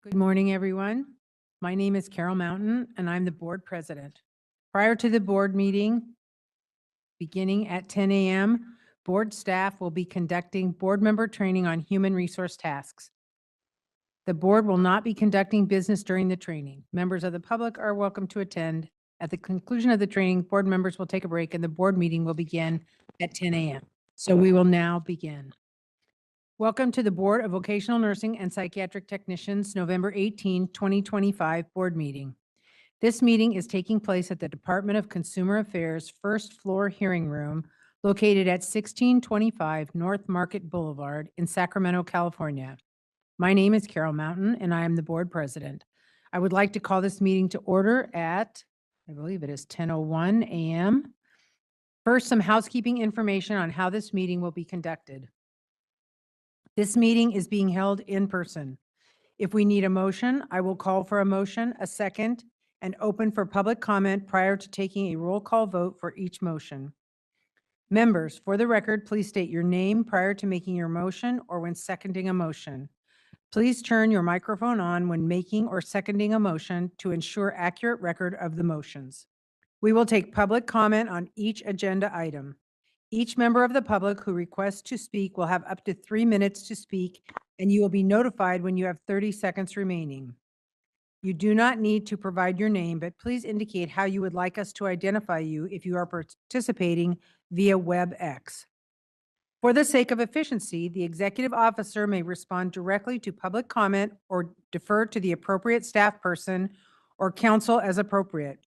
Good morning, everyone. My name is Carol Mountain, and I'm the board president. Prior to the board meeting, beginning at 10 a.m., board staff will be conducting board member training on human resource tasks. The board will not be conducting business during the training. Members of the public are welcome to attend. At the conclusion of the training, board members will take a break and the board meeting will begin at 10 a.m. So we will now begin. Welcome to the Board of Vocational Nursing and Psychiatric Technicians, November 18, 2025 board meeting. This meeting is taking place at the Department of Consumer Affairs first floor hearing room located at 1625 North Market Boulevard in Sacramento, California. My name is Carol Mountain and I am the board president. I would like to call this meeting to order at, I believe it is 10:01 a.m. First, some housekeeping information on how this meeting will be conducted. This meeting is being held in person. If we need a motion, I will call for a motion, a second, and open for public comment prior to taking a roll call vote for each motion. Members, for the record, please state your name prior to making your motion or when seconding a motion. Please turn your microphone on when making or seconding a motion to ensure accurate record of the motions. We will take public comment on each agenda item. Each member of the public who requests to speak will have up to 3 minutes to speak, and you will be notified when you have 30 seconds remaining. You do not need to provide your name, but please indicate how you would like us to identify you if you are participating via WebEx. For the sake of efficiency, the executive officer may respond directly to public comment or defer to the appropriate staff person or counsel as appropriate.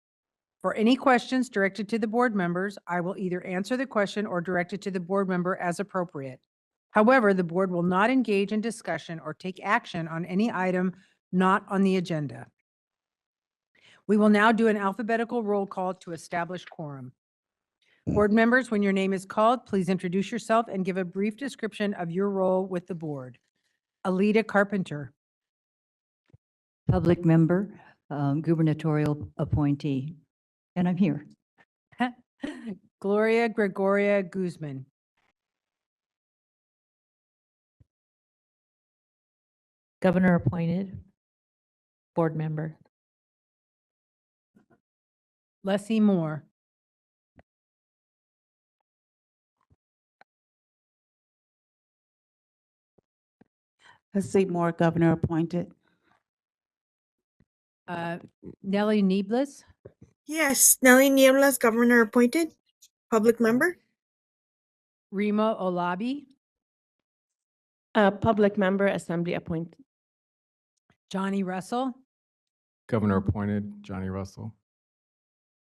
For any questions directed to the board members, I will either answer the question or direct it to the board member as appropriate. However, the board will not engage in discussion or take action on any item not on the agenda. We will now do an alphabetical roll call to establish quorum. Board members, when your name is called, please introduce yourself and give a brief description of your role with the board. Alita Carpenter. Public member, gubernatorial appointee, and I'm here. Gloria Gregoria Guzman. Governor appointed, board member. Leslie Moore. Leslie Moore, governor appointed. Nellie Nieblus. Yes, Nelly Nieblas, governor appointed, public member. Rima Olabi. Public member, assembly appointed. Johnny Russell. Governor appointed, Johnny Russell.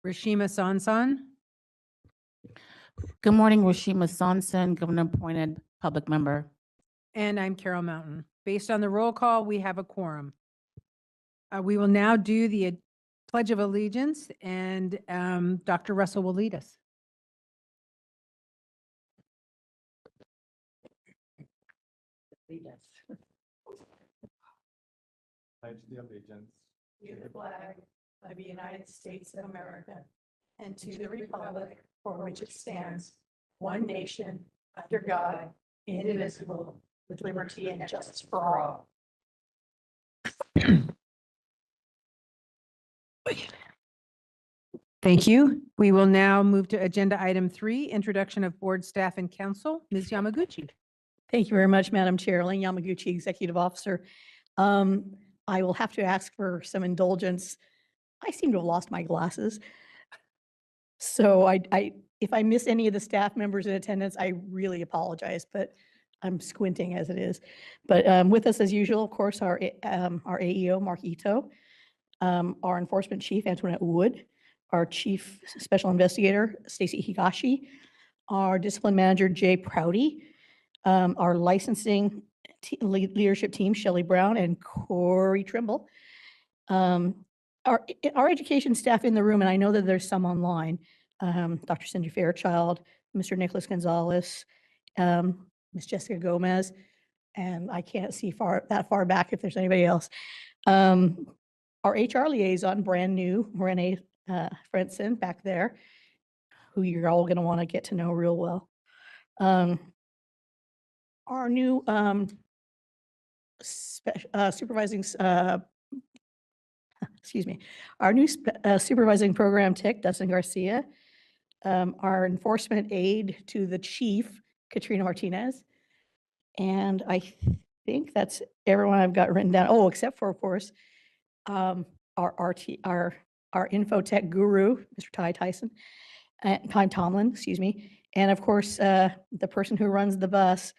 Rashima Sansan. Good morning, Rashima Sonson, governor appointed, public member. And I'm Carol Mountain. Based on the roll call, we have a quorum. We will now do the Pledge of Allegiance, and Dr. Russell will lead us. Pledge the allegiance to the flag of the United States of America and to the republic for which it stands, one nation, under God, indivisible, with liberty and justice for all. Thank you. We will now move to agenda item 3, introduction of board staff and council. Ms. Yamaguchi. Thank you very much, Madam Chair. Elaine Yamaguchi, Executive Officer. I will have to ask for some indulgence. I seem to have lost my glasses. So if I miss any of the staff members in attendance, I really apologize, but I'm squinting as it is. But with us as usual, of course, our AEO, Mark Ito, our Enforcement Chief, Antoinette Wood, our Chief Special Investigator, Stacy Higashi, our Discipline Manager, Jay Prouty, our licensing leadership team, Shelley Brown and Corey Trimble, our education staff in the room, and I know that there's some online, Dr. Cindy Fairchild, Mr. Nicholas Gonzalez, Ms. Jessica Gomez, and I can't see that far back if there's anybody else. Our HR liaison, brand new, Renee Frenson back there, who you're all going to want to get to know real well. Our new supervising, excuse me, our new supervising program tech, Dustin Garcia, our enforcement aide to the chief, Katrina Martinez. And I think that's everyone I've got written down. Oh, except for, of course, our info tech guru, Mr. Ty Tomlin, excuse me. And of course, the person who runs the bus,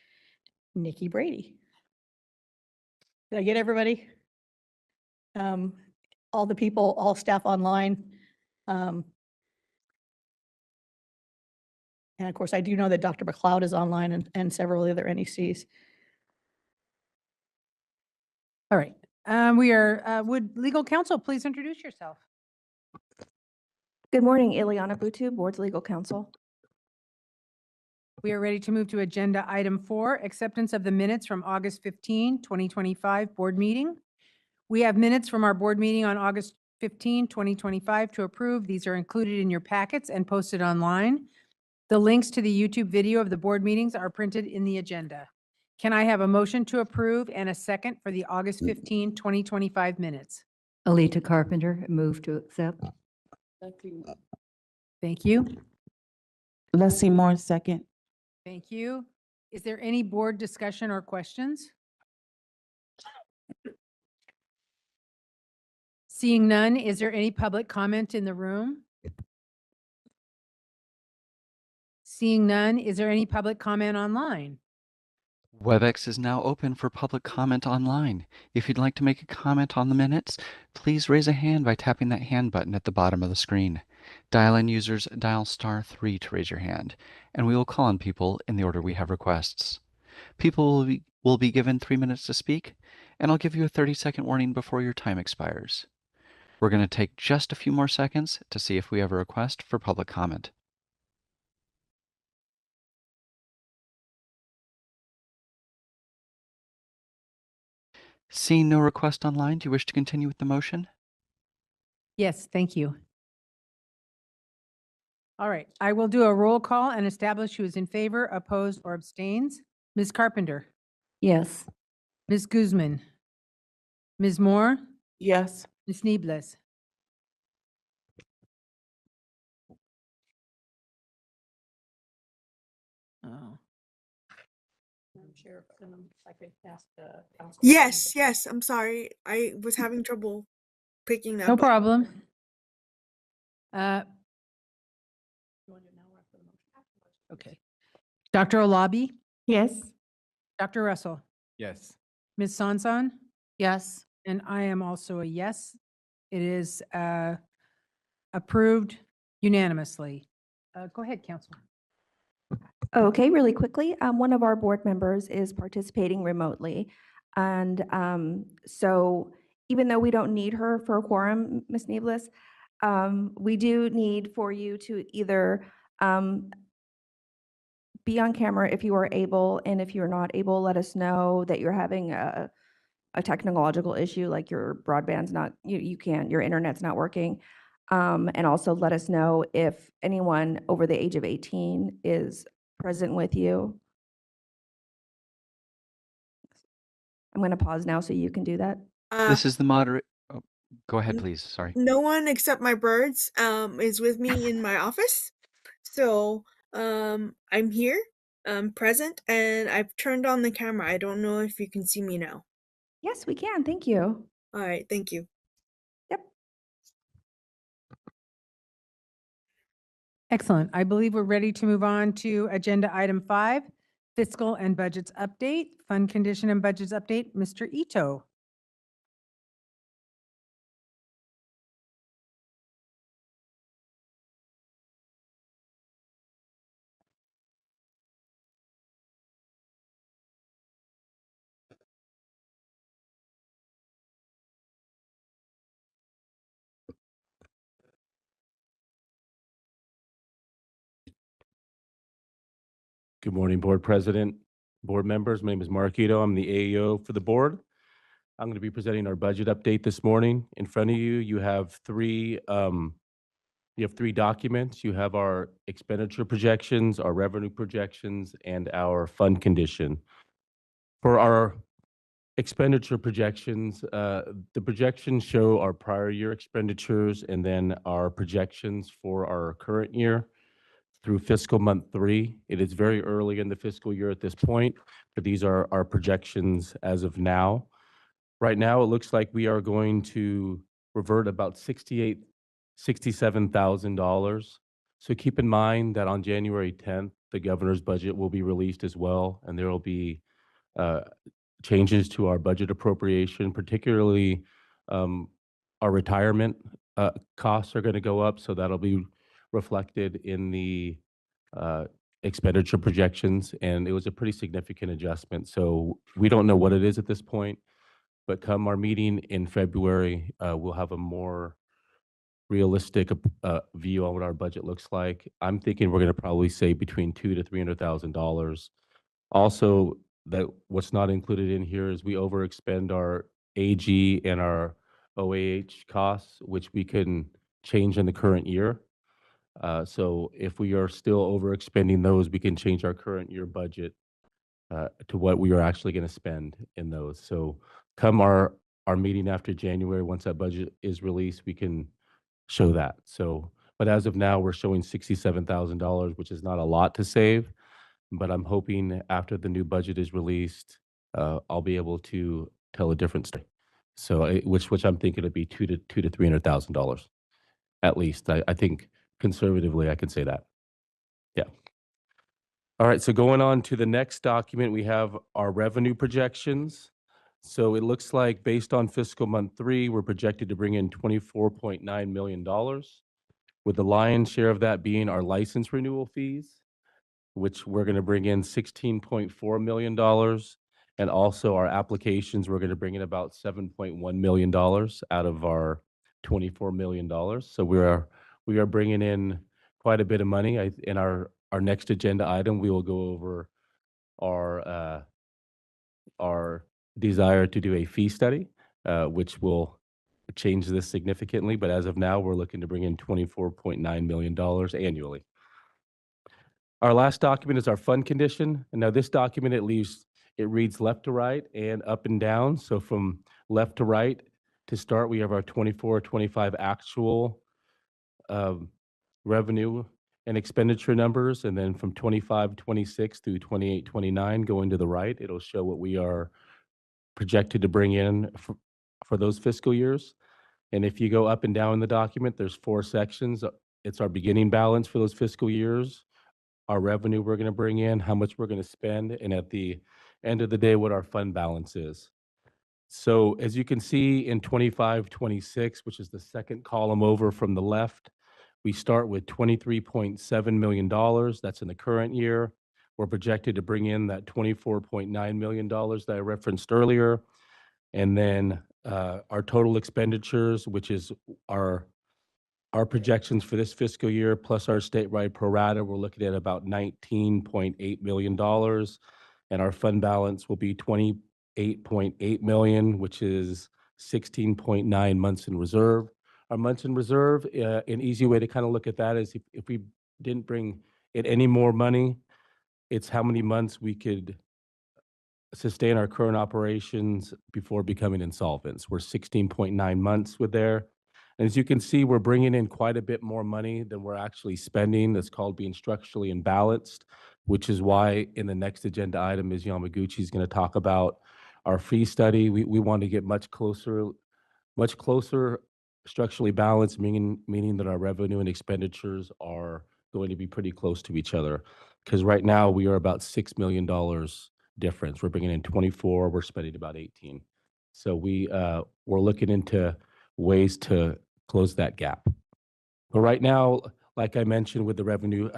Nikki Brady. Did I get everybody? All the people, all staff online. And of course, I do know that Dr. McLeod is online and several other NECs. All right. Would legal counsel please introduce yourself? Good morning, Ileana Butu, Board's Legal Counsel. We are ready to move to agenda item 4, acceptance of the minutes from August 15, 2025 board meeting. We have minutes from our board meeting on August 15, 2025 to approve. These are included in your packets and posted online. The links to the YouTube video of the board meetings are printed in the agenda. Can I have a motion to approve and a second for the August 15, 2025 minutes? Alita Carpenter, move to accept. Thank you. Leslie Moore, second. Thank you. Is there any board discussion or questions? Seeing none, is there any public comment in the room? Seeing none, is there any public comment online? WebEx is now open for public comment online. If you'd like to make a comment on the minutes, please raise a hand by tapping that hand button at the bottom of the screen. Dial-in users dial *3 to raise your hand, and we will call on people in the order we have requests. People will be given 3 minutes to speak, and I'll give you a 30-second warning before your time expires. We're going to take just a few more seconds to see if we have a request for public comment. Seeing no request online, do you wish to continue with the motion? Yes, thank you. All right, I will do a roll call and establish who is in favor, opposed, or abstains. Ms. Carpenter, Yes. Ms. Guzman, Ms. Moore, Yes. Ms. Niebles. Oh, Sheriff, if I could ask the council. Yes, I'm sorry. I was having trouble picking that no button. problem. You want to do it now or after the motion? Okay. Dr. Olabi, Yes. Dr. Russell, Yes. Ms. Sanson, Yes. and I am also a yes. It is approved unanimously. Go ahead, Council. Okay, really quickly, one of our board members is participating remotely. And so even though we don't need her for a quorum, Ms. Niebles, we do need for you to either be on camera if you are able, and if you're not able, let us know that you're having a technological issue, like your broadband's not, you can't, your internet's not working. And also let us know if anyone over the age of 18 is present with you. I'm going to pause now so you can do that. This is the moderator. Oh, go ahead, please. Sorry. No one except my birds is with me in my office. So I'm here, present, and I've turned on the camera. I don't know if you can see me now. Yes, we can. Thank you. All right, thank you. Yep. Excellent. I believe we're ready to move on to agenda item 5, fiscal and budgets update, fund condition and budgets update. Mr. Ito. Good morning, Board President, board members. My name is Mark Ito. I'm the AEO for the board. I'm going to be presenting our budget update this morning. In front of you, you have three documents. You have our expenditure projections, our revenue projections, and our fund condition. For our expenditure projections, the projections show our prior year expenditures and then our projections for our current year through fiscal month 3. It is very early in the fiscal year at this point, but these are our projections as of now. Right now, it looks like we are going to revert about $67,000. So keep in mind that on January 10th, the governor's budget will be released as well, and there will be changes to our budget appropriation, particularly our retirement costs are going to go up, so that'll be reflected in the expenditure projections, and it was a pretty significant adjustment. So we don't know what it is at this point, but come our meeting in February, we'll have a more realistic view on what our budget looks like. I'm thinking we're going to probably say between $200,000 to $300,000. Also, that what's not included in here is we overexpend our AG and our OAH costs, which we can change in the current year. So if we are still overexpending those, we can change our current year budget to what we are actually going to spend in those. So come our meeting after January, once that budget is released, we can show that. So, but as of now, we're showing $67,000, which is not a lot to save, but I'm hoping after the new budget is released, I'll be able to tell a different story. So, which I'm thinking it'd be $200,000 to $300,000, at least. I think conservatively, I can say that. Yeah. All right. So going on to the next document, we have our revenue projections. So it looks like based on fiscal month 3, we're projected to bring in $24.9 million, with the lion's share of that being our license renewal fees, which we're going to bring in $16.4 million. And also our applications, we're going to bring in about $7.1 million out of our $24 million. So we are bringing in quite a bit of money. In our next agenda item, we will go over our desire to do a fee study, which will change this significantly. But as of now, we're looking to bring in $24.9 million annually. Our last document is our fund condition. And now this document, it reads left to right and up and down. So from left to right, to start, we have our 24-25 actual revenue and expenditure numbers. And then from 25-26 through 28-29, going to the right, it'll show what we are projected to bring in for those fiscal years. And if you go up and down in the document, there's 4 sections. It's our beginning balance for those fiscal years, our revenue we're going to bring in, how much we're going to spend, and at the end of the day, what our fund balance is. So as you can see in 25-26, which is the second column over from the left, we start with $23.7 million. That's in the current year. We're projected to bring in that $24.9 million that I referenced earlier. And then our total expenditures, which is our projections for this fiscal year, plus our statewide pro rata, we're looking at about $19.8 million. And our fund balance will be $28.8 million, which is 16.9 months in reserve. Our months in reserve, an easy way to kind of look at that is if we didn't bring in any more money, it's how many months we could sustain our current operations before becoming insolvent. We're 16.9 months with there. And as you can see, we're bringing in quite a bit more money than we're actually spending. That's called being structurally imbalanced, which is why in the next agenda item, Ms. Yamaguchi is going to talk about our fee study. We want to get much closer structurally balanced, meaning that our revenue and expenditures are going to be pretty close to each other. Because right now we are about $6 million difference. We're bringing in 24, we're spending about 18. So we're looking into ways to close that gap. But right now, like I mentioned with the revenue,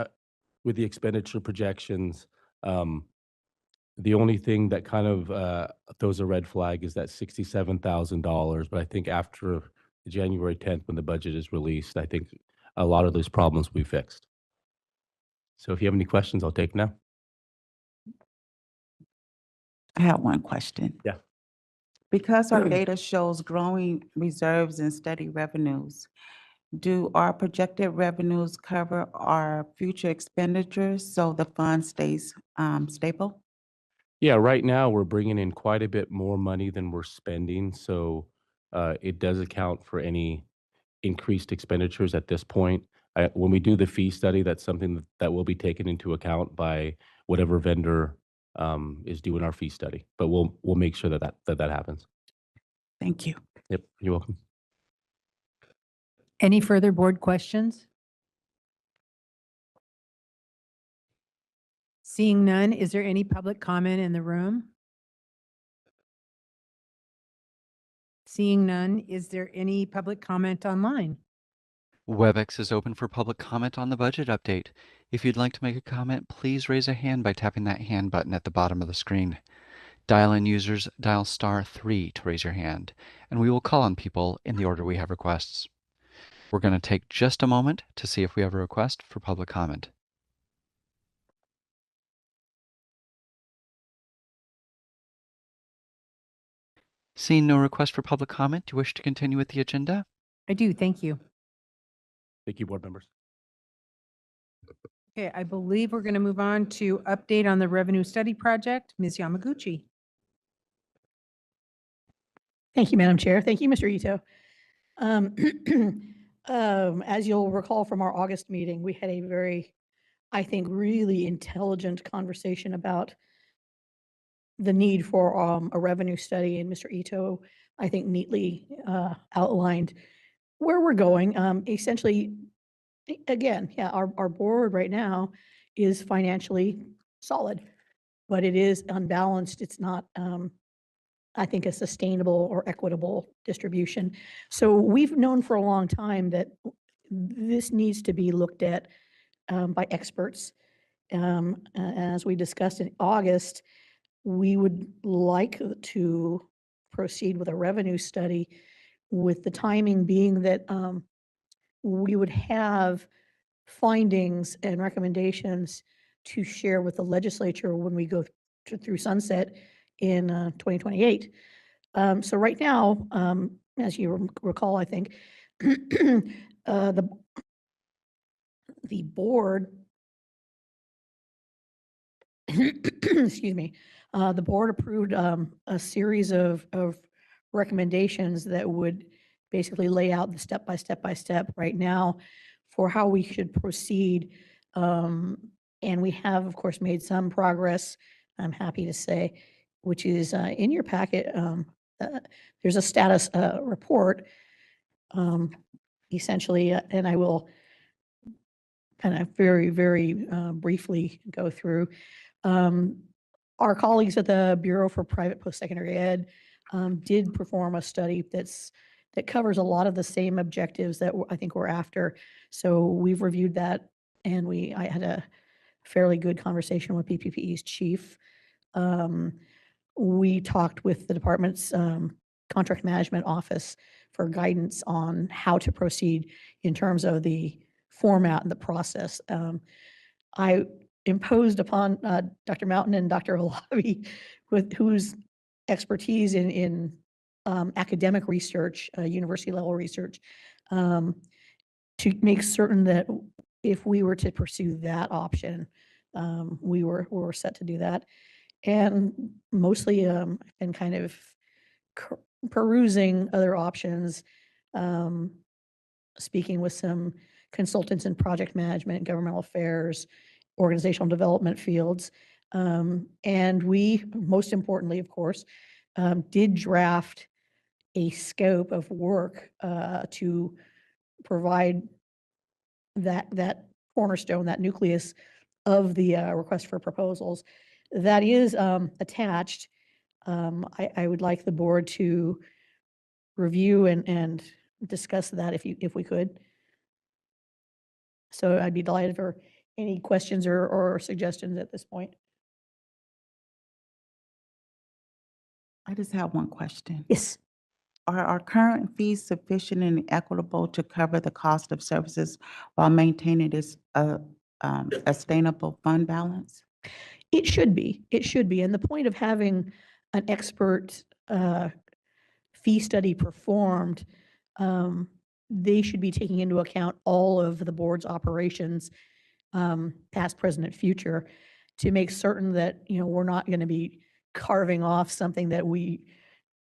with the expenditure projections, the only thing that kind of throws a red flag is that $67,000. But I think after January 10th, when the budget is released, I think a lot of those problems will be fixed. So if you have any questions, I'll take now. I have one question. Yeah. Because our data shows growing reserves and steady revenues, do our projected revenues cover our future expenditures so the fund stays stable? Yeah, right now we're bringing in quite a bit more money than we're spending, so it does account for any increased expenditures at this point. When we do the fee study, that's something that will be taken into account by whatever vendor is doing our fee study. But we'll make sure that happens. Thank you. Yep, you're welcome. Any further board questions? Seeing none, is there any public comment in the room? Seeing none, is there any public comment online? WebEx is open for public comment on the budget update. If you'd like to make a comment, please raise a hand by tapping that hand button at the bottom of the screen. Dial-in users dial *3 to raise your hand, and we will call on people in the order we have requests. We're going to take just a moment to see if we have a request for public comment. Seeing no request for public comment, do you wish to continue with the agenda? I do, thank you. Thank you, board members. Okay, I believe we're going to move on to update on the revenue study project. Ms. Yamaguchi. Thank you, Madam Chair. Thank you, Mr. Ito. As you'll recall from our August meeting, we had a very, I think, really intelligent conversation about the need for a revenue study, and Mr. Ito, I think, neatly outlined where we're going. Essentially, again, yeah, our board right now is financially solid, but it is unbalanced. It's not, I think, a sustainable or equitable distribution. So we've known for a long time that this needs to be looked at by experts. As we discussed in August, we would like to proceed with a revenue study, with the timing being that we would have findings and recommendations to share with the legislature when we go through sunset in 2028. So right now, as you recall, I think, the board, excuse me, the board approved a series of recommendations that would basically lay out the step by step right now for how we should proceed. And we have, of course, made some progress, I'm happy to say, which is in your packet. There's a status report, essentially, and I will kind of very briefly go through. Our colleagues at the Bureau for Private Post-Secondary Ed did perform a study that covers a lot of the same objectives that I think we're after. So we've reviewed that, and I had a fairly good conversation with PPPE's chief. We talked with the department's contract management office for guidance on how to proceed in terms of the format and the process. I imposed upon Dr. Mountain and Dr. Olavi, with whose expertise in academic research, university level research, to make certain that if we were to pursue that option, we were set to do that. And mostly I've been kind of perusing other options, speaking with some consultants in project management, governmental affairs, organizational development fields. And we, most importantly, of course, did draft a scope of work to provide that cornerstone, that nucleus of the request for proposals. That is attached. I would like the board to review and discuss that if we could. So I'd be delighted for any questions or suggestions at this point. I just have one question. Yes. Are our current fees sufficient and equitable to cover the cost of services while maintaining this sustainable fund balance? It should be. It should be. And the point of having an expert fee study performed, they should be taking into account all of the board's operations, past, present, and future, to make certain that, we're not going to be carving off something that we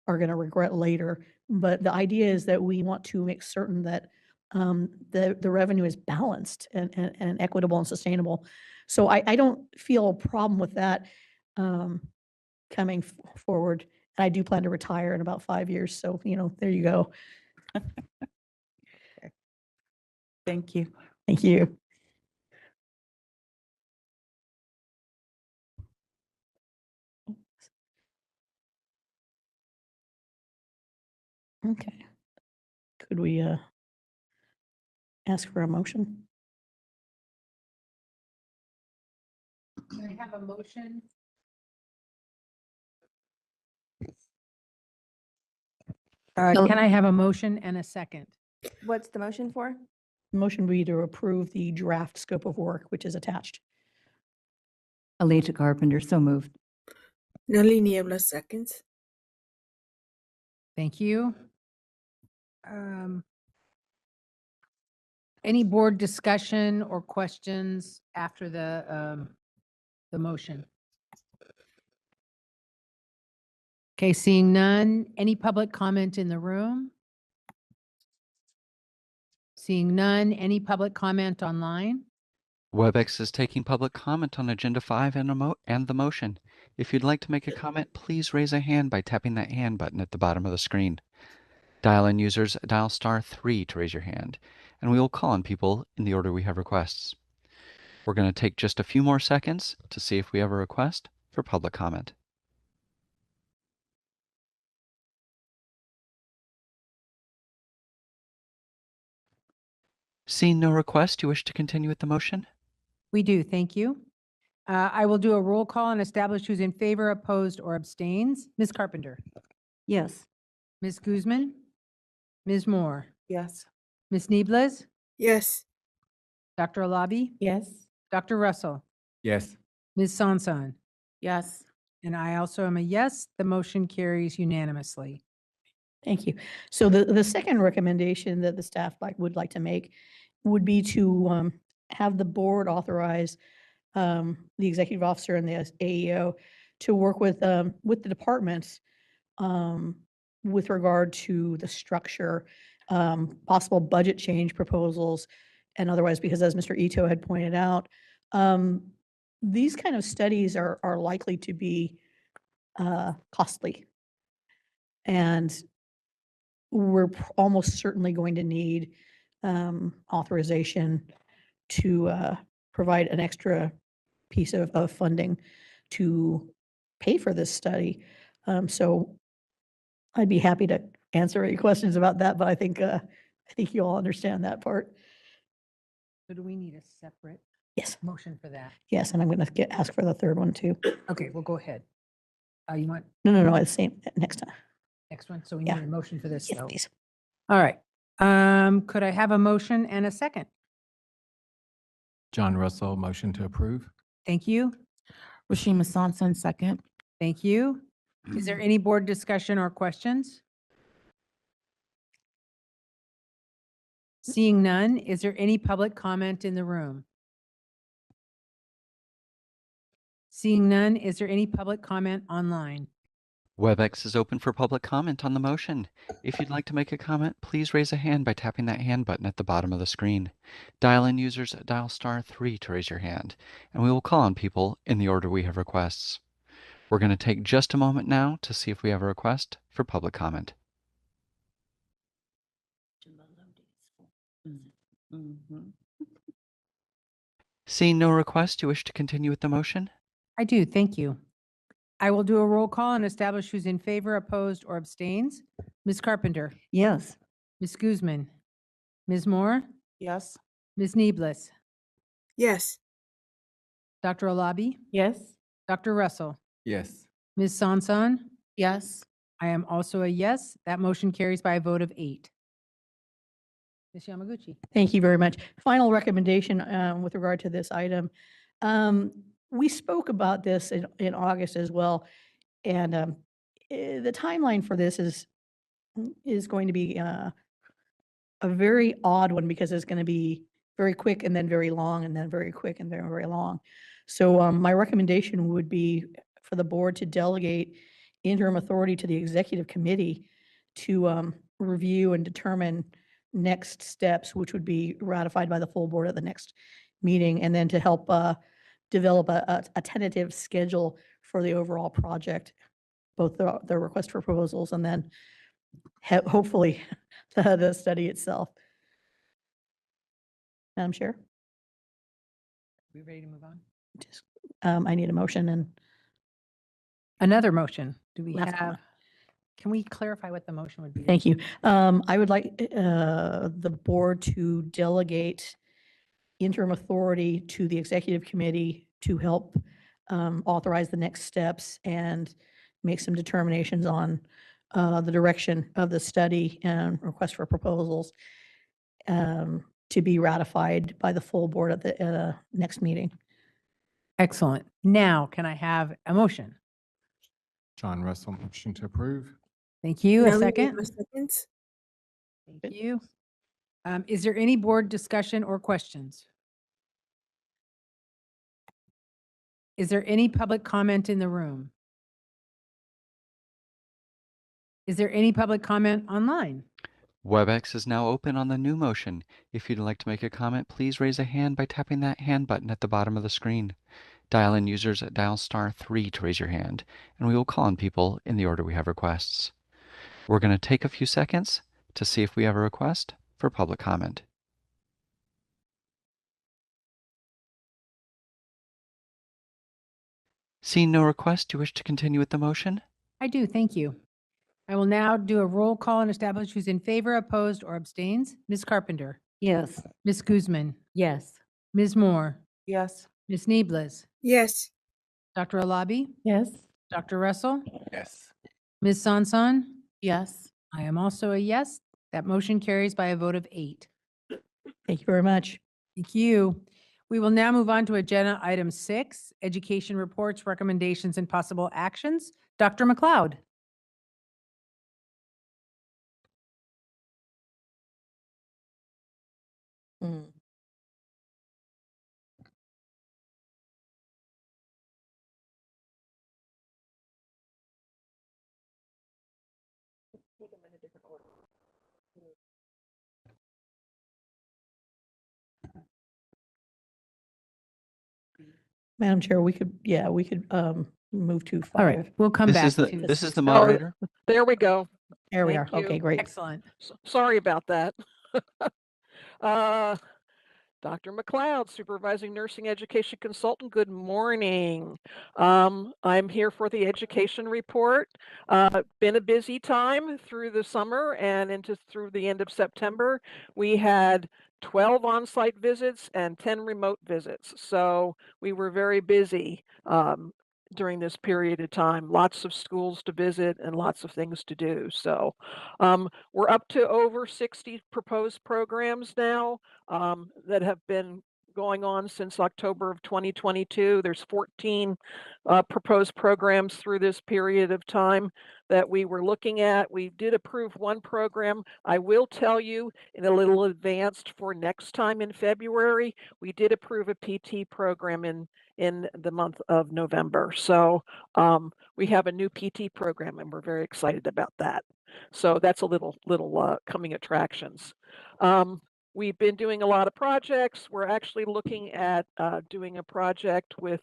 are going to regret later. But the idea is that we want to make certain that the revenue is balanced and equitable and sustainable. So I don't feel a problem with that coming forward. And I do plan to retire in about 5 years. So, there you go. Thank you. Thank you. Okay. Could we ask for a motion? Can I have a motion? Can I have a motion and a second? What's the motion for? Motion would be to approve the draft scope of work, which is attached. Alita Carpenter, so moved. Nelly Niebla seconds. Thank you. Any board discussion or questions after the motion? Okay, seeing none. Any public comment in the room? Seeing none. Any public comment online? WebEx is taking public comment on Agenda 5 and the motion. If you'd like to make a comment, please raise a hand by tapping that hand button at the bottom of the screen. Dial-in users dial *3 to raise your hand, and we will call on people in the order we have requests. We're going to take just a few more seconds to see if we have a request for public comment. Seeing no request, you wish to continue with the motion? We do, thank you. I will do a roll call and establish who's in favor, opposed, or abstains. Ms. Carpenter, Yes. Ms. Guzman, Ms. Moore, Yes. Ms. Niebles, Yes. Dr. Alabi, Yes. Dr. Russell, Yes. Ms. Sansan, Yes. and I also am a yes. The motion carries unanimously. Thank you. So the second recommendation that the staff would like to make would be to have the board authorize the executive officer and the AEO to work with the departments with regard to the structure, possible budget change proposals, and otherwise, because as Mr. Ito had pointed out, these kind of studies are likely to be costly. And we're almost certainly going to need authorization to provide an extra piece of funding to pay for this study. So I'd be happy to answer any questions about that, but I think you all understand that part. So do we need a separate Yes, motion for that? yes, and I'm going to ask for the third one too. Okay, we'll go ahead. You want No, it's same next time. next one? So we need Yeah. a motion for this Yes, though. please. All right. Could I have a motion and a second? John Russell, motion to approve. Thank you. Rashima Sanson, second. Thank you. Is there any board discussion or questions? Seeing none, is there any public comment in the room? Seeing none, is there any public comment online? WebEx is open for public comment on the motion. If you'd like to make a comment, please raise a hand by tapping that hand button at the bottom of the screen. Dial-in users dial *3 to raise your hand, and we will call on people in the order we have requests. We're going to take just a moment now to see if we have a request for public comment. Seeing no request, you wish to continue with the motion? I do, thank you. I will do a roll call and establish who's in favor, opposed, or abstains. Ms. Carpenter, Yes. Ms. Guzman, Ms. Moore, Yes. Ms. Niebles, Yes. Dr. Alabi, Yes. Dr. Russell, Yes. Ms. Sansan. Yes. I am also a yes. That motion carries by a vote of 8. Ms. Yamaguchi. Thank you very much. Final recommendation with regard to this item. We spoke about this in August as well, and the timeline for this is going to be a very odd one because it's going to be very quick and then very long and then very quick and very, very long. So my recommendation would be for the board to delegate interim authority to the executive committee to review and determine next steps, which would be ratified by the full board at the next meeting, and then to help develop a tentative schedule for the overall project, both the request for proposals and then hopefully the study itself. Madam Chair, We ready to move on? just, I need a motion and Another motion. Do we Last one. have, can we clarify what the motion would be? thank you. I would like the board to delegate interim authority to the executive committee to help authorize the next steps and make some determinations on the direction of the study and request for proposals to be ratified by the full board at the next meeting. Excellent. Now, can I have a motion? John Russell, motion to approve. Thank you. A Nelly, second? a second. Thank you. Is there any board discussion or questions? Is there any public comment in the room? Is there any public comment online? WebEx is now open on the new motion. If you'd like to make a comment, please raise a hand by tapping that hand button at the bottom of the screen. Dial-in users dial *3 to raise your hand, and we will call on people in the order we have requests. We're going to take a few seconds to see if we have a request for public comment. Seeing no request, do you wish to continue with the motion? I do, thank you. I will now do a roll call and establish who's in favor, opposed, or abstains. Ms. Carpenter, Yes. Ms. Guzman, Yes. Ms. Moore, Yes. Ms. Neeblis, Yes. Dr. Alabi, Yes. Dr. Russell, Yes. Ms. Sanson. Yes. I am also a yes. That motion carries by a vote of 8. Thank you very much. Thank you. We will now move on to agenda item 6, education reports, recommendations, and possible actions. Dr. McLeod. Mm. Madam Chair, we could move to 5. All right, we'll come back to. This is the Oh, moderator. There we go. There we are. Thank Okay, you. great. Excellent. Sorry about that. Dr. McLeod, Supervising Nursing Education Consultant, good morning. I'm here for the education report. Been a busy time through the summer and through the end of September. We had 12 on-site visits and 10 remote visits. So we were very busy during this period of time. Lots of schools to visit and lots of things to do. So we're up to over 60 proposed programs now that have been going on since October of 2022. There's 14 proposed programs through this period of time that we were looking at. We did approve one program. I will tell you in a little advanced for next time in February, we did approve a PT program in the month of November. So we have a new PT program and we're very excited about that. So that's a little coming attractions. We've been doing a lot of projects. We're actually looking at doing a project with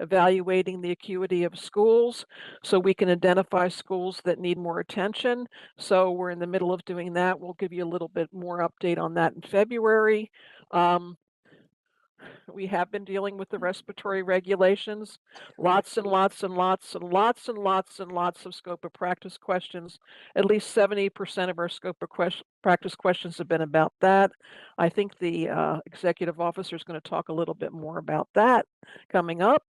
evaluating the acuity of schools so we can identify schools that need more attention. So we're in the middle of doing that. We'll give you a little bit more update on that in February. We have been dealing with the respiratory regulations, lots and lots and lots and lots and lots and lots of scope of practice questions. At least 70% of our scope of practice questions have been about that. I think the executive officer is going to talk a little bit more about that coming up.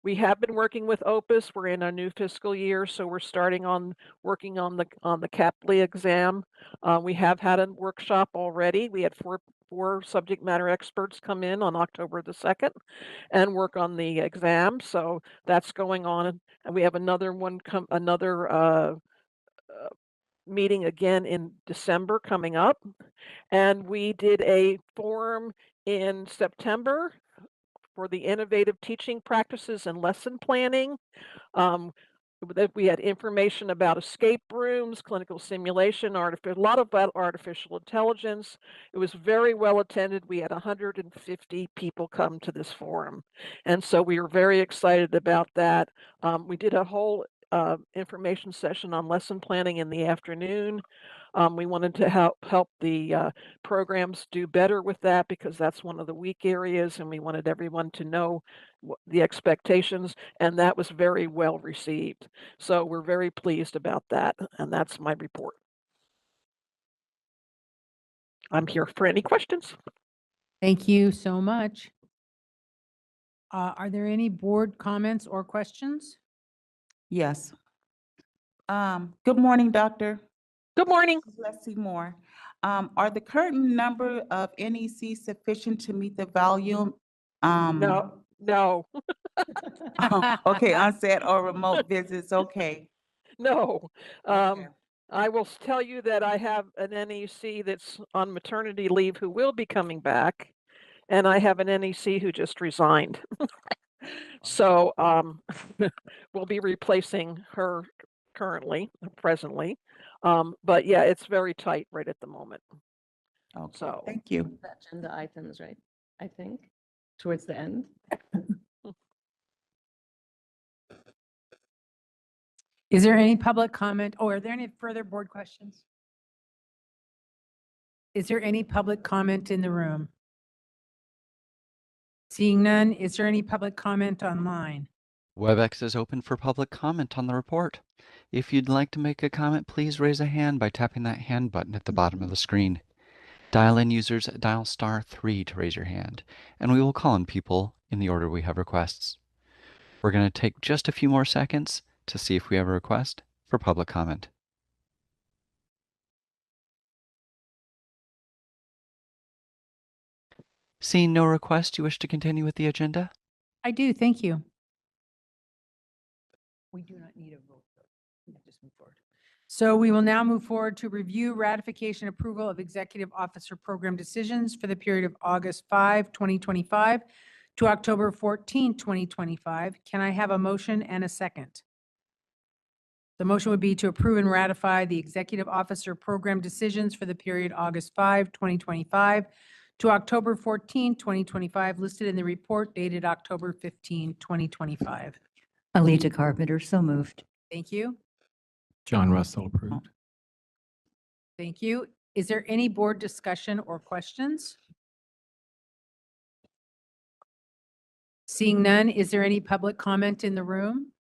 We have been working with Opus. We're in our new fiscal year, so we're starting on working on the CAPLE exam. We have had a workshop already. We had four subject matter experts come in on October the 2nd and work on the exam. So that's going on, and we have another one meeting again in December coming up. And we did a forum in September for the innovative teaching practices and lesson planning. That we had information about escape rooms, clinical simulation, a lot about artificial intelligence. It was very well attended. We had 150 people come to this forum. And so we were very excited about that. We did a whole information session on lesson planning in the afternoon. We wanted to help the programs do better with that because that's one of the weak areas, and we wanted everyone to know the expectations, and that was very well received. So we're very pleased about that, and that's my report. I'm here for any questions. Thank you so much. Are there any board comments or questions? Yes. Good morning, Doctor. Good morning. Leslie Moore. Are the current number of NEC sufficient to meet the volume? No. Okay, on-set or remote visits, okay. No. Okay. I will tell you that I have an NEC that's on maternity leave who will be coming back, and I have an NEC who just resigned. So we'll be replacing her presently. But yeah, it's very tight right at the moment. Okay, So thank you. Agenda items, right? I think, towards the end. Is there any public comment? Or are there any further board questions? Is there any public comment in the room? Seeing none, is there any public comment online? WebEx is open for public comment on the report. If you'd like to make a comment, please raise a hand by tapping that hand button at the bottom of the screen. Dial-in users dial *3 to raise your hand, and we will call on people in the order we have requests. We're going to take just a few more seconds to see if we have a request for public comment. Seeing no request, you wish to continue with the agenda? I do, thank you. We do not need a vote. Just move forward. So we will now move forward to review ratification approval of executive officer program decisions for the period of August 5, 2025 to October 14, 2025. Can I have a motion and a second? The motion would be to approve and ratify the executive officer program decisions for the period August 5, 2025 to October 14, 2025, listed in the report dated October 15, 2025. Alita Carpenter, so moved. Thank you. John Russell approved. Thank you. Is there any board discussion or questions? Seeing none, is there any public comment in the room?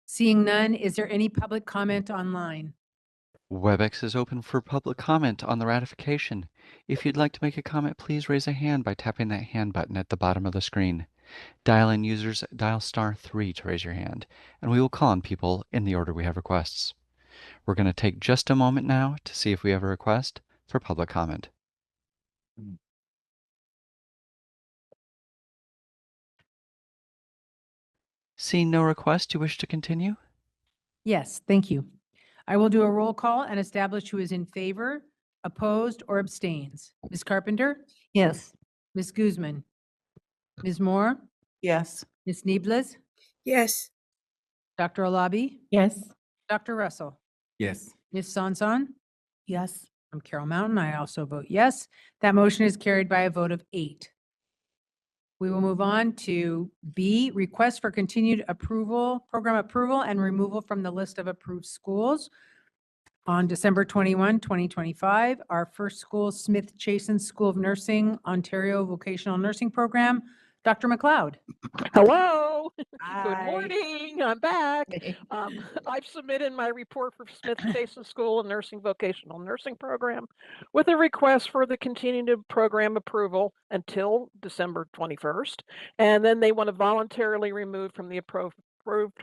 Seeing none, is there any public comment online? WebEx is open for public comment on the ratification. If you'd like to make a comment, please raise a hand by tapping that hand button at the bottom of the screen. Dial-in users dial *3 to raise your hand, and we will call on people in the order we have requests. We're going to take just a moment now to see if we have a request for public comment. Seeing no request, you wish to continue? Yes, thank you. I will do a roll call and establish who is in favor, opposed, or abstains. Ms. Carpenter? Yes. Ms. Guzman? Ms. Moore? Yes. Ms. Niebles? Yes. Dr. Alabi? Yes. Dr. Russell? Yes. Ms. Sanson? Yes. I'm Carol Mountain. I also vote yes. That motion is carried by a vote of 8. We will move on to B, request for continued approval, program approval and removal from the list of approved schools. On December 21, 2025, our first school, Smith Chasen School of Nursing, Ontario Vocational Nursing Program. Dr. McLeod. Hello. Good Hi. morning. I'm back. I've submitted my report for Smith Chasen School of Nursing Vocational Nursing Program with a request for the continued program approval until December 21st. And then they want to voluntarily remove from the approved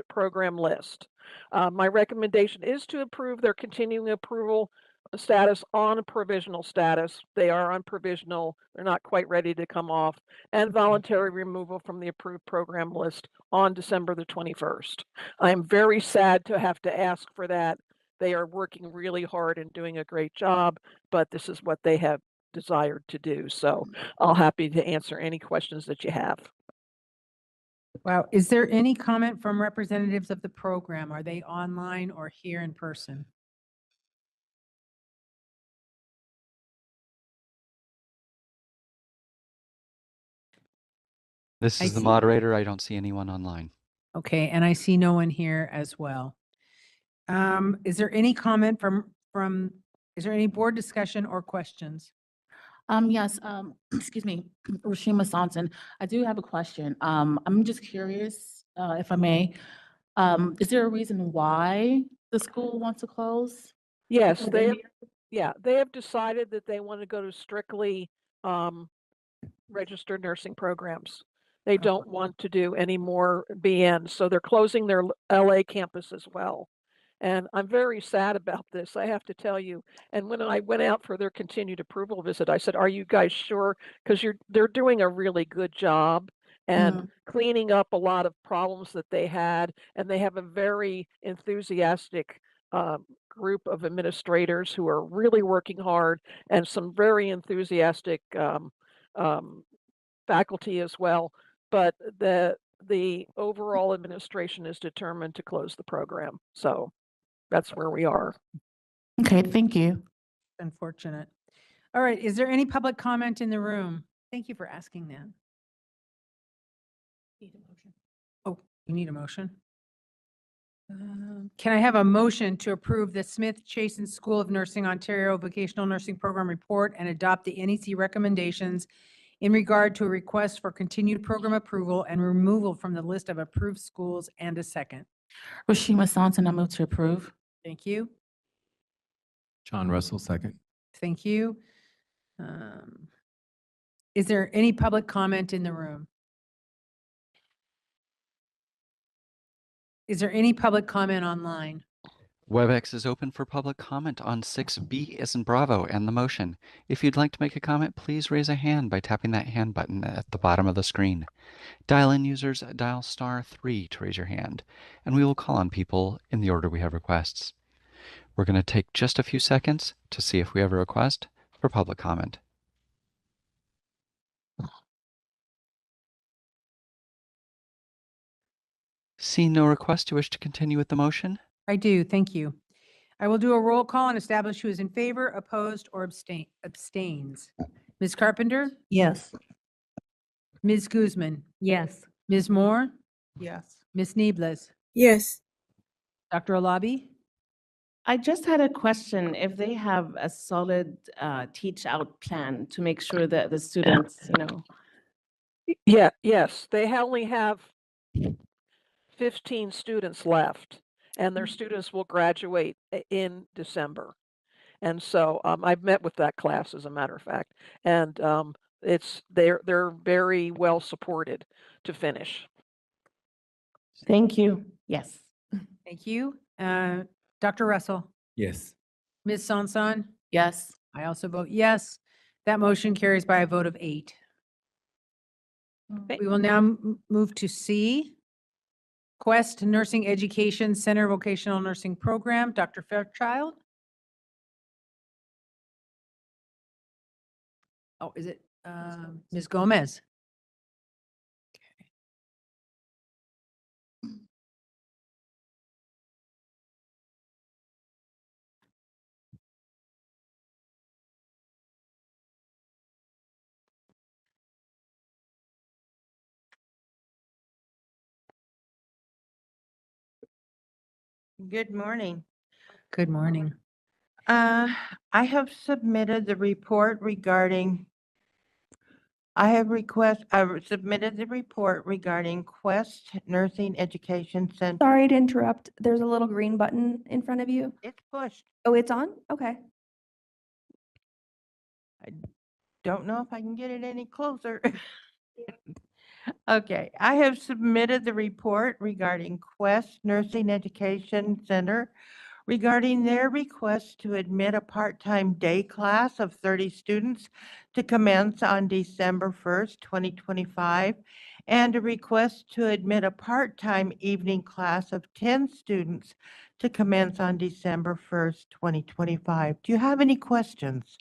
program list. My recommendation is to approve their continuing approval status on provisional status. They are on provisional. They're not quite ready to come off, and voluntary removal from the approved program list on December the 21st. I am very sad to have to ask for that. They are working really hard and doing a great job, but this is what they have desired to do. So I'll happy to answer any questions that you have. Wow. Is there any comment from representatives of the program? Are they online or here in person? This I is the see. moderator. I don't see anyone online. Okay, and I see no one here as well. Is there any comment is there any board discussion or questions? Yes, excuse me, Rashima Sanson. I do have a question. I'm just curious, if I may. Is there a reason why the school wants to close? Yes, before the they end have, of the year? yeah, they have decided that they want to go to strictly registered nursing programs. They don't want to do any more BN, so they're closing their LA campus as well. And I'm very sad about this, I have to tell you. And when I went out for their continued approval visit, I said, "Are you guys sure? Because they're doing a really good job and cleaning up a lot of problems that they had, and they have a very enthusiastic group of administrators who are really working hard, and some very enthusiastic faculty as well. But the overall administration is determined to close the program. So that's where we are. Okay, thank you. Unfortunate. All right, is there any public comment in the room? Thank you for asking that. Oh, you need a motion? Can I have a motion to approve the Smith Chasen School of Nursing Ontario Vocational Nursing Program Report and adopt the NEC recommendations in regard to a request for continued program approval and removal from the list of approved schools, and a second? Rashima Sanson, I move to approve. Thank you. John Russell, second. Thank you. Is there any public comment in the room? Is there any public comment online? WebEx is open for public comment on 6B as in Bravo and the motion. If you'd like to make a comment, please raise a hand by tapping that hand button at the bottom of the screen. Dial-in users dial *3 to raise your hand, and we will call on people in the order we have requests. We're going to take just a few seconds to see if we have a request for public comment. Seeing no request, do you wish to continue with the motion? I do, thank you. I will do a roll call and establish who is in favor, opposed, or abstains. Ms. Carpenter? Yes. Ms. Guzman? Yes. Ms. Moore? Yes. Ms. Neeblis? Yes. Dr. Alabi? I just had a question. If they have a solid teach out plan to make sure that the students, Yeah, yes, they only have 15 students left, and their students will graduate in December. And so I've met with that class, as a matter of fact, and they're very well supported to finish. thank you. Yes. Thank you. Dr. Russell? Yes. Ms. Sanson? Yes. I also vote yes. That motion carries by a vote of 8. Okay. We will now move to C. Quest Nursing Education Center Vocational Nursing Program. Dr. Fairchild? Oh, is it Ms. Gomez? Good morning. Good morning. I have submitted the report regarding, submitted the report regarding Quest Nursing Education Center. Sorry to interrupt. There's a little green button in front of you. It's pushed. Oh, it's on? Okay. Don't know if I can get it any closer. Okay, I have submitted the report regarding Quest Nursing Education Center regarding their request to admit a part-time day class of 30 students to commence on December 1st, 2025, and a request to admit a part-time evening class of 10 students to commence on December 1st, 2025. Do you have any questions?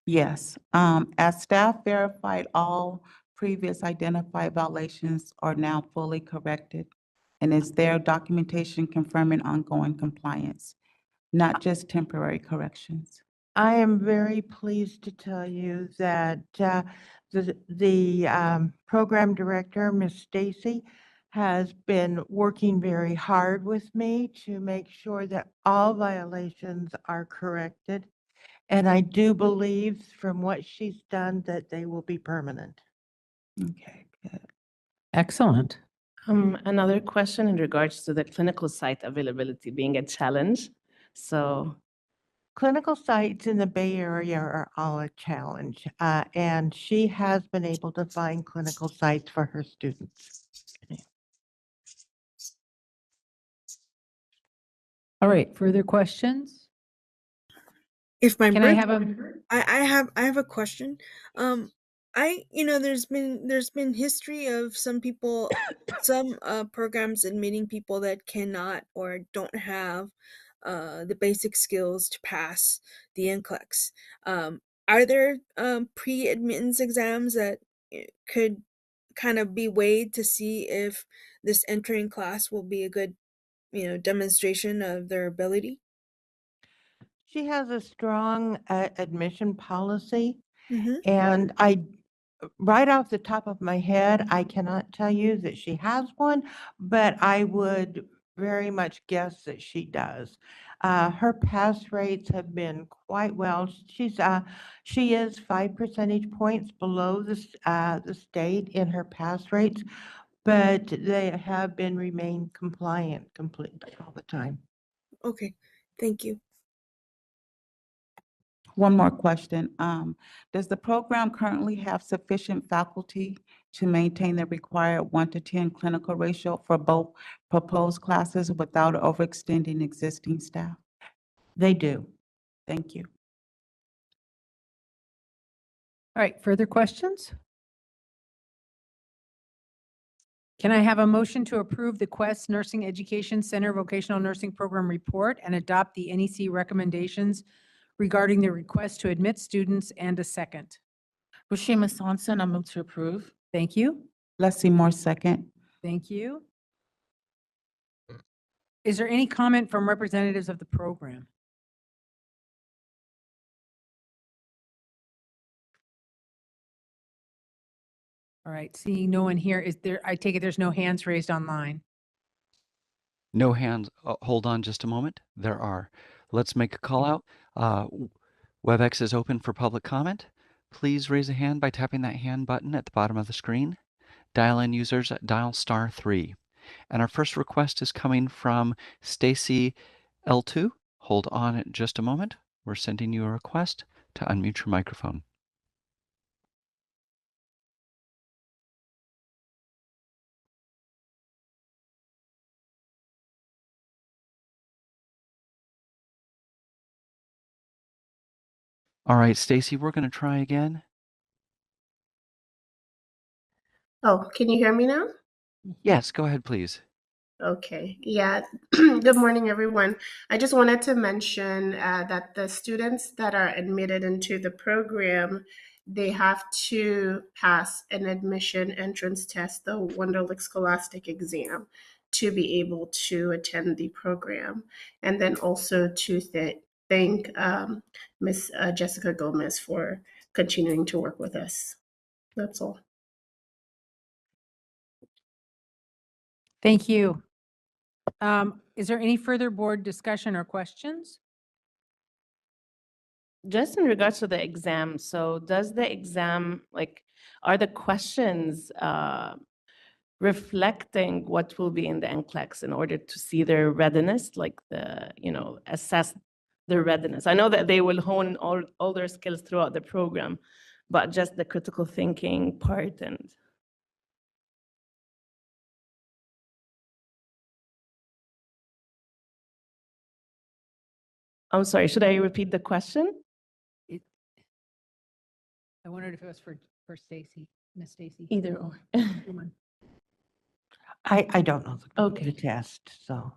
Yes. As staff verified, all previous identified violations are now fully corrected. And is there documentation confirming ongoing compliance, not just temporary corrections? I am very pleased to tell you that the program director, Ms. Stacy, has been working very hard with me to make sure that all violations are corrected. And I do believe from what she's done that they will be permanent. Okay, good. Excellent. Another question in regards to the clinical site availability being a challenge. So, Clinical sites in the Bay Area are all a challenge, and she has been able to find clinical sites for her students. All right, further questions? If my Can I birth, have a, I have a question. There's been history of some people, some programs admitting people that cannot or don't have the basic skills to pass the NCLEX. Are there pre-admittance exams that could kind of be weighed to see if this entering class will be a good, demonstration of their ability? She has a strong admission policy, Mm-hmm. and right off the top of my head, I cannot tell you that she has one, but I would very much guess that she does. Her pass rates have been quite well. She is 5 percentage points below the state in her pass rates, but they have been remain compliant completely all the time. Okay, thank you. One more question. Does the program currently have sufficient faculty to maintain the required 1-to-10 clinical ratio for both proposed classes without overextending existing staff? They do. Thank you. all right, further questions? Can I have a motion to approve the Quest Nursing Education Center Vocational Nursing Program report and adopt the NEC recommendations regarding the request to admit students, and a second? Rashima Sampson, I move to approve. Thank you. Let's see more second. Thank you. Is there any comment from representatives of the program? All right, seeing no one here, is there, I take it there's no hands raised online. No hands. Hold on just a moment. There are. Let's make a call out. WebEx is open for public comment. Please raise a hand by tapping that hand button at the bottom of the screen. Dial-in users, dial *3. And our first request is coming from Stacy L2. Hold on just a moment. We're sending you a request to unmute your microphone. All right, Stacy, we're going to try again. Oh, can you hear me now? Yes, go ahead, please. Okay, yeah. Good morning, everyone. I just wanted to mention that the students that are admitted into the program, they have to pass an admission entrance test, the Wonderlic Scholastic exam, to be able to attend the program. And then also to thank Ms. Jessica Gomez for continuing to work with us. That's all. Thank you. Is there any further board discussion or questions? just in regards to the exam, so does the exam, are the questions reflecting what will be in the NCLEX in order to see their readiness, assess their readiness? I know that they will hone all their skills throughout the program, but just the critical thinking part and. I'm sorry, should I repeat the question? I wondered if it was for Stacy, Miss Stacy. Either or. I don't know the Okay. test, so.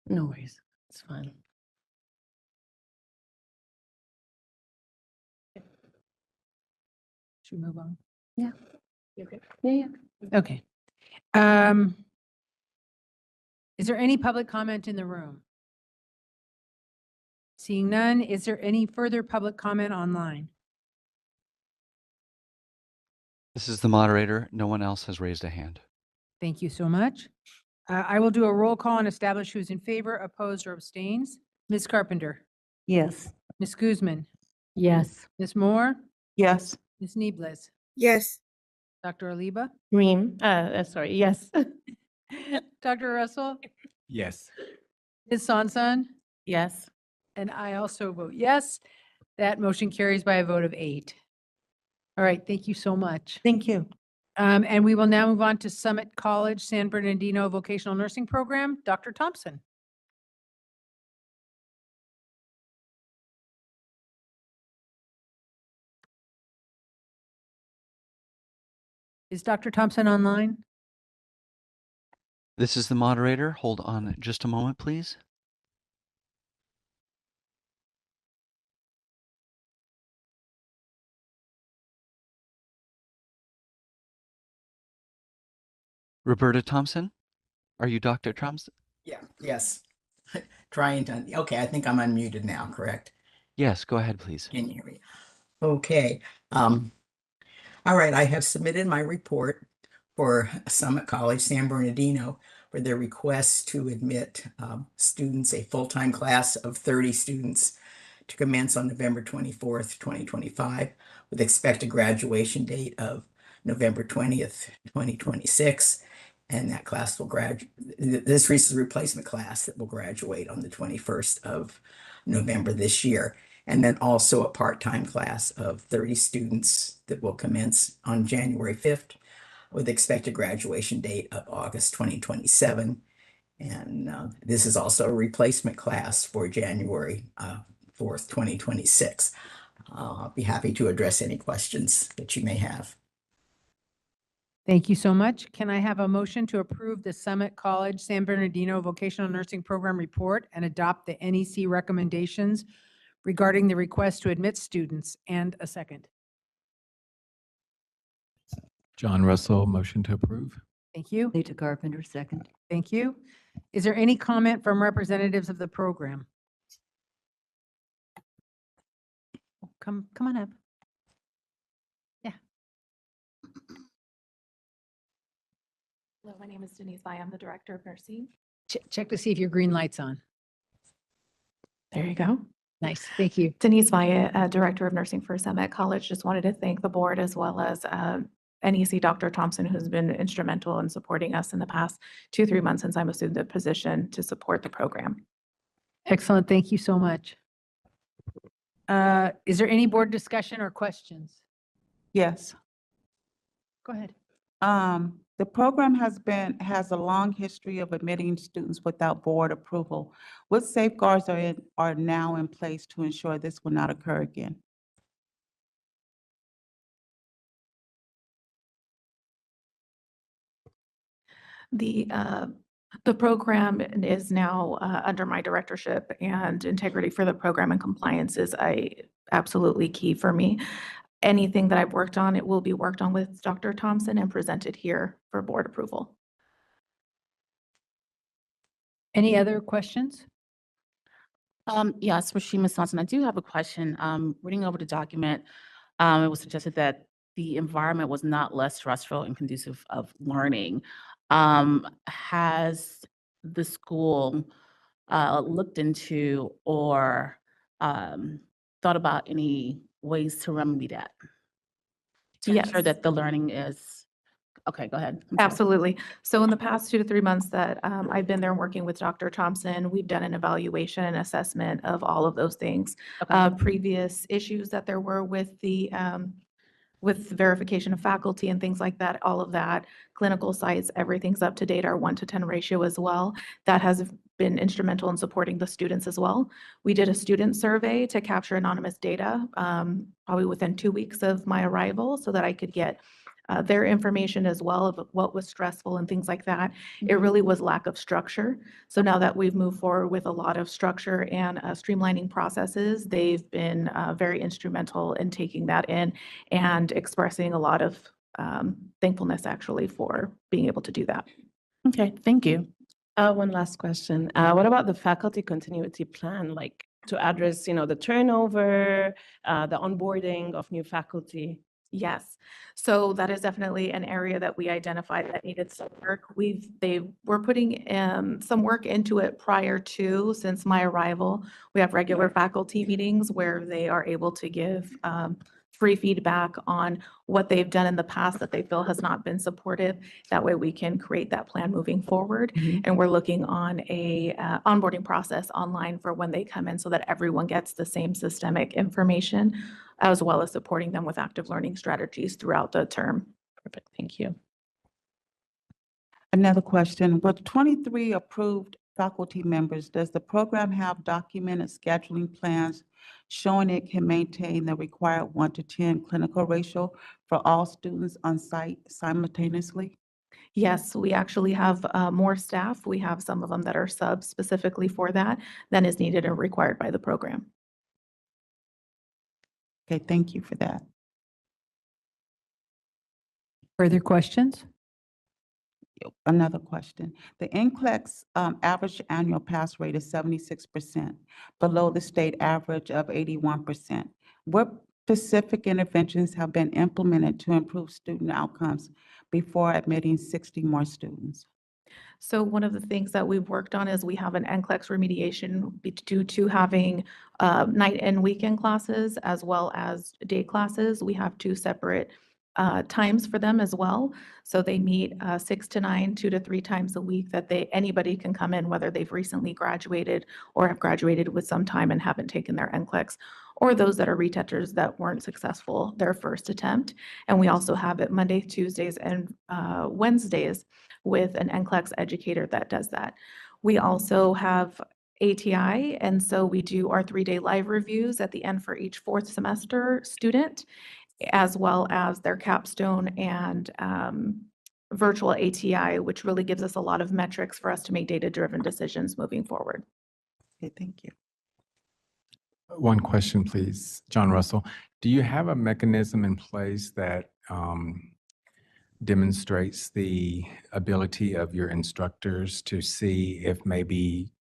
No worries, it's fine. Should we move on? Yeah. Okay. Yeah. Okay. Is there any public comment in the room? Seeing none, is there any further public comment online? This is the moderator. No one else has raised a hand. Thank you so much. I will do a roll call and establish who's in favor, opposed, or abstains. Ms. Carpenter, Yes. Ms. Guzman, Yes. Ms. Moore, Yes. Ms. Niebles, Yes. Dr. Aliba, Sorry, yes. Dr. Russell, Yes. Ms. Sanson, Yes. and I also vote yes. That motion carries by a vote of 8. All right, thank you so much. Thank you. And we will now move on to Summit College San Bernardino Vocational Nursing Program. Dr. Thompson. Is Dr. Thompson online? This is the moderator. Hold on just a moment, please. Roberta Thompson, are you Dr. Thompson? Yeah, yes. Trying to, okay, I think I'm unmuted now, correct? Yes, go ahead, please. Can you hear me? Okay. All right, I have submitted my report for Summit College San Bernardino for their request to admit students, a full-time class of 30 students to commence on November 24th, 2025, with expected graduation date of November 20th, 2026. And that class will graduate, this is a replacement class that will graduate on the 21st of November this year. And then also a part-time class of 30 students that will commence on January 5th with expected graduation date of August 2027. And this is also a replacement class for January 4th, 2026. I'll be happy to address any questions that you may have. Thank you so much. Can I have a motion to approve the Summit College San Bernardino Vocational Nursing Program report and adopt the NEC recommendations regarding the request to admit students, and a second? John Russell, motion to approve. Thank you. Lita Carpenter, second. Thank you. Is there any comment from representatives of the program? Come on up. Yeah. Hello, my name is Denise Lai. I'm the Director of Nursing. Check to see if your green light's on. There you go. Nice, thank you. Denise Lai, Director of Nursing for Summit College. Just wanted to thank the board as well as NEC Dr. Thompson, who's been instrumental in supporting us in the past 2-3 months since I'm assumed the position to support the program. Excellent, thank you so much. Is there any board discussion or questions? Yes. Go ahead. The program has a long history of admitting students without board approval. What safeguards are now in place to ensure this will not occur again? The program is now under my directorship, and integrity for the program and compliance is absolutely key for me. Anything that I've worked on, it will be worked on with Dr. Thompson and presented here for board approval. Any other questions? Yes, Rashima Swanson, I do have a question. Reading over the document, it was suggested that the environment was not less stressful and conducive of learning. Has the school looked into or thought about any ways to remedy that? To ensure Yes. that the learning is, okay, go ahead. I'm sorry. Absolutely. So in the past 2 to 3 months that I've been there working with Dr. Thompson, we've done an evaluation and assessment of all of those things. Okay. Previous issues that there were with the with verification of faculty and things like that, all of that, clinical sites, everything's up to date, our 1-to-10 ratio as well. That has been instrumental in supporting the students as well. We did a student survey to capture anonymous data, probably within 2 weeks of my arrival, so that I could get their information as well of what was stressful and things like that. It really was lack of structure. So now that we've moved forward with a lot of structure and streamlining processes, they've been very instrumental in taking that in and expressing a lot of thankfulness actually for being able to do that. Okay, thank you. One last question. What about the faculty continuity plan, like to address, the turnover, the onboarding of new faculty? Yes, so that is definitely an area that we identified that needed some work. They were putting some work into it prior to, since my arrival. We have regular faculty meetings where they are able to give free feedback on what they've done in the past that they feel has not been supportive. That way we can create that plan moving forward. And we're looking on a onboarding process online for when they come in so that everyone gets the same systemic information, as well as supporting them with active learning strategies throughout the term. Perfect, thank you. Another question, with 23 approved faculty members, does the program have documented scheduling plans showing it can maintain the required 1-to-10 clinical ratio for all students on site simultaneously? Yes, we actually have more staff. We have some of them that are subs specifically for that than is needed or required by the program. Okay, thank you for that. Further questions? Another question. The NCLEX average annual pass rate is 76%, below the state average of 81%. What specific interventions have been implemented to improve student outcomes before admitting 60 more students? So one of the things that we've worked on is we have an NCLEX remediation due to having night and weekend classes as well as day classes. We have two separate times for them as well. So they meet 6 to 9, 2 to 3 times a week that anybody can come in, whether they've recently graduated or have graduated with some time and haven't taken their NCLEX, or those that are retouchers that weren't successful their first attempt. And we also have it Monday, Tuesdays, and Wednesdays with an NCLEX educator that does that. We also have ATI, and so we do our 3-day live reviews at the end for each 4th semester student, as well as their capstone and virtual ATI, which really gives us a lot of metrics for us to make data-driven decisions moving forward. Okay, thank you. One question, please. John Russell, do you have a mechanism in place that demonstrates the ability of your instructors to see if maybe,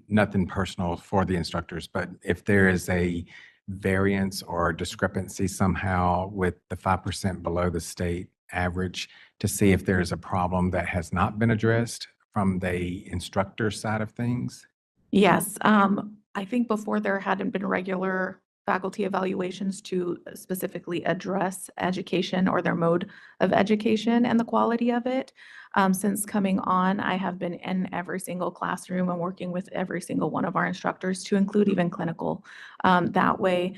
nothing personal for the instructors, but if there is a variance or discrepancy somehow with the 5% below the state average, to see if there is a problem that has not been addressed from the instructor side of things? Yes, I think before there hadn't been regular faculty evaluations to specifically address education or their mode of education and the quality of it. Since coming on, I have been in every single classroom and working with every single one of our instructors to include even clinical. That way,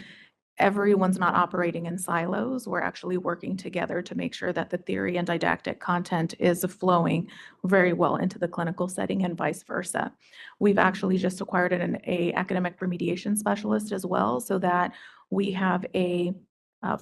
everyone's not operating in silos. We're actually working together to make sure that the theory and didactic content is flowing very well into the clinical setting and vice versa. We've actually just acquired an academic remediation specialist as well, so that we have a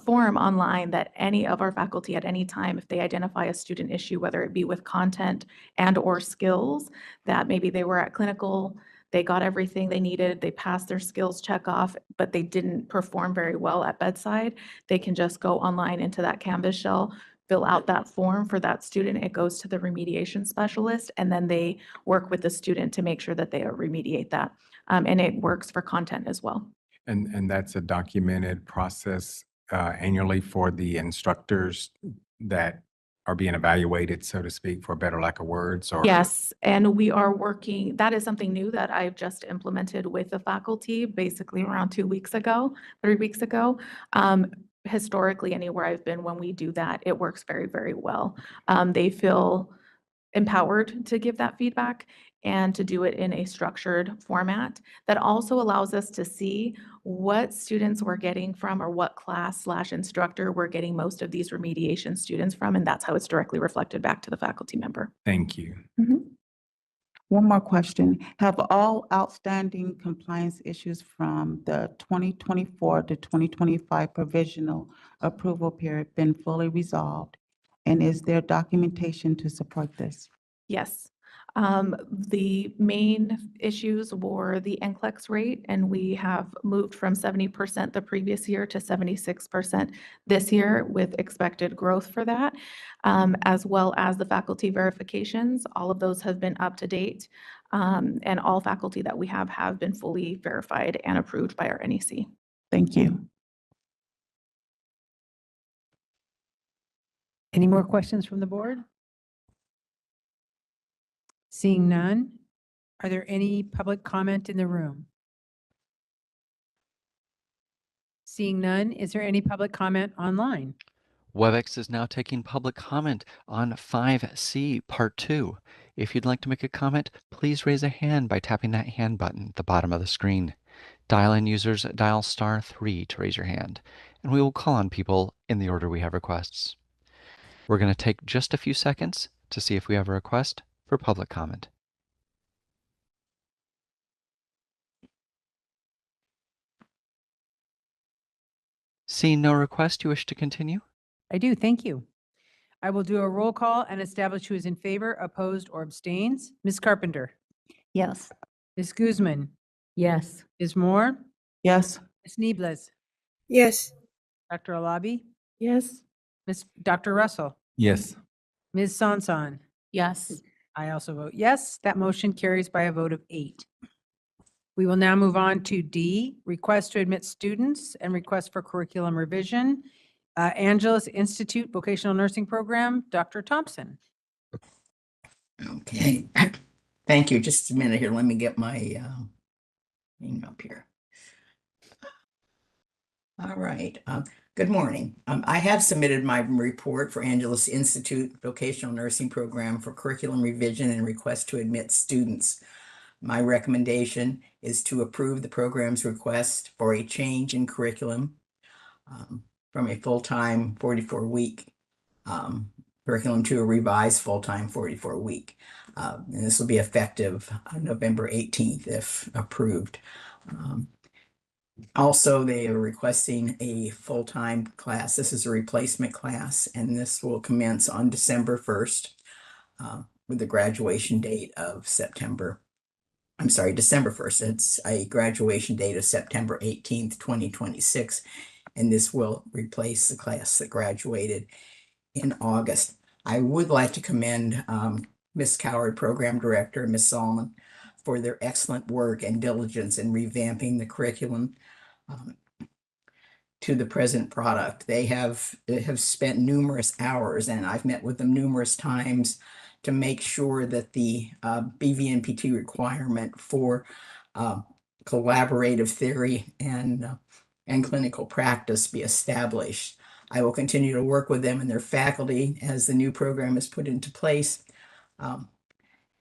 forum online that any of our faculty at any time, if they identify a student issue, whether it be with content and or skills, that maybe they were at clinical, they got everything they needed, they passed their skills check off, but they didn't perform very well at bedside, they can just go online into that Canvas shell, fill out that form for that student. It goes to the remediation specialist, and then they work with the student to make sure that they remediate that. And it works for content as well. And that's a documented process annually for the instructors that are being evaluated, so to speak, for better lack of words? Or Yes, and we are working, that is something new that I've just implemented with the faculty basically around 2 weeks ago, 3 weeks ago. Historically, anywhere I've been, when we do that, it works very, very well. They feel empowered to give that feedback and to do it in a structured format that also allows us to see what students we're getting from, or what class/instructor we're getting most of these remediation students from, and that's how it's directly reflected back to the faculty member. Thank you. One more question. Have all outstanding compliance issues from the 2024 to 2025 provisional approval period been fully resolved? And is there documentation to support this? Yes. The main issues were the NCLEX rate, and we have moved from 70% the previous year to 76% this year with expected growth for that, as well as the faculty verifications. All of those have been up to date, and all faculty that we have been fully verified and approved by our NEC. Thank you. Any more questions from the board? Seeing none, are there any public comment in the room? Seeing none, is there any public comment online? WebEx is now taking public comment on 5C Part 2. If you'd like to make a comment, please raise a hand by tapping that hand button at the bottom of the screen. Dial-in users dial *3 to raise your hand, and we will call on people in the order we have requests. We're going to take just a few seconds to see if we have a request for public comment. Seeing no request, you wish to continue? I do, thank you. I will do a roll call and establish who is in favor, opposed, or abstains. Ms. Carpenter? Yes. Ms. Guzman? Yes. Ms. Moore? Yes. Ms. Niebles? Yes. Dr. Alabi? Yes. Dr. Russell? Yes. Ms. Sanson? Yes. I also vote yes. That motion carries by a vote of 8. We will now move on to D, request to admit students and request for curriculum revision. Angeles Institute Vocational Nursing Program, Dr. Thompson. Okay, thank you. Just a minute here. Let me get my thing up here. All right. Good morning. I have submitted my report for Angeles Institute Vocational Nursing Program for curriculum revision and request to admit students. My recommendation is to approve the program's request for a change in curriculum from a full-time 44-week curriculum to a revised full-time 44-week. And this will be effective November 18th if approved. Also, they are requesting a full-time class. This is a replacement class, and this will commence on December 1st with the graduation date of December 1st. It's a graduation date of September 18th, 2026, and this will replace the class that graduated in August. I would like to commend Ms. Coward, Program Director, Ms. Solomon, for their excellent work and diligence in revamping the curriculum to the present product. They have spent numerous hours, and I've met with them numerous times to make sure that the BVNPT requirement for collaborative theory and clinical practice be established. I will continue to work with them and their faculty as the new program is put into place.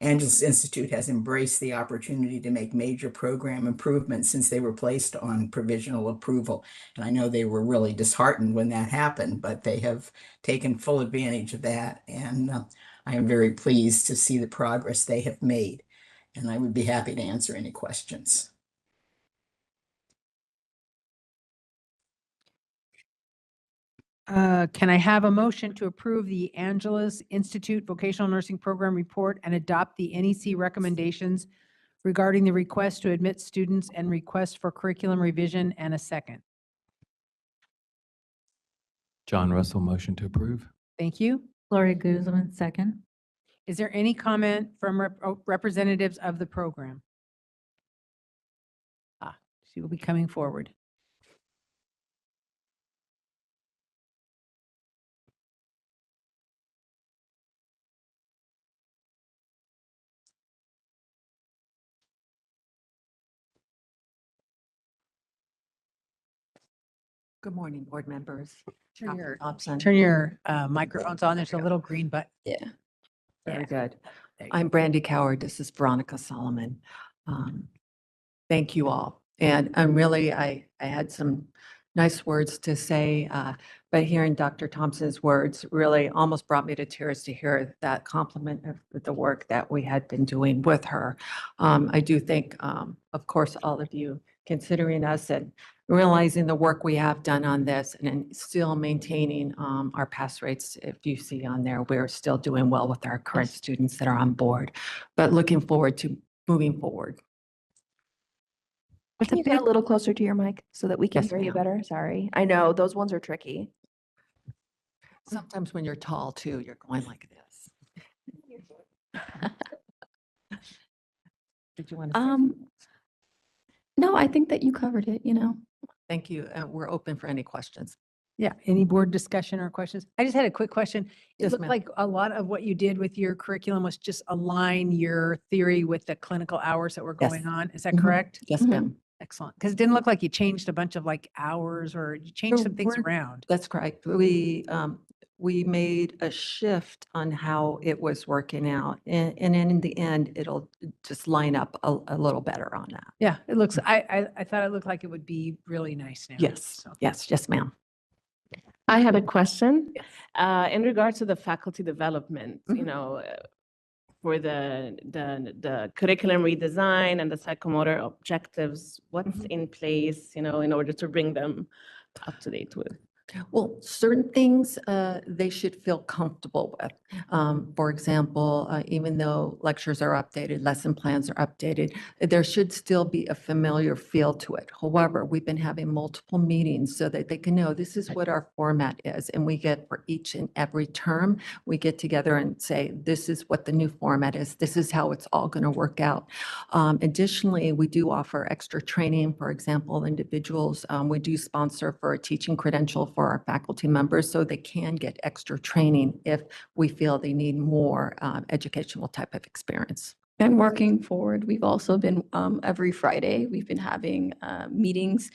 Angeles Institute has embraced the opportunity to make major program improvements since they were placed on provisional approval. And I know they were really disheartened when that happened, but they have taken full advantage of that. And I am very pleased to see the progress they have made. And I would be happy to answer any questions. Can I have a motion to approve the Angeles Institute Vocational Nursing Program report and adopt the NEC recommendations regarding the request to admit students and request for curriculum revision, and a second? John Russell, motion to approve. Thank you. Gloria Guzman, second. Is there any comment from representatives of the program? She will be coming forward. Good morning, board members. Turn your, Thompson. turn your microphones on. There's a little green button. Yeah, very good. There you I'm Brandy Coward. This is Veronica Solomon. Thank you all. And I'm really, I had some nice words to say, but hearing Dr. Thompson's words really almost brought me to tears to hear that compliment of the work that we had been doing with her. I do think, of course, all of you considering us and realizing the work we have done on this and then still maintaining our pass rates. If you see on there, we're still doing well with our current students that are on board, but looking forward to moving forward. Can you get a little closer to your mic so that we can Yes, hear you ma'am. better? Sorry. I know those ones are tricky. Sometimes when you're tall too, you're going like this. Did you want to say? No, I think that you covered it, you know. Thank you. We're open for any questions. Yeah, any board discussion or questions? I just had a quick question. It Yes, looked ma'am. like a lot of what you did with your curriculum was just align your theory with the clinical hours that were Yes. going on. Is that Mhm. correct? Yes, ma'am. Excellent. Because it didn't look like you changed a bunch of like hours or you changed some things We're- around. That's correct. We made a shift on how it was working out. And in the end, it'll just line up a little better on that. Yeah, it looks, I thought it looked like it would be really nice now. Yes, So. yes, ma'am. I had a question in regards to the faculty development, you know, for the curriculum redesign and the psychomotor objectives, what's in place, you know, in order to bring them up to date with? Well, certain things they should feel comfortable with. For example, even though lectures are updated, lesson plans are updated, there should still be a familiar feel to it. However, we've been having multiple meetings so that they can know this is what our format is. And we get for each and every term, we get together and say, this is what the new format is. This is how it's all going to work out. Additionally, we do offer extra training. For example, individuals, we do sponsor for a teaching credential for our faculty members so they can get extra training if we feel they need more educational type of experience. And working forward, we've also been every Friday, we've been having meetings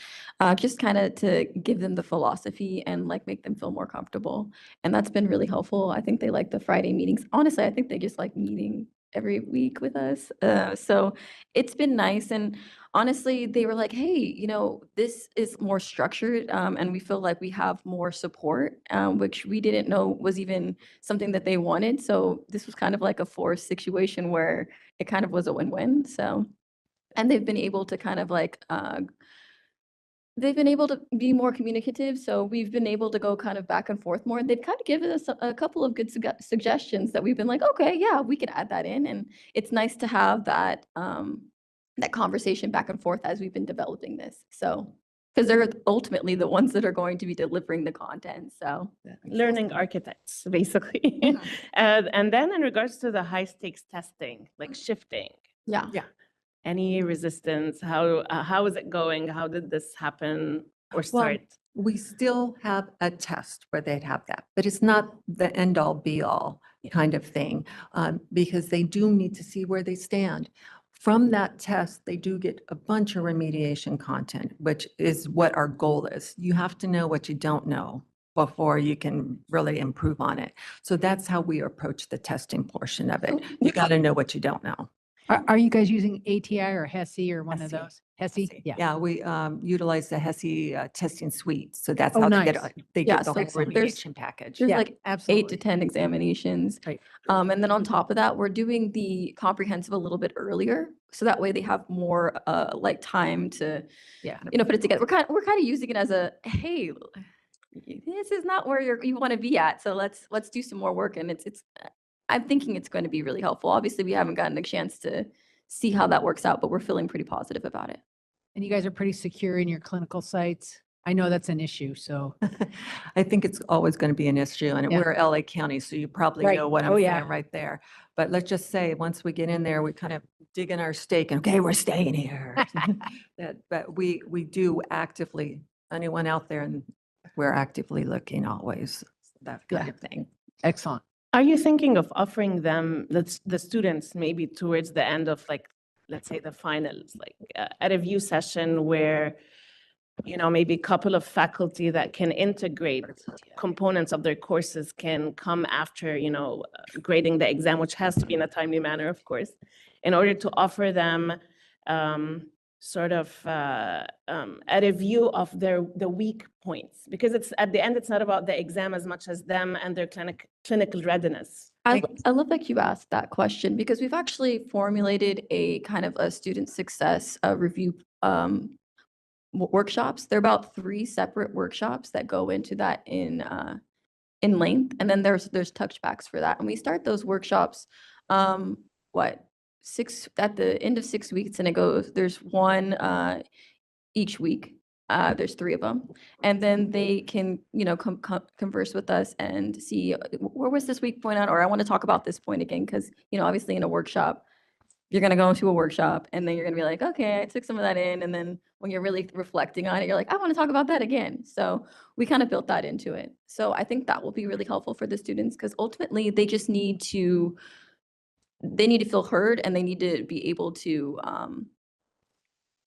just kind of to give them the philosophy and like make them feel more comfortable. And that's been really helpful. I think they like the Friday meetings. Honestly, I think they just like meeting every week with us. So it's been nice. And honestly, they were like, hey, you know, this is more structured and we feel like we have more support, which we didn't know was even something that they wanted. So this was kind of like a forced situation where it kind of was a win-win. So, and they've been able to kind of like, they've been able to be more communicative. So we've been able to go kind of back and forth more. They've kind of given us a couple of good suggestions that we've been like, okay, yeah, we can add that in. And it's nice to have that, that conversation back and forth as we've been developing this. So, because they're ultimately the ones that are going to be delivering the content. So Learning architects, basically. And then in regards to the high stakes testing, like shifting. Yeah. Any resistance? How is it going? How did this happen or start? Well, we still have a test where they'd have that, but it's not the end all be all kind of thing because they do need to see where they stand. From that test, they do get a bunch of remediation content, which is what our goal is. You have to know what you don't know before you can really improve on it. So that's how we approach the testing portion of it. You got to know what you don't know. Are you guys using ATI or HESI or one of HESI. those? HESI? Yeah. Yeah, we utilize the HESI testing suite. So that's Oh, how nice. they Yeah, get the whole so there's- remediation package. There's Yeah, like 8 to absolutely. 10 examinations. Right. And then on top of that, we're doing the comprehensive a little bit earlier. So that way they have more like time to, Yeah. you know, put it together. We're kind of using it as a, hey, this is not where you want to be at. So let's do some more work. And I'm thinking it's going to be really helpful. Obviously, we haven't gotten a chance to see how that works out, but we're feeling pretty positive about it. And you guys are pretty secure in your clinical sites. I know that's an issue, so. I think it's always going to be an issue and Yeah. we're LA County, so you probably Right. know what I'm Oh, yeah. saying right there. But let's just say, once we get in there, we kind of dig in our stake and, okay, we're staying here. But we do actively, anyone out there, and we're actively looking always, that kind Yeah. of thing. Excellent. Are you thinking of offering them, the students, maybe towards the end of like, let's say the finals, like a review session where, you know, maybe a couple of faculty that can integrate components of their courses can come after, you know, grading the exam, which has to be in a timely manner, of course, in order to offer them sort of a review of the weak points, because it's at the end, it's not about the exam as much as them and their clinical readiness. I love that you asked that question because we've actually formulated a kind of a student success review workshops. There are about 3 separate workshops that go into that in length, and then there's touchbacks for that. And we start those workshops, what, 6 at the end of 6 weeks, and it goes. There's one each week. There's 3 of them, and then they can, converse with us and see where was this week point on, or I want to talk about this point again, because obviously in a workshop, you're going to go into a workshop and then you're going to be like, okay, I took some of that in, and then when you're really reflecting on it, you're like, I want to talk about that again. So we kind of built that into it. So I think that will be really helpful for the students, because ultimately they just need to feel heard, and they need to be able to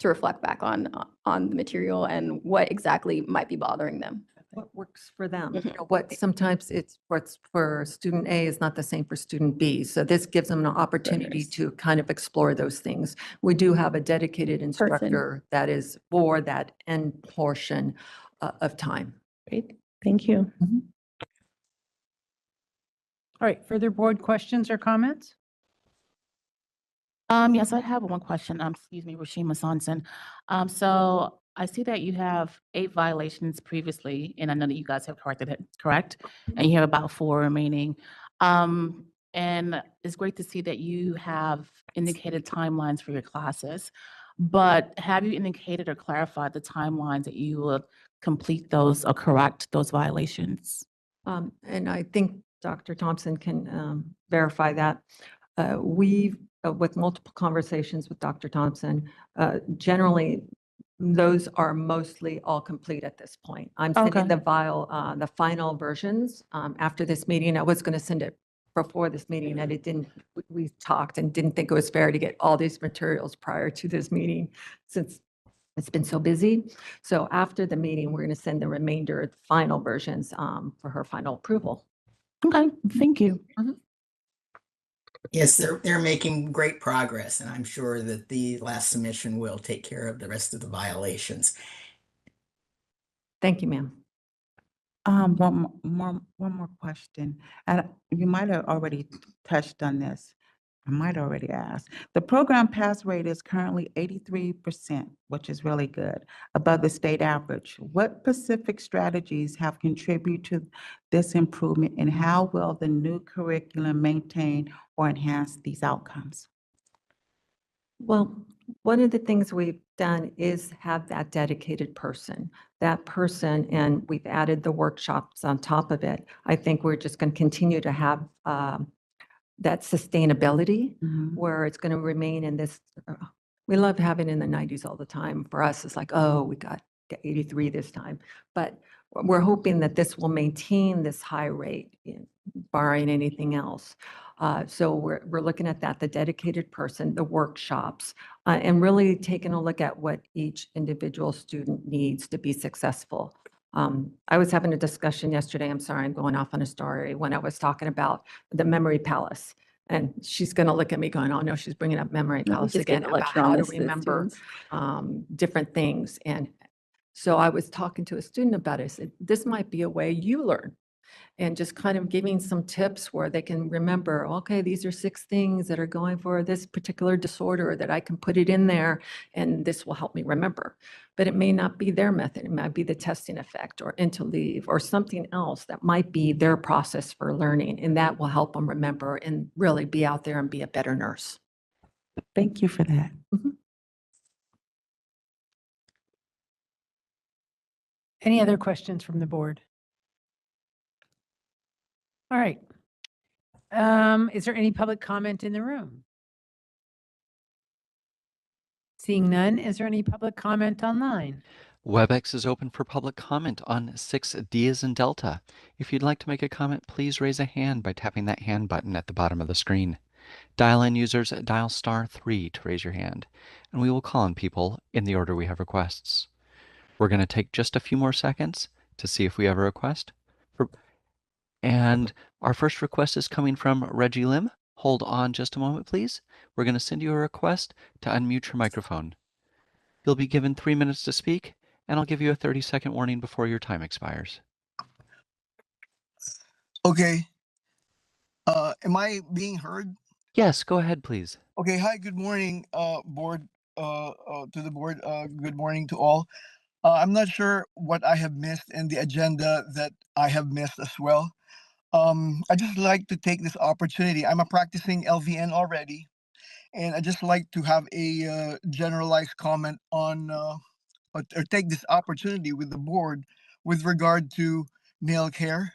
reflect back on the material and what exactly might be bothering them. What works for them? Mhm. What sometimes what's for student A is not the same for student B. So this gives them an opportunity to kind of explore those things. We do have a dedicated instructor that is for that end portion of time. Great, thank you. All right, further board questions or comments? Yes, I have one question. Excuse me, Rashima Sonson. So I see that you have 8 violations previously, and I know that you guys have corrected it, correct? And you have about 4 remaining. And it's great to see that you have indicated timelines for your classes, but have you indicated or clarified the timelines that you will complete those or correct those violations? And I think Dr. Thompson can verify that. We've, with multiple conversations with Dr. Thompson, generally, those are mostly all complete at this point. I'm sending the final versions after this meeting. I was going to send it before this meeting, and it didn't. We talked and didn't think it was fair to get all these materials prior to this meeting, since it's been so busy. So after the meeting, we're going to send the remainder, final versions for her final approval. Okay, thank you. Yes, they're making great progress, and I'm sure that the last submission will take care of the rest of the violations. Thank you, ma'am. One more question, and you might have already touched on this. I might already ask. The program pass rate is currently 83%, which is really good, above the state average. What specific strategies have contributed to this improvement, and how will the new curriculum maintain or enhance these outcomes? Well, one of the things we've done is have that dedicated person. That person, and we've added the workshops on top of it. I think we're just going to continue to have that sustainability where it's going to remain in this. We love having in the 90s all the time. For us, it's like, oh, we got 83 this time. But we're hoping that this will maintain this high rate, barring anything else. So we're looking at that, the dedicated person, the workshops, and really taking a look at what each individual student needs to be successful. I was having a discussion yesterday, I'm sorry, I'm going off on a story, when I was talking about the memory palace. And she's going to look at me going, oh no, she's bringing up memory palace again, about how to remember different things. And so I was talking to a student about it. I said, this might be a way you learn. And just kind of giving some tips where they can remember, okay, these are 6 things that are going for this particular disorder that I can put it in there, and this will help me remember. But it may not be their method. It might be the testing effect or interleave or something else that might be their process for learning. And that will help them remember and really be out there and be a better nurse. Thank you for that. Any other questions from the board? All right. Is there any public comment in the room? Seeing none, is there any public comment online? WebEx is open for public comment on 6D as in Delta. If you'd like to make a comment, please raise a hand by tapping that hand button at the bottom of the screen. Dial-in users dial *3 to raise your hand, and we will call on people in the order we have requests. We're going to take just a few more seconds to see if we have a request. And our first request is coming from Reggie Lim. Hold on just a moment, please. We're going to send you a request to unmute your microphone. You'll be given 3 minutes to speak, and I'll give you a 30-second warning before your time expires. Okay. Am I being heard? Yes, go ahead, please. Okay. Hi, good morning, board, to the board. Good morning to all. I'm not sure what I have missed in the agenda that I have missed as well. I just like to take this opportunity. I'm a practicing LVN already, and I just like to have a generalized comment on or take this opportunity with the board with regard to nail care.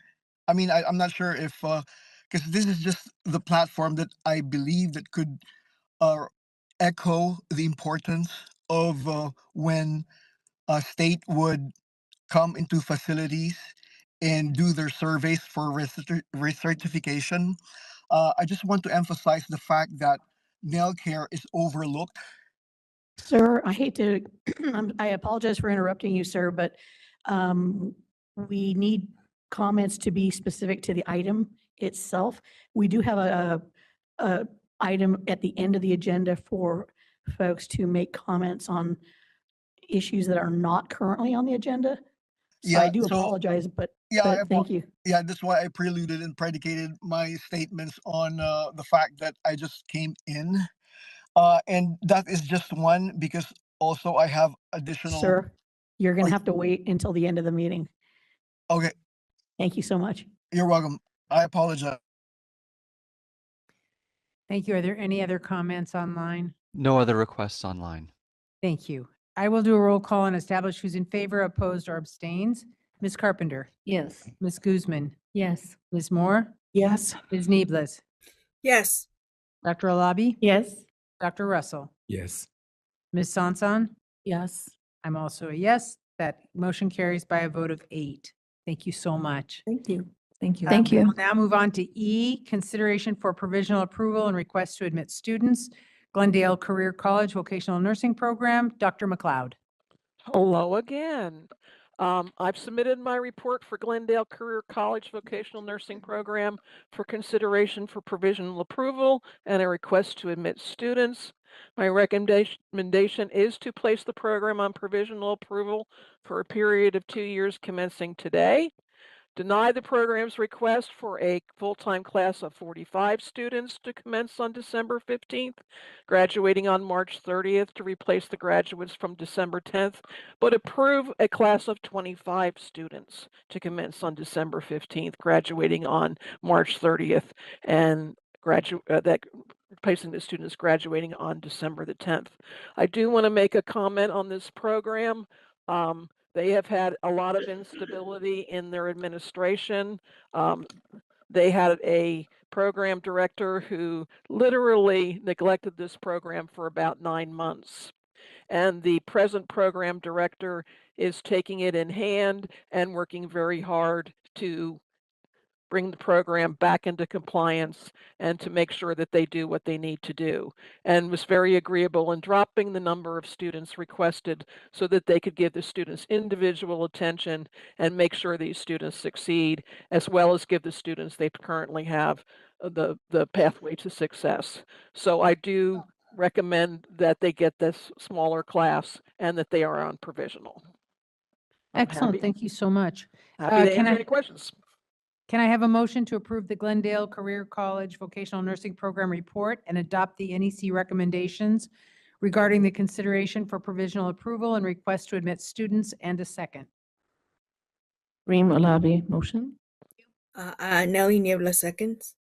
I mean, I'm not sure if because this is just the platform that I believe that could uh, echo the importance of when a state would come into facilities and do their surveys for recertification. I just want to emphasize the fact that nail care is overlooked. Sir, I hate to, I apologize for interrupting you, sir, but we need comments to be specific to the item itself. We do have a item at the end of the agenda for folks to make comments on issues that are not currently on the agenda. So I Yeah, do so apologize, but yeah, thank you. yeah, that's why I preluded and predicated my statements on the fact that I just came in. And that is just one because also I have additional. Sir, you're going Oh, to have to wait until the end of the meeting. okay, Thank you so much. you're welcome. I apologize. Thank you. Are there any other comments online? No other requests online. Thank you. I will do a roll call and establish who's in favor, opposed, or abstains. Ms. Carpenter, Yes. Ms. Guzman, Yes. Ms. Moore, Yes. Ms. Neeblis, Yes. Dr. Alabi, Yes. Dr. Russell, Yes. Ms. Sansan. Yes. I'm also a yes. That motion carries by a vote of 8. Thank you so much. Thank you. Thank you. Thank We you. will now move on to E, consideration for provisional approval and request to admit students, Glendale Career College Vocational Nursing Program. Dr. McLeod. Hello again. I've submitted my report for Glendale Career College Vocational Nursing Program for consideration for provisional approval and a request to admit students. My recommendation is to place the program on provisional approval for a period of 2 years commencing today. Deny the program's request for a full-time class of 45 students to commence on December 15th, graduating on March 30th to replace the graduates from December 10th, but approve a class of 25 students to commence on December 15th, graduating on March 30th, and replacing the students graduating on December the 10th. I do want to make a comment on this program. They have had a lot of instability in their administration. They had a program director who literally neglected this program for about 9 months. And the present program director is taking it in hand and working very hard to bring the program back into compliance and to make sure that they do what they need to do, and was very agreeable in dropping the number of students requested so that they could give the students individual attention and make sure these students succeed, as well as give the students they currently have the pathway to success. So I do recommend that they get this smaller class and that they are on provisional. I'm Excellent. happy- Thank you so much. Happy to Can answer I- any questions. Can I have a motion to approve the Glendale Career College Vocational Nursing Program report and adopt the NEC recommendations regarding the consideration for provisional approval and request to admit students, and a second? Reem Alabi, motion. Nelly Niebla seconds.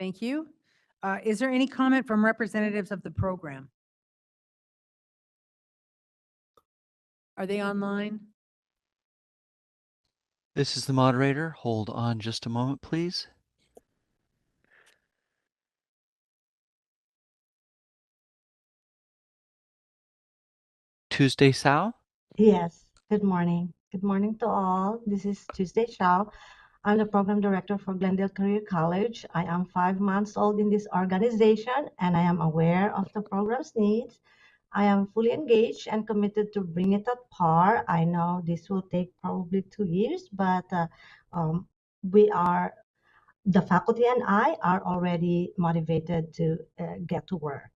Thank you. Is there any comment from representatives of the program? Are they online? This is the moderator. Hold on just a moment, please. Tuesday Sal? Yes, good morning. Good morning to all. This is Tuesday Shao. I'm the program director for Glendale Career College. I am 5 months old in this organization and I am aware of the program's needs. I am fully engaged and committed to bring it at par. I know this will take probably 2 years, but the faculty and I are already motivated to get to work.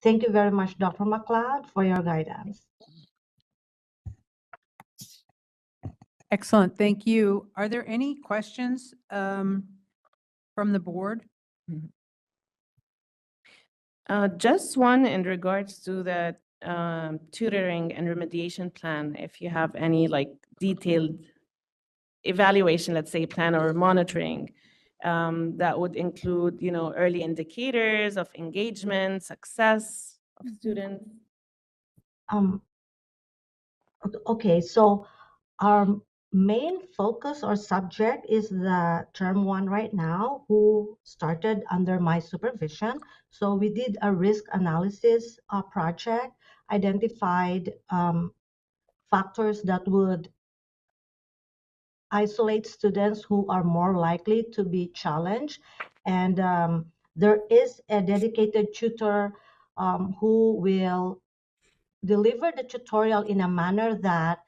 Thank you very much, Dr. McLeod, for your guidance. Excellent. Thank you. Are there any questions from the board? Just one in regards to that tutoring and remediation plan, if you have any like detailed evaluation, let's say plan or monitoring, that would include, you know, early indicators of engagement, success of students. Okay, so our main focus or subject is the term one right now, who started under my supervision. So we did a risk analysis project, identified factors that would isolate students who are more likely to be challenged. And there is a dedicated tutor who will deliver the tutorial in a manner that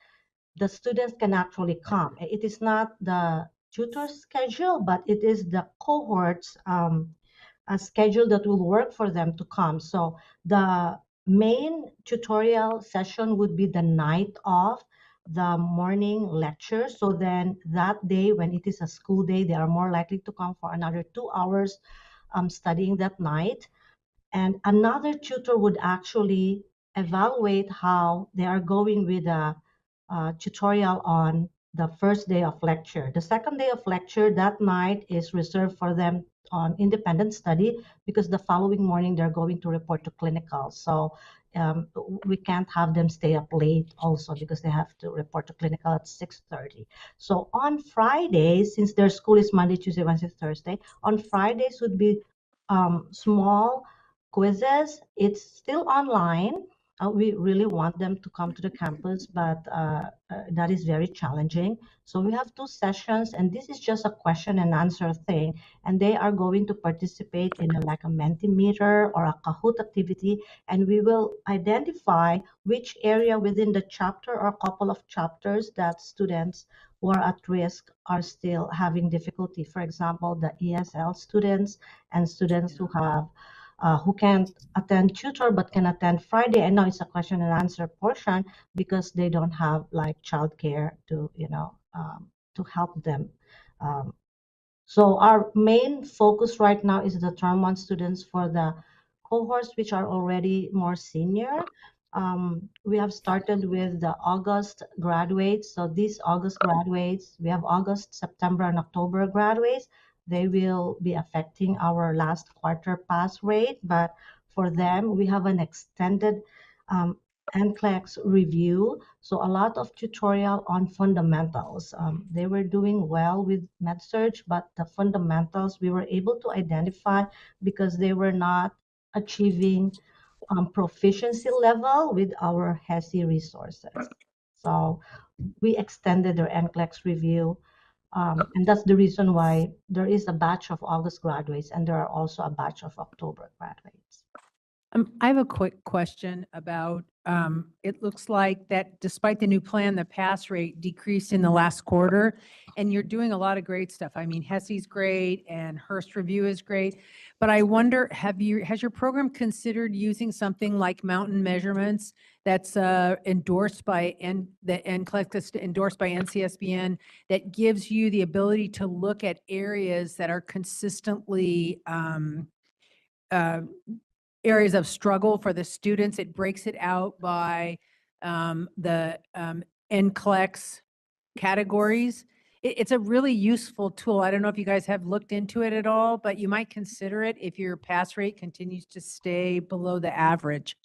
the students can actually come. It is not the tutor's schedule, but it is the cohort's a schedule that will work for them to come. So the main tutorial session would be the night of the morning lecture. So then that day, when it is a school day, they are more likely to come for another 2 hours studying that night. And another tutor would actually evaluate how they are going with a tutorial on the first day of lecture. The second day of lecture that night is reserved for them on independent study, because the following morning they're going to report to clinical. So we can't have them stay up late also, because they have to report to clinical at 6:30. So on Fridays, since their school is Monday, Tuesday, Wednesday, Thursday, on Fridays would be small quizzes. It's still online. We really want them to come to the campus, but that is very challenging. So we have 2 sessions, and this is just a question and answer thing. And they are going to participate in like a Mentimeter or a Kahoot activity, and we will identify which area within the chapter or couple of chapters that students who are at risk are still having difficulty. For example, the ESL students and students who have who can't attend tutor but can attend Friday. I know it's a question and answer portion because they don't have like childcare to, you know, to help them. So our main focus right now is the term one students for the cohorts which are already more senior. We have started with the August graduates. So these August graduates, we have August, September, and October graduates. They will be affecting our last quarter pass rate, but for them, we have an extended NCLEX review. So a lot of tutorial on fundamentals. They were doing well with MedSurg, but the fundamentals we were able to identify because they were not achieving proficiency level with our HESI resources. So we extended their NCLEX review. And that's the reason why there is a batch of August graduates and there are also a batch of October graduates. I have a quick question about, it looks like that despite the new plan, the pass rate decreased in the last quarter, and you're doing a lot of great stuff. I mean, HESI's great and Hearst Review is great, but I wonder, has your program considered using something like mountain measurements that's endorsed by, the NCLEX is endorsed by NCSBN, that gives you the ability to look at areas that are consistently areas of struggle for the students? It breaks it out by the NCLEX categories. It's a really useful tool. I don't know if you guys have looked into it at all, but you might consider it if your pass rate continues to stay below the average.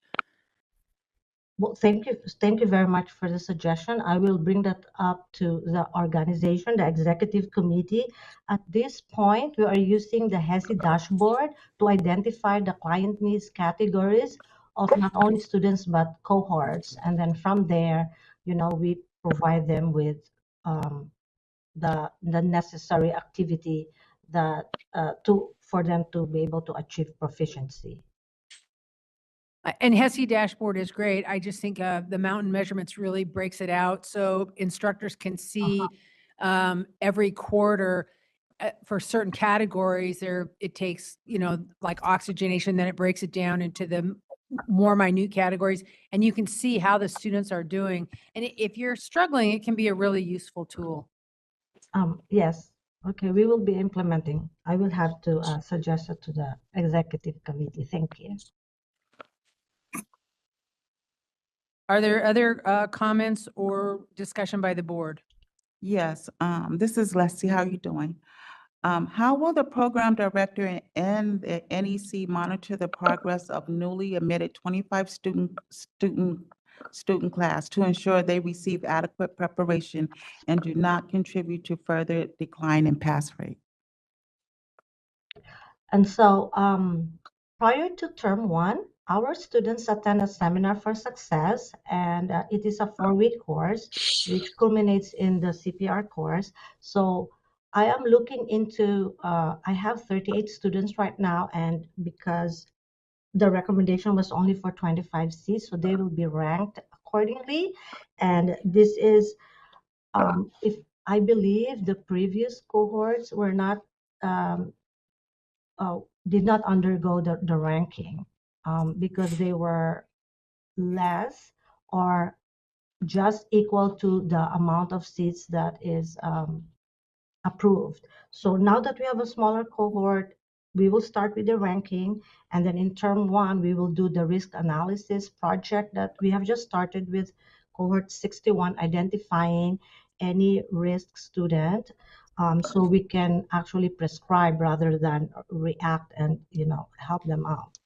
Well, thank you very much for the suggestion. I will bring that up to the organization, the executive committee. At this point, we are using the HESI dashboard to identify the client needs categories of not only students but cohorts, and then from there, you know, we provide them with the necessary activity that for them to be able to achieve proficiency. And HESI dashboard is great. I just think the mountain measurements really breaks it out so instructors can see every quarter for certain categories there. It takes, you know, like oxygenation, then it breaks it down into the more minute categories, and you can see how the students are doing. And if you're struggling, it can be a really useful tool. Yes. Okay, we will be implementing. I will have to suggest it to the executive committee. Thank you. Are there other comments or discussion by the board? Yes, this is Leslie. How are you doing? How will the program director and the NEC monitor the progress of newly admitted 25 student class to ensure they receive adequate preparation and do not contribute to further decline in pass rate? And so prior to term 1, our students attend a seminar for success, and it is a 4-week course, which culminates in the CPR course. So I am looking into, I have 38 students right now, and because the recommendation was only for 25 seats, so they will be ranked accordingly. And this is, if I believe the previous cohorts were not, did not undergo the ranking because they were less or just equal to the amount of seats that is approved. So now that we have a smaller cohort, we will start with the ranking, and then in term 1, we will do the risk analysis project that we have just started with cohort 61, identifying any risk student, so we can actually prescribe rather than react and help them out.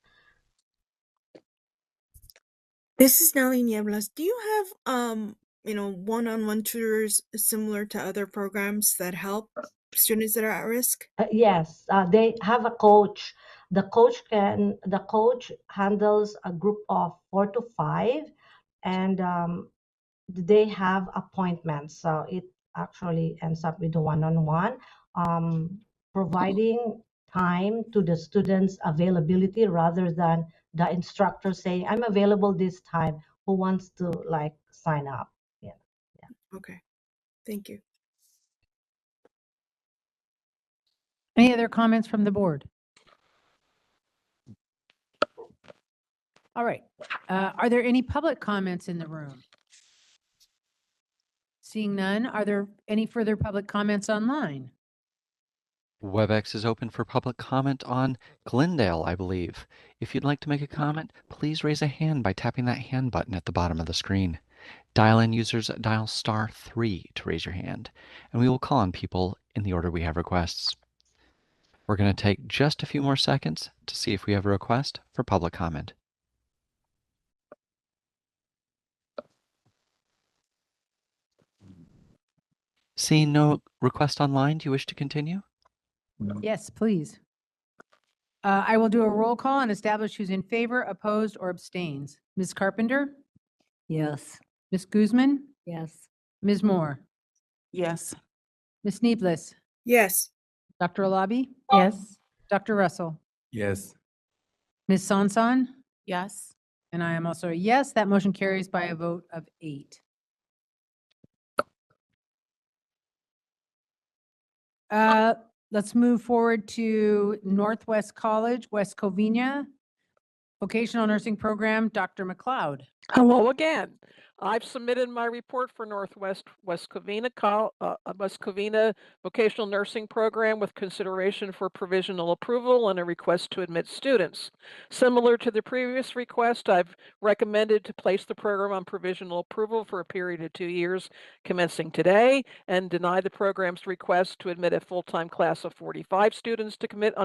This is Nelly Nieblas. Do you have one-on-one tutors similar to other programs that help students that are at risk? Yes, they have a coach. The coach handles a group of 4 to 5, and they have appointments. So it actually ends up with a one-on-one, providing time to the students' availability rather than the instructor saying, "I'm available this time. Who wants to sign up?" Yeah. Okay, thank you. Any other comments from the board? All right. Are there any public comments in the room? Seeing none, are there any further public comments online? WebEx is open for public comment on Glendale, I believe. If you'd like to make a comment, please raise a hand by tapping that hand button at the bottom of the screen. Dial-in users dial *3 to raise your hand, and we will call on people in the order we have requests. We're going to take just a few more seconds to see if we have a request for public comment. Seeing no request online, do you wish to continue? Yes, please. I will do a roll call and establish who's in favor, opposed, or abstains. Ms. Carpenter? Yes. Ms. Guzman? Yes. Ms. Moore? Yes. Ms. Neeblis? Yes. Dr. Alabi? Yes. Dr. Russell? Yes. Ms. Sansan? Yes. And I am also a yes. That motion carries by a vote of 8. Let's move forward to Northwest College, West Covina, Vocational Nursing Program, Dr. McLeod. Hello again. I've submitted my report for West Covina Vocational Nursing Program with consideration for provisional approval and a request to admit students. Similar to the previous request, I've recommended to place the program on provisional approval for a period of 2 years commencing today, and deny the program's request to admit a full-time class of 45 students to commence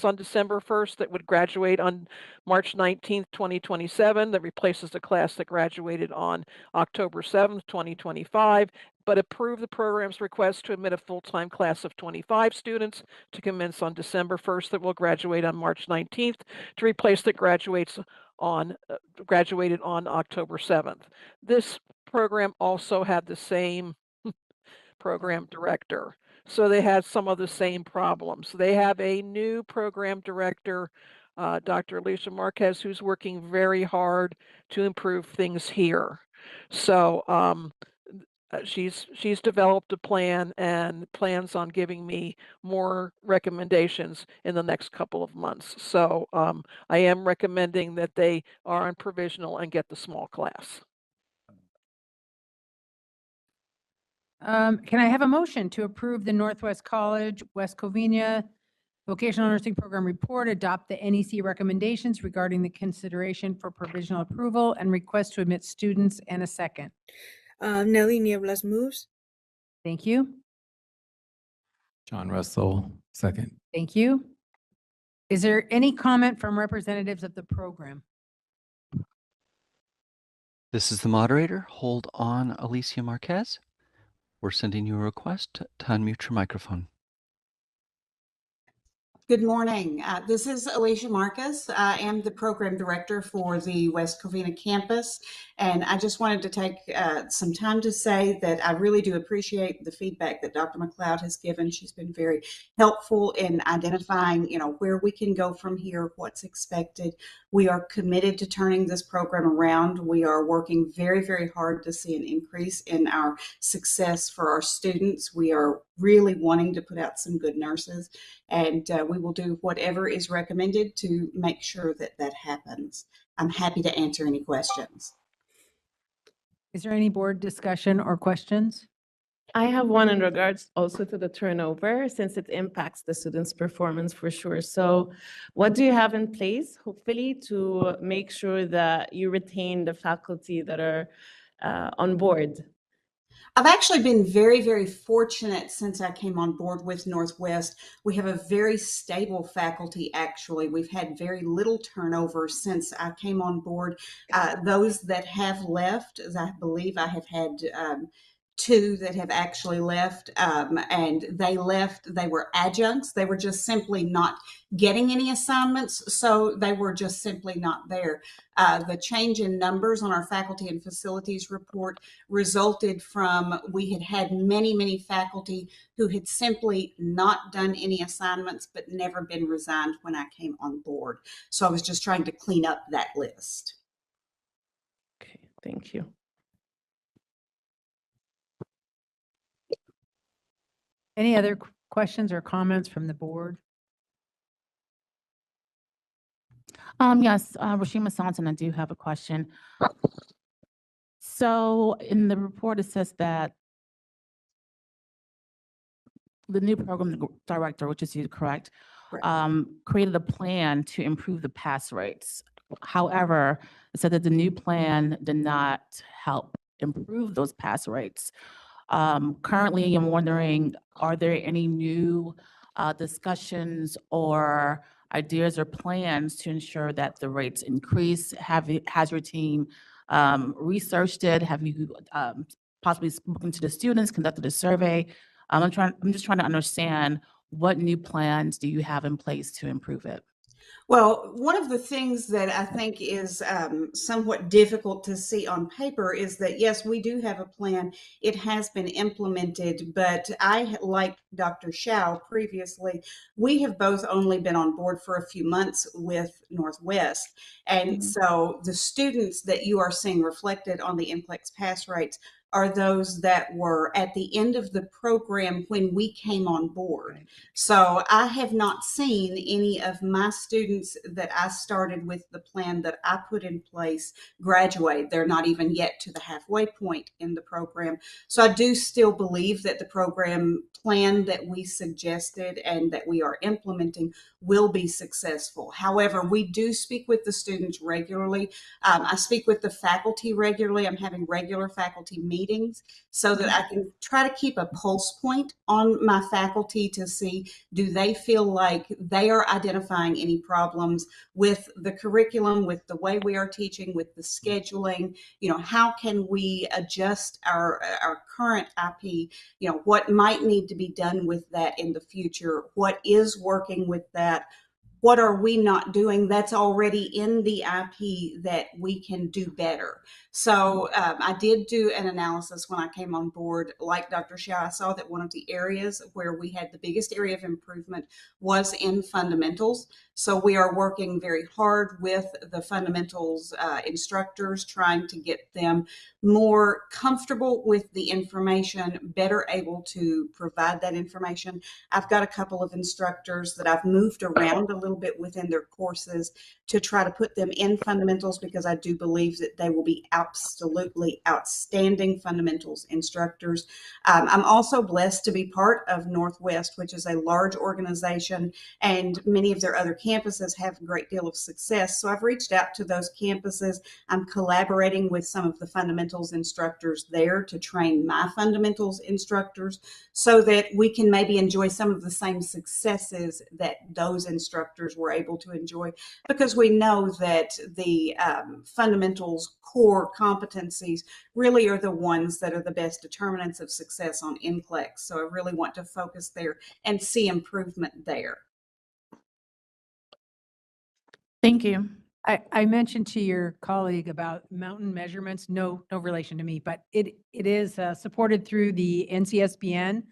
on December 1st that would graduate on March 19th, 2027, that replaces the class that graduated on October 7th, 2025, but approve the program's request to admit a full-time class of 25 students to commence on December 1st that will graduate on March 19th to replace that graduated on October 7th. This program also had the same program director. So they had some of the same problems. They have a new program director, Dr. Alicia Marquez, who's working very hard to improve things here. So she's developed a plan and plans on giving me more recommendations in the next couple of months. So I am recommending that they are on provisional and get the small class. Can I have a motion to approve the Northwest College, West Covina Vocational Nursing Program Report, adopt the NEC recommendations regarding the consideration for provisional approval and request to admit students, and a second. Nelly Nieblas moves. Thank you. John Russell, second. Thank you. Is there any comment from representatives of the program? This is the moderator. Hold on, Alicia Marquez. We're sending you a request to unmute your microphone. Good morning. This is Alicia Marcus. I am the program director for the West Covina campus, and I just wanted to take some time to say that I really do appreciate the feedback that Dr. McLeod has given. She's been very helpful in identifying, where we can go from here, what's expected. We are committed to turning this program around. We are working very, very hard to see an increase in our success for our students. We are really wanting to put out some good nurses, and we will do whatever is recommended to make sure that that happens. I'm happy to answer any questions. Is there any board discussion or questions? I have one in regards also to the turnover, since it impacts the students' performance for sure. So what do you have in place, hopefully, to make sure that you retain the faculty that are on board? I've actually been very, very fortunate since I came on board with Northwest. We have a very stable faculty, actually. We've had very little turnover since I came on board. Those that have left, as I believe I have had 2 that have actually left, and they left, they were adjuncts. They were just simply not getting any assignments, so they were just simply not there. The change in numbers on our faculty and facilities report resulted from, we had had many, many faculty who had simply not done any assignments but never been resigned when I came on board. So I was just trying to clean up that list. Okay, thank you. Any other questions or comments from the board? Yes, Rashima Sanson, I do have a question. So in the report, it says that the new program director, which is you, correct, created a plan to improve the pass rates. However, it said that the new plan did not help improve those pass rates. Currently, I'm wondering, are there any new discussions or ideas or plans to ensure that the rates increase? Has your team researched it? Have you possibly spoken to the students, conducted a survey? I'm just trying to understand, what new plans do you have in place to improve it? Well, one of the things that I think is somewhat difficult to see on paper is that, yes, we do have a plan. It has been implemented, but I, like Dr. Shao previously, we have both only been on board for a few months with Northwest. And so the students that you are seeing reflected on the NCLEX pass rates are those that were at the end of the program when we came on board. Right. So I have not seen any of my students that I started with the plan that I put in place graduate. They're not even yet to the halfway point in the program. So I do still believe that the program plan that we suggested and that we are implementing will be successful. However, we do speak with the students regularly. I speak with the faculty regularly. I'm having regular faculty meetings so that I can try to keep a pulse point on my faculty to see, do they feel like they are identifying any problems with the curriculum, with the way we are teaching, with the scheduling? How can we adjust our current IP? What might need to be done with that in the future? What is working with that? What are we not doing that's already in the IP that we can do better? So I did do an analysis when I came on board. Like Dr. Shah, I saw that one of the areas where we had the biggest area of improvement was in fundamentals. So we are working very hard with the fundamentals instructors, trying to get them more comfortable with the information, better able to provide that information. I've got a couple of instructors that I've moved around a little bit within their courses to try to put them in fundamentals, because I do believe that they will be absolutely outstanding fundamentals instructors. I'm also blessed to be part of Northwest, which is a large organization, and many of their other campuses have a great deal of success. So I've reached out to those campuses. I'm collaborating with some of the fundamentals instructors there to train my fundamentals instructors so that we can maybe enjoy some of the same successes that those instructors were able to enjoy, because we know that the fundamentals core competencies really are the ones that are the best determinants of success on NCLEX. So I really want to focus there and see improvement there. Thank you. I mentioned to your colleague about mountain measurements, no relation to me, but it is supported through the NCSBN,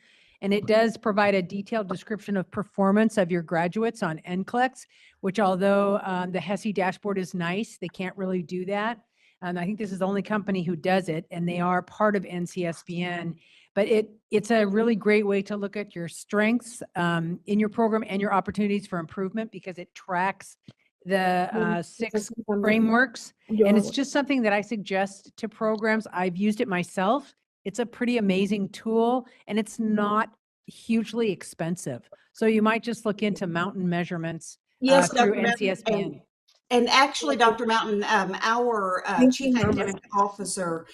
and it does provide a detailed description of performance of your graduates on NCLEX, which although the HESI dashboard is nice, they can't really do that. And I think this is the only company who does it, and they are part of NCSBN. But it's a really great way to look at your strengths in your program and your opportunities for improvement, because it tracks the 6 frameworks. And it's just something that I suggest to programs. I've used it myself. It's a pretty amazing tool, and it's not hugely expensive. So you might just look into mountain measurements Yes, through Dr. Mountain, NCSBN. and actually, Dr. Mountain, our Chief Academic Officer,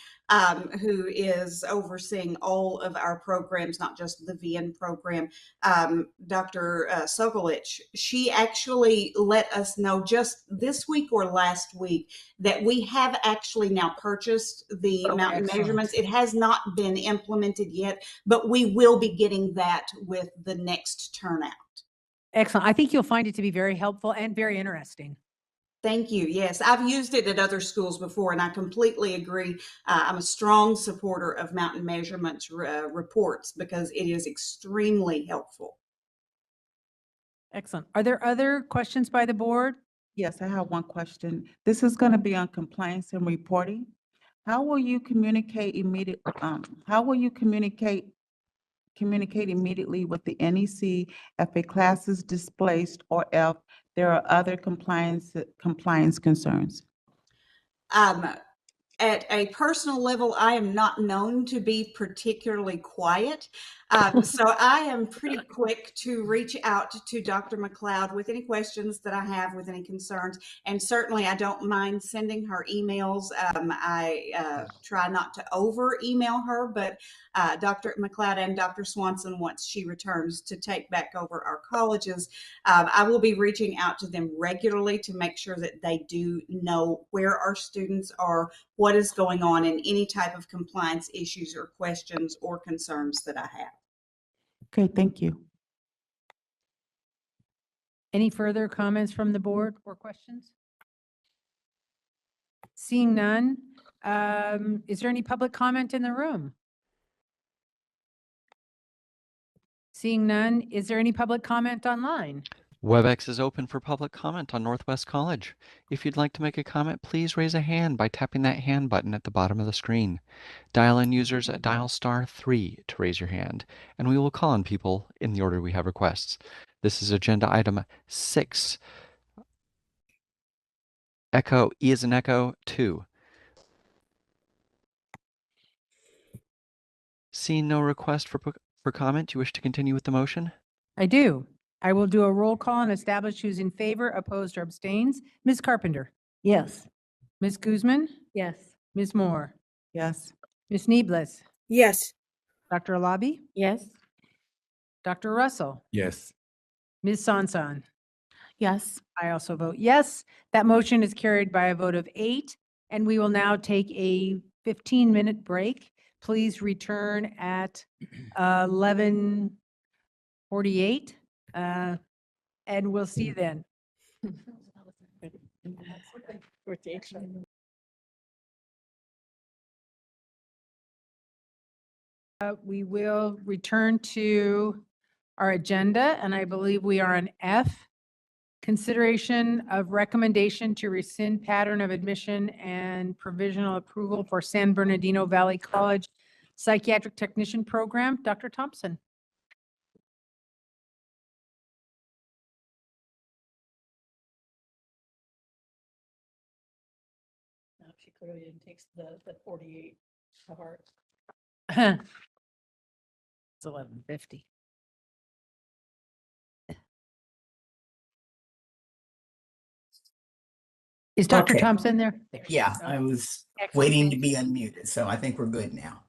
who is overseeing all of our programs, not just the VN program, Dr. Sokolich, she actually let us know just this week or last week that we have actually now purchased the mountain measurements. It has not been implemented yet, but we will be getting that with the next turnout. Excellent. I think you'll find it to be very helpful and very interesting. Thank you. Yes, I've used it at other schools before, and I completely agree. I'm a strong supporter of mountain measurements reports because it is extremely helpful. Excellent. Are there other questions by the board? Yes, I have one question. This is going to be on compliance and reporting. How will you communicate how will you communicate immediately with the NEC if a class is displaced or if there are other compliance concerns? At a personal level, I am not known to be particularly quiet. So I am pretty quick to reach out to Dr. McLeod with any questions that I have, with any concerns. And certainly I don't mind sending her emails. I try not to over email her, but Dr. McLeod and Dr. Swanson, once she returns to take back over our colleges, I will be reaching out to them regularly to make sure that they do know where our students are, what is going on, and any type of compliance issues or questions or concerns that I have. Okay, thank you. Any further comments from the board or questions? Seeing none, is there any public comment in the room? Seeing none, is there any public comment online? WebEx is open for public comment on Northwest College. If you'd like to make a comment, please raise a hand by tapping that hand button at the bottom of the screen. Dial-in users dial *3 to raise your hand, and we will call on people in the order we have requests. This is agenda item 6. Echo, E as in echo, 2. Seeing no request for comment, do you wish to continue with the motion? I do. I will do a roll call and establish who's in favor, opposed, or abstains. Ms. Carpenter? Yes. Ms. Guzman? Yes. Ms. Moore? Yes. Ms. Neeblis? Yes. Dr. Alabi? Yes. Dr. Russell? Yes. Ms. Sansan? Yes. I also vote yes. That motion is carried by a vote of 8, and we will now take a 15-minute break. Please return at 11:48, and we'll see you then. We will return to our agenda, and I believe we are on F. Consideration of recommendation to rescind pattern of admission and provisional approval for San Bernardino Valley College Psychiatric Technician Program. Dr. Thompson. Now, she clearly didn't take the 48 to heart. It's 11:50. Is Dr. Okay. Thompson there? Yeah, I was waiting to be unmuted, so I think we're good now.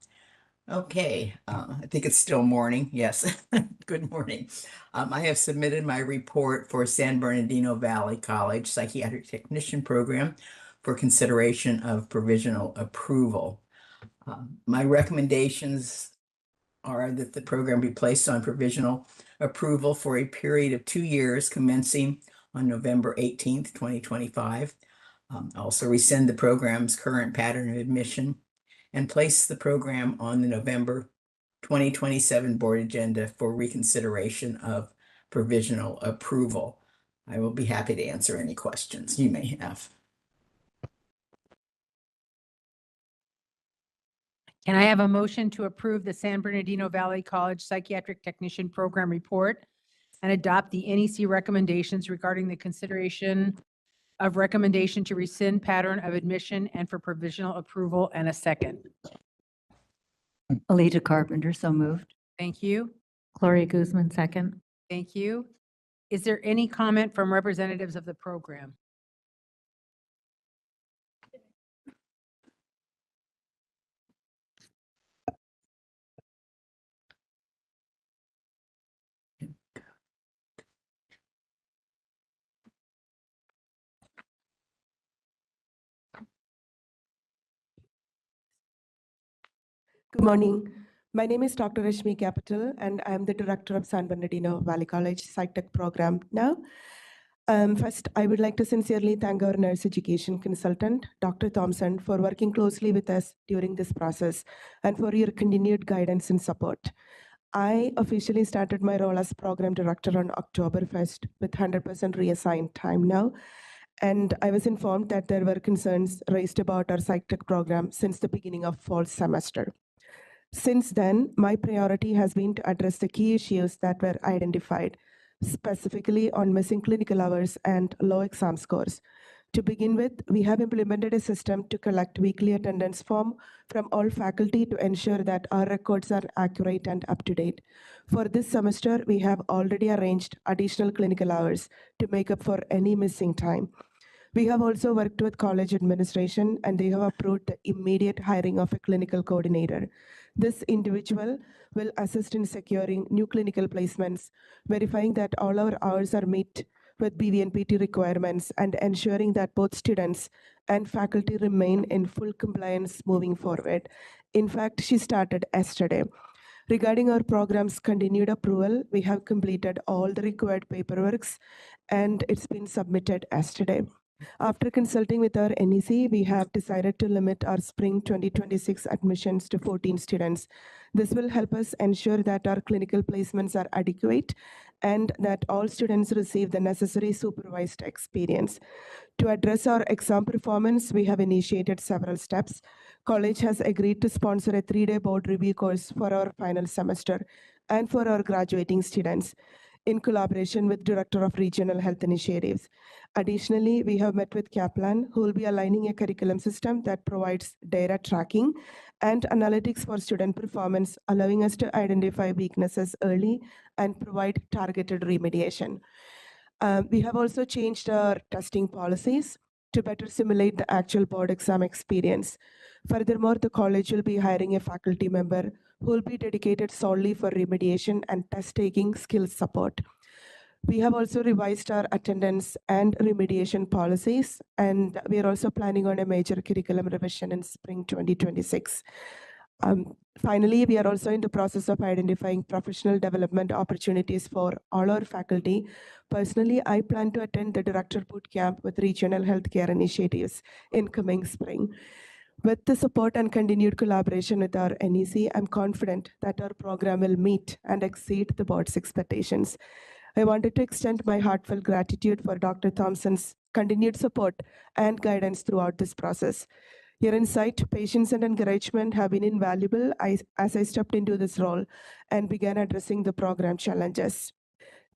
Okay, I think it's still morning. Yes, good morning. I have submitted my report for San Bernardino Valley College Psychiatric Technician Program for consideration of provisional approval. My recommendations are that the program be placed on provisional approval for a period of 2 years commencing on November 18th, 2025. Also rescind the program's current pattern of admission and place the program on the November 2027 board agenda for reconsideration of provisional approval. I will be happy to answer any questions you may have. Can I have a motion to approve the San Bernardino Valley College Psychiatric Technician Program report and adopt the NEC recommendations regarding the consideration of recommendation to rescind pattern of admission and for provisional approval, and a second? Alita Carpenter, so moved. Thank you. Gloria Guzman, second. Thank you. Is there any comment from representatives of the program? Good morning. My name is Dr. Rashmi Capital, and I'm the director of San Bernardino Valley College Psych program now. First, I would like to sincerely thank our nurse education consultant, Dr. Thompson, for working closely with us during this process and for your continued guidance and support. I officially started my role as program director on October 1st with 100% reassigned time now. And I was informed that there were concerns raised about our Psych Tech program since the beginning of fall semester. Since then, my priority has been to address the key issues that were identified, specifically on missing clinical hours and low exam scores. To begin with, we have implemented a system to collect weekly attendance form from all faculty to ensure that our records are accurate and up to date. For this semester, we have already arranged additional clinical hours to make up for any missing time. We have also worked with college administration, and they have approved the immediate hiring of a clinical coordinator. This individual will assist in securing new clinical placements, verifying that all our hours are met with BVNPT requirements, and ensuring that both students and faculty remain in full compliance moving forward. In fact, she started yesterday. Regarding our program's continued approval, we have completed all the required paperwork, and it's been submitted yesterday. After consulting with our NEC, we have decided to limit our spring 2026 admissions to 14 students. This will help us ensure that our clinical placements are adequate and that all students receive the necessary supervised experience. To address our exam performance, we have initiated several steps. College has agreed to sponsor a 3-day board review course for our final semester and for our graduating students, in collaboration with Director of Regional Health Initiatives. Additionally, we have met with Kaplan, who will be aligning a curriculum system that provides data tracking and analytics for student performance, allowing us to identify weaknesses early and provide targeted remediation. We have also changed our testing policies to better simulate the actual board exam experience. Furthermore, the college will be hiring a faculty member who will be dedicated solely for remediation and test-taking skills support. We have also revised our attendance and remediation policies, and we are also planning on a major curriculum revision in spring 2026. Finally, we are also in the process of identifying professional development opportunities for all our faculty. Personally, I plan to attend the Director Boot Camp with Regional Healthcare Initiatives in coming spring. With the support and continued collaboration with our NEC, I'm confident that our program will meet and exceed the board's expectations. I wanted to extend my heartfelt gratitude for Dr. Thompson's continued support and guidance throughout this process. Your insight, patience, and encouragement have been invaluable as I stepped into this role and began addressing the program challenges.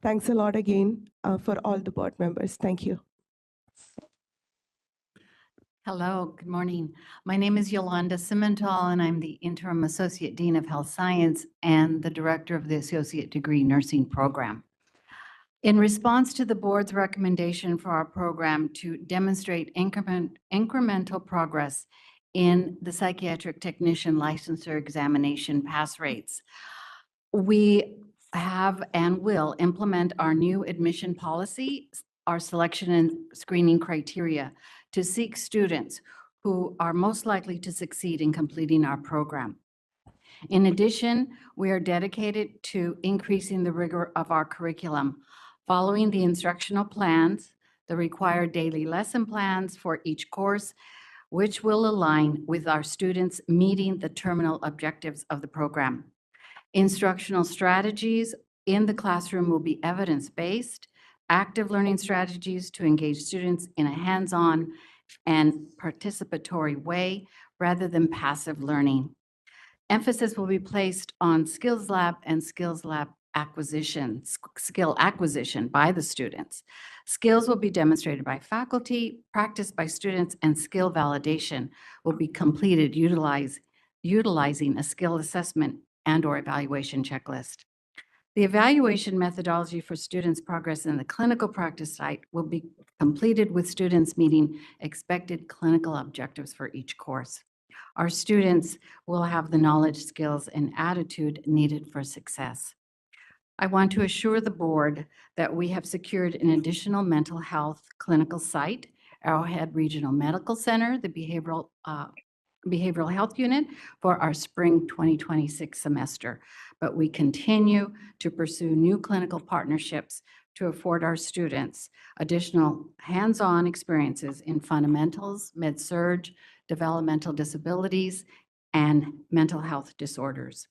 Thanks a lot again for all the board members. Thank you. Hello, good morning. My name is Yolanda Simmental, and I'm the Interim Associate Dean of Health Science and the Director of the Associate Degree Nursing Program. In response to the board's recommendation for our program to demonstrate incremental progress in the psychiatric technician licensure examination pass rates, we have and will implement our new admission policy, our selection and screening criteria to seek students who are most likely to succeed in completing our program. In addition, we are dedicated to increasing the rigor of our curriculum, following the instructional plans, the required daily lesson plans for each course, which will align with our students meeting the terminal objectives of the program. Instructional strategies in the classroom will be evidence-based, active learning strategies to engage students in a hands-on and participatory way rather than passive learning. Emphasis will be placed on skills lab and skills lab acquisition, skill acquisition by the students. Skills will be demonstrated by faculty, practiced by students, and skill validation will be completed utilizing a skill assessment and/or evaluation checklist. The evaluation methodology for students' progress in the clinical practice site will be completed with students meeting expected clinical objectives for each course. Our students will have the knowledge, skills, and attitude needed for success. I want to assure the board that we have secured an additional mental health clinical site, Arrowhead Regional Medical Center, the behavioral health unit, for our spring 2026 semester. But we continue to pursue new clinical partnerships to afford our students additional hands-on experiences in fundamentals, med-surg, developmental disabilities, and mental health disorders.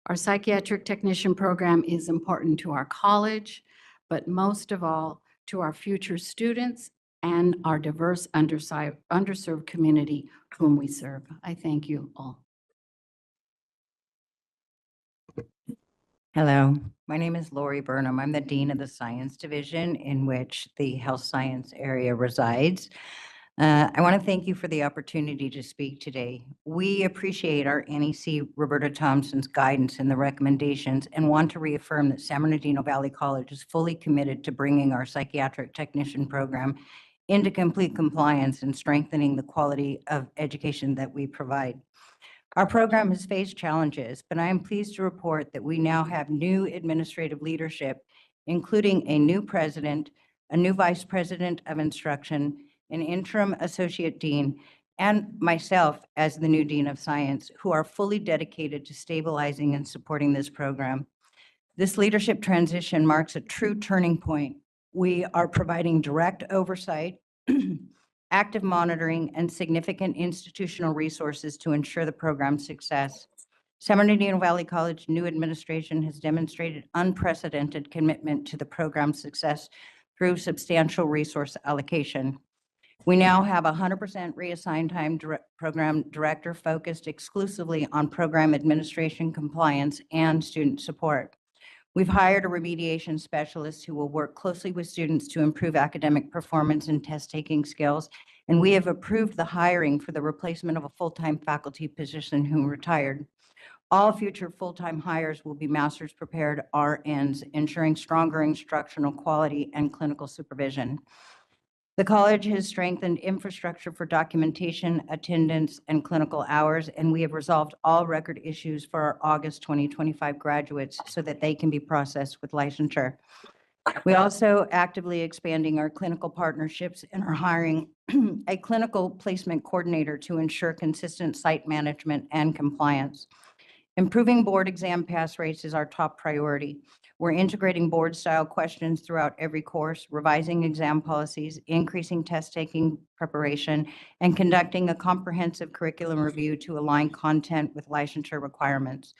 Our psychiatric technician program is important to our college, but most of all to our future students and our diverse underserved community whom we serve. I thank you all. Hello, my name is Lori Burnham. I'm the Dean of the Science Division in which the health science area resides. I want to thank you for the opportunity to speak today. We appreciate our NEC Roberta Thompson's guidance and the recommendations and want to reaffirm that San Bernardino Valley College is fully committed to bringing our psychiatric technician program into complete compliance and strengthening the quality of education that we provide. Our program has faced challenges, but I am pleased to report that we now have new administrative leadership, including a new president, a new vice president of instruction, an interim associate dean, and myself as the new dean of science, who are fully dedicated to stabilizing and supporting this program. This leadership transition marks a true turning point. We are providing direct oversight, active monitoring, and significant institutional resources to ensure the program's success. San Bernardino Valley College new administration has demonstrated unprecedented commitment to the program's success through substantial resource allocation. We now have 100% reassigned time program director focused exclusively on program administration, compliance, and student support. We've hired a remediation specialist who will work closely with students to improve academic performance and test-taking skills, and we have approved the hiring for the replacement of a full-time faculty position who retired. All future full-time hires will be master's prepared RNs, ensuring stronger instructional quality and clinical supervision. The college has strengthened infrastructure for documentation, attendance, and clinical hours, and we have resolved all record issues for our August 2025 graduates so that they can be processed with licensure. We also actively expanding our clinical partnerships and are hiring a clinical placement coordinator to ensure consistent site management and compliance. Improving board exam pass rates is our top priority. We're integrating board-style questions throughout every course, revising exam policies, increasing test-taking preparation, and conducting a comprehensive curriculum review to align content with licensure requirements.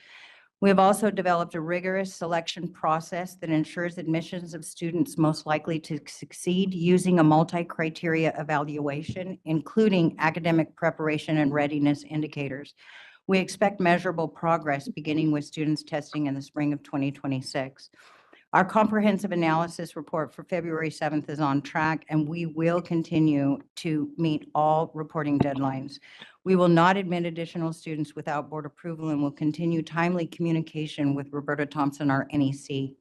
We have also developed a rigorous selection process that ensures admissions of students most likely to succeed using a multi-criteria evaluation, including academic preparation and readiness indicators. We expect measurable progress beginning with students testing in the spring of 2026. Our comprehensive analysis report for February 7th is on track, and we will continue to meet all reporting deadlines. We will not admit additional students without board approval and will continue timely communication with Roberta Thompson, our NEC.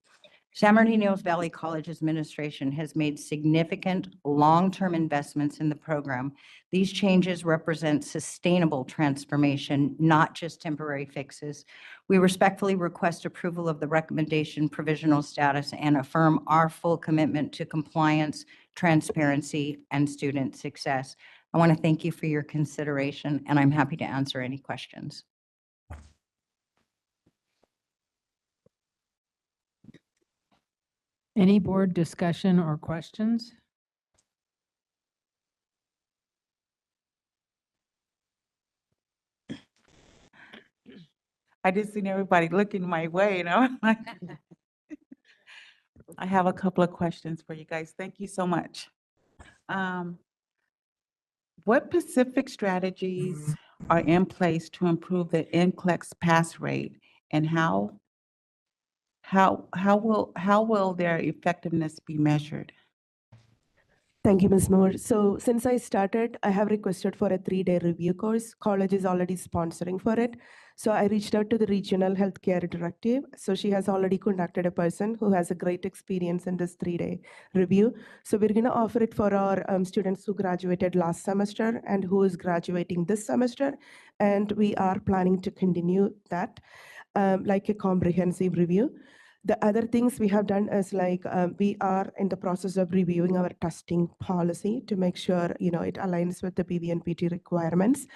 San Bernardino Valley College administration has made significant long-term investments in the program. These changes represent sustainable transformation, not just temporary fixes. We respectfully request approval of the recommendation provisional status and affirm our full commitment to compliance, transparency, and student success. I want to thank you for your consideration, and I'm happy to answer any questions. Any board discussion or questions? I just seen everybody looking my way, you know? I have a couple of questions for you guys. Thank you so much. What specific strategies are in place to improve the NCLEX pass rate, and how will their effectiveness be measured? Thank you, Ms. Moore. So since I started, I have requested for a 3-day review course. College is already sponsoring for it. So I reached out to the regional healthcare directive. So she has already contacted a person who has a great experience in this 3-day review. So we're going to offer it for our students who graduated last semester and who is graduating this semester. And we are planning to continue that like a comprehensive review. The other things we have done is like we are in the process of reviewing our testing policy to make sure it aligns with the PVNPT requirements.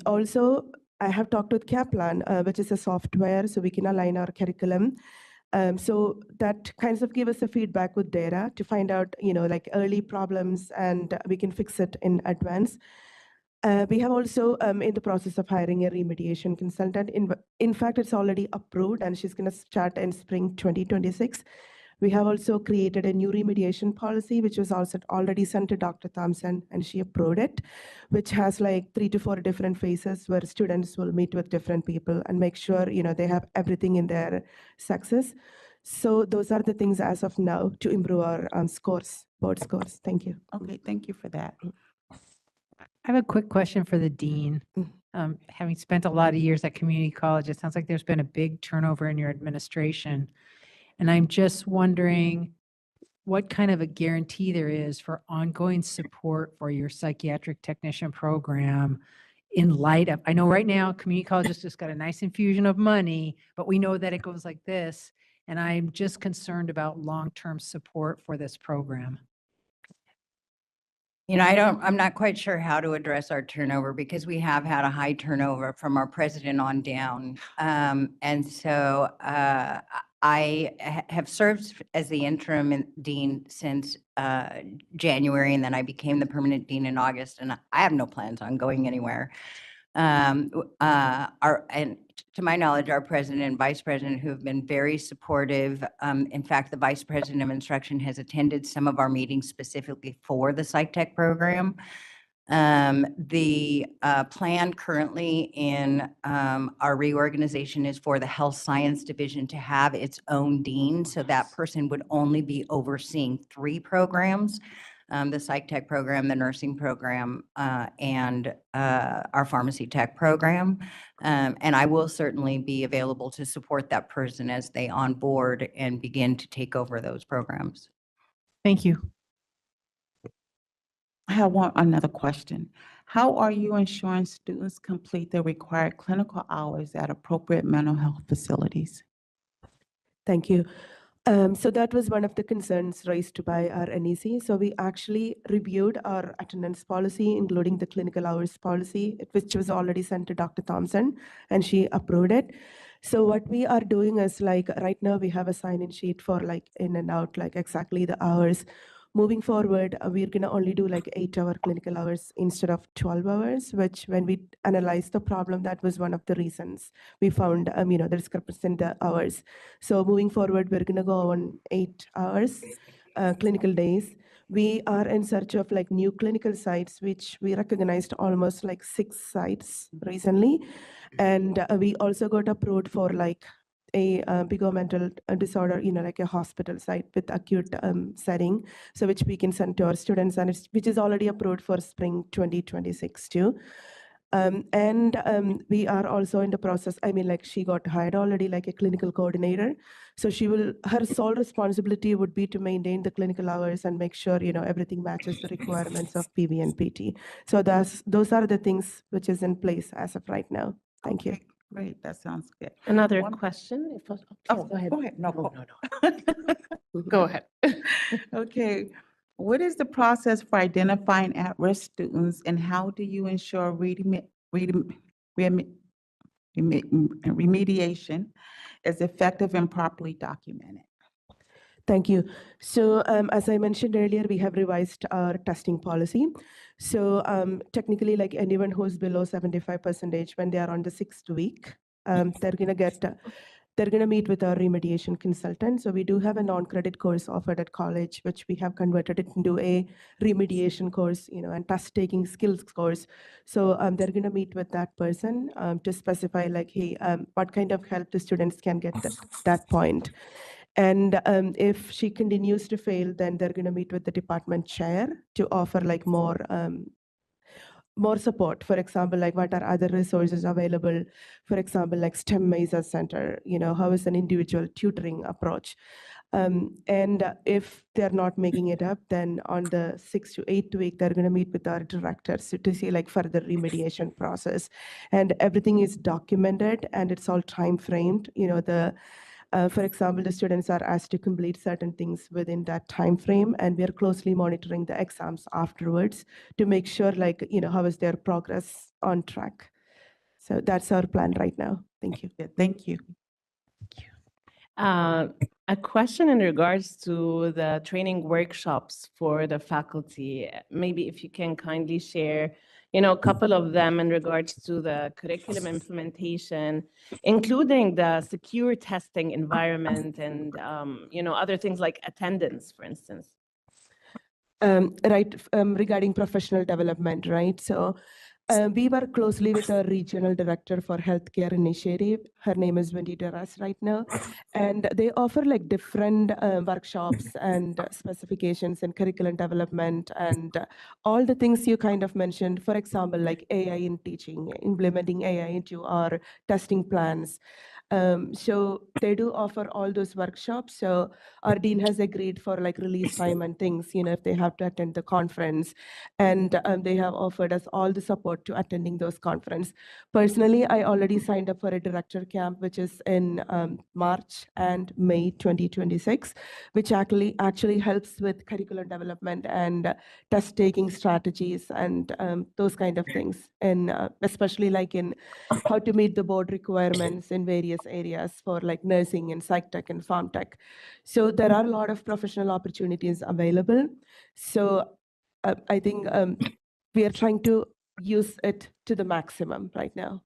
Also, I have talked with Kaplan, which is a software, so we can align our curriculum. So that kinds of give us a feedback with data to find out like early problems, and we can fix it in advance. We have also in the process of hiring a remediation consultant. In fact, it's already approved and she's going to start in spring 2026. We have also created a new remediation policy, which was also already sent to Dr. Thompson, and she approved it, which has like 3 to 4 different phases where students will meet with different people and make sure they have everything in their success. So those are the things as of now to improve our scores, board scores. Thank you. Okay, thank you for that. I have a quick question for the dean. Having spent a lot of years at community college, it sounds like there's been a big turnover in your administration. And I'm just wondering what kind of a guarantee there is for ongoing support for your psychiatric technician program in light of, I know right now community colleges just got a nice infusion of money, but we know that it goes like this. And I'm just concerned about long-term support for this program. I'm not quite sure how to address our turnover because we have had a high turnover from our president on down. And so I have served as the interim dean since January, and then I became the permanent dean in August, and I have no plans on going anywhere. And to my knowledge, our president and vice president who have been very supportive. In fact, the vice president of instruction has attended some of our meetings specifically for the Psych Tech program. The plan currently in our reorganization is for the health science division to have its own dean. So that person would only be overseeing 3 programs. The Psych Tech program, the nursing program, and our pharmacy tech program. And I will certainly be available to support that person as they onboard and begin to take over those programs. Thank you. I have another question. How are you ensuring students complete the required clinical hours at appropriate mental health facilities? Thank you. So that was one of the concerns raised by our NEC. So we actually reviewed our attendance policy, including the clinical hours policy, which was already sent to Dr. Thompson, and she approved it. So what we are doing is like right now we have a sign-in sheet for like in and out, like exactly the hours. moving forward, we're going to only do like 8-hour clinical hours instead of 12 hours, which when we analyzed the problem, that was one of the reasons we found, the discrepancy in the hours. So moving forward, we're going to go on 8 hours clinical days. We are in search of like new clinical sites, which we recognized almost like 6 sites recently. And we also got approved for like a bigger mental disorder, like a hospital site with acute setting, so which we can send to our students, and which is already approved for spring 2026 too. We are also in the process, like she got hired already like a clinical coordinator. So her sole responsibility would be to maintain the clinical hours and make sure, everything matches the requirements of PV and PT. So those are the things which is in place as of right now. Thank you. Great, that sounds good. Another One- question? If please Oh, go ahead. go ahead. No, Go ahead. Okay, what is the process for identifying at-risk students, and how do you ensure remediation is effective and properly documented? Thank you. So as I mentioned earlier, we have revised our testing policy. So technically, like anyone who's below 75% when they are on the 6th week, they're going to meet with our remediation consultant. So we do have a non-credit course offered at college, which we have converted it into a remediation course, and test taking skills course. So they're going to meet with that person to specify like, hey, what kind of help the students can get at that point. And if she continues to fail, then they're going to meet with the department chair to offer like more support. For example, like what are other resources available? For example, like STEM Mesa Center, how is an individual tutoring approach? And if they're not making it up, then on the 6th to 8th week, they're going to meet with our directors to see like further remediation process. And everything is documented and it's all time framed. For example, the students are asked to complete certain things within that time frame, and we are closely monitoring the exams afterwards to make sure, like, how is their progress on track. So that's our plan right now. Thank you. Thank you. A question in regards to the training workshops for the faculty. Maybe if you can kindly share, a couple of them in regards to the curriculum implementation, including the secure testing environment and, other things like attendance, for instance. Regarding professional development, right? So we work closely with our regional director for healthcare initiative. Her name is Wendy Duras right now. And they offer like different workshops and specifications in curriculum development and all the things you kind of mentioned. For example, like AI in teaching, implementing AI into our testing plans. So they do offer all those workshops. So our dean has agreed for like release time and things, if they have to attend the conference. And they have offered us all the support to attending those conference. Personally, I already signed up for a director camp, which is in March and May 2026, which actually helps with curriculum development and test taking strategies and those kind of things. And especially like in how to meet the board requirements in various areas for like nursing and psych tech and farm tech. So there are a lot of professional opportunities available. So I think we are trying to use it to the maximum right now.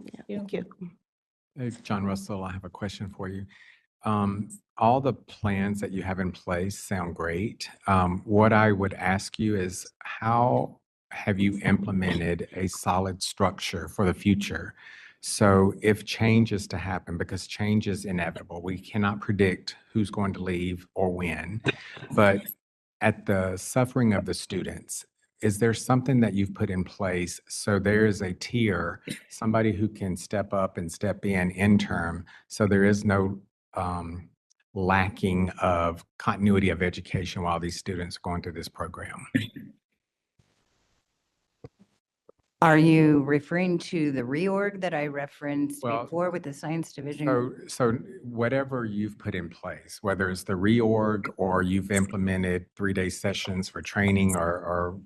Yeah, thank you. Hey, John Russell, I have a question for you. All the plans that you have in place sound great. What I would ask you is, how have you implemented a solid structure for the future? So if change is to happen, because change is inevitable, we cannot predict who's going to leave or when, but at the suffering of the students, is there something that you've put in place so there is a tier, somebody who can step up and step in interim, so there is no lacking of continuity of education while these students are going through this program? Are you referring to the reorg that I referenced Well, before with the science division? So whatever you've put in place, whether it's the reorg or you've implemented 3-day sessions for training or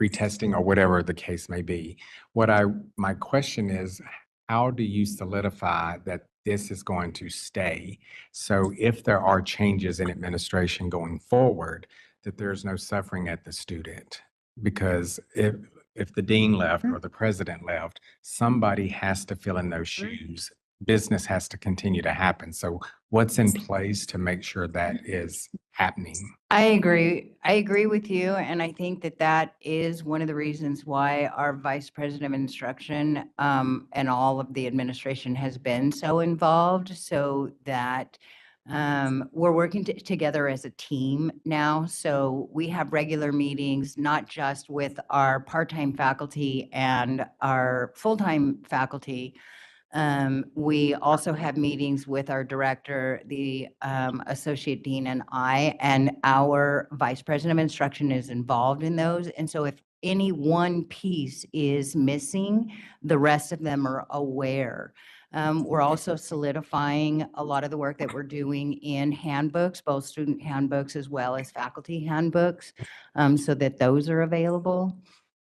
retesting or whatever the case may be, my question is, how do you solidify that this is going to stay? So if there are changes in administration going forward, that there's no suffering at the student. Because if the dean left or the president left, somebody has to fill in those shoes. Business has to continue to happen. So what's in place to make sure that is happening? I agree. I agree with you. And I think that that is one of the reasons why our Vice President of Instruction and all of the administration has been so involved, so that we're working together as a team now. So we have regular meetings, not just with our part-time faculty and our full-time faculty. We also have meetings with our director, the associate dean, and our vice president of instruction is involved in those. And so if any one piece is missing, the rest of them are aware. We're also solidifying a lot of the work that we're doing in handbooks, both student handbooks as well as faculty handbooks, so that those are available.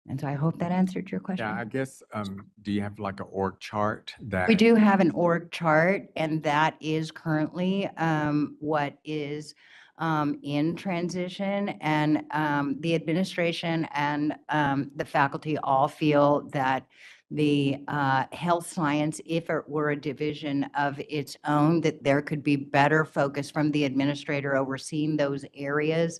And so I hope that answered your question. Yeah, I guess, do you have like an org chart that? We do have an org chart, and that is currently what is in transition. And the administration and the faculty all feel that the health science, if it were a division of its own, that there could be better focus from the administrator overseeing those areas.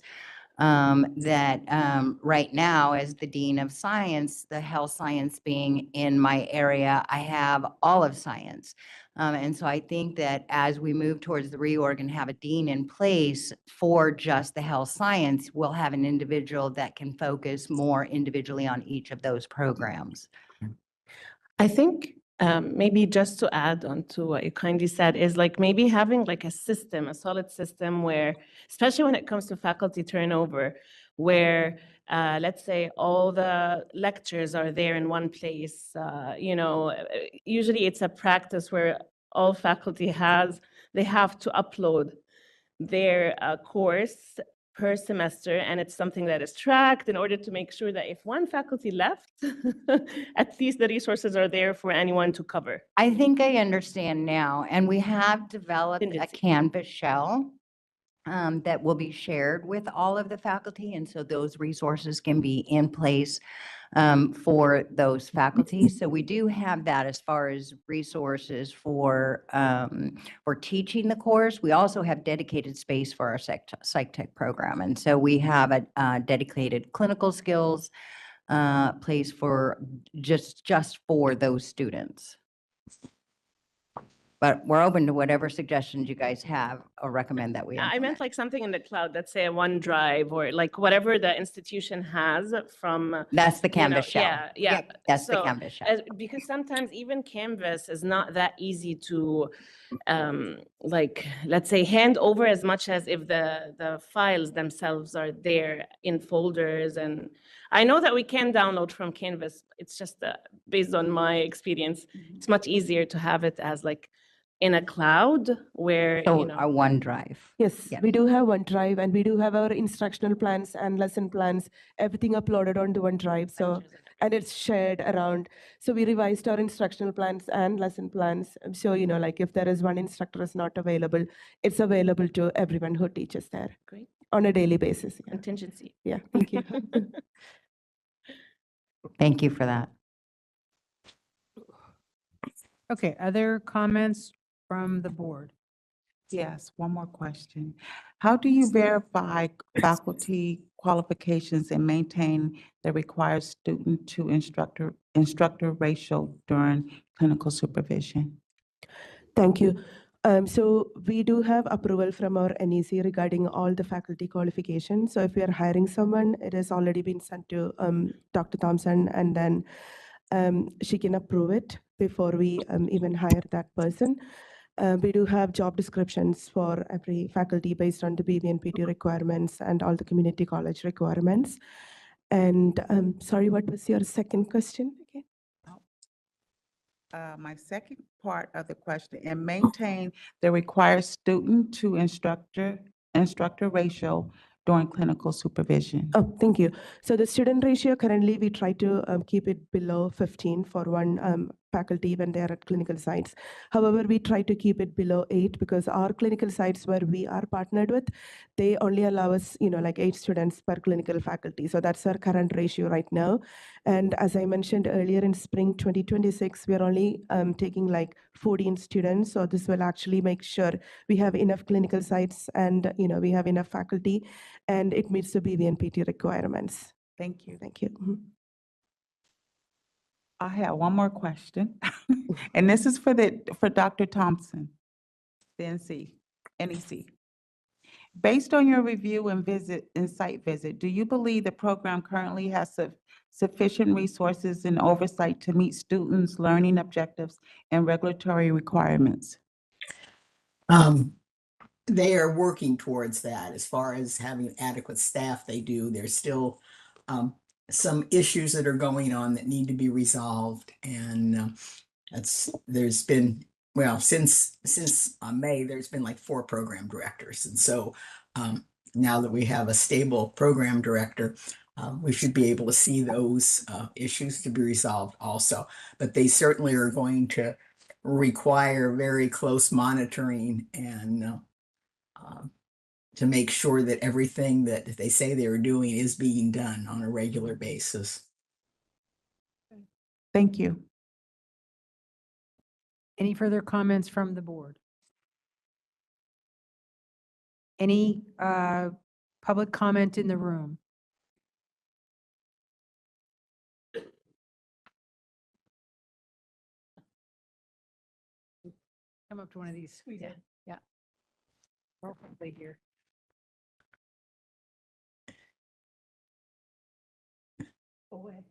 Right now, as the Dean of Science, the health science being in my area, I have all of science. And so I think that as we move towards the reorg and have a dean in place for just the health science, we'll have an individual that can focus more individually on each of those programs. I think maybe just to add on to what you kindly said is like maybe having like a system, a solid system where, especially when it comes to faculty turnover, where let's say all the lectures are there in one place. Usually it's a practice where all faculty they have to upload their course per semester, and it's something that is tracked in order to make sure that if one faculty left, at least the resources are there for anyone to cover. I think I understand now, and we have developed a Canvas shell that will be shared with all of the faculty, and so those resources can be in place for those faculty. So we do have that as far as resources for teaching the course. We also have dedicated space for our Psych Tech program, and so we have a dedicated clinical skills place for just for those students. But we're open to whatever suggestions you guys have or recommend that we I implement. meant like something in the cloud, let's say a OneDrive or like whatever the institution has from. That's the Canvas shell. Yeah. Yep, that's the So, Canvas shell. because sometimes even Canvas is not that easy to, like, let's say hand over as much as if the files themselves are there in folders. And I know that we can download from Canvas. It's just based on my experience, it's much easier to have it as like in a cloud where, So a OneDrive. Yes, Yeah. we do have OneDrive, and we do have our instructional plans and lesson plans, everything uploaded onto OneDrive. So, and it's shared around. So we revised our instructional plans and lesson plans. So, like if there is one instructor is not available, it's available to everyone who teaches there. Great. On a daily basis. Yeah. Contingency. Yeah, thank you. Thank you for that. Okay, other comments from the board? Yes, one more question. How do you verify faculty qualifications and maintain the required student to instructor ratio during clinical supervision? Thank you. So we do have approval from our NEC regarding all the faculty qualifications. So if we are hiring someone, it has already been sent to Dr. Thompson, and then she can approve it before we even hire that person. We do have job descriptions for every faculty based on the BVNPT requirements and all the community college requirements. And sorry, what was your second question again? My second part of the question, and maintain the required student to instructor ratio during clinical supervision. Oh, thank you. So the student ratio currently we try to keep it below 15 for one faculty when they're at clinical sites. However, we try to keep it below 8 because our clinical sites where we are partnered with, they only allow us, like 8 students per clinical faculty. So that's our current ratio right now. And as I mentioned earlier, in spring 2026, we are only taking like 14 students. So this will actually make sure we have enough clinical sites and, we have enough faculty, and it meets the BVNPT requirements. Thank you. Thank you. Mhm. I have one more question, and this is for Dr. Thompson, the NEC. Based on your review and site visit, do you believe the program currently has sufficient resources and oversight to meet students' learning objectives and regulatory requirements? They are working towards that. As far as having adequate staff, they do. There's still some issues that are going on that need to be resolved, and there's been, well, since May, there's been like 4 program directors, and so now that we have a stable program director, we should be able to see those issues to be resolved also. But they certainly are going to require very close monitoring and to make sure that everything that they say they are doing is being done on a regular basis. Thank you. Any further comments from the board? Any public comment in the room? Come up to one of these. Yeah. Yeah. Probably here. Away.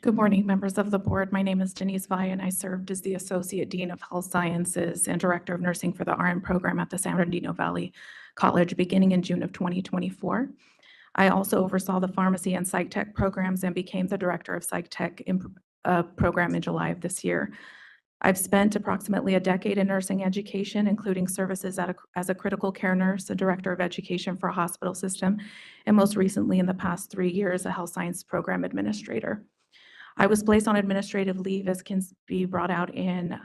Good morning, members of the board. My name is Denise Vi, and I served as the Associate Dean of Health Sciences and Director of Nursing for the RN program at the San Bernardino Valley College beginning in June of 2024. I also oversaw the pharmacy and psych tech programs and became the Director of Psych Tech program in July of this year. I've spent approximately a decade in nursing education, including services as a critical care nurse, a director of education for a hospital system, and most recently in the past 3 years, a health science program administrator. I was placed on administrative leave, as can be brought out in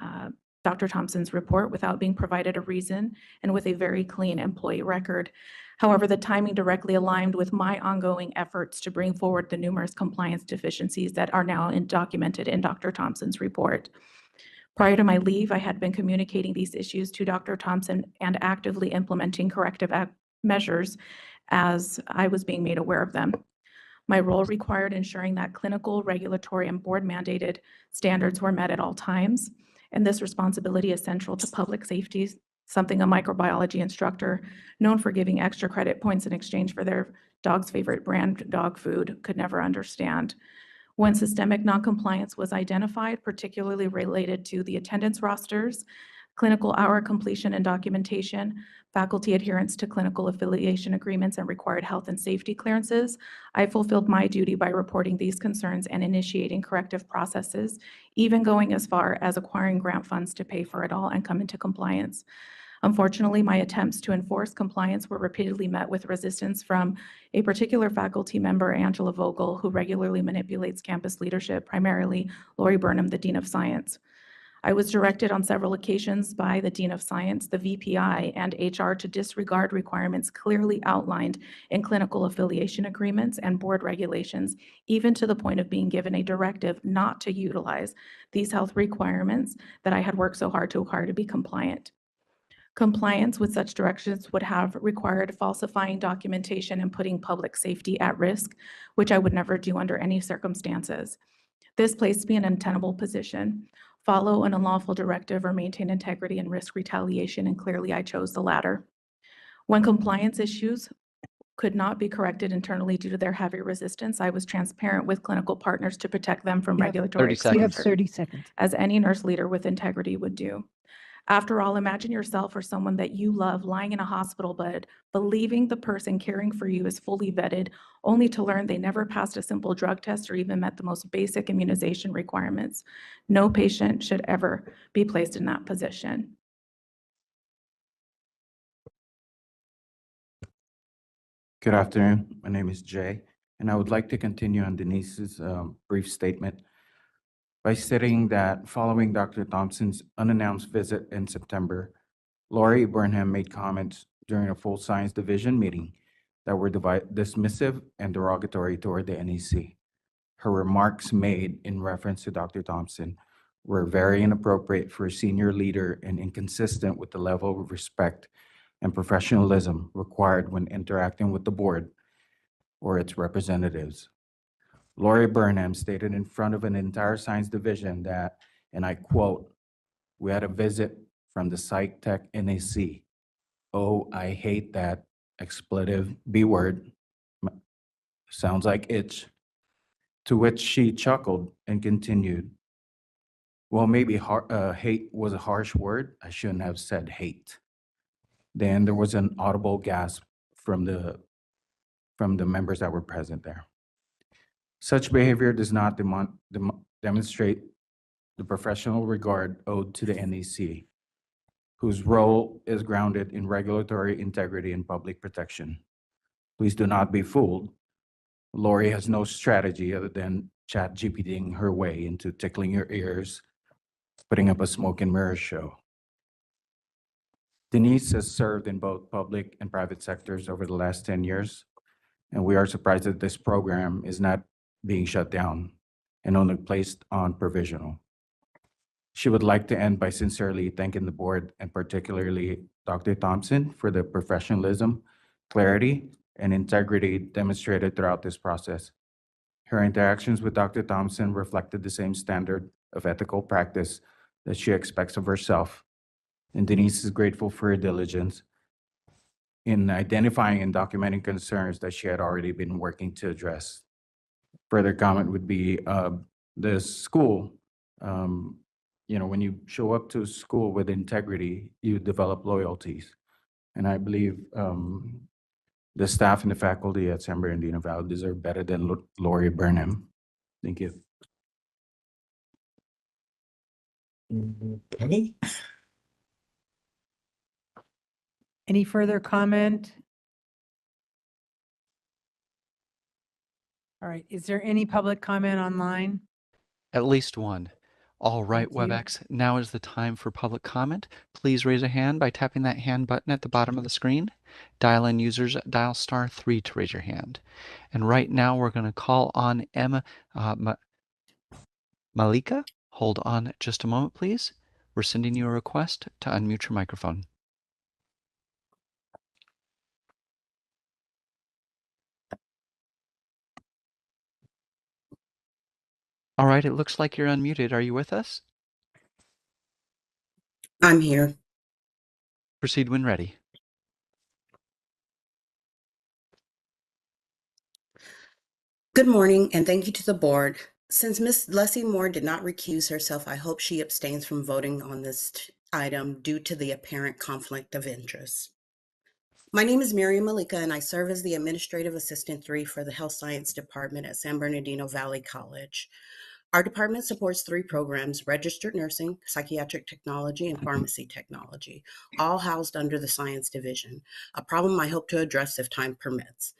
Dr. Thompson's report, without being provided a reason and with a very clean employee record. However, the timing directly aligned with my ongoing efforts to bring forward the numerous compliance deficiencies that are now documented in Dr. Thompson's report. Prior to my leave, I had been communicating these issues to Dr. Thompson and actively implementing corrective measures as I was being made aware of them. My role required ensuring that clinical, regulatory, and board mandated standards were met at all times. And this responsibility is central to public safety, something a microbiology instructor known for giving extra credit points in exchange for their dog's favorite brand dog food could never understand. When systemic noncompliance was identified, particularly related to the attendance rosters, clinical hour completion and documentation, faculty adherence to clinical affiliation agreements, and required health and safety clearances, I fulfilled my duty by reporting these concerns and initiating corrective processes, even going as far as acquiring grant funds to pay for it all and come into compliance. Unfortunately, my attempts to enforce compliance were repeatedly met with resistance from a particular faculty member, Angela Vogel, who regularly manipulates campus leadership, primarily Lori Burnham, the Dean of Science. I was directed on several occasions by the Dean of Science, the VPI, and HR to disregard requirements clearly outlined in clinical affiliation agreements and board regulations, even to the point of being given a directive not to utilize these health requirements that I had worked so hard to acquire to be compliant. Compliance with such directions would have required falsifying documentation and putting public safety at risk, which I would never do under any circumstances. This placed me in an untenable position. Follow an unlawful directive or maintain integrity and risk retaliation, and clearly I chose the latter. When compliance issues could not be corrected internally due to their heavy resistance, I was transparent with clinical partners to protect them from regulatory 30 seconds. You have exposure, 30 seconds. as any nurse leader with integrity would do. After all, imagine yourself or someone that you love lying in a hospital bed, believing the person caring for you is fully vetted, only to learn they never passed a simple drug test or even met the most basic immunization requirements. No patient should ever be placed in that position. Good afternoon. My name is Jay, and I would like to continue on Denise's brief statement by stating that following Dr. Thompson's unannounced visit in September, Lori Burnham made comments during a full science division meeting that were dismissive and derogatory toward the NEC. Her remarks made in reference to Dr. Thompson were very inappropriate for a senior leader and inconsistent with the level of respect and professionalism required when interacting with the board or its representatives. Lori Burnham stated in front of an entire science division that, and I quote, "We had a visit from the Psychiatric NAC. Oh, I hate that expletive B word. Sounds like itch." To which she chuckled and continued, "Well, maybe hate was a harsh word. I shouldn't have said hate." Then there was an audible gasp from the members that were present there. Such behavior does not demonstrate the professional regard owed to the NEC, whose role is grounded in regulatory integrity and public protection. Please do not be fooled. Lori has no strategy other than chat GPTing her way into tickling your ears, putting up a smoke and mirror show. Denise has served in both public and private sectors over the last 10 years, and we are surprised that this program is not being shut down and only placed on provisional. She would like to end by sincerely thanking the board and particularly Dr. Thompson for the professionalism, clarity, and integrity demonstrated throughout this process. Her interactions with Dr. Thompson reflected the same standard of ethical practice that she expects of herself, and Denise is grateful for her diligence in identifying and documenting concerns that she had already been working to address. Further comment would be the school. When you show up to school with integrity, you develop loyalties. And I believe the staff and the faculty at San Bernardino Valley deserve better than Lori Burnham. Thank you. Okay. Any further comment? All right, is there any public comment online? At least one. All right, Thank you. WebEx, now is the time for public comment. Please raise a hand by tapping that hand button at the bottom of the screen. Dial-in users, dial *3 to raise your hand. And right now we're going to call on Emma Malika. Hold on just a moment, please. We're sending you a request to unmute your microphone. All right, it looks like you're unmuted. Are you with us? I'm here. Proceed when ready. Good morning, and thank you to the board. Since Ms. Leslie Moore did not recuse herself, I hope she abstains from voting on this item due to the apparent conflict of interest. My name is Miriam Malika, and I serve as the Administrative Assistant 3 for the Health Science Department at San Bernardino Valley College. Our department supports 3 programs: registered nursing, psychiatric technology, and pharmacy technology, all housed under the science division, a problem I hope to address if time permits.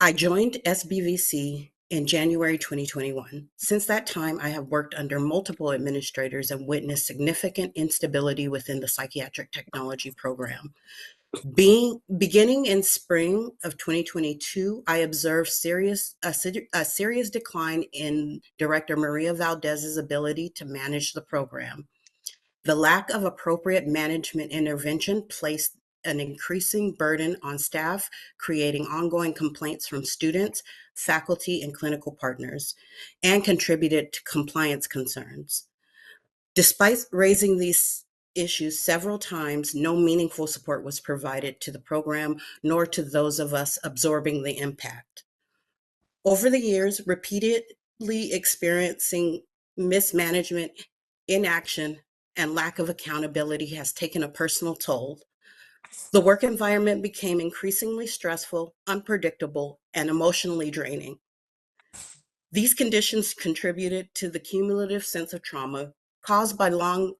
I joined SBVC in January 2021. Since that time, I have worked under multiple administrators and witnessed significant instability within the psychiatric technology program. Beginning in spring of 2022, I observed a serious decline in Director Maria Valdez's ability to manage the program. The lack of appropriate management intervention placed an increasing burden on staff, creating ongoing complaints from students, faculty, and clinical partners, and contributed to compliance concerns. Despite raising these issues several times, no meaningful support was provided to the program, nor to those of us absorbing the impact. Over the years, repeatedly experiencing mismanagement, inaction, and lack of accountability has taken a personal toll. The work environment became increasingly stressful, unpredictable, and emotionally draining. These conditions contributed to the cumulative sense of trauma caused by long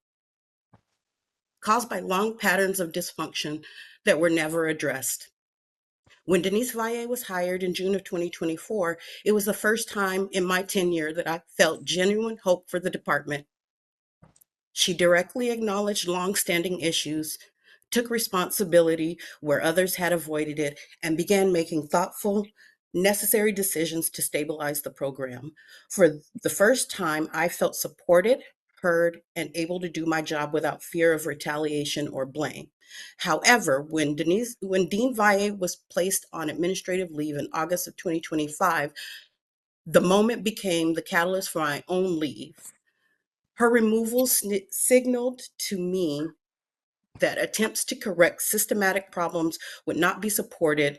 patterns of dysfunction that were never addressed. When Denise Valle was hired in June of 2024, it was the first time in my tenure that I felt genuine hope for the department. She directly acknowledged longstanding issues, took responsibility where others had avoided it, and began making thoughtful, necessary decisions to stabilize the program. For the first time, I felt supported, heard, and able to do my job without fear of retaliation or blame. However, when Dean Valle was placed on administrative leave in August of 2025, the moment became the catalyst for my own leave. Her removal signaled to me that attempts to correct systematic problems would not be supported,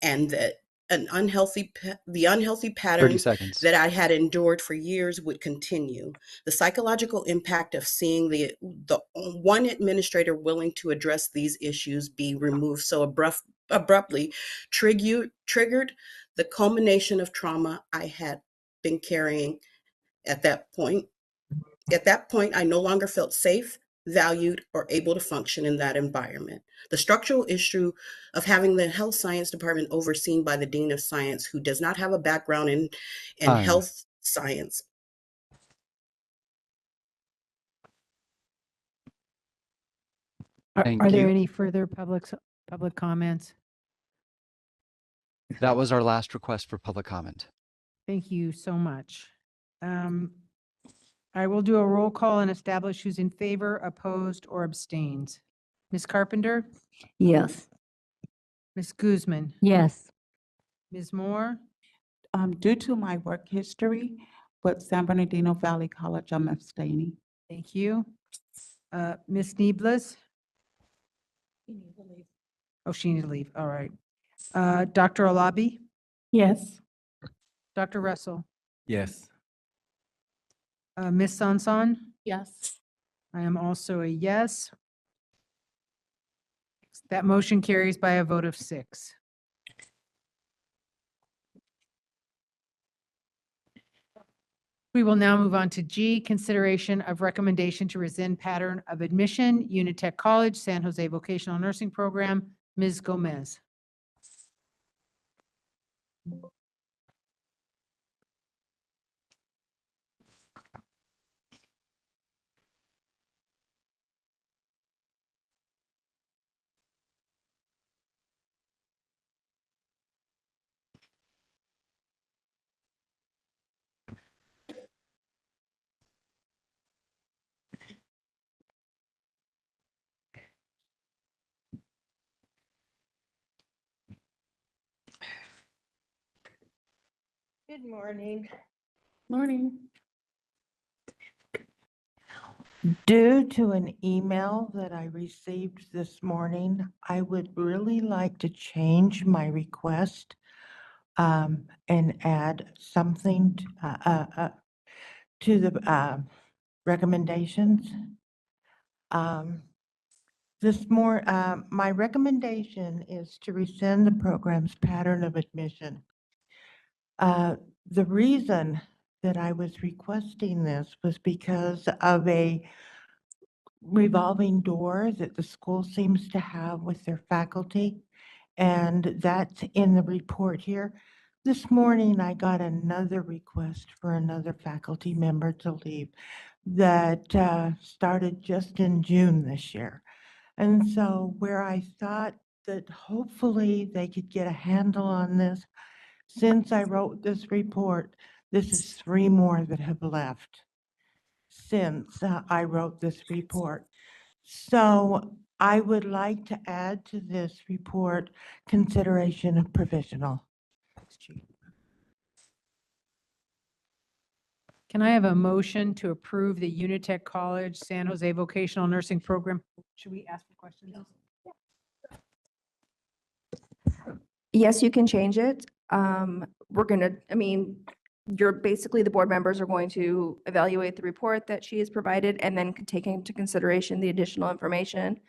and that the unhealthy 30 patterns seconds. that I had endured for years would continue. The psychological impact of seeing the one administrator willing to address these issues be removed so abruptly triggered the culmination of trauma I had been carrying at that point. At that point, I no longer felt safe, valued, or able to function in that environment. The structural issue of having the health science department overseen by the dean of science who does not have a background in Time. health science. Thank Are there you. any further public comments? That was our last request for public comment. Thank you so much. I will do a roll call and establish who's in favor, opposed, or abstains. Ms. Carpenter? Yes. Ms. Guzman? Yes. Ms. Moore? Due to my work history with San Bernardino Valley College, I'm abstaining. Thank you. Ms. Neeblis? Oh, she needs to leave. All right. Dr. Alabi? Yes. Dr. Russell? Yes. Ms. Sanson? Yes. I am also a yes. That motion carries by a vote of 6. We will now move on to G, consideration of recommendation to rescind pattern of admission, Unitech College, San Jose Vocational Nursing Program. Ms. Gomez. Good morning. Morning. Due to an email that I received this morning, I would really like to change my request and add something to the recommendations. My recommendation is to rescind the program's pattern of admission. The reason that I was requesting this was because of a revolving door that the school seems to have with their faculty, and that's in the report here. This morning, I got another request for another faculty member to leave that started just in June this year. And so where I thought that hopefully they could get a handle on this, since I wrote this report, this is 3 more that have left since I wrote this report. So I would like to add to this report consideration of provisional. Can I have a motion to approve the Unitech College San Jose Vocational Nursing Program? Should we ask for questions? Yes, you can change it. You're basically, the board members are going to evaluate the report that she has provided and then take into consideration the additional information.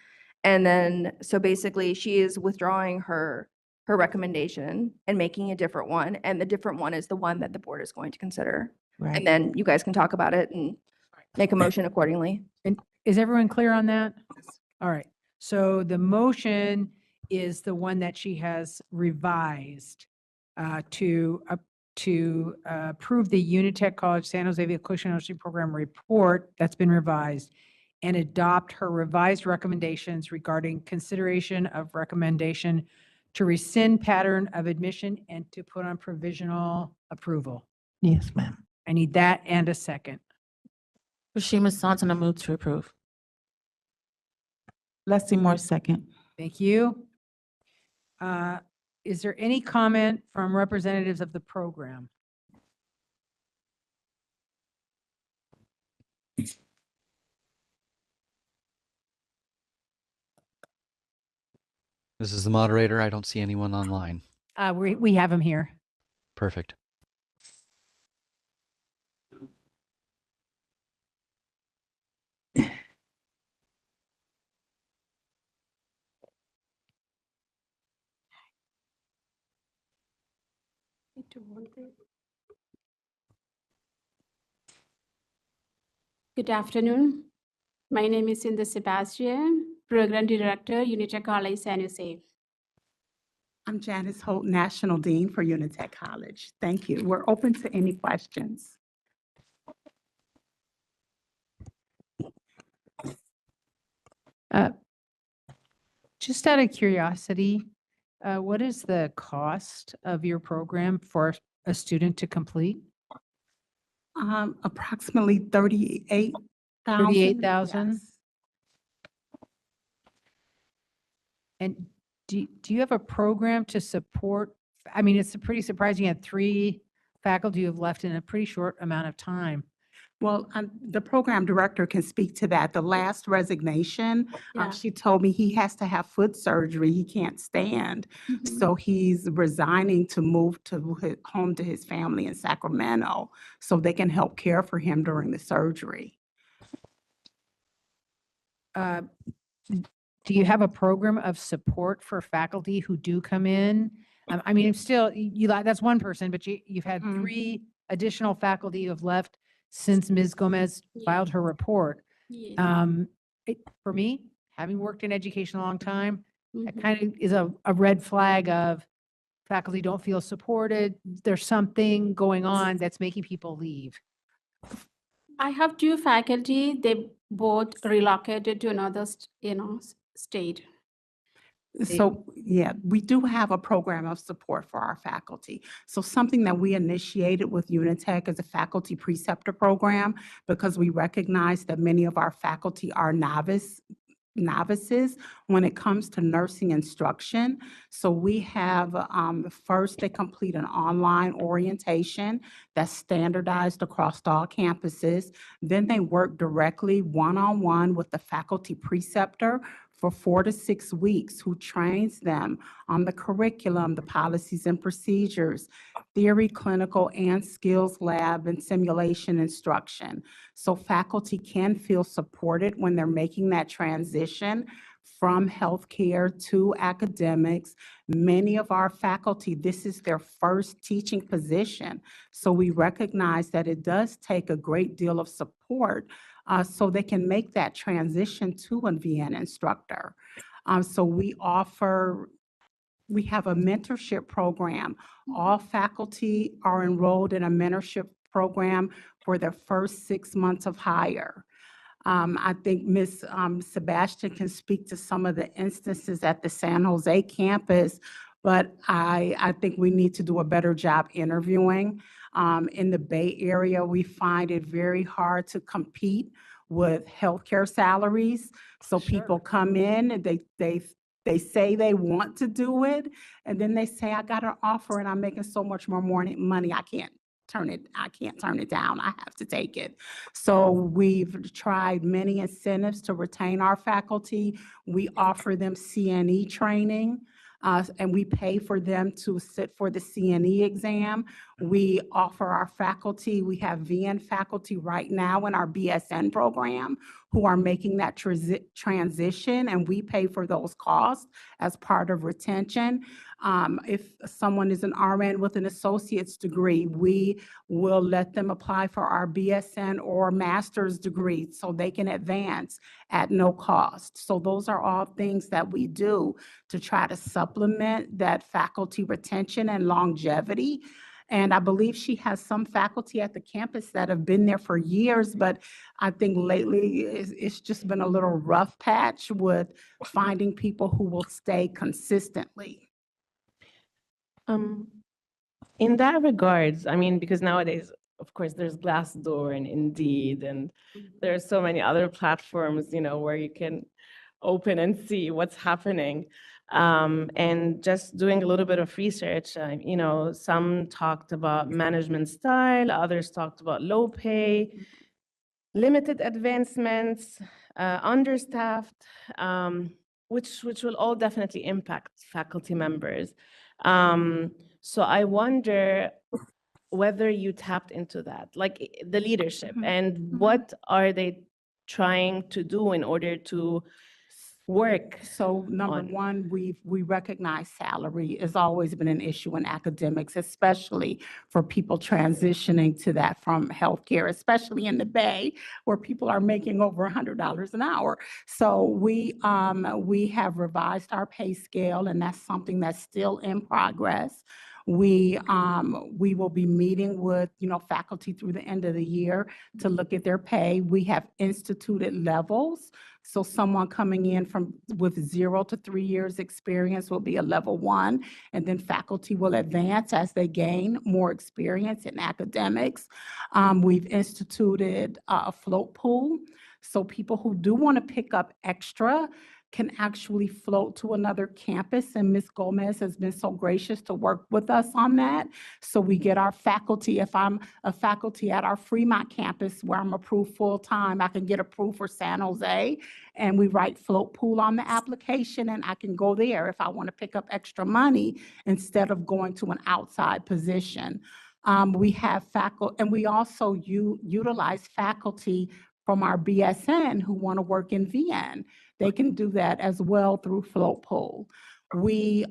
And then, so basically, she is withdrawing her recommendation and making a different one. And the different one is the one that the board is going to consider. Right. And then you guys can talk about it and make a motion accordingly. And is everyone clear on that? All right. So the motion is the one that she has revised to approve the Unitech College San Jose Vocational Nursing Program report that's been revised and adopt her revised recommendations regarding consideration of recommendation to rescind pattern of admission and to put on provisional approval. Yes, ma'am. I need that and a second. Rashima Sampson, I move to approve. Leslie Moore, second. Thank you. Is there any comment from representatives of the program? This is the moderator. I don't see anyone online. We have him here. Perfect. Good afternoon. My name is Cindy Sebastian, Program Director, Unitech College, San Jose. I'm Janice Holt, National Dean for Unitech College. Thank you. We're open to any questions. Just out of curiosity, what is the cost of your program for a student to complete? Approximately 38,000. 38,000? Yes. And do you have a program to support? I mean, it's pretty surprising. You had 3 faculty who have left in a pretty short amount of time. Well, the program director can speak to that. The last resignation, she told me he has to have foot surgery. He can't stand. So he's resigning to move to home to his family in Sacramento so they can help care for him during the surgery. Do you have a program of support for faculty who do come in? I mean, still, that's one person, but you've had 3 additional faculty who have left since Ms. Gomez filed her report. For me, having worked in education a long time, it kind of is a red flag of faculty don't feel supported. There's something going on that's making people leave. I have 2 faculty. They both relocated to another, state. So, yeah, we do have a program of support for our faculty. So something that we initiated with Unitech is a faculty preceptor program because we recognize that many of our faculty are novices when it comes to nursing instruction. So we have, first they complete an online orientation that's standardized across all campuses. Then they work directly one-on-one with the faculty preceptor for 4 to 6 weeks, who trains them on the curriculum, the policies and procedures, theory, clinical, and skills lab and simulation instruction. So faculty can feel supported when they're making that transition from healthcare to academics. Many of our faculty, this is their first teaching position. So we recognize that it does take a great deal of support so they can make that transition to a VN instructor. So we have a mentorship program. All faculty are enrolled in a mentorship program for their first 6 months of hire. I think Ms. Sebastian can speak to some of the instances at the San Jose campus, but I think we need to do a better job interviewing. In the Bay Area, we find it very hard to compete with healthcare salaries. So people come in and they say they want to do it, and then they say, I got an offer and I'm making so much more money, I can't turn it down. I have to take it. So we've tried many incentives to retain our faculty. We offer them CNE training. And we pay for them to sit for the CNE exam. We offer our faculty, we have VN faculty right now in our BSN program who are making that transition, and we pay for those costs as part of retention. If someone is an RN with an associate's degree, we will let them apply for our BSN or master's degree so they can advance at no cost. So those are all things that we do to try to supplement that faculty retention and longevity. And I believe she has some faculty at the campus that have been there for years, but I think lately it's just been a little rough patch with finding people who will stay consistently. In that regards, I mean, because nowadays, of course, there's Glassdoor and Indeed, and there are so many other platforms, you know, where you can open and see what's happening. And just doing a little bit of research, you know, some talked about management style, others talked about low pay, limited advancements, understaffed, which will all definitely impact faculty members. So I wonder whether you tapped into that, like the leadership, and what are they trying to do in order to work? So number one, we recognize salary has always been an issue in academics, especially for people transitioning to that from healthcare, especially in the Bay, where people are making over $100 an hour. So we have revised our pay scale, and that's something that's still in progress. We will be meeting with, you know, faculty through the end of the year to look at their pay. We have instituted levels. So someone coming in with 0 to 3 years experience will be a level 1, and then faculty will advance as they gain more experience in academics. We've instituted a float pool. So people who do want to pick up extra can actually float to another campus, and Ms. Gomez has been so gracious to work with us on that. So we get our faculty, if I'm a faculty at our Fremont campus where I'm approved full-time, I can get approved for San Jose, and we write float pool on the application, and I can go there if I want to pick up extra money instead of going to an outside position. We have faculty, and we also utilize faculty from our BSN who want to work in VN. They can do that as well through float pool. We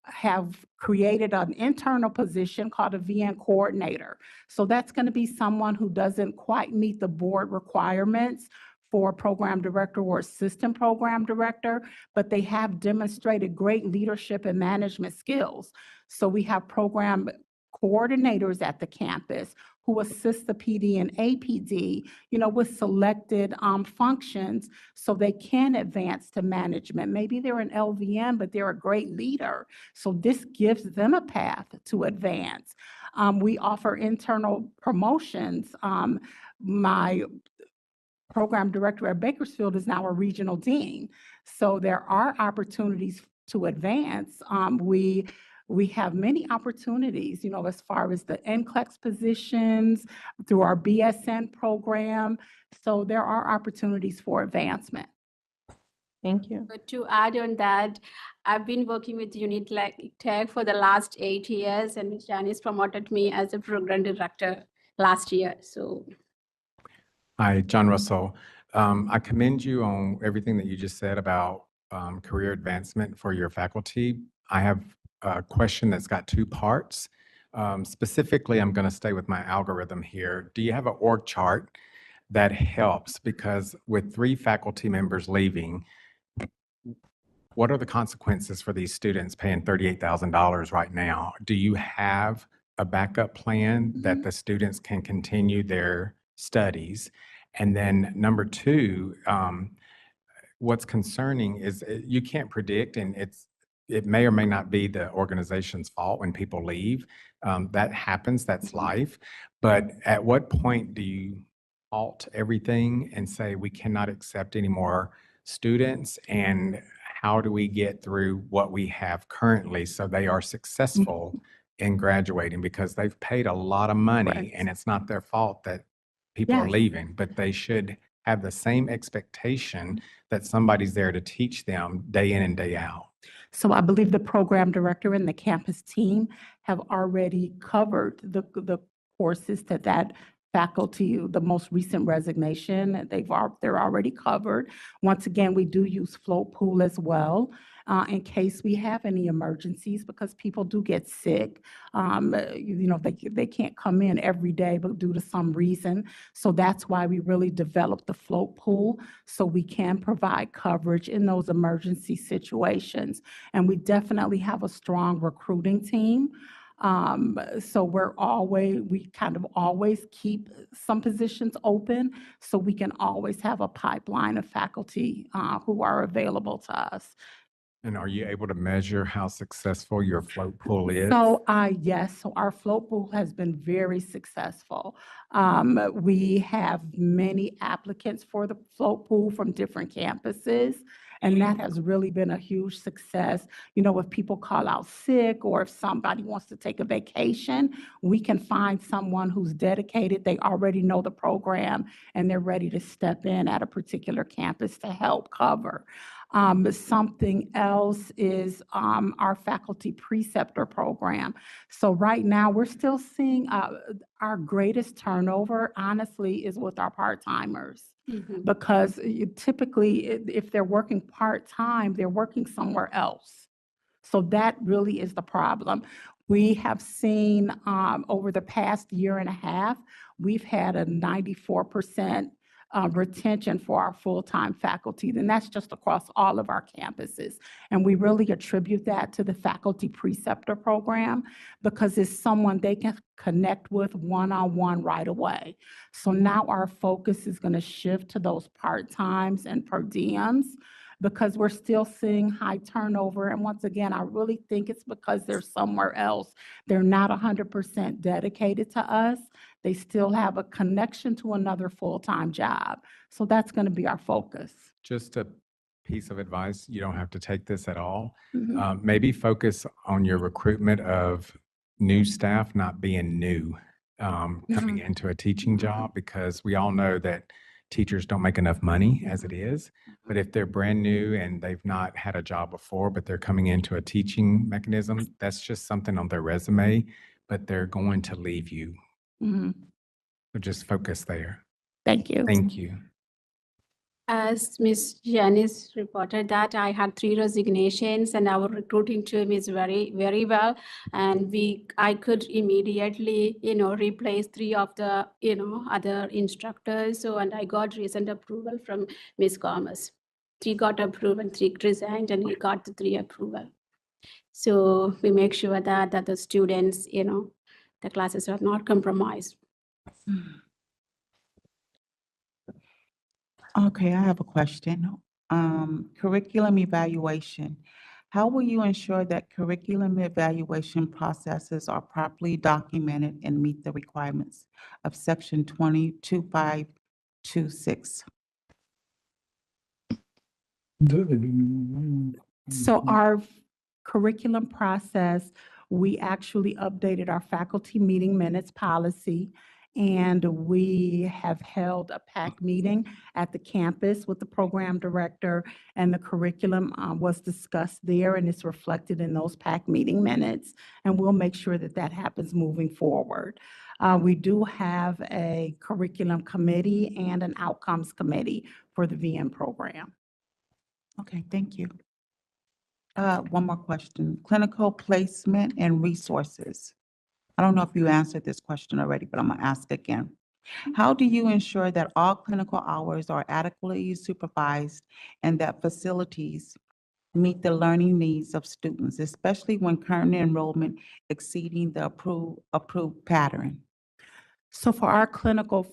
have created an internal position called a VN coordinator. So that's going to be someone who doesn't quite meet the board requirements for program director or assistant program director, but they have demonstrated great leadership and management skills. So we have program coordinators at the campus who assist the PD and APD, you know, with selected functions so they can advance to management. Maybe they're an LVM, but they're a great leader. So this gives them a path to advance. We offer internal promotions. My program director at Bakersfield is now a regional dean. So there are opportunities to advance. We have many opportunities, you know, as far as the NCLEX positions, through our BSN program. So there are opportunities for advancement. Thank you. But to add on that, I've been working with Unitech for the last 8 years, and Ms. Janice promoted me as a program director last year. So. Hi, John Russell. I commend you on everything that you just said about career advancement for your faculty. I have a question that's got 2 parts. Specifically, I'm going to stay with my algorithm here. Do you have an org chart that helps? Because with 3 faculty members leaving, what are the consequences for these students paying $38,000 right now? Do you have a backup plan that the students can continue their studies? And then number 2, what's concerning is you can't predict, and it may or may not be the organization's fault when people leave. That happens, that's life. But at what point do you halt everything and say we cannot accept any more students? And how do we get through what we have currently so they are successful in graduating? Because they've paid a lot of money, and it's not their fault that people are leaving, but they should have the same expectation that somebody's there to teach them day in and day out. So I believe the program director and the campus team have already covered the courses that faculty, the most recent resignation, they're already covered. Once again, we do use float pool as well in case we have any emergencies, because people do get sick. They can't come in every day, but due to some reason. So that's why we really developed the float pool, so we can provide coverage in those emergency situations. And we definitely have a strong recruiting team. So we kind of always keep some positions open, so we can always have a pipeline of faculty who are available to us. And are you able to measure how successful your float pool is? So, yes, so our float pool has been very successful. We have many applicants for the float pool from different campuses, and that has really been a huge success. If people call out sick or if somebody wants to take a vacation, we can find someone who's dedicated. They already know the program and they're ready to step in at a particular campus to help cover. Something else is our faculty preceptor program. So right now, we're still seeing our greatest turnover, honestly, is with our part-timers. Because typically, if they're working part-time, they're working somewhere else. So that really is the problem. We have seen over the past year and a half, we've had a 94% retention for our full-time faculty, and that's just across all of our campuses. And we really attribute that to the faculty preceptor program, because it's someone they can connect with one-on-one right away. So now our focus is going to shift to those part-times and per diems, because we're still seeing high turnover. And once again, I really think it's because they're somewhere else. They're not 100% dedicated to us. They still have a connection to another full-time job. So that's going to be our focus. Just a piece of advice, you don't have to take this at all. Maybe focus on your recruitment of new staff not being new, coming into a teaching job, because we all know that teachers don't make enough money as it is. But if they're brand new and they've not had a job before, but they're coming into a teaching mechanism, that's just something on their resume, but they're going to leave you. So just focus there. Thank you. Thank you. As Ms. Janice reported that I had 3 resignations, and our recruiting team is very, very well. And I could immediately, replace 3 of the, other instructors. So, and I got recent approval from Ms. Gomez. 3 got approved and 3 resigned, and we got the 3 approval. So we make sure that the students, the classes are not compromised. Okay, I have a question. Curriculum evaluation. How will you ensure that curriculum evaluation processes are properly documented and meet the requirements of Section 22526? So our curriculum process, we actually updated our faculty meeting minutes policy, and we have held a PAC meeting at the campus with the program director, and the curriculum was discussed there, and it's reflected in those PAC meeting minutes. And we'll make sure that that happens moving forward. We do have a curriculum committee and an outcomes committee for the VM program. Okay, thank you. One more question. Clinical placement and resources. I don't know if you answered this question already, but I'm going to ask again. How do you ensure that all clinical hours are adequately supervised and that facilities meet the learning needs of students, especially when current enrollment exceeding the approved pattern? So for our clinical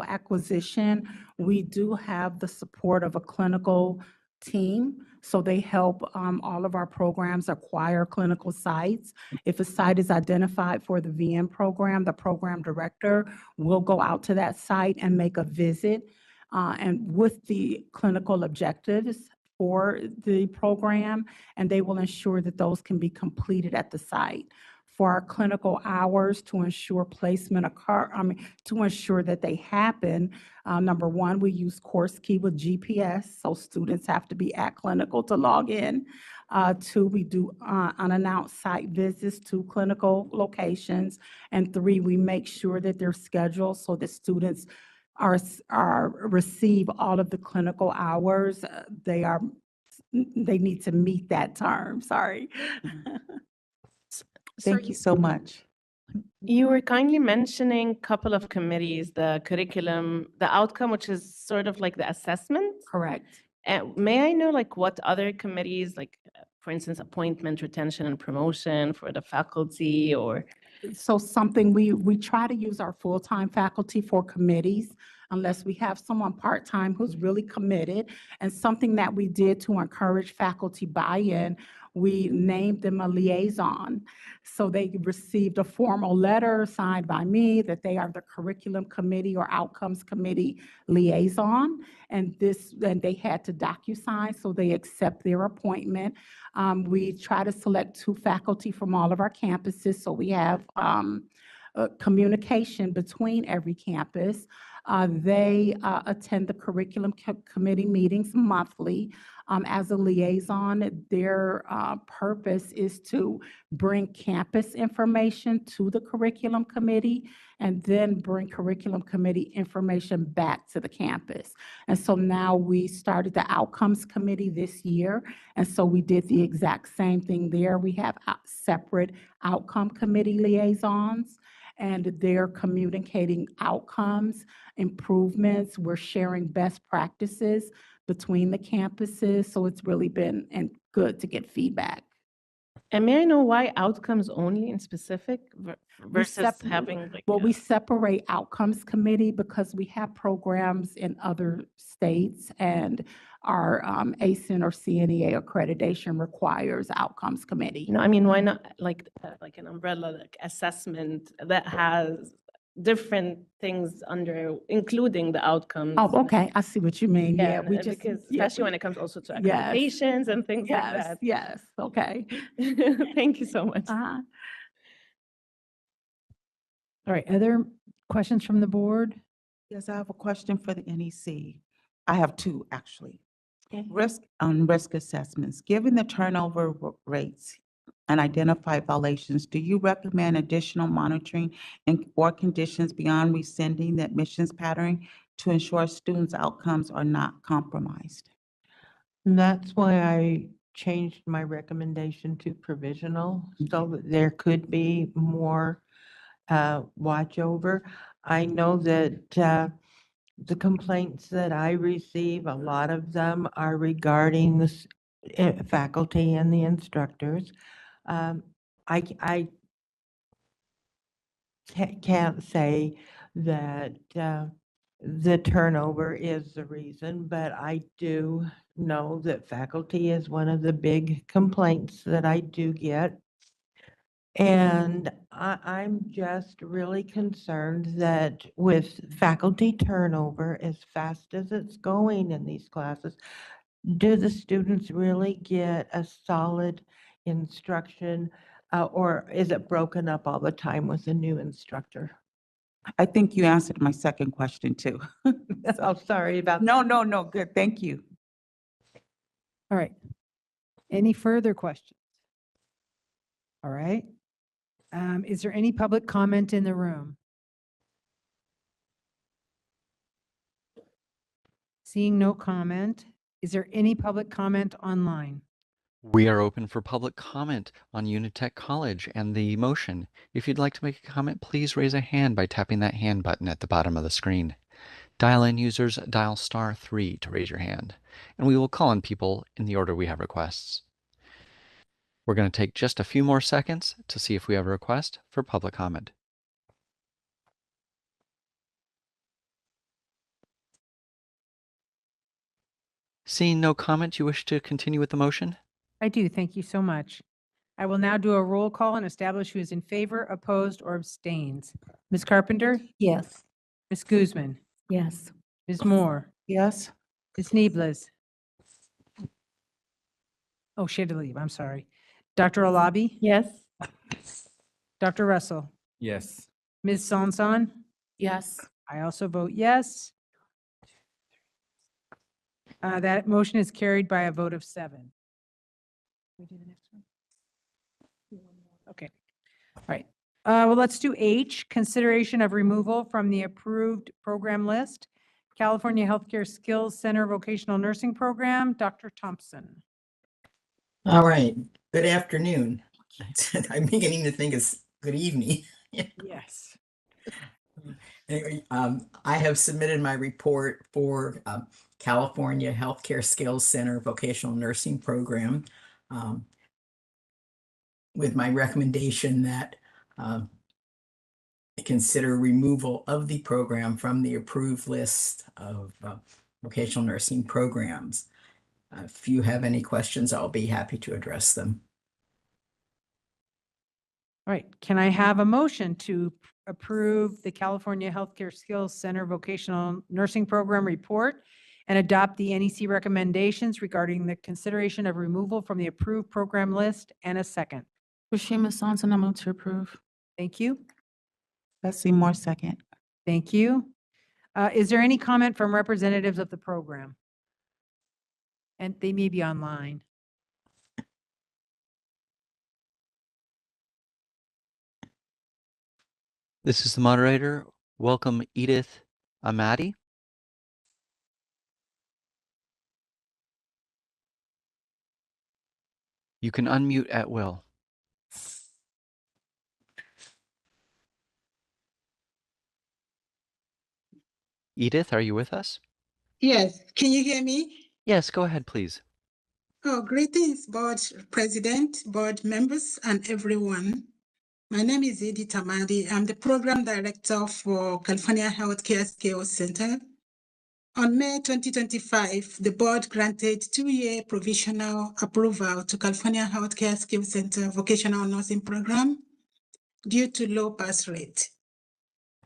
acquisition, we do have the support of a clinical team. So they help all of our programs acquire clinical sites. If a site is identified for the VM program, the program director will go out to that site and make a visit and with the clinical objectives for the program, and they will ensure that those can be completed at the site. for our clinical hours to ensure placement occur, to ensure that they happen. Number one, we use Course Key with GPS, so students have to be at clinical to log in. Two, we do unannounced site visits to clinical locations. And three, we make sure that they're scheduled so that students receive all of the clinical hours. They need to meet that term, sorry. Thank you so much. You were kindly mentioning a couple of committees, the curriculum, the outcome, which is sort of like the assessment. Correct. May I know like what other committees, like for instance, appointment, retention and promotion for the faculty or? So something we try to use our full-time faculty for committees unless we have someone part-time who's really committed. And something that we did to encourage faculty buy-in, we named them a liaison. So they received a formal letter signed by me that they are the curriculum committee or outcomes committee liaison. And they had to DocuSign, so they accept their appointment. We try to select 2 faculty from all of our campuses, so we have communication between every campus. They attend the curriculum committee meetings monthly. As a liaison, their purpose is to bring campus information to the curriculum committee and then bring curriculum committee information back to the campus. And so now we started the outcomes committee this year. And so we did the exact same thing there. We have separate outcome committee liaisons, and they're communicating outcomes, improvements. We're sharing best practices between the campuses. So it's really been good to get feedback. And may I know why outcomes only in specific versus having like? Well, we separate outcomes committee because we have programs in other states, and our ACEN or CNEA accreditation requires outcomes committee. No, I mean, why not like an umbrella, like assessment that has different things under, including the outcomes? Oh, okay. I see what you mean. Yeah, we just, because yeah, especially when it comes also to Yes. accreditations and things like yes, that. yes, okay. Thank you so much. Uh-huh. All right, other questions from the board? Yes, I have a question for the NEC. I have 2, actually. Okay. Risk assessments. Given the turnover rates and identified violations, do you recommend additional monitoring or conditions beyond rescinding the admissions pattern to ensure students' outcomes are not compromised? And that's why I changed my recommendation to provisional, so that there could be more watch over. I know that the complaints that I receive, a lot of them are regarding the faculty and the instructors. I can't say that the turnover is the reason, but I do know that faculty is one of the big complaints that I do get. And I'm just really concerned that with faculty turnover as fast as it's going in these classes, do the students really get a solid instruction, or is it broken up all the time with a new instructor? I think you answered my second question too. Oh, sorry about that. No, good, thank you. All right. Any further questions? All right. Is there any public comment in the room? Seeing no comment, is there any public comment online? We are open for public comment on Unitech College and the motion. If you'd like to make a comment, please raise a hand by tapping that hand button at the bottom of the screen. Dial-in users dial *3 to raise your hand, and we will call on people in the order we have requests. We're going to take just a few more seconds to see if we have a request for public comment. Seeing no comment, you wish to continue with the motion? I do. Thank you so much. I will now do a roll call and establish who is in favor, opposed, or abstains. Ms. Carpenter? Yes. Ms. Guzman? Yes. Ms. Moore? Yes. Ms. Niebles? Oh, she had to leave. I'm sorry. Dr. Alabi? Yes. Dr. Russell, Yes. Ms. Sanson. Yes. I also vote yes. That motion is carried by a vote of 7. We do the next one? Okay, all right. Well, let's do H, consideration of removal from the approved program list. California Healthcare Skills Center Vocational Nursing Program, Dr. Thompson. All right, good afternoon. I'm beginning to think it's good evening. Yes. Anyway, I have submitted my report for California Healthcare Skills Center Vocational Nursing Program with my recommendation that consider removal of the program from the approved list of vocational nursing programs. If you have any questions, I'll be happy to address them. All right, can I have a motion to approve the California Healthcare Skills Center Vocational Nursing Program report and adopt the NEC recommendations regarding the consideration of removal from the approved program list, and a second? Rashima Sanson, I move to approve. Thank you. Leslie Moore, second. Thank you. Is there any comment from representatives of the program? And they may be online. This is the moderator. Welcome, Edith Amati. You can unmute at will. Edith, are you with us? Yes, can you hear me? Yes, go ahead, please. Oh, greetings, board president, board members, and everyone. My name is Edith Amadi. I'm the program director for California Healthcare Skills Center. On May 2025, the board granted 2-year provisional approval to California Healthcare Skills Center Vocational Nursing Program due to low pass rate.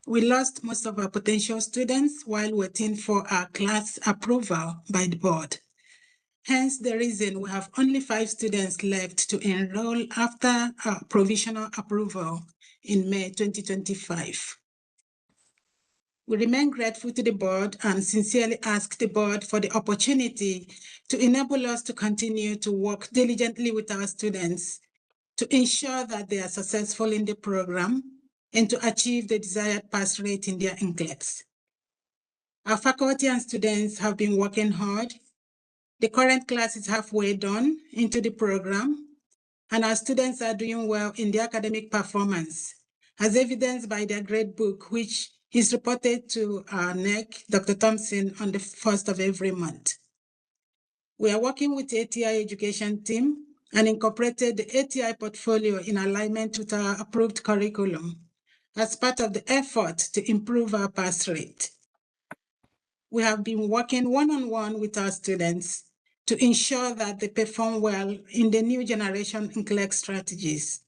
We lost most of our potential students while waiting for our class approval by the board. Hence the reason we have only 5 students left to enroll after our provisional approval in May 2025. We remain grateful to the board and sincerely ask the board for the opportunity to enable us to continue to work diligently with our students to ensure that they are successful in the program and to achieve the desired pass rate in their NCLEX. Our faculty and students have been working hard. The current class is halfway done into the program, and our students are doing well in their academic performance, as evidenced by their grade book, which is reported to our NEC, Dr. Thompson, on the 1st of every month. We are working with the ATI education team and incorporated the ATI portfolio in alignment with our approved curriculum as part of the effort to improve our pass rate. We have been working one-on-one with our students to ensure that they perform well in the new generation NCLEX strategies.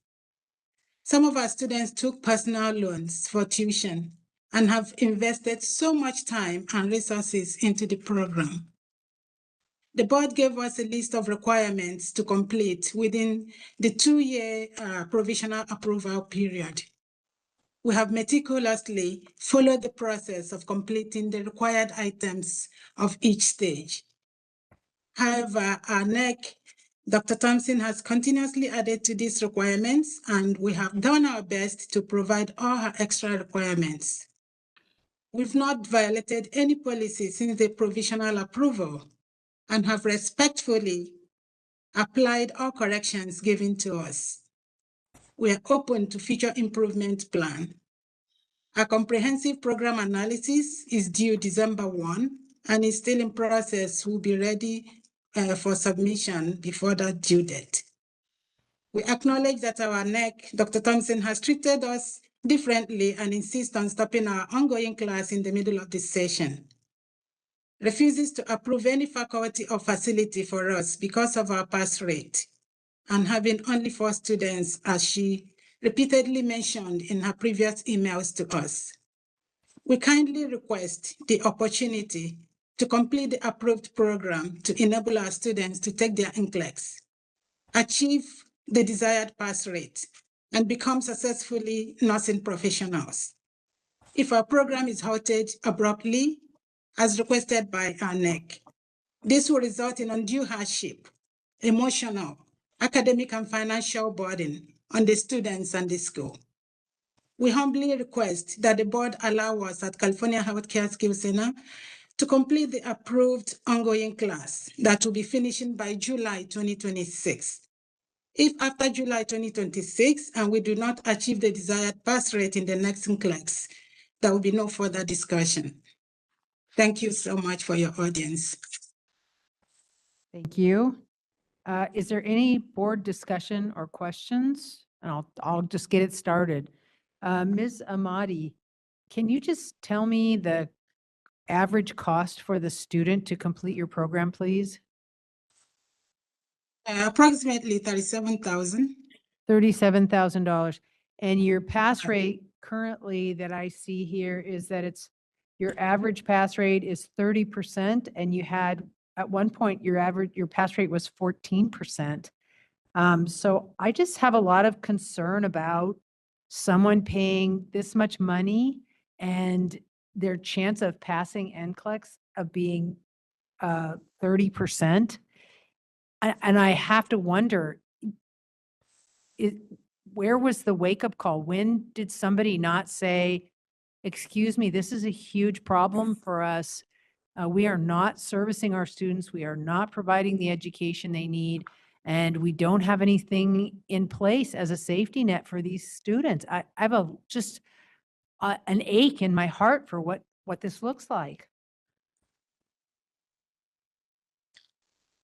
Some of our students took personal loans for tuition and have invested so much time and resources into the program. The board gave us a list of requirements to complete within the 2-year provisional approval period. We have meticulously followed the process of completing the required items of each stage. However, our NEC, Dr. Thompson, has continuously added to these requirements, and we have done our best to provide all her extra requirements. We've not violated any policy since the provisional approval and have respectfully applied all corrections given to us. We are open to future improvement plan. Our comprehensive program analysis is due December 1 and is still in process. Will be ready for submission before that due date. We acknowledge that our NEC, Dr. Thompson, has treated us differently and insists on stopping our ongoing class in the middle of this session. Refuses to approve any faculty or facility for us because of our pass rate and having only 4 students, as she repeatedly mentioned in her previous emails to us. We kindly request the opportunity to complete the approved program to enable our students to take their NCLEX, achieve the desired pass rate, and become successfully nursing professionals. If our program is halted abruptly, as requested by our NEC, this will result in undue hardship, emotional, academic, and financial burden on the students and the school. We humbly request that the board allow us at California Healthcare Skills Center to complete the approved ongoing class that will be finishing by July 2026. If after July 2026 and we do not achieve the desired pass rate in the next class, there will be no further discussion. Thank you so much for your audience. Thank you. Is there any board discussion or questions? And I'll just get it started. Ms. Amadi, can you just tell me the average cost for the student to complete your program, please? Approximately 37,000. $37,000. And your pass rate currently that I see here is that your average pass rate is 30%, and you had, at one point, your pass rate was 14%. So I just have a lot of concern about someone paying this much money and their chance of passing NCLEX of being 30%. And I have to wonder, where was the wake-up call? When did somebody not say, excuse me, this is a huge problem for us. We are not servicing our students. We are not providing the education they need. And we don't have anything in place as a safety net for these students. I have just an ache in my heart for what this looks like.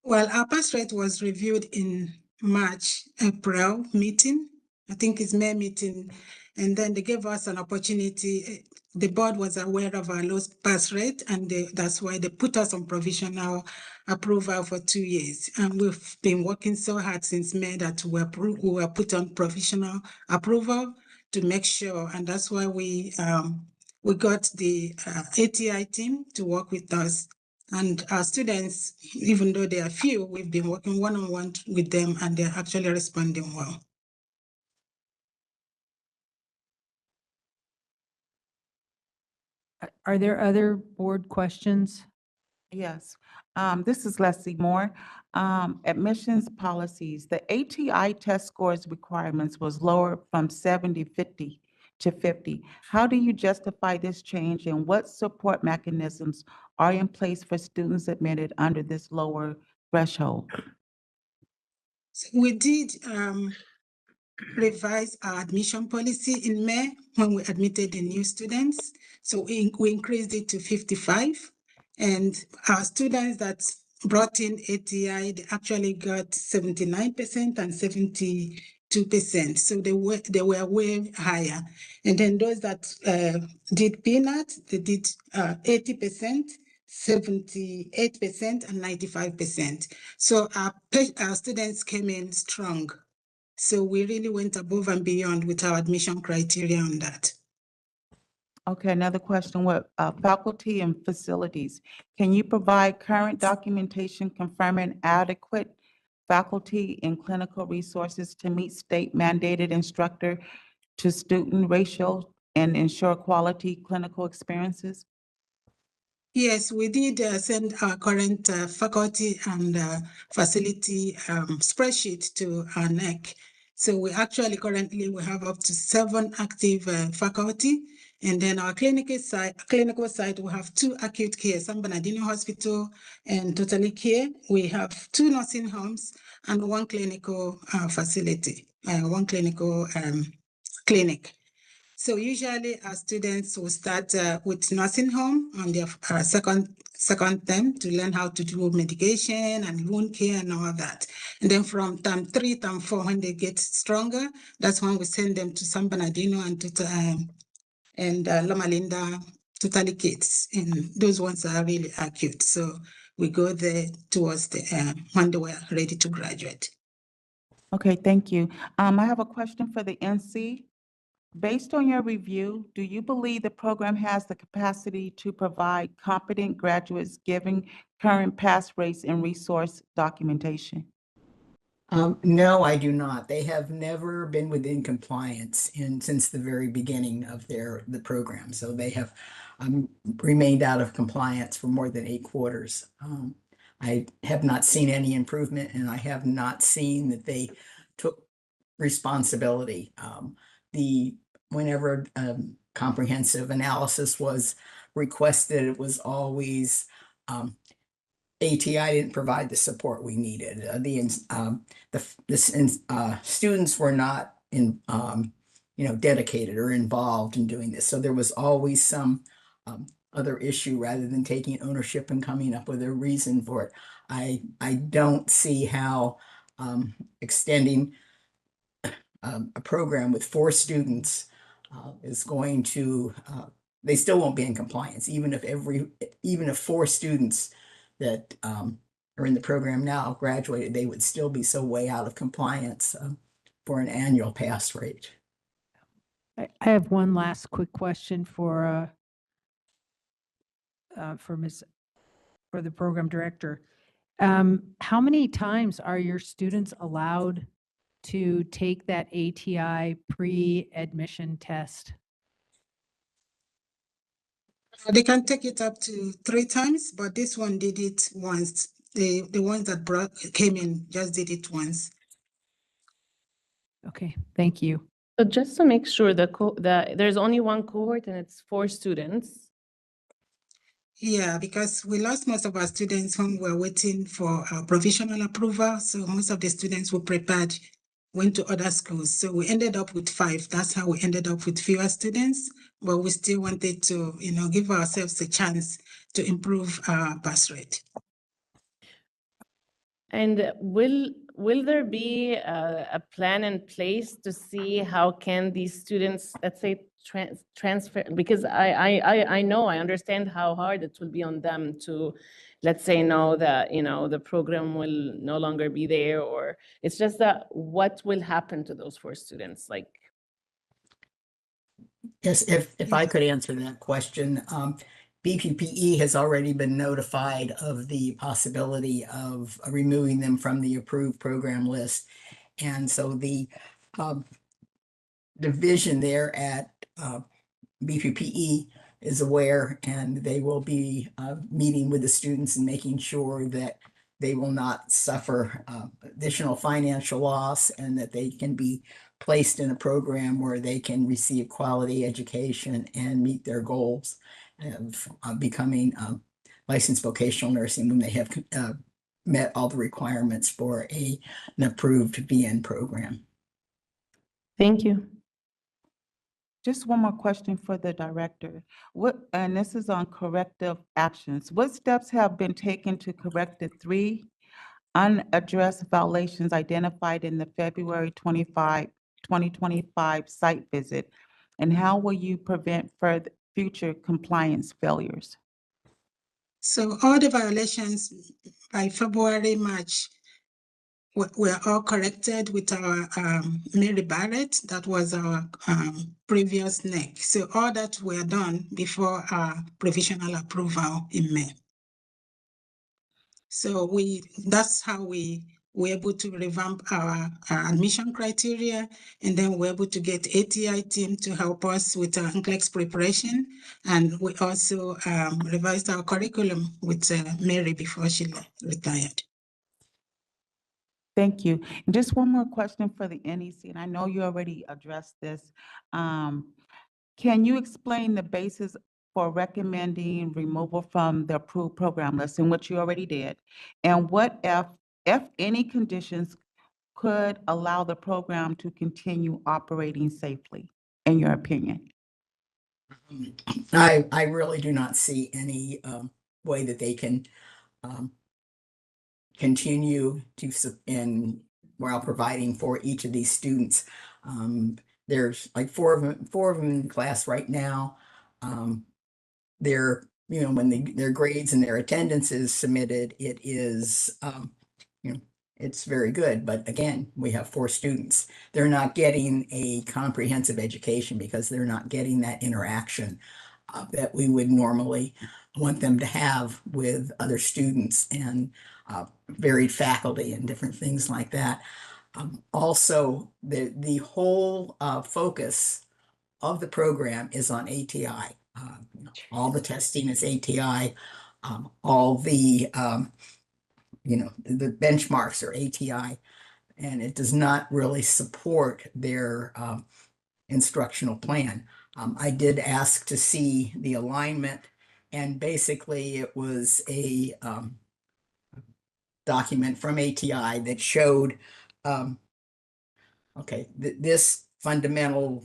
Well, our pass rate was reviewed in March, April meeting. I think it's May meeting. And then they gave us an opportunity. The board was aware of our low pass rate, and that's why they put us on provisional approval for 2 years. And we've been working so hard since May that we were put on provisional approval to make sure. And that's why we got the ATI team to work with us. And our students, even though they are few, we've been working one-on-one with them, and they're actually responding well. Are there other board questions? Yes, this is Leslie Moore. Admissions policies, the ATI test scores requirements was lowered from 70/50 to 50. How do you justify this change, and what support mechanisms are in place for students admitted under this lower threshold? So we did revise our admission policy in May when we admitted the new students. So we increased it to 55. And our students that brought in ATI, they actually got 79% and 72%. So they were way higher. And then those that did peanut, they did 80%. 78% and 95%. So our students came in strong. So we really went above and beyond with our admission criteria on that. Okay, another question, what faculty and facilities? Can you provide current documentation confirming adequate faculty and clinical resources to meet state mandated instructor to student ratio and ensure quality clinical experiences? Yes, we did send our current faculty and facility spreadsheet to our NEC. So we actually currently we have up to 7 active faculty. And then our clinical site, we have 2 acute care, San Bernardino Hospital and Totally Care. We have 2 nursing homes and 1 clinical facility, 1 clinical clinic. So usually our students will start with nursing home on their second term to learn how to do medication and wound care and all that. And then from term 3, term 4, when they get stronger, that's when we send them to San Bernardino and Loma Linda Totally Kids. And those ones are really acute. So we go there towards when they were ready to graduate. Okay, thank you. I have a question for the NC. Based on your review, do you believe the program has the capacity to provide competent graduates given current pass rates and resource documentation? No, I do not. They have never been within compliance since the very beginning of the program. So they have remained out of compliance for more than 8 quarters. I have not seen any improvement, and I have not seen that they took responsibility. Whenever comprehensive analysis was requested, it was always ATI didn't provide the support we needed. Students were not dedicated or involved in doing this. So there was always some other issue rather than taking ownership and coming up with a reason for it. I don't see how extending a program with 4 students is going to, they still won't be in compliance, even if 4 students that are in the program now graduated, they would still be so way out of compliance for an annual pass rate. I have one last quick question for the program director. How many times are your students allowed to take that ATI pre-admission test? They can take it up to 3 times, but this one did it once. The ones that came in just did it once. Okay, thank you. So just to make sure there's only one cohort and it's 4 students. Yeah, because we lost most of our students when we were waiting for provisional approval. So most of the students who prepared went to other schools. So we ended up with 5. That's how we ended up with fewer students, but we still wanted to, give ourselves a chance to improve our pass rate. And will there be a plan in place to see how can these students, let's say, transfer? Because I know, I understand how hard it will be on them to, let's say, know that, the program will no longer be there, or it's just that what will happen to those 4 students? Like, Yes, if I could answer that question. BPPE has already been notified of the possibility of removing them from the approved program list. And so the division there at BPPE is aware, and they will be meeting with the students and making sure that they will not suffer additional financial loss, and that they can be placed in a program where they can receive quality education and meet their goals of becoming licensed vocational nursing when they have met all the requirements for an approved VN program. Thank you. Just one more question for the director. And this is on corrective actions. What steps have been taken to correct the 3 unaddressed violations identified in the February 2025 site visit? And how will you prevent future compliance failures? So all the violations by February, March, were all corrected with our Mary Barrett. That was our previous NEC. So all that were done before our provisional approval in May. So that's how we were able to revamp our admission criteria, and then we're able to get ATI team to help us with our NCLEX preparation. And we also revised our curriculum with Mary before she retired. Thank you. And just one more question for the NEC, and I know you already addressed this. Can you explain the basis for recommending removal from the approved program list, in which you already did? And what if any conditions could allow the program to continue operating safely, in your opinion? I really do not see any way that they can continue while providing for each of these students. There's like four of them in class right now. They're, when their grades and their attendance is submitted, it is, it's very good. But again, we have 4 students. They're not getting a comprehensive education because they're not getting that interaction that we would normally want them to have with other students. And varied faculty and different things like that. Also, the whole focus of the program is on ATI. All the testing is ATI. All the the benchmarks are ATI, and it does not really support their instructional plan. I did ask to see the alignment, and basically it was a document from ATI that showed, okay, this fundamental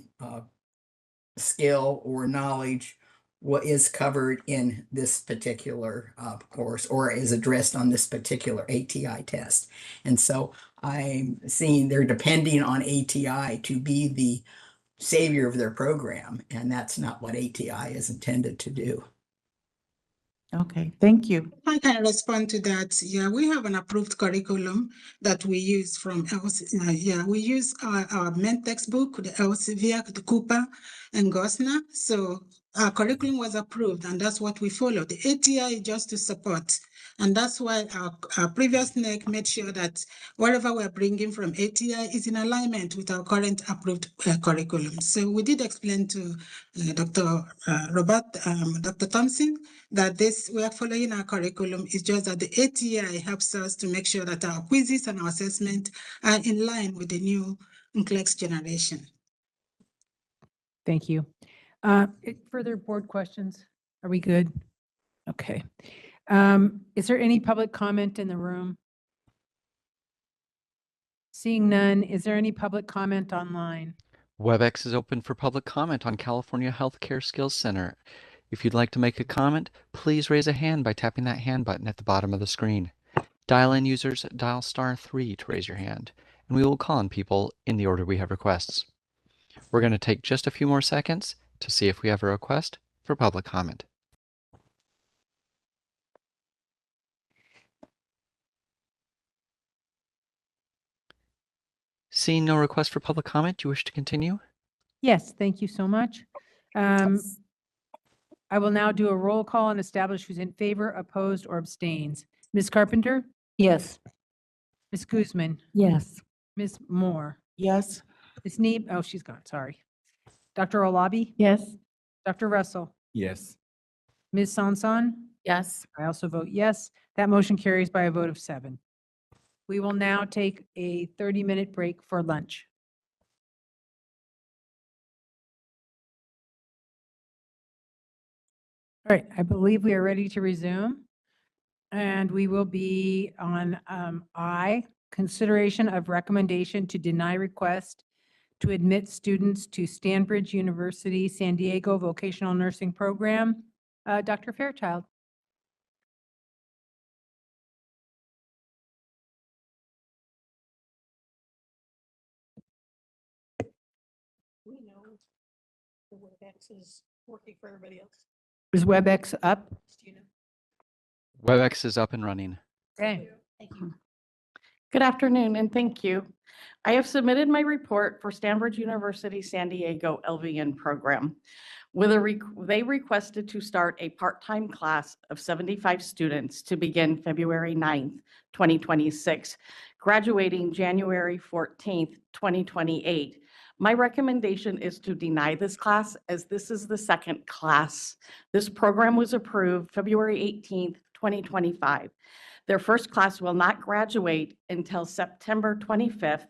skill or knowledge what is covered in this particular course or is addressed on this particular ATI test. And so I'm seeing they're depending on ATI to be the savior of their program, and that's not what ATI is intended to do. Okay, thank you. I can respond to that. Yeah, we have an approved curriculum that we use from we use our main textbook, the Elsevier, the Cooper, and Gosner. So our curriculum was approved, and that's what we follow. The ATI is just to support. And that's why our previous NEC made sure that whatever we're bringing from ATI is in alignment with our current approved curriculum. So we did explain to Dr. Dr. Thompson that we are following our curriculum. It's just that the ATI helps us to make sure that our quizzes and our assessment are in line with the new NCLEX generation. Thank you. Further board questions? Are we good? Okay. Is there any public comment in the room? Seeing none, is there any public comment online? WebEx is open for public comment on California Healthcare Skills Center. If you'd like to make a comment, please raise a hand by tapping that hand button at the bottom of the screen. Dial-in users dial *3 to raise your hand, and we will call on people in the order we have requests. We're going to take just a few more seconds to see if we have a request for public comment. Seeing no request for public comment, do you wish to continue? Yes, thank you so much. I will now do a roll call and establish who's in favor, opposed, or abstains. Ms. Carpenter? Yes. Ms. Guzman? Yes. Ms. Moore? Yes. Ms. Neeb? Oh, she's gone, sorry. Dr. Olabi? Yes. Dr. Russell? Yes. Ms. Sanson? Yes. I also vote yes. That motion carries by a vote of 7. We will now take a 30-minute break for lunch. All right, I believe we are ready to resume. And we will be on I, consideration of recommendation to deny request to admit students to Stanbridge University San Diego Vocational Nursing Program. Dr. Fairchild. We know the WebEx is working for everybody else. Is WebEx up? WebEx is up and running. Okay. Thank you. Good afternoon, and thank you. I have submitted my report for Stanford University San Diego LVN program. They requested to start a part-time class of 75 students to begin February 9th, 2026, graduating January 14th, 2028. My recommendation is to deny this class as this is the second class. This program was approved February 18th, 2025. Their first class will not graduate until September 25th,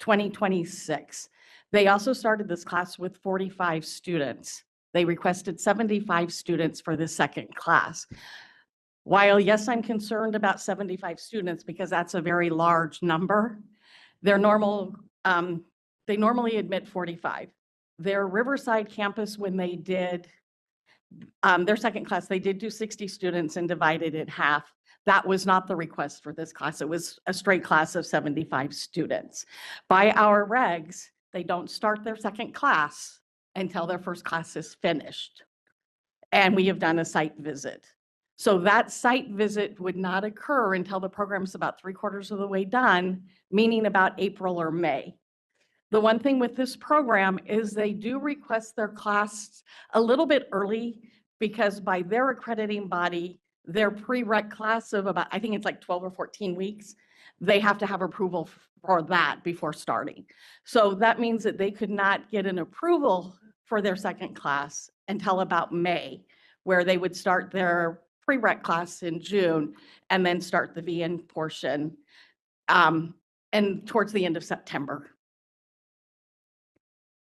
2026. They also started this class with 45 students. They requested 75 students for the second class. While yes, I'm concerned about 75 students because that's a very large number, they normally admit 45. Their Riverside campus, when they did their second class, they did do 60 students and divided it half. That was not the request for this class. It was a straight class of 75 students. By our regs, they don't start their second class until their first class is finished. And we have done a site visit. So that site visit would not occur until the program's about 3/4 of the way done, meaning about April or May. The one thing with this program is they do request their class a little bit early because by their accrediting body, their prereq class of about, I think it's like 12 or 14 weeks, they have to have approval for that before starting. So that means that they could not get an approval for their second class until about May, where they would start their prereq class in June and then start the VN portion and towards the end of September.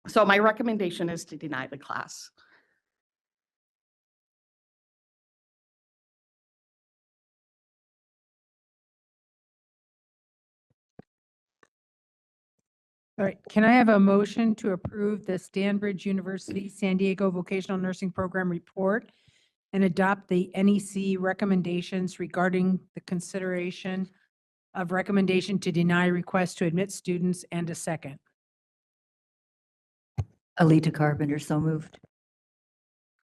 So my recommendation is to deny the class. All right, can I have a motion to approve the Stanbridge University San Diego Vocational Nursing Program report and adopt the NEC recommendations regarding the consideration of recommendation to deny request to admit students, and a second? Alita Carpenter, so moved.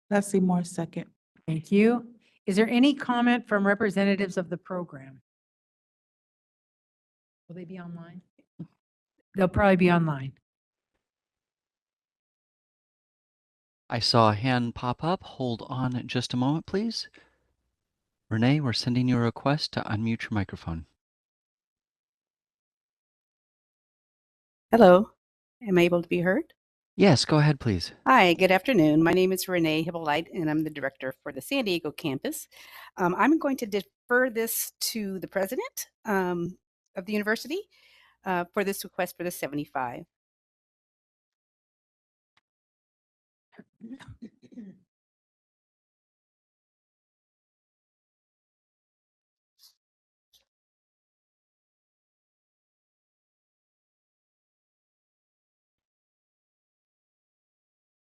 Leslie Moore, second. Thank you. Is there any comment from representatives of the program? Will they be online? They'll probably be online. I saw a hand pop up. Hold on just a moment, please. Renee, we're sending you a request to unmute your microphone. Hello, am I able to be heard? Yes, go ahead, please. Hi, good afternoon. My name is Renee Hippolyte, and I'm the director for the San Diego campus. I'm going to defer this to the president of the university for this request for the 75.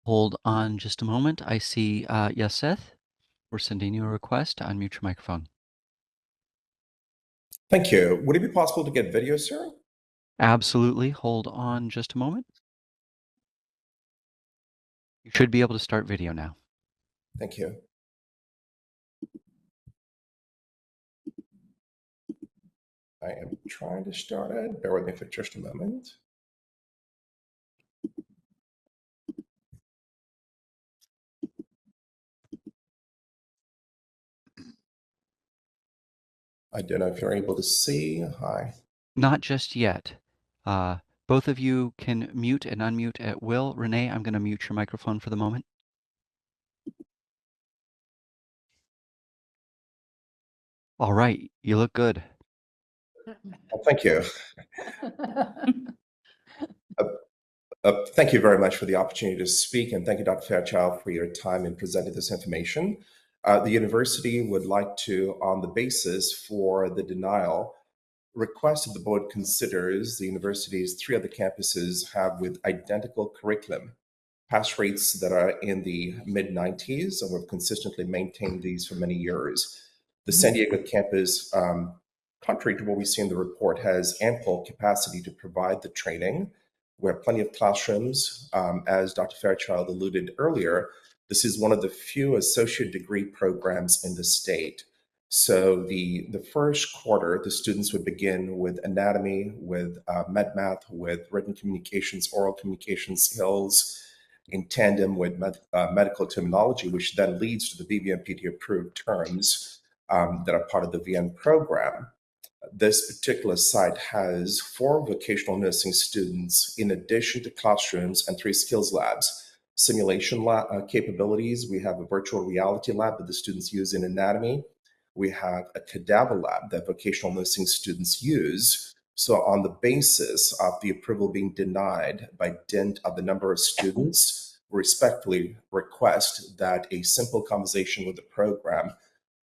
Hold on just a moment. I see, yes, Seth, we're sending you a request to unmute your microphone. Thank you. Would it be possible to get video, sir? Absolutely. Hold on just a moment. You should be able to start video now. Thank you. I am trying to start it. Bear with me for just a moment. I don't know if you're able to see. Hi. Not just yet. Both of you can mute and unmute at will. Renee, I'm going to mute your microphone for the moment. All right, you look good. Well, thank you. Thank you very much for the opportunity to speak, and thank you, Dr. Fairchild, for your time in presenting this information. The university would like to, on the basis for the denial, request that the board considers the university's 3 other campuses have with identical curriculum pass rates that are in the mid-90s, and we've consistently maintained these for many years. The San Diego campus, contrary to what we see in the report, has ample capacity to provide the training. We have plenty of classrooms. As Dr. Fairchild alluded earlier, this is one of the few associate degree programs in the state. So the first quarter, the students would begin with anatomy, with med math, with written communications, oral communication skills, in tandem with medical terminology, which then leads to the BVMPT approved terms that are part of the VN program. This particular site has 4 vocational nursing students in addition to classrooms and 3 skills labs. Simulation lab capabilities, we have a virtual reality lab that the students use in anatomy. We have a cadaver lab that vocational nursing students use. So on the basis of the approval being denied by dint of the number of students, we respectfully request that a simple conversation with the program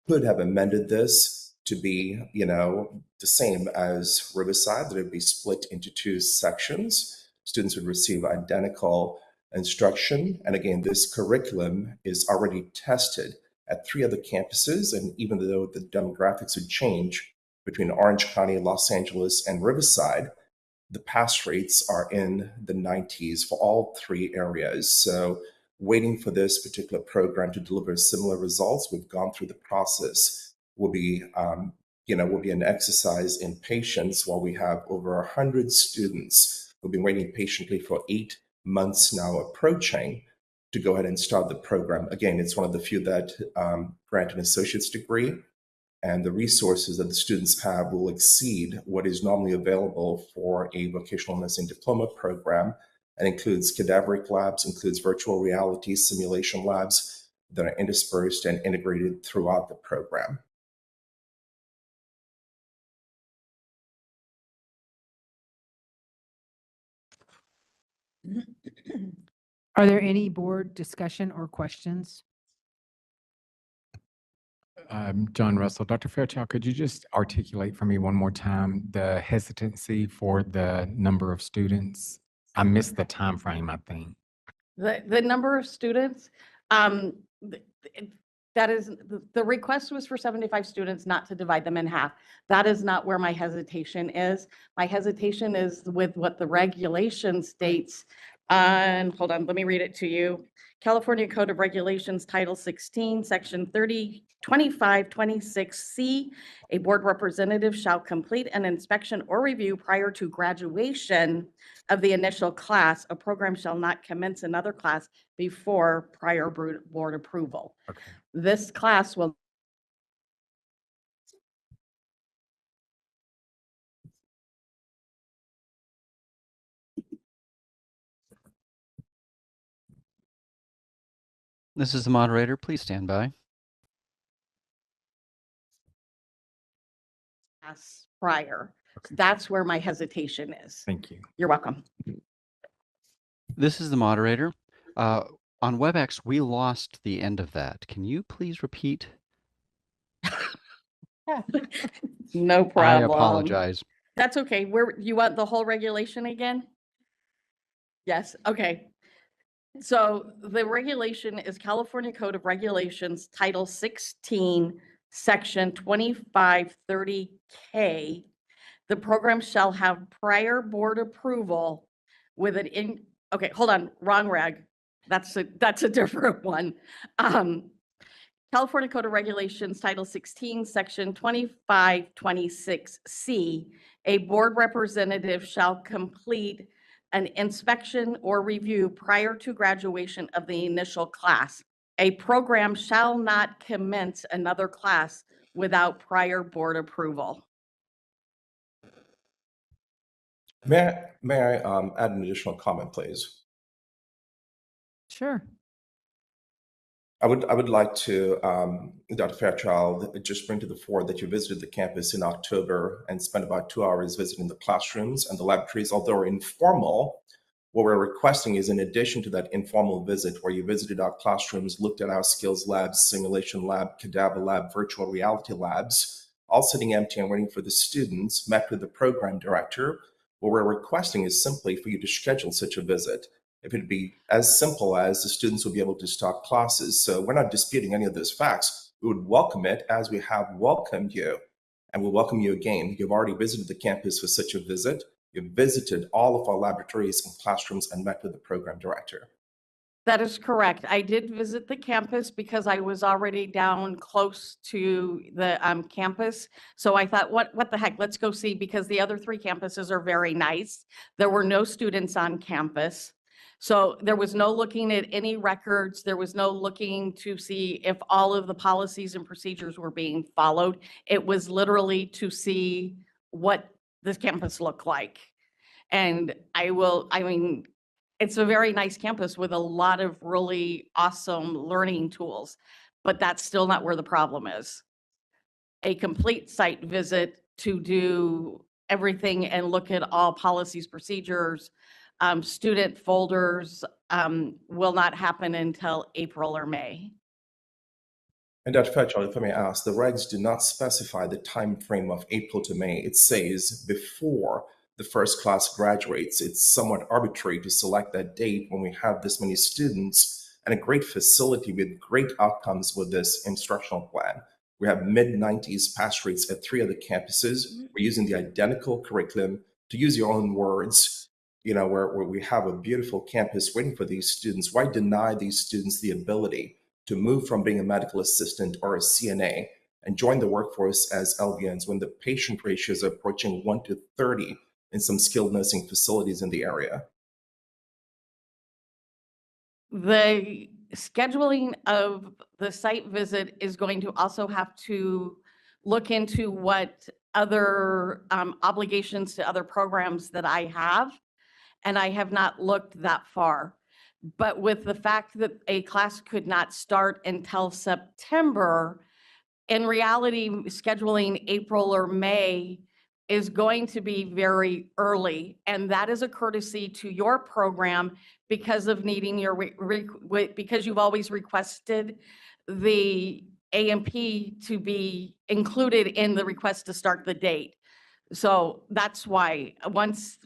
could have amended this to be, the same as Riverside, that it would be split into 2 sections. Students would receive identical instruction. And again, this curriculum is already tested at 3 other campuses. And even though the demographics would change between Orange County, Los Angeles, and Riverside, the pass rates are in the 90s for all 3 areas. So waiting for this particular program to deliver similar results, we've gone through the process, will be an exercise in patience while we have over 100 students who've been waiting patiently for 8 months now approaching to go ahead and start the program. Again, it's one of the few that grant an associate's degree, and the resources that the students have will exceed what is normally available for a vocational nursing diploma program, and includes cadaveric labs, includes virtual reality simulation labs that are interspersed and integrated throughout the program. Are there any board discussion or questions? John Russell, Dr. Fairchild, could you just articulate for me one more time the hesitancy for the number of students? I missed the time frame, I think. The number of students, that is, the request was for 75 students, not to divide them in half. That is not where my hesitation is. My hesitation is with what the regulation states. And hold on, let me read it to you. California Code of Regulations, Title 16, Section 2526C, a board representative shall complete an inspection or review prior to graduation of the initial class. A program shall not commence another class before prior board approval. Okay. This class will This is the moderator. Please stand by. pass prior. That's where my hesitation is. Thank you. You're welcome. This is the moderator. On WebEx, we lost the end of that. Can you please repeat? No problem. I apologize. That's okay. Where you want the whole regulation again? Yes, okay. So the regulation is California Code of Regulations, Title 16, Section 2530K. The program shall have prior board approval with okay, hold on, wrong reg. That's a different one. California Code of Regulations, Title 16, Section 2526C, a board representative shall complete an inspection or review prior to graduation of the initial class. A program shall not commence another class without prior board approval. May I add an additional comment, please? Sure. I would like to, Dr. Fairchild, just bring to the fore that you visited the campus in October and spent about 2 hours visiting the classrooms and the laboratories. Although informal, what we're requesting is, in addition to that informal visit where you visited our classrooms, looked at our skills labs, simulation lab, cadaver lab, virtual reality labs, all sitting empty and waiting for the students, met with the program director. What we're requesting is simply for you to schedule such a visit. If it'd be as simple as the students will be able to start classes. So we're not disputing any of those facts. We would welcome it as we have welcomed you, and we'll welcome you again. You've already visited the campus for such a visit. You've visited all of our laboratories and classrooms and met with the program director. That is correct. I did visit the campus because I was already down close to the campus. So I thought, what the heck, let's go see, because the other 3 campuses are very nice. There were no students on campus. So there was no looking at any records. There was no looking to see if all of the policies and procedures were being followed. It was literally to see what this campus looked like. And I mean, it's a very nice campus with a lot of really awesome learning tools, but that's still not where the problem is. A complete site visit to do everything and look at all policies, procedures, student folders will not happen until April or May. And Dr. Fairchild, if I may ask, the regs do not specify the time frame of April to May. It says before the first class graduates. It's somewhat arbitrary to select that date when we have this many students and a great facility with great outcomes with this instructional plan. We have mid-90s pass rates at 3 of the campuses. We're using the identical curriculum. To use your own words, you know, where we have a beautiful campus waiting for these students. Why deny these students the ability to move from being a medical assistant or a CNA and join the workforce as LVNs when the patient ratios are approaching 1 to 30 in some skilled nursing facilities in the area? the scheduling of the site visit is going to also have to look into what other obligations to other programs that I have. And I have not looked that far. But with the fact that a class could not start until September, in reality, scheduling April or May is going to be very early. And that is a courtesy to your program because of needing your, because you've always requested the A&P to be included in the request to start the date. So that's why once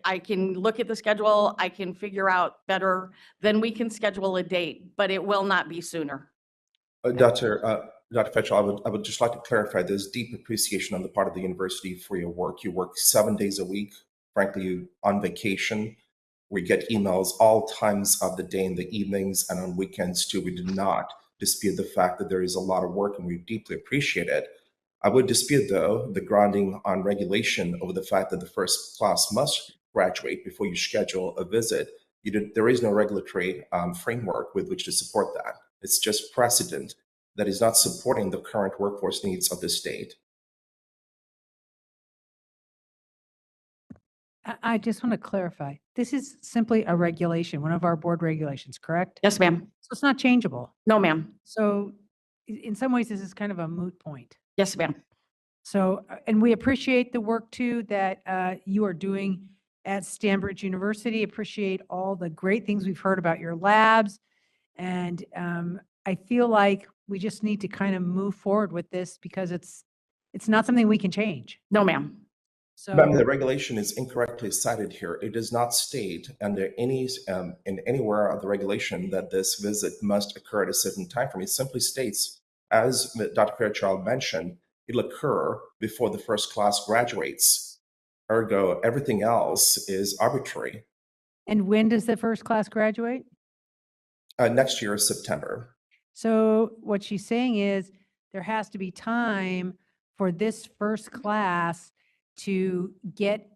I can look at the schedule, I can figure out better, then we can schedule a date, but it will not be sooner. Dr. Fetchel, I would just like to clarify there's deep appreciation on the part of the university for your work. You work 7 days a week. Frankly, you on vacation. We get emails all times of the day in the evenings and on weekends too. We do not dispute the fact that there is a lot of work and we deeply appreciate it. I would dispute, though, the grounding on regulation over the fact that the first class must graduate before you schedule a visit. There is no regulatory framework with which to support that. It's just precedent that is not supporting the current workforce needs of the state. I just want to clarify. This is simply a regulation, one of our board regulations, correct? Yes, ma'am. So it's not changeable. No, ma'am. So in some ways, this is kind of a moot point. Yes, ma'am. So, and we appreciate the work too that you are doing at Stanbridge University. Appreciate all the great things we've heard about your labs. And I feel like we just need to kind of move forward with this because it's not something we can change. No, ma'am. So But the regulation is incorrectly cited here. It does not state under any in anywhere of the regulation that this visit must occur at a certain time frame. It simply states, as Dr. Fairchild mentioned, it'll occur before the first class graduates. Ergo, everything else is arbitrary. and when does the first class graduate? Next year is September. So what she's saying is there has to be time for this first class to get,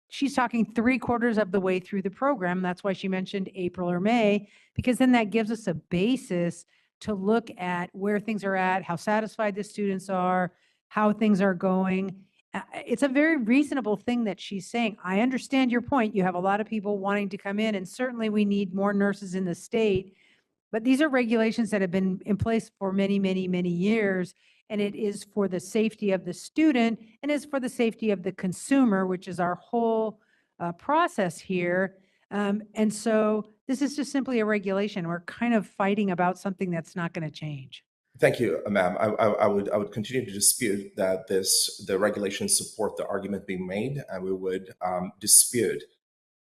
she's talking 3/4 of the way through the program. That's why she mentioned April or May, because then that gives us a basis to look at where things are at, how satisfied the students are, how things are going. It's a very reasonable thing that she's saying. I understand your point. You have a lot of people wanting to come in, and certainly we need more nurses in the state. But these are regulations that have been in place for many, many, many years. And it is for the safety of the student and is for the safety of the consumer, which is our whole process here. And so this is just simply a regulation. We're kind of fighting about something that's not going to change. Thank you, ma'am. I would continue to dispute that the regulations support the argument being made, and we would dispute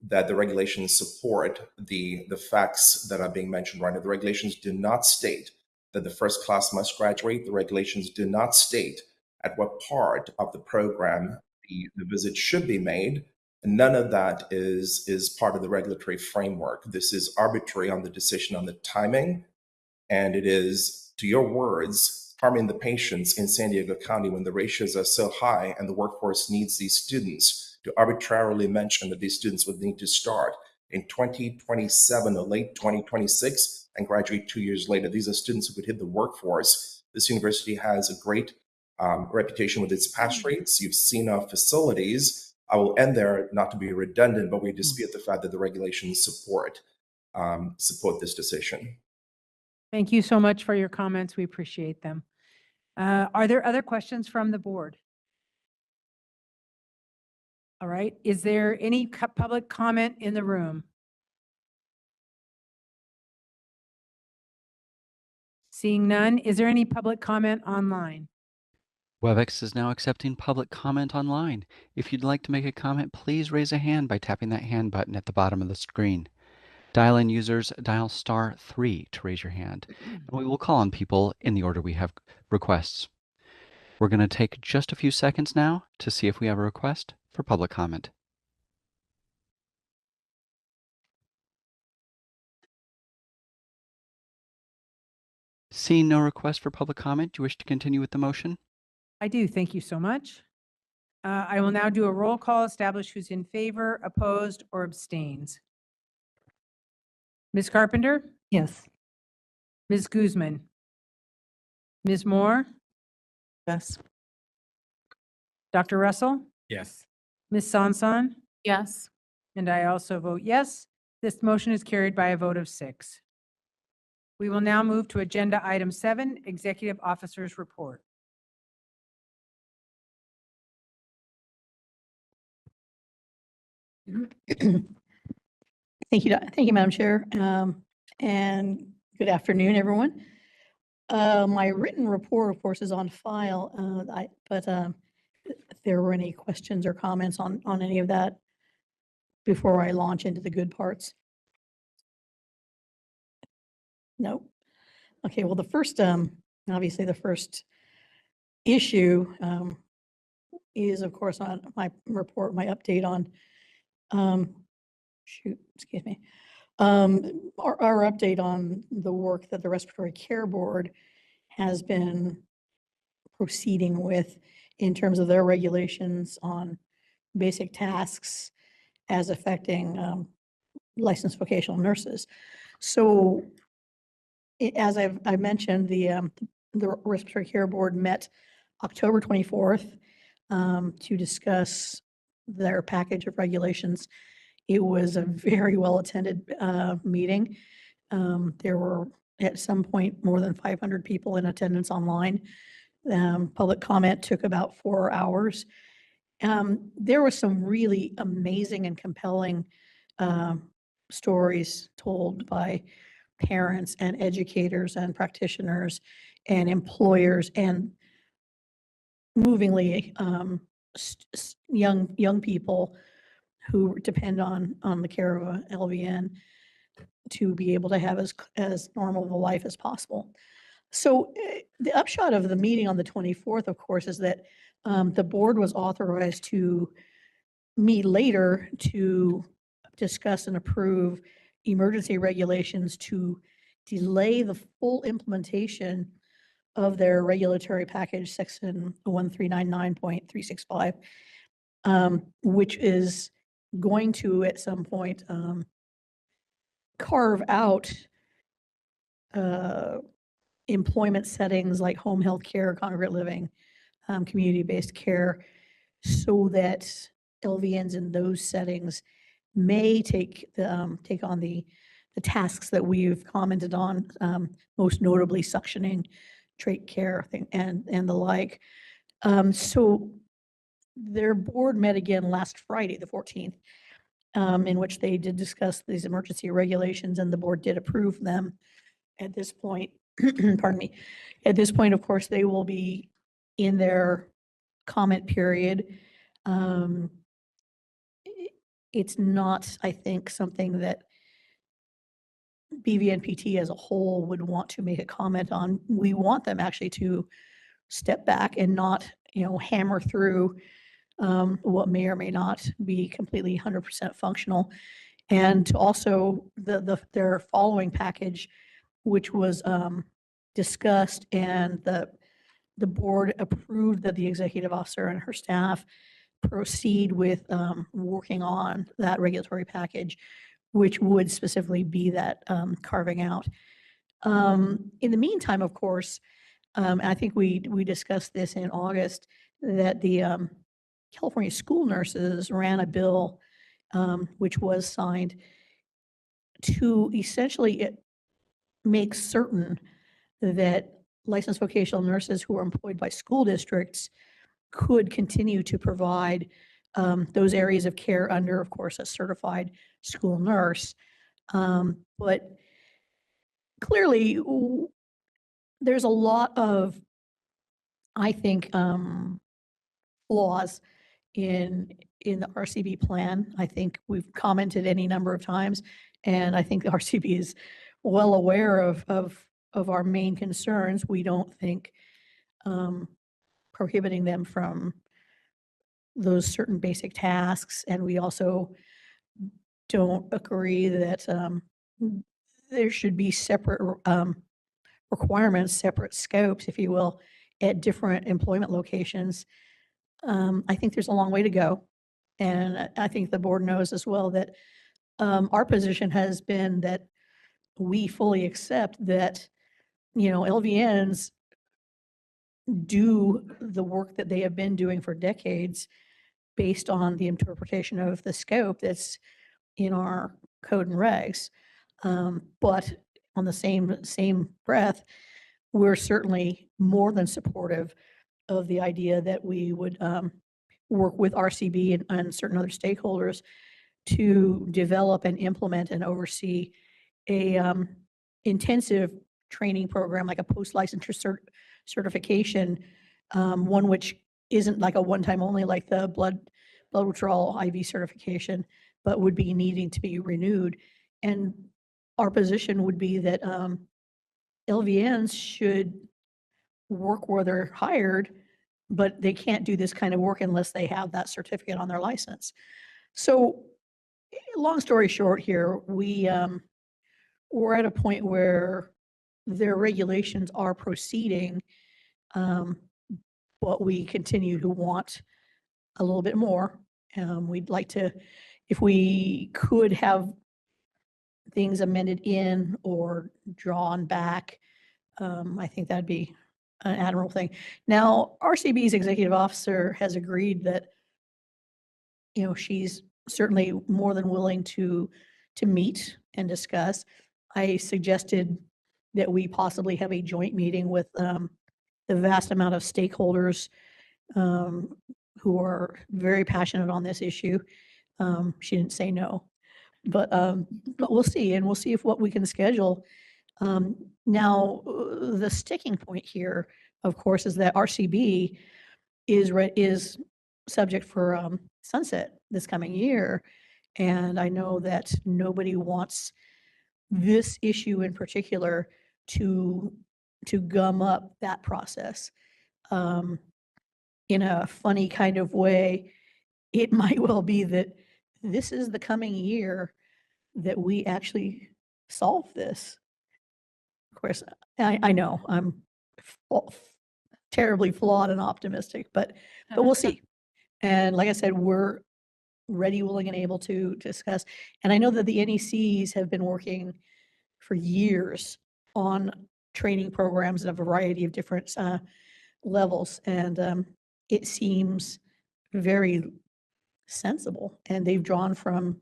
that the regulations support the facts that are being mentioned right now. The regulations do not state that the first class must graduate. The regulations do not state at what part of the program the visit should be made. And none of that is part of the regulatory framework. This is arbitrary on the decision on the timing, and it is, to your words, harming the patients in San Diego County when the ratios are so high and the workforce needs these students, to arbitrarily mention that these students would need to start in 2027 or late 2026 and graduate 2 years later. These are students who could hit the workforce. This university has a great reputation with its pass rates. You've seen our facilities. I will end there, not to be redundant, but we dispute the fact that the regulations support this decision. Thank you so much for your comments. We appreciate them. Are there other questions from the board? All right. Is there any public comment in the room? Seeing none, is there any public comment online? WebEx is now accepting public comment online. If you'd like to make a comment, please raise a hand by tapping that hand button at the bottom of the screen. Dial-in users dial *3 to raise your hand, and we will call on people in the order we have requests. We're going to take just a few seconds now to see if we have a request for public comment. Seeing no request for public comment, do you wish to continue with the motion? I do. Thank you so much. I will now do a roll call, establish who's in favor, opposed, or abstains. Ms. Carpenter? Yes. Ms. Guzman. Ms. Moore, Yes. Dr. Russell, Yes. Ms. Sanson, Yes. and I also vote yes. This motion is carried by a vote of 6. We will now move to Agenda Item 7, Executive Officers Report. Thank you, Madam Chair, and good afternoon, everyone. My written report, of course, is on file, but if there were any questions or comments on any of that before I launch into the good parts. No. Okay, well, the first, obviously, the first issue is, of course, on my report, my update on, excuse me, our update on the work that the Respiratory Care Board has been proceeding with in terms of their regulations on basic tasks as affecting licensed vocational nurses. So as I mentioned, the Respiratory Care Board met October 24th to discuss their package of regulations. It was a very well-attended meeting. There were at some point more than 500 people in attendance online. Public comment took about 4 hours. There were some really amazing and compelling stories told by parents and educators and practitioners and employers and movingly young people who depend on the care of a LVN to be able to have as normal of a life as possible. So the upshot of the meeting on the 24th, of course, is that the board was authorized to meet later to discuss and approve emergency regulations to delay the full implementation of their regulatory package, section 1399.365, which is going to, at some point, carve out employment settings like home health care, congregate living, community-based care, so that LVNs in those settings may take on the tasks that we've commented on, most notably suctioning, trach care, and the like. So their board met again last Friday, the 14th, in which they did discuss these emergency regulations, and the board did approve them. At this point, pardon me, at this point, of course, they will be in their comment period. It's not, I think, something that BVNPT as a whole would want to make a comment on. We want them actually to step back and not, hammer through what may or may not be completely 100% functional. And also their following package, which was discussed, and the board approved that the executive officer and her staff proceed with working on that regulatory package, which would specifically be that carving out. In the meantime, of course, I think we discussed this in August, that the California school nurses ran a bill which was signed to essentially make certain that licensed vocational nurses who are employed by school districts could continue to provide those areas of care under, of course, a certified school nurse. But clearly, there's a lot of, I think, flaws in the RCB plan. I think we've commented any number of times, and I think the RCB is well aware of our main concerns. We don't think prohibiting them from those certain basic tasks, and we also don't agree that there should be separate requirements, separate scopes, if you will, at different employment locations. I think there's a long way to go. And I think the board knows as well that our position has been that we fully accept that, LVNs do the work that they have been doing for decades based on the interpretation of the scope that's in our code and regs. But on the same breath, we're certainly more than supportive of the idea that we would work with RCB and certain other stakeholders to develop and implement and oversee a intensive training program, like a post-licensure certification, one which isn't like a one-time only, like the blood withdrawal IV certification, but would be needing to be renewed. And our position would be that LVNs should work where they're hired, but they can't do this kind of work unless they have that certificate on their license. So long story short here, we're at a point where their regulations are proceeding, but we continue to want a little bit more. We'd like to, if we could have things amended in or drawn back, I think that'd be an admirable thing. Now, RCB's executive officer has agreed that, she's certainly more than willing to meet and discuss. I suggested that we possibly have a joint meeting with the vast amount of stakeholders who are very passionate on this issue. She didn't say no, but we'll see, and we'll see if what we can schedule. Now, the sticking point here, of course, is that RCB is subject for sunset this coming year. And I know that nobody wants this issue in particular to gum up that process. In a funny kind of way, it might well be that this is the coming year that we actually solve this. Of course, I know I'm terribly flawed and optimistic, but we'll see. And like I said, we're ready, willing, and able to discuss. And I know that the NECs have been working for years on training programs at a variety of different levels. And it seems very sensible. And they've drawn from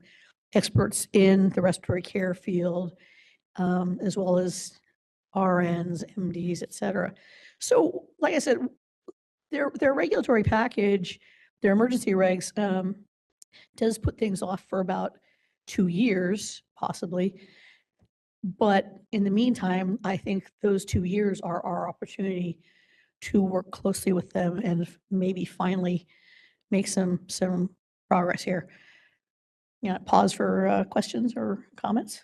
experts in the respiratory care field, as well as RNs, MDs, et cetera. So like I said, their regulatory package, their emergency regs, does put things off for about 2 years, possibly. But in the meantime, I think those 2 years are our opportunity to work closely with them and maybe finally make some progress here. Pause for questions or comments.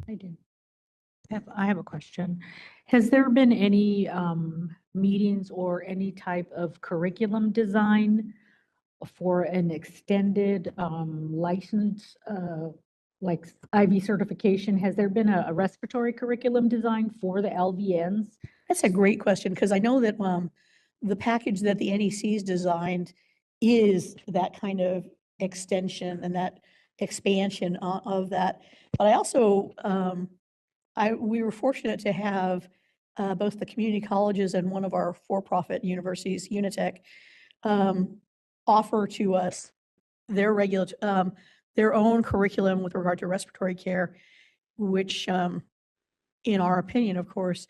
I do. I have a question. Has there been any meetings or any type of curriculum design for an extended license, like IV certification? Has there been a respiratory curriculum design for the LVNs? That's a great question, because I know that the package that the NEC's designed is that kind of extension and that expansion of that. But I also, we were fortunate to have both the community colleges and one of our for-profit universities, Unitech, offer to us their own curriculum with regard to respiratory care, which, in our opinion, of course,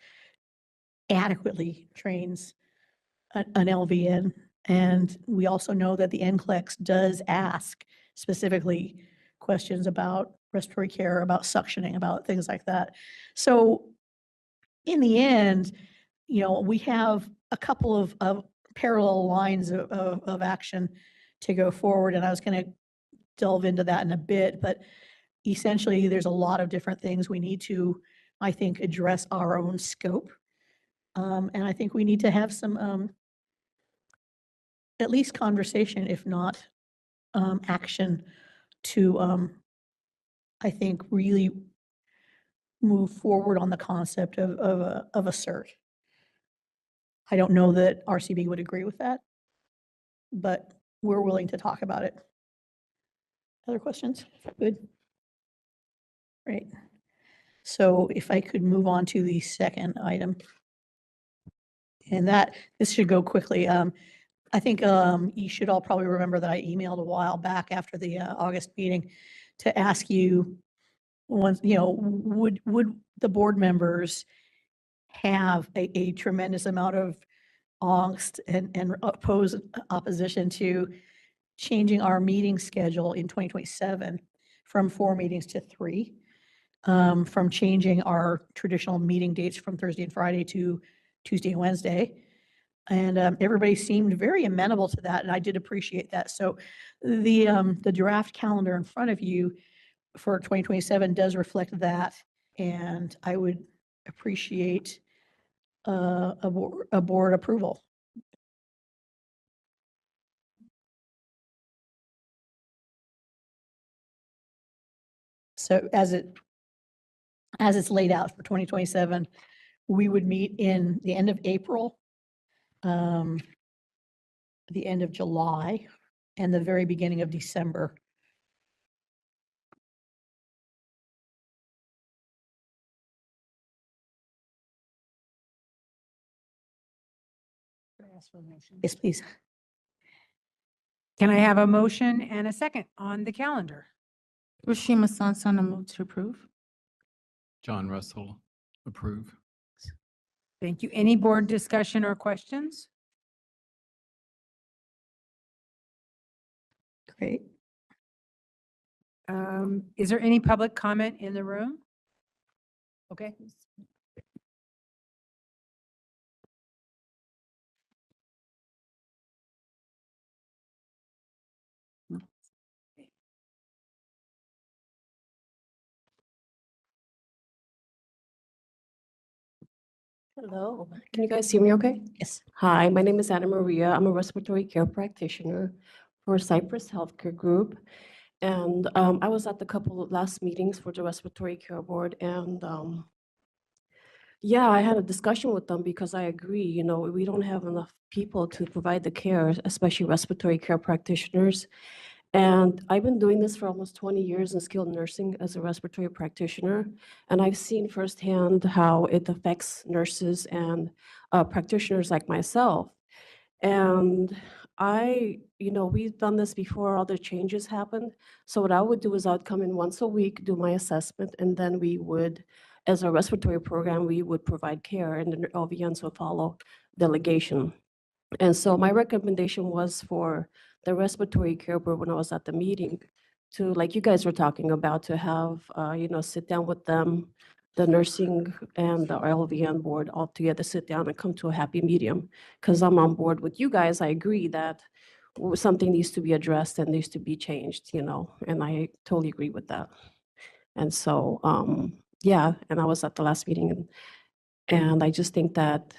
adequately trains an LVN. And we also know that the NCLEX does ask specifically questions about respiratory care, about suctioning, about things like that. So in the end, we have a couple of parallel lines of action to go forward. And I was going to delve into that in a bit, but essentially there's a lot of different things we need to, I think, address our own scope. And I think we need to have some, at least conversation, if not action, to, I think, really move forward on the concept of a cert. I don't know that RCB would agree with that, but we're willing to talk about it. Other questions? Good. Great. So if I could move on to the second item. And this should go quickly. I think you should all probably remember that I emailed a while back after the August meeting to ask you, once, would the board members have a tremendous amount of angst and opposition to changing our meeting schedule in 2027 from 4 meetings to 3, from changing our traditional meeting dates from Thursday and Friday to Tuesday and Wednesday. And everybody seemed very amenable to that, and I did appreciate that. So the draft calendar in front of you for 2027 does reflect that, and I would appreciate a board approval. So as it's laid out for 2027, we would meet in the end of April, the end of July, and the very beginning of December. Yes, please. Can I have a motion and a second on the calendar? Rashima Sansone, I move to approve. John Russell, approve. Thank you. Any board discussion or questions? Great. Is there any public comment in the room? Okay. Hello, can you guys hear me okay? Yes. Hi, my name is Anna Maria. I'm a respiratory care practitioner for Cypress Healthcare Group. And I was at the couple of last meetings for the respiratory care board, and yeah, I had a discussion with them because I agree, we don't have enough people to provide the care, especially respiratory care practitioners. And I've been doing this for almost 20 years in skilled nursing as a respiratory practitioner. And I've seen firsthand how it affects nurses and practitioners like myself. And we've done this before other changes happened. So what I would do is I'd come in once a week, do my assessment, and then we would, as a respiratory program, we would provide care, and the LVNs would follow delegation. And so my recommendation was for the respiratory care board when I was at the meeting to, like you guys were talking about, to have, sit down with them, the nursing and the LVN board all together, sit down and come to a happy medium. Because I'm on board with you guys. I agree that something needs to be addressed and needs to be changed, and I totally agree with that. And so, yeah, and I was at the last meeting, and I just think that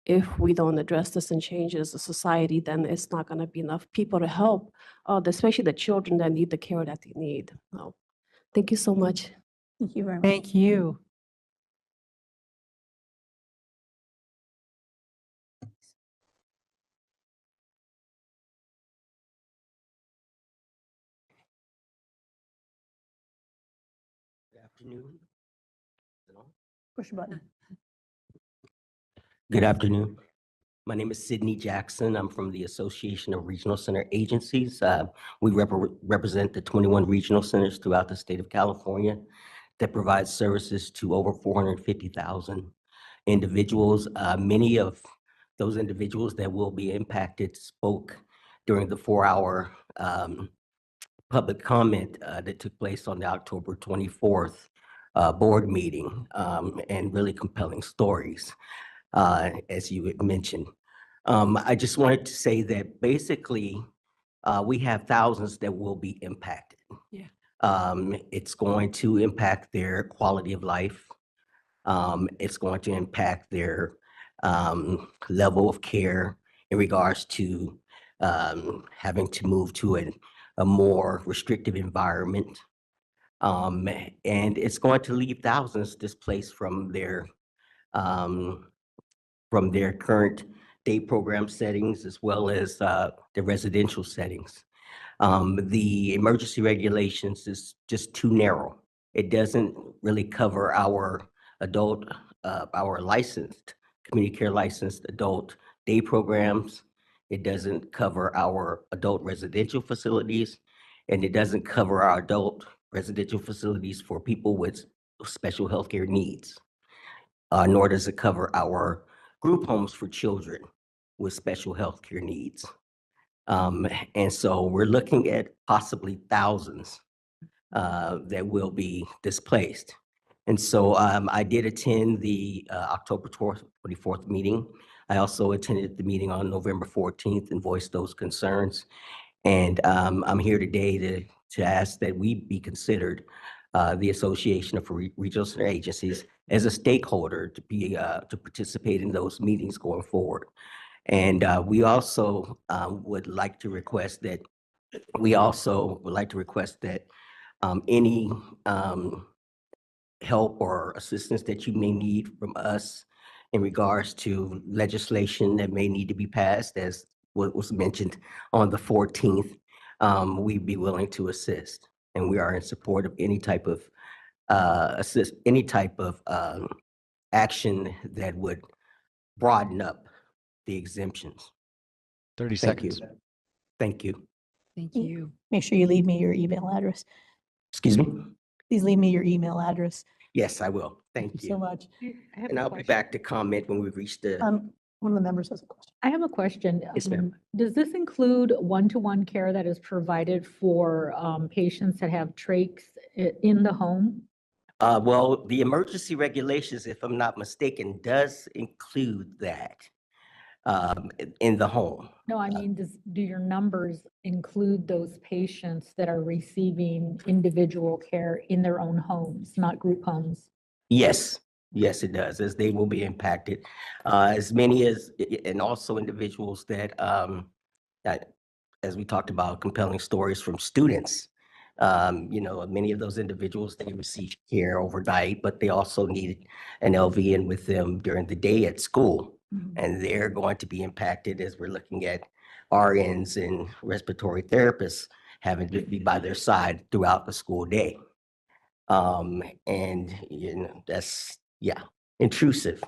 if we don't address this and change as a society, then it's not going to be enough people to help, especially the children that need the care that they need. So, thank you so much. Thank you very much. Thank you. Good afternoon. Push a button. Good afternoon. My name is Sidney Jackson. I'm from the Association of Regional Center Agencies. We represent the 21 regional centers throughout the state of California that provide services to over 450,000 individuals. Many of those individuals that will be impacted spoke during the 4-hour public comment that took place on the October 24th board meeting, and really compelling stories, as you had mentioned. I just wanted to say that basically we have thousands that will be impacted. Yeah. It's going to impact their quality of life. It's going to impact their level of care in regards to having to move to a more restrictive environment. And it's going to leave thousands displaced from their current day program settings, as well as the residential settings. The emergency regulations is just too narrow. It doesn't really cover our adult, our licensed, community care licensed adult day programs. It doesn't cover our adult residential facilities, and it doesn't cover our adult residential facilities for people with special healthcare needs. Nor does it cover our group homes for children with special healthcare needs. And so we're looking at possibly thousands that will be displaced. And so I did attend the October 24th meeting. I also attended the meeting on November 14th and voiced those concerns. And I'm here today to ask that we be considered, the Association of Regional Center Agencies, as a stakeholder to be to participate in those meetings going forward. And we also would like to request that any help or assistance that you may need from us in regards to legislation that may need to be passed, as what was mentioned on the 14th, we'd be willing to assist. And we are in support of any type of action that would broaden up the exemptions. 30 Thank you. seconds. Thank you. Thank you. Make sure you leave me your email address. Excuse me? Please leave me your email address. Yes, I will. Thank Thank you you. so much. And I'll be back to comment when we reach the, One of the members has a question. I have a question. Yes, ma'am. Does this include one-to-one care that is provided for patients that have trachs in the home? well, the emergency regulations, if I'm not mistaken, does include that in the home. No, I mean, do your numbers include those patients that are receiving individual care in their own homes, not group homes? Yes, yes, it does, as they will be impacted. As many as, and also individuals that, as we talked about, compelling stories from students. Many of those individuals, they receive care overnight, but they also need an LVN with them during the day at school. And they're going to be impacted as we're looking at RNs and respiratory therapists having to be by their side throughout the school day. And that's, intrusive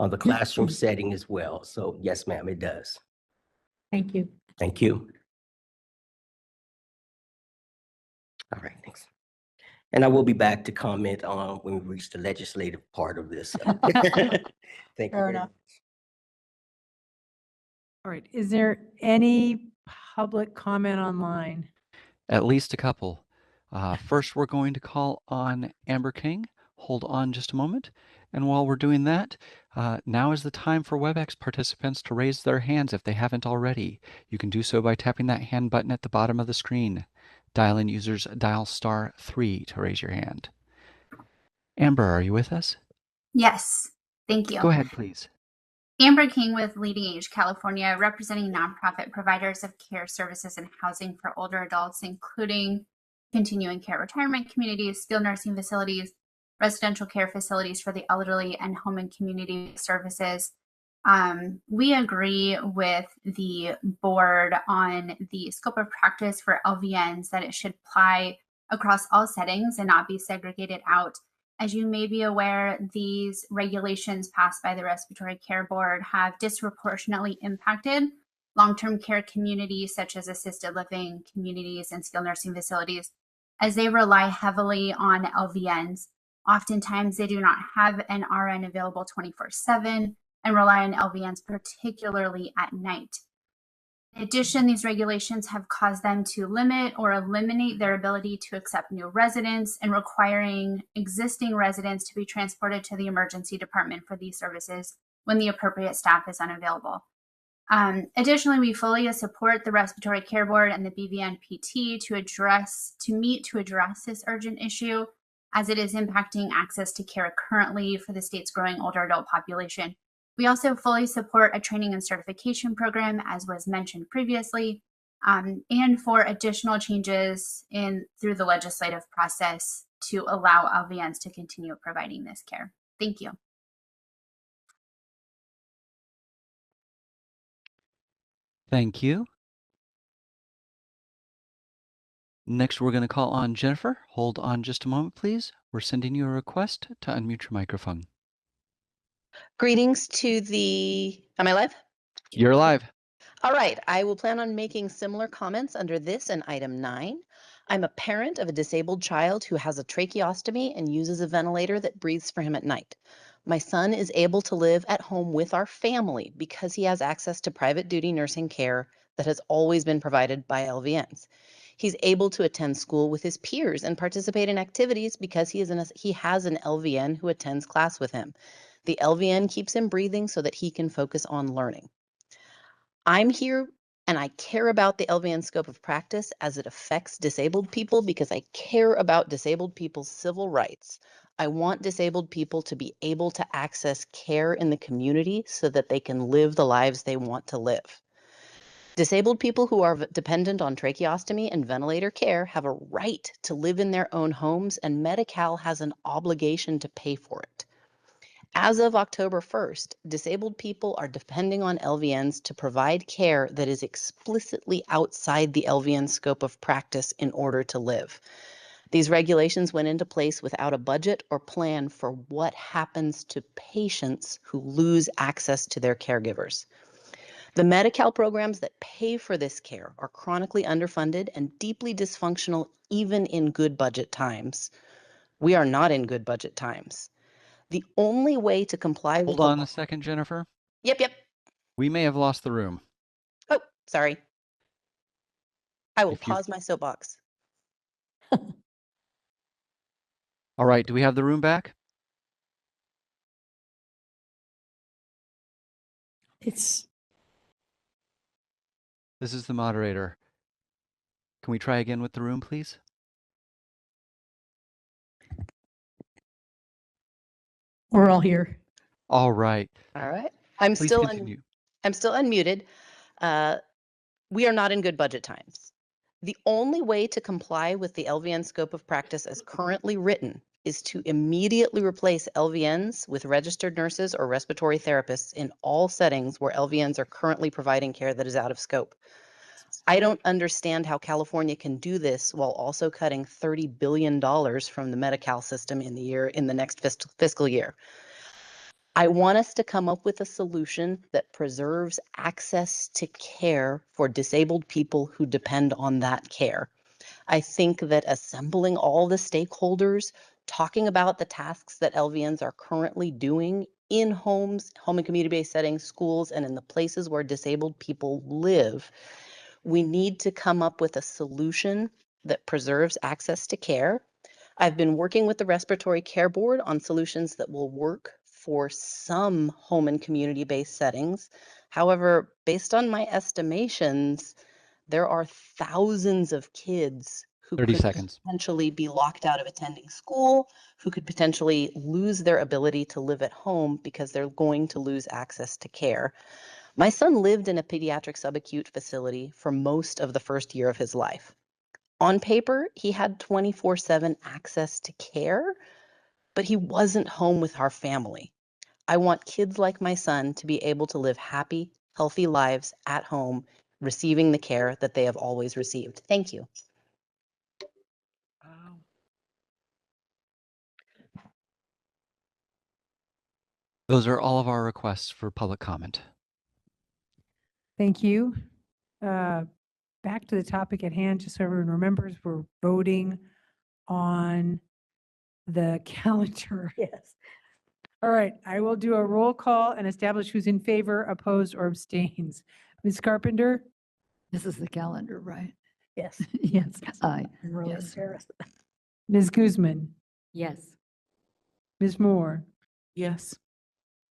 on the classroom setting as well. So yes, ma'am, it does. Thank you. Thank you. All right, thanks. And I will be back to comment on when we reach the legislative part of this. Thank you. Fair enough. All right. Is there any public comment online? At least a couple. First, we're going to call on Amber King. Hold on just a moment. And while we're doing that, now is the time for WebEx participants to raise their hands if they haven't already. You can do so by tapping that hand button at the bottom of the screen. Dial-in users dial *3 to raise your hand. Amber, are you with us? Yes, thank you. Go ahead, please. Amber King with Leading Age California, representing nonprofit providers of care services and housing for older adults, including continuing care retirement communities, skilled nursing facilities, residential care facilities for the elderly, and home and community services. We agree with the board on the scope of practice for LVNs, that it should apply across all settings and not be segregated out. As you may be aware, these regulations passed by the Respiratory Care Board have disproportionately impacted long-term care communities such as assisted living communities and skilled nursing facilities, as they rely heavily on LVNs. Oftentimes, they do not have an RN available 24/7 and rely on LVNs, particularly at night. In addition, these regulations have caused them to limit or eliminate their ability to accept new residents and requiring existing residents to be transported to the emergency department for these services when the appropriate staff is unavailable. Additionally, we fully support the Respiratory Care Board and the BVNPT to address this urgent issue, as it is impacting access to care currently for the state's growing older adult population. We also fully support a training and certification program, as was mentioned previously, and for additional changes through the legislative process to allow LVNs to continue providing this care. Thank you. Thank you. Next, we're going to call on Jennifer. Hold on just a moment, please. We're sending you a request to unmute your microphone. Greetings to the, am I live? You're live. All right, I will plan on making similar comments under this and item 9. I'm a parent of a disabled child who has a tracheostomy and uses a ventilator that breathes for him at night. My son is able to live at home with our family because he has access to private duty nursing care that has always been provided by LVNs. He's able to attend school with his peers and participate in activities because he has an LVN who attends class with him. The LVN keeps him breathing so that he can focus on learning. I'm here and I care about the LVN scope of practice as it affects disabled people because I care about disabled people's civil rights. I want disabled people to be able to access care in the community so that they can live the lives they want to live. Disabled people who are dependent on tracheostomy and ventilator care have a right to live in their own homes, and Medi-Cal has an obligation to pay for it. As of October 1st, disabled people are depending on LVNs to provide care that is explicitly outside the LVN scope of practice in order to live. These regulations went into place without a budget or plan for what happens to patients who lose access to their caregivers. The Medi-Cal programs that pay for this care are chronically underfunded and deeply dysfunctional even in good budget times. We are not in good budget times. The only way to comply with Hold on a second, Jennifer. Yep. We may have lost the room. Oh, sorry. I will If you- pause my soapbox. All right, do we have the room back? It's, This is the moderator. Can we try again with the room, please? we're all here. All right. All right. I'm Please still continue. unmuted. We are not in good budget times. The only way to comply with the LVN scope of practice as currently written is to immediately replace LVNs with registered nurses or respiratory therapists in all settings where LVNs are currently providing care that is out of scope. I don't understand how California can do this while also cutting $30 billion from the Medi-Cal system in the next fiscal year. I want us to come up with a solution that preserves access to care for disabled people who depend on that care. I think that assembling all the stakeholders, talking about the tasks that LVNs are currently doing in homes, home and community-based settings, schools, and in the places where disabled people live, we need to come up with a solution that preserves access to care. I've been working with the Respiratory Care Board on solutions that will work for some home and community-based settings. However, based on my estimations, there are thousands of kids who 30 could seconds. potentially be locked out of attending school, who could potentially lose their ability to live at home because they're going to lose access to care. My son lived in a pediatric subacute facility for most of the first year of his life. On paper, he had 24/7 access to care, but he wasn't home with our family. I want kids like my son to be able to live happy, healthy lives at home, receiving the care that they have always received. Thank you. Those are all of our requests for public comment. Thank you. Back to the topic at hand, just so everyone remembers, we're voting on the calendar. Yes. All right, I will do a roll call and establish who's in favor, opposed, or abstains. Ms. Carpenter? This is the calendar, right? Yes. Yes, aye. I'm really Yes. embarrassed. Ms. Guzman? Yes. Ms. Moore? Yes.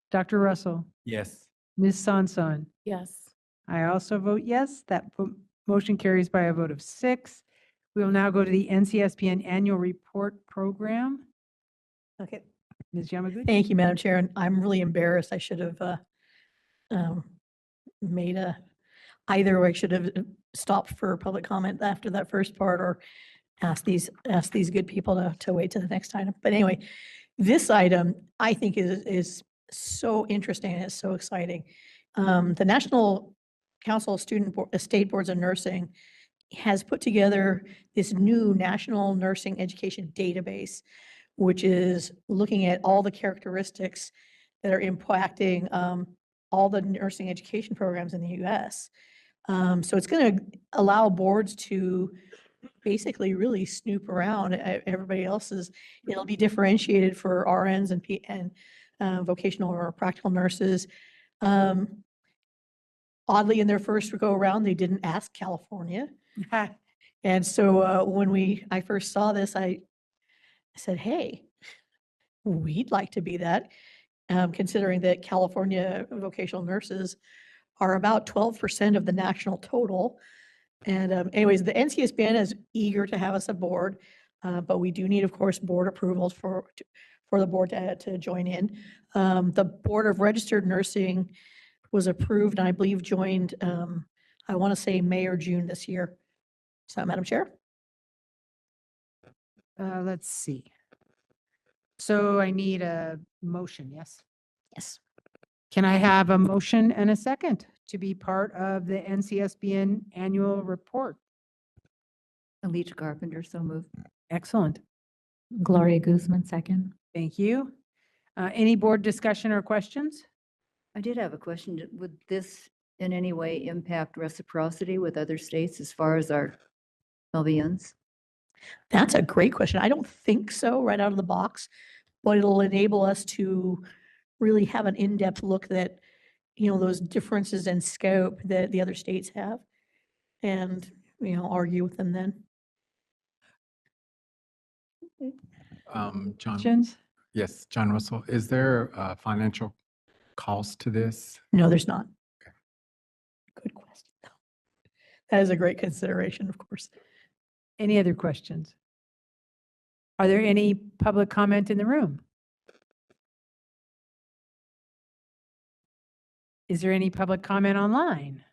Dr. Russell? Yes. Ms. Sanson? Yes. I also vote yes. That motion carries by a vote of 6. We will now go to the NCSBN Annual Report Program. Okay. Ms. Yamaguchi? Thank you, Madam Chair. And I'm really embarrassed. I should have made either I should have stopped for public comment after that first part or asked these good people to wait to the next item. But anyway, this item I think is so interesting and it's so exciting. The National Council of State Boards of Nursing has put together this new National Nursing Education Database, which is looking at all the characteristics that are impacting all the nursing education programs in the US. So it's going to allow boards to basically really snoop around everybody else's. It'll be differentiated for RNs and vocational or practical nurses. Oddly, in their first go around, they didn't ask California. And so when I first saw this, I said, hey, we'd like to be that, considering that California vocational nurses are about 12% of the national total. And anyways, the NCSBN is eager to have us aboard, but we do need, of course, board approvals for the board to join in. The Board of Registered Nursing was approved and I believe joined, I want to say May or June this year. So, Madam Chair? Let's see. So I need a motion, yes? Yes. Can I have a motion and a second to be part of the NCSBN annual report? Alicia Carpenter, so moved. Excellent. Gloria Guzman, second. Thank you. Any board discussion or questions? I did have a question. Would this in any way impact reciprocity with other states as far as our LVNs? That's a great question. I don't think so right out of the box, but it'll enable us to really have an in-depth look that, those differences in scope that the other states have and, argue with them then. John, Questions? yes, John Russell, is there a financial cost to this? No, there's not. Good question. That is a great consideration, of course. Any other questions? Are there any public comment in the room? Is there any public comment online?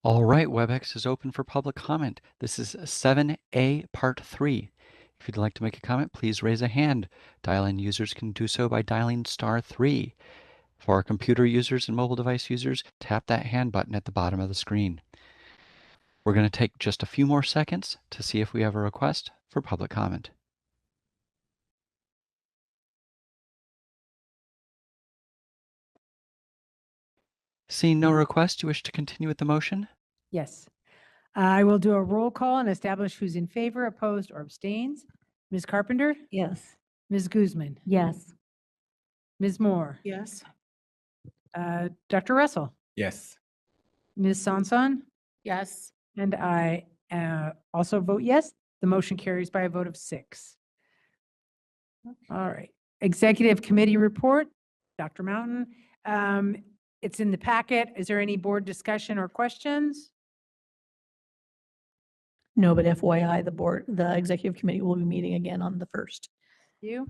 All right, WebEx is open for public comment. This is 7A Part 3. If you'd like to make a comment, please raise a hand. Dial-in users can do so by dialing *3. For our computer users and mobile device users, tap that hand button at the bottom of the screen. We're going to take just a few more seconds to see if we have a request for public comment. Seeing no request, you wish to continue with the motion? Yes. I will do a roll call and establish who's in favor, opposed, or abstains. Ms. Carpenter? Yes. Ms. Guzman? Yes. Ms. Moore? Yes. Dr. Russell? Yes. Ms. Sanson? Yes. And I also vote yes. The motion carries by a vote of 6. All right. Executive Committee report, Dr. Mountain. It's in the packet. Is there any board discussion or questions? No, but FYI, the executive committee will be meeting again on the 1st. You.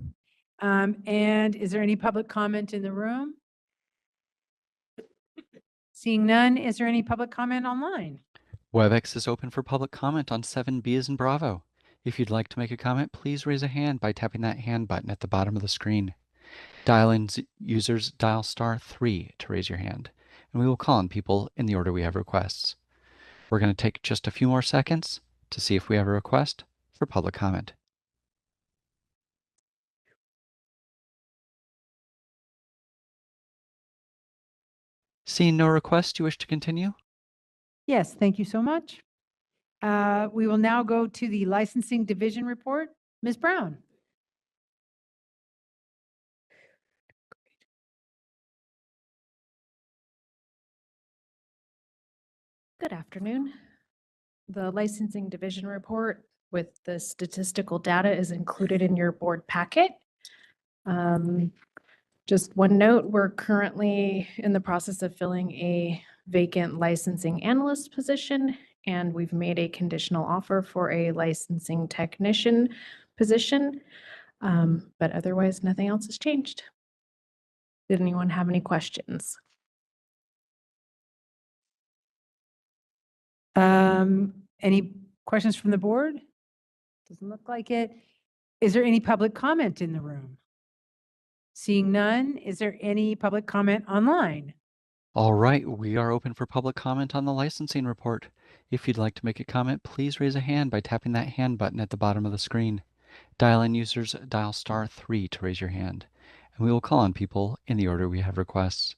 And is there any public comment in the room? Seeing none, is there any public comment online? WebEx is open for public comment on 7B as in Bravo. If you'd like to make a comment, please raise a hand by tapping that hand button at the bottom of the screen. Dial-in users dial *3 to raise your hand, and we will call on people in the order we have requests. We're going to take just a few more seconds to see if we have a request for public comment. Seeing no request, you wish to continue? Yes, thank you so much. We will now go to the licensing division report. Ms. Brown. Good afternoon. The licensing division report with the statistical data is included in your board packet. Just one note, we're currently in the process of filling a vacant licensing analyst position, and we've made a conditional offer for a licensing technician position. But otherwise, nothing else has changed. Did anyone have any questions? Any questions from the board? Doesn't look like it. Is there any public comment in the room? Seeing none, is there any public comment online? All right, we are open for public comment on the licensing report. If you'd like to make a comment, please raise a hand by tapping that hand button at the bottom of the screen. Dial-in users dial *3 to raise your hand, and we will call on people in the order we have requests.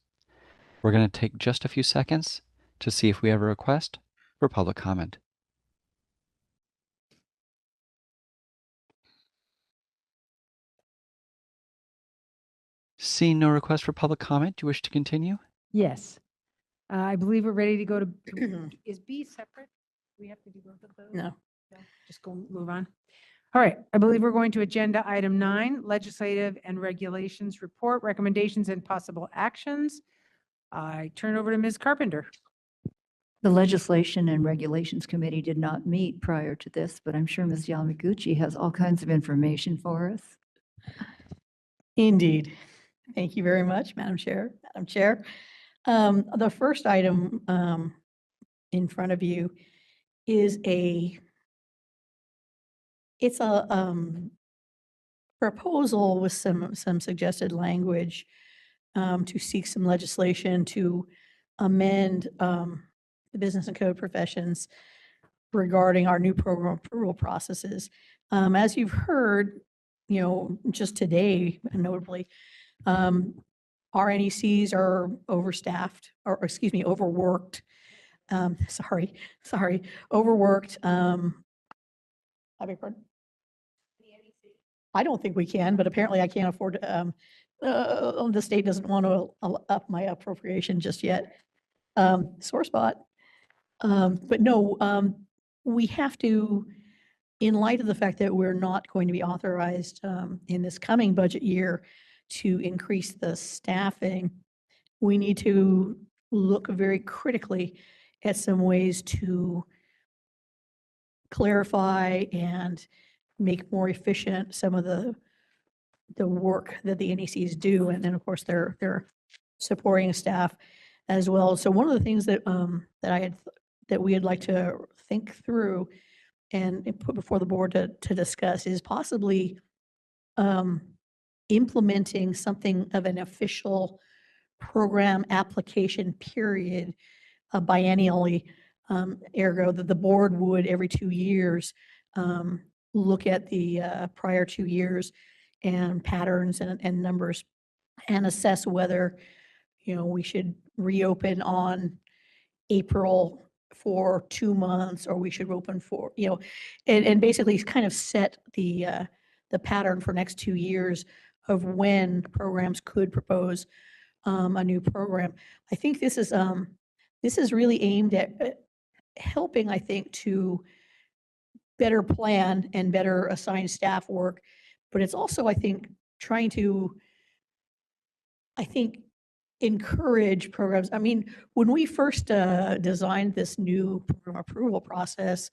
We're going to take just a few seconds to see if we have a request for public comment. Seeing no request for public comment, do you wish to continue? Yes. I believe we're ready to go to, is B separate? We have to do both of those? No. Just go move on. All right, I believe we're going to agenda item 9, legislative and regulations report, recommendations and possible actions. I turn over to Ms. Carpenter. The Legislation and Regulations Committee did not meet prior to this, but I'm sure Ms. Yamaguchi has all kinds of information for us. Indeed. Thank you very much, Madam Chair. Madam Chair, the first item in front of you is it's a proposal with some suggested language to seek some legislation to amend the business and code professions regarding our new program approval processes. As you've heard, just today, notably, our NECs are overstaffed, or excuse me, overworked. Overworked. I beg your pardon? I don't think we can, but apparently I can't afford to, the state doesn't want to up my appropriation just yet. Sore spot. But no, we have to, in light of the fact that we're not going to be authorized in this coming budget year to increase the staffing, we need to look very critically at some ways to clarify and make more efficient some of the work that the NECs do. And then, of course, they're supporting staff as well. So one of the things that that we'd like to think through and put before the board to discuss is possibly implementing something of an official program application period biennially, ergo that the board would every 2 years look at the prior 2 years and patterns and numbers and assess whether, we should reopen on April for 2 months, or we should open for, and basically kind of set the pattern for next 2 years of when programs could propose a new program. I think this is really aimed at helping, I think, to better plan and better assign staff work, but it's also, I think, trying to, encourage programs. I mean, when we first designed this new program approval process,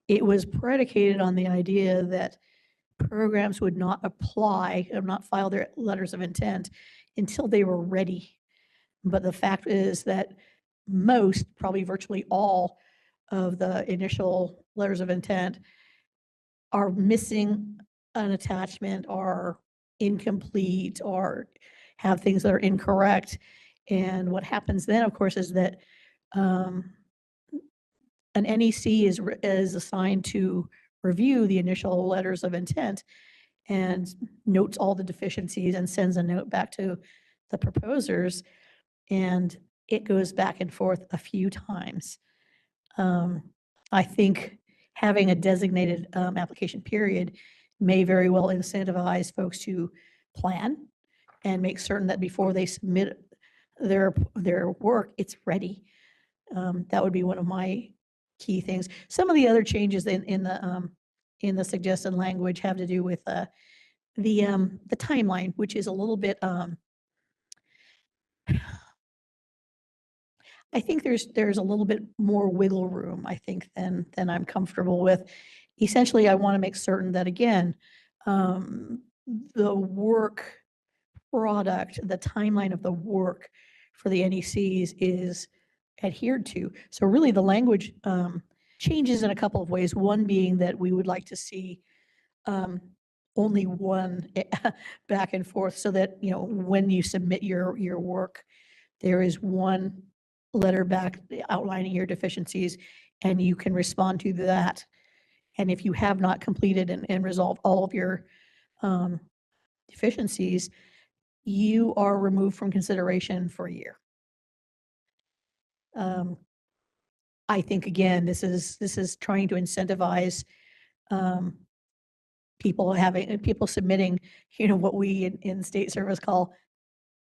it was predicated on the idea that programs would not apply or not file their letters of intent until they were ready. But the fact is that most, probably virtually all, of the initial letters of intent are missing an attachment, are incomplete, or have things that are incorrect. And what happens then, of course, is that an NEC is assigned to review the initial letters of intent and notes all the deficiencies and sends a note back to the proposers. And it goes back and forth a few times. I think having a designated application period may very well incentivize folks to plan and make certain that before they submit their work, it's ready. That would be one of my key things. Some of the other changes in the suggested language have to do with the timeline, which is a little bit. I think there's a little bit more wiggle room, I think, than I'm comfortable with. Essentially, I want to make certain that, again, the work product, the timeline of the work for the NECs is adhered to. So really the language changes in a couple of ways. One being that we would like to see only one back and forth so that, when you submit your work, there is one letter back outlining your deficiencies and you can respond to that And if you have not completed and resolved all of your deficiencies, you are removed from consideration for a year. I think, again, this is trying to incentivize people submitting, what we in state service call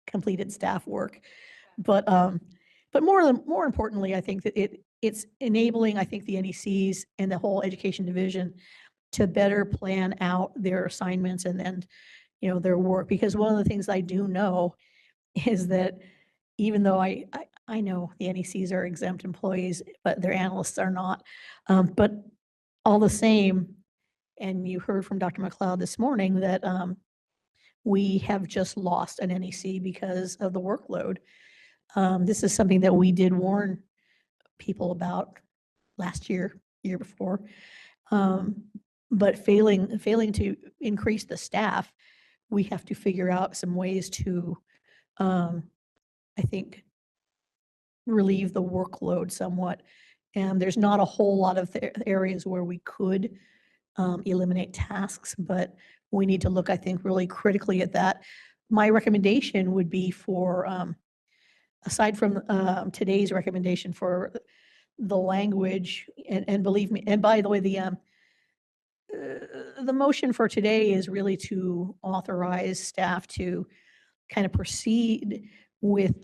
completed staff work. But more importantly, I think that it's enabling, I think, the NECs and the whole education division to better plan out their assignments and their work. Because one of the things I do know is that even though I know the NECs are exempt employees, but their analysts are not. But all the same, and you heard from Dr. McLeod this morning that we have just lost an NEC because of the workload. This is something that we did warn people about last year before. But failing to increase the staff, we have to figure out some ways to, I think, relieve the workload somewhat. And there's not a whole lot of areas where we could eliminate tasks, but we need to look, I think, really critically at that. My recommendation would be for, aside from today's recommendation for the language, and believe me, and by the way, the motion for today is really to authorize staff to kind of proceed with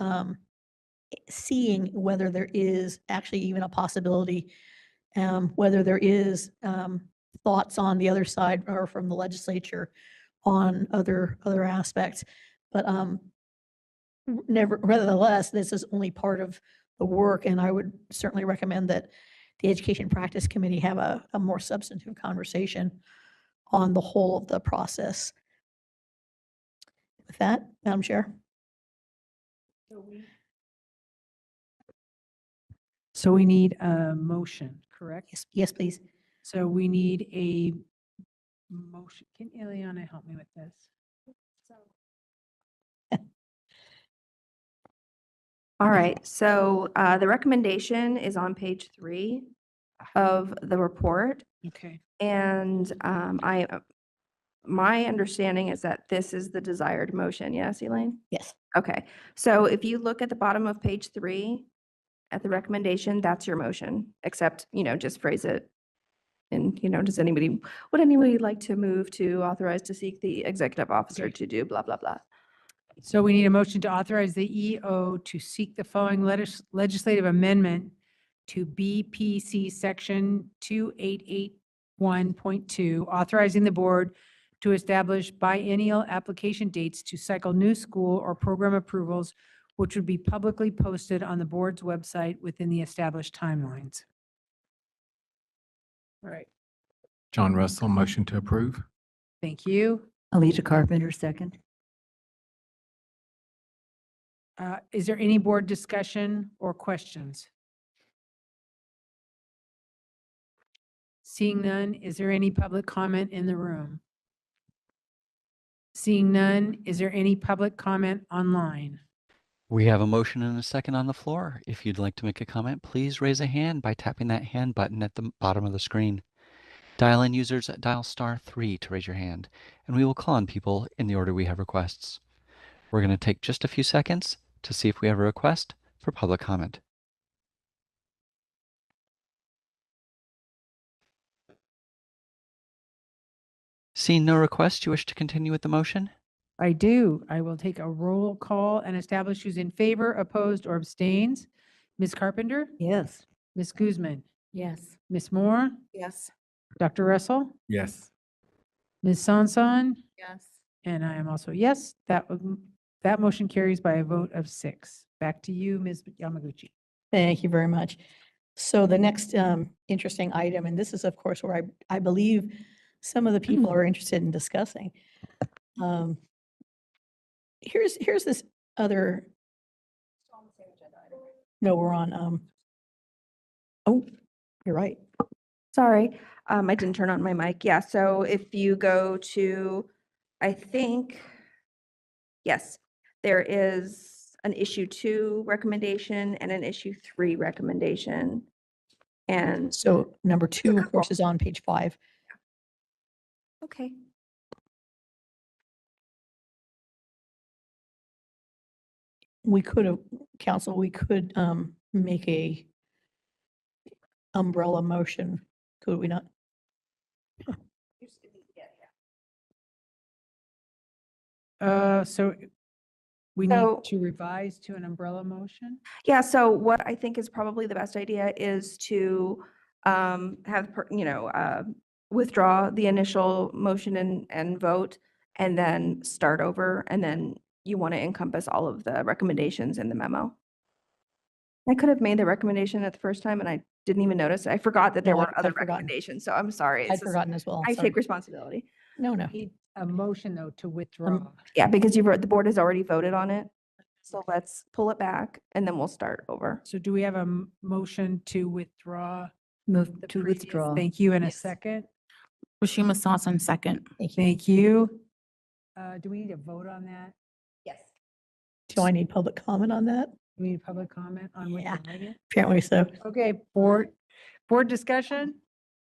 seeing whether there is actually even a possibility, whether there is thoughts on the other side or from the legislature on other aspects. But nevertheless, this is only part of the work, and I would certainly recommend that the Education Practice Committee have a more substantive conversation on the whole of the process. With that, Madam Chair. So we need a motion, correct? Yes, please. So we need a motion. Can Ileana help me with this? All right, so the recommendation is on page 3 of the report. Okay. And my understanding is that this is the desired motion. Yes, Elaine? Yes. Okay, so if you look at the bottom of page 3 at the recommendation, that's your motion, except, just phrase it. And, would anybody like to move to authorize to seek the executive officer to do blah, blah, blah? So we need a motion to authorize the EO to seek the following legislative amendment to BPC Section 2881.2, authorizing the board to establish biennial application dates to cycle new school or program approvals, which would be publicly posted on the board's website within the established timelines. All right. John Russell, motion to approve. Thank you. Alicia Carpenter, second. Is there any board discussion or questions? Seeing none, is there any public comment in the room? Seeing none, is there any public comment online? We have a motion and a second on the floor. If you'd like to make a comment, please raise a hand by tapping that hand button at the bottom of the screen. Dial-in users dial *3 to raise your hand, and we will call on people in the order we have requests. We're going to take just a few seconds to see if we have a request for public comment. Seeing no request, you wish to continue with the motion? I do. I will take a roll call and establish who's in favor, opposed, or abstains. Ms. Carpenter? Yes. Ms. Guzman? Yes. Ms. Moore? Yes. Dr. Russell? Yes. Ms. Sanson? Yes. And I am also yes. That motion carries by a vote of 6. Back to you, Ms. Yamaguchi. Thank you very much. So the next interesting item, and this is, of course, where I believe some of the people are interested in discussing. Here's this other. No, we're on. Oh, you're right. Sorry, I didn't turn on my mic. Yeah, so if you go to, I think, yes, there is an issue 2 recommendation and an issue 3 recommendation. And So number 2, of course, is on page 5. okay. We could have, council, we could make a umbrella motion, could we not? So we need So- to revise to an umbrella motion? Yeah, so what I think is probably the best idea is to have, withdraw the initial motion and vote, and then start over, and then you want to encompass all of the recommendations in the memo. I could have made the recommendation at the first time and I didn't even notice. I forgot that there No, were other I'd forgotten. recommendations, so I'm sorry. I'd forgotten as well. I sorry. take responsibility. No, no. Need a motion, though, to withdraw. Yeah, because the board has already voted on it. So let's pull it back and then we'll start over. So do we have a motion to withdraw? Move the to previous? withdraw. Thank you. In a Yes. second. Rashima Sasan, second. Thank you. Do we need to vote on that? Yes. Do I need public comment on that? Do we need public comment on Yeah. withdrawing it? Apparently so. Okay, board discussion?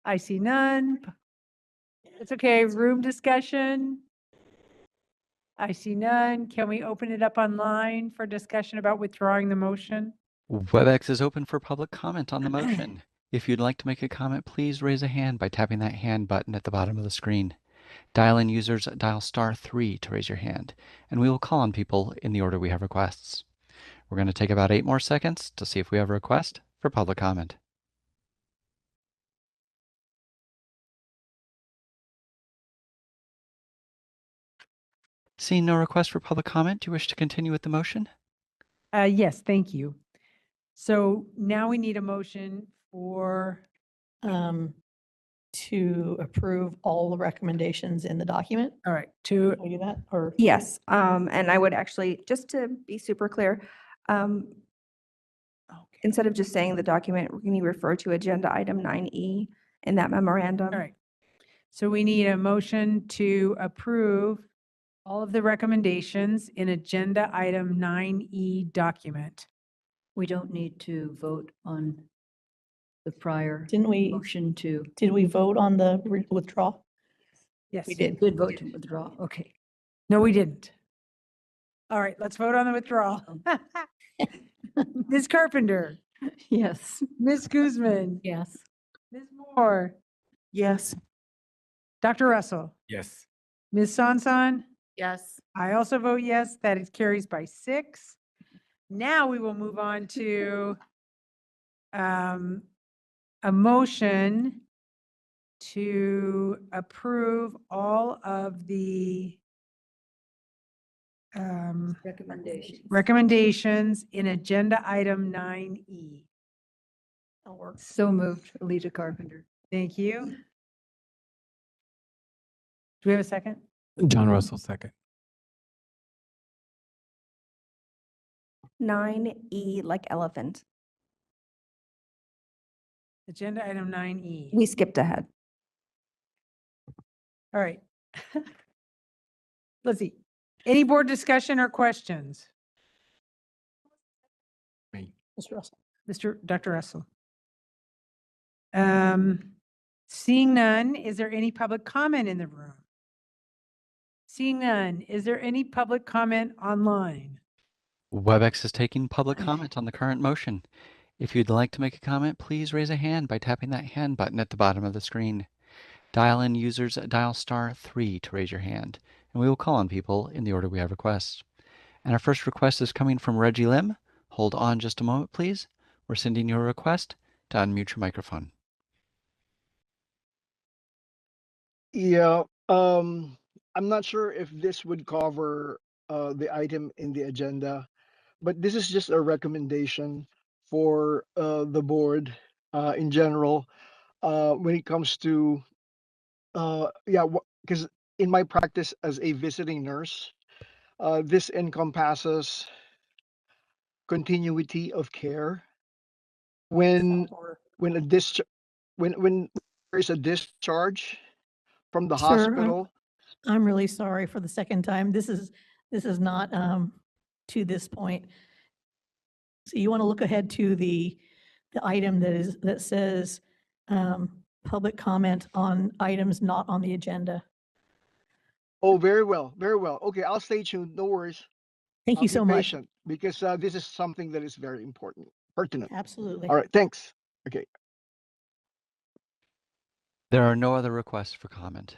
I see none. It's okay, room discussion? I see none. Can we open it up online for discussion about withdrawing the motion? WebEx is open for public comment on the motion. If you'd like to make a comment, please raise a hand by tapping that hand button at the bottom of the screen. Dial-in users dial *3 to raise your hand, and we will call on people in the order we have requests. We're going to take about 8 more seconds to see if we have a request for public comment. Seeing no request for public comment, do you wish to continue with the motion? Yes, thank you. So now we need a motion for, To approve all the recommendations in the document. all right, to, Can we do that? Or Yes, and I would actually, just to be super clear, instead of just saying the document, we're going to refer to agenda item 9E in that memorandum. all right. So we need a motion to approve all of the recommendations in agenda item 9E document. We don't need to vote on the prior didn't we, motion to. did we vote on the withdrawal? Yes. We did. Did vote to withdraw. Okay. No, we didn't. All right, let's vote on the withdrawal. Ms. Carpenter, Yes. Ms. Guzman, Yes. Ms. Moore, Yes. Dr. Russell, Yes. Ms. Sansan. Yes. I also vote yes, that it carries by 6. Now we will move on to a motion to approve all of the recommendations in agenda item 9E. That'll work. So moved, Alita Carpenter. Thank you. Do we have a second? John Russell, second. 9E like elephant. Agenda item 9E. We skipped ahead. All right. Let's see. Any board discussion or questions? Me. Mr. Russell. Dr. Russell. Seeing none, is there any public comment in the room? Seeing none, is there any public comment online? WebEx is taking public comment on the current motion. If you'd like to make a comment, please raise a hand by tapping that hand button at the bottom of the screen. Dial-in users dial *3 to raise your hand, and we will call on people in the order we have requests. And our first request is coming from Reggie Lim. Hold on just a moment, please. We're sending you a request to unmute your microphone. Yeah, I'm not sure if this would cover the item in the agenda, but this is just a recommendation for the board in general when it comes to because in my practice as a visiting nurse, this encompasses continuity of care when a discharge when there is a discharge from the Sir, hospital. I'm really sorry for the second time. This is not to this point. So you want to look ahead to the the item that says, public comment on items not on the agenda. Oh, very well, very well. Okay, I'll stay tuned. No worries. Thank I'll you be so much. patient because this is something that is very important, pertinent. Absolutely. All right, thanks. Okay. There are no other requests for comment.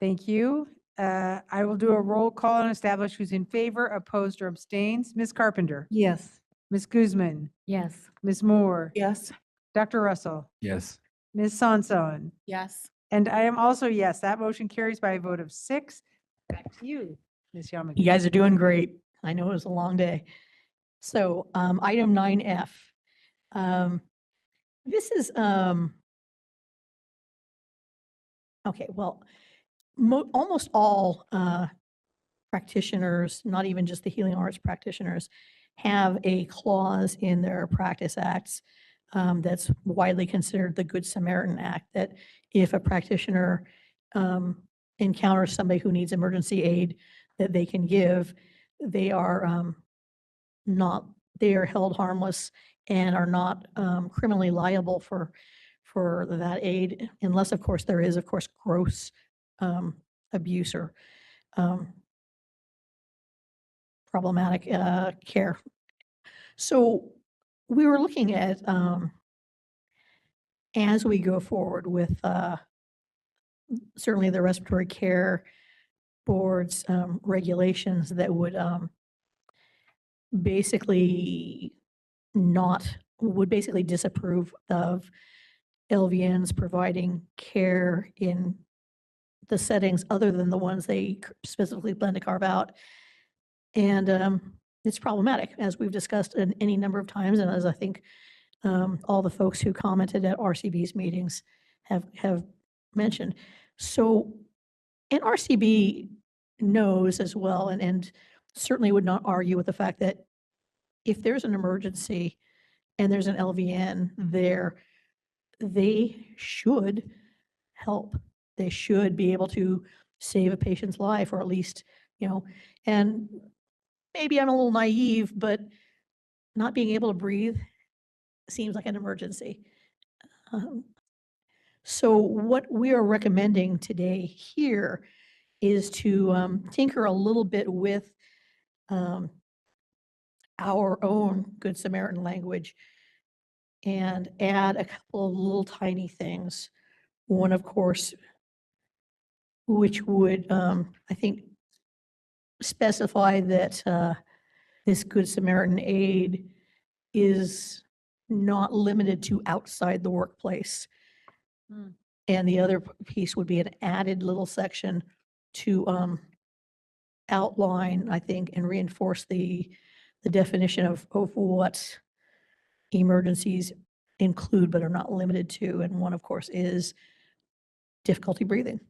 Thank you. I will do a roll call and establish who's in favor, opposed, or abstains. Ms. Carpenter, Yes. Ms. Guzman, Yes. Ms. Moore, Yes. Dr. Russell, Yes. Ms. Sanson, Yes. and I am also yes. That motion carries by a vote of 6. Back to you, Ms. Yamaguchi. You guys are doing great. I know it was a long day. So, item 9F. This is, okay, well, almost all practitioners, not even just the healing arts practitioners, have a clause in their practice acts that's widely considered the Good Samaritan Act, that if a practitioner encounters somebody who needs emergency aid that they can give, they are they are held harmless and are not criminally liable for that aid, unless, of course, there is, of course, gross abuse or problematic care. So we were looking at, as we go forward with certainly the respiratory care board's regulations that would basically disapprove of LVNs providing care in the settings other than the ones they specifically plan to carve out. And it's problematic, as we've discussed in any number of times, and as I think all the folks who commented at RCB's meetings have mentioned. So, and RCB knows as well, and certainly would not argue with the fact that if there's an emergency and there's an LVN there, they should help. They should be able to save a patient's life, or at least, and maybe I'm a little naive, but not being able to breathe seems like an emergency. So what we are recommending today here is to tinker a little bit with our own Good Samaritan language and add a couple of little tiny things. One, of course, which would, I think, specify that this Good Samaritan aid is not limited to outside the workplace. And the other piece would be an added little section to outline, I think, and reinforce the definition of what emergencies include but are not limited to. And one, of course, is difficulty breathing.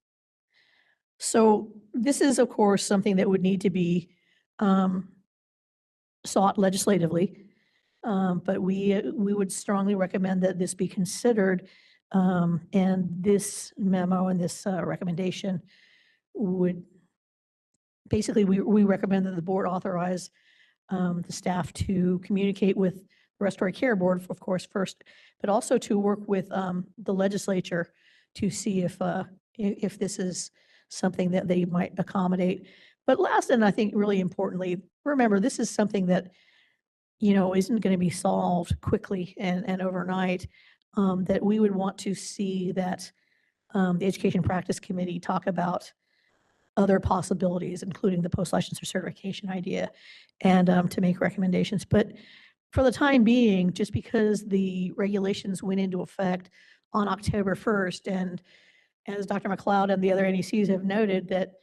So this is, of course, something that would need to be sought legislatively. But we would strongly recommend that this be considered. And this memo and this recommendation would basically, we recommend that the board authorize the staff to communicate with the Respiratory Care Board, of course, first, but also to work with the legislature to see if this is something that they might accommodate. But last, and I think really importantly, remember, this is something that, isn't going to be solved quickly and overnight, that we would want to see that the Education Practice Committee talk about other possibilities, including the post-licensure certification idea, and to make recommendations. But for the time being, just because the regulations went into effect on October 1st, and as Dr. McLeod and the other NECs have noted, that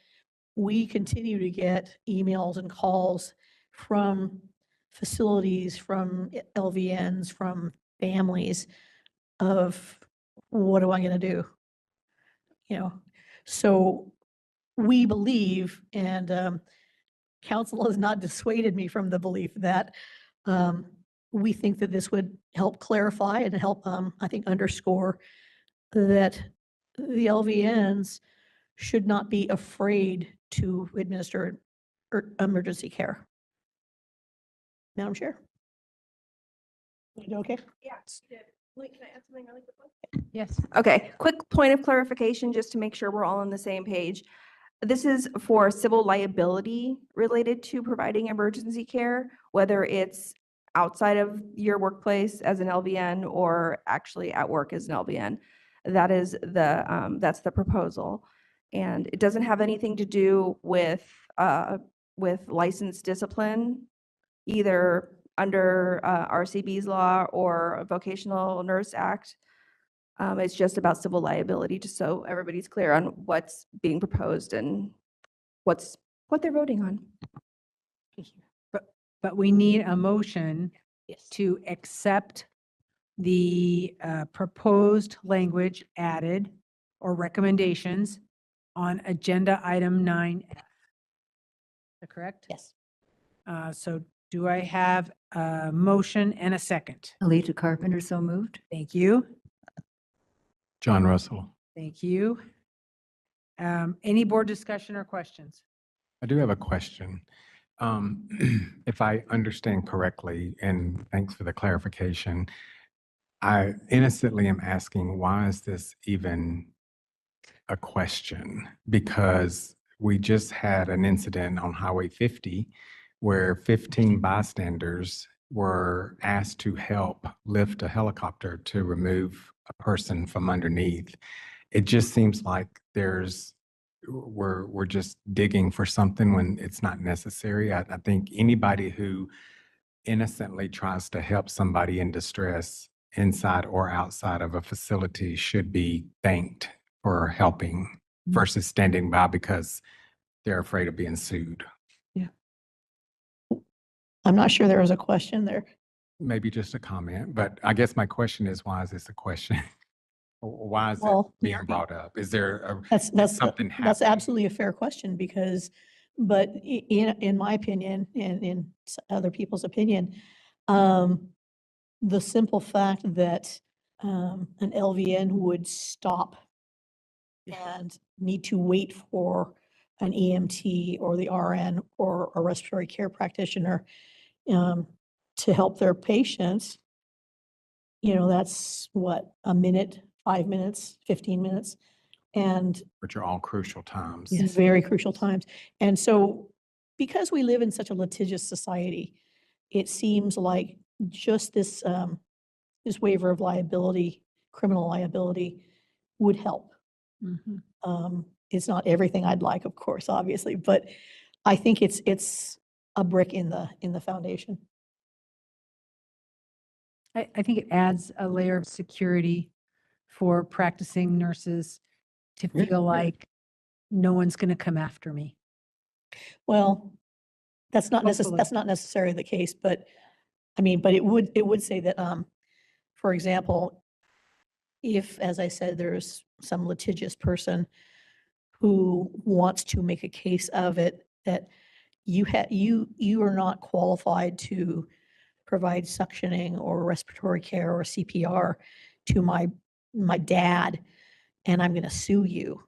we continue to get emails and calls from facilities, from LVNs, from families of, what am I going to do? So we believe, and council has not dissuaded me from the belief that we think that this would help clarify and help, I think, underscore that the LVNs should not be afraid to administer emergency care. Madam Chair. Okay. Yeah, she did. Wait, can I add something really quickly? Yes. Okay, quick point of clarification, just to make sure we're all on the same page. This is for civil liability related to providing emergency care, whether it's outside of your workplace as an LVN or actually at work as an LVN. That is that's the proposal. And it doesn't have anything to do with licensed discipline, either under RCB's law or Vocational Nurse Act. It's just about civil liability, just so everybody's clear on what's being proposed and what they're voting on. But we need a motion to accept the proposed language added or recommendations on agenda item 9F. Is that correct? Yes. So do I have a motion and a second? Alita Carpenter, so moved. Thank you. John Russell. Thank you. Any board discussion or questions? I do have a question. If I understand correctly, and thanks for the clarification, I innocently am asking, why is this even a question? Because we just had an incident on Highway 50 where 15 bystanders were asked to help lift a helicopter to remove a person from underneath. It just seems like we're just digging for something when it's not necessary. I think anybody who innocently tries to help somebody in distress inside or outside of a facility should be thanked for helping versus standing by because they're afraid of being sued. I'm not sure there was a question there. Maybe just a comment, but I guess my question is, why is this a question? Why is it Well, being brought up? Is there That's something that's happening? absolutely a fair question but in my opinion and in other people's opinion, the simple fact that an LVN would stop and need to wait for an EMT or the RN or a respiratory care practitioner to help their patients, that's what, a minute, 5 minutes, 15 minutes. And Which are all crucial times. very crucial times. And so because we live in such a litigious society, it seems like just this waiver of liability, criminal liability would help. It's not everything I'd like, of course, obviously, but I think it's a brick in the foundation. I think it adds a layer of security for practicing nurses to feel like no one's going to come after me. Well, that's not Hopefully. necessarily the case, but I mean, but it would say that, for example, if, as I said, there's some litigious person who wants to make a case of it, that you are not qualified to provide suctioning or respiratory care or CPR to my dad, and I'm going to sue you.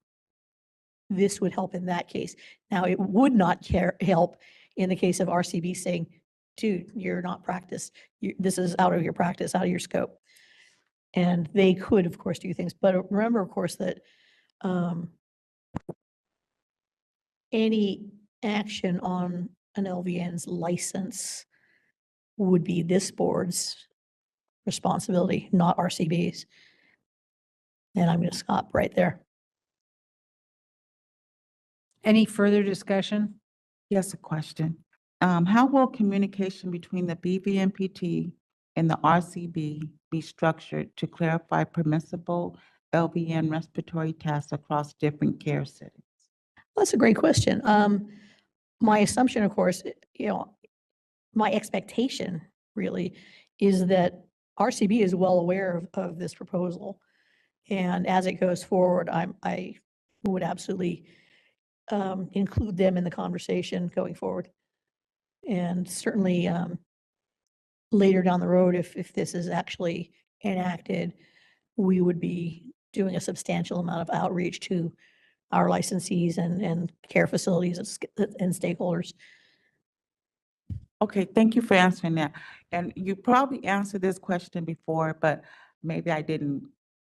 This would help in that case. Now, it would not help in the case of RCB saying, dude, you're not practiced. This is out of your practice, out of your scope. And they could, of course, do things. But remember, of course, that any action on an LVN's license would be this board's responsibility, not RCB's. And I'm going to stop right there. Any further discussion? Yes, a question. How will communication between the BVMPT and the RCB be structured to clarify permissible LVN respiratory tasks across different care settings? That's a great question. My assumption, of course, my expectation really is that RCB is well aware of this proposal. And as it goes forward, I would absolutely include them in the conversation going forward. And certainly later down the road, if this is actually enacted, we would be doing a substantial amount of outreach to our licensees and care facilities and stakeholders. Okay, thank you for answering that. And you probably answered this question before, but maybe I didn't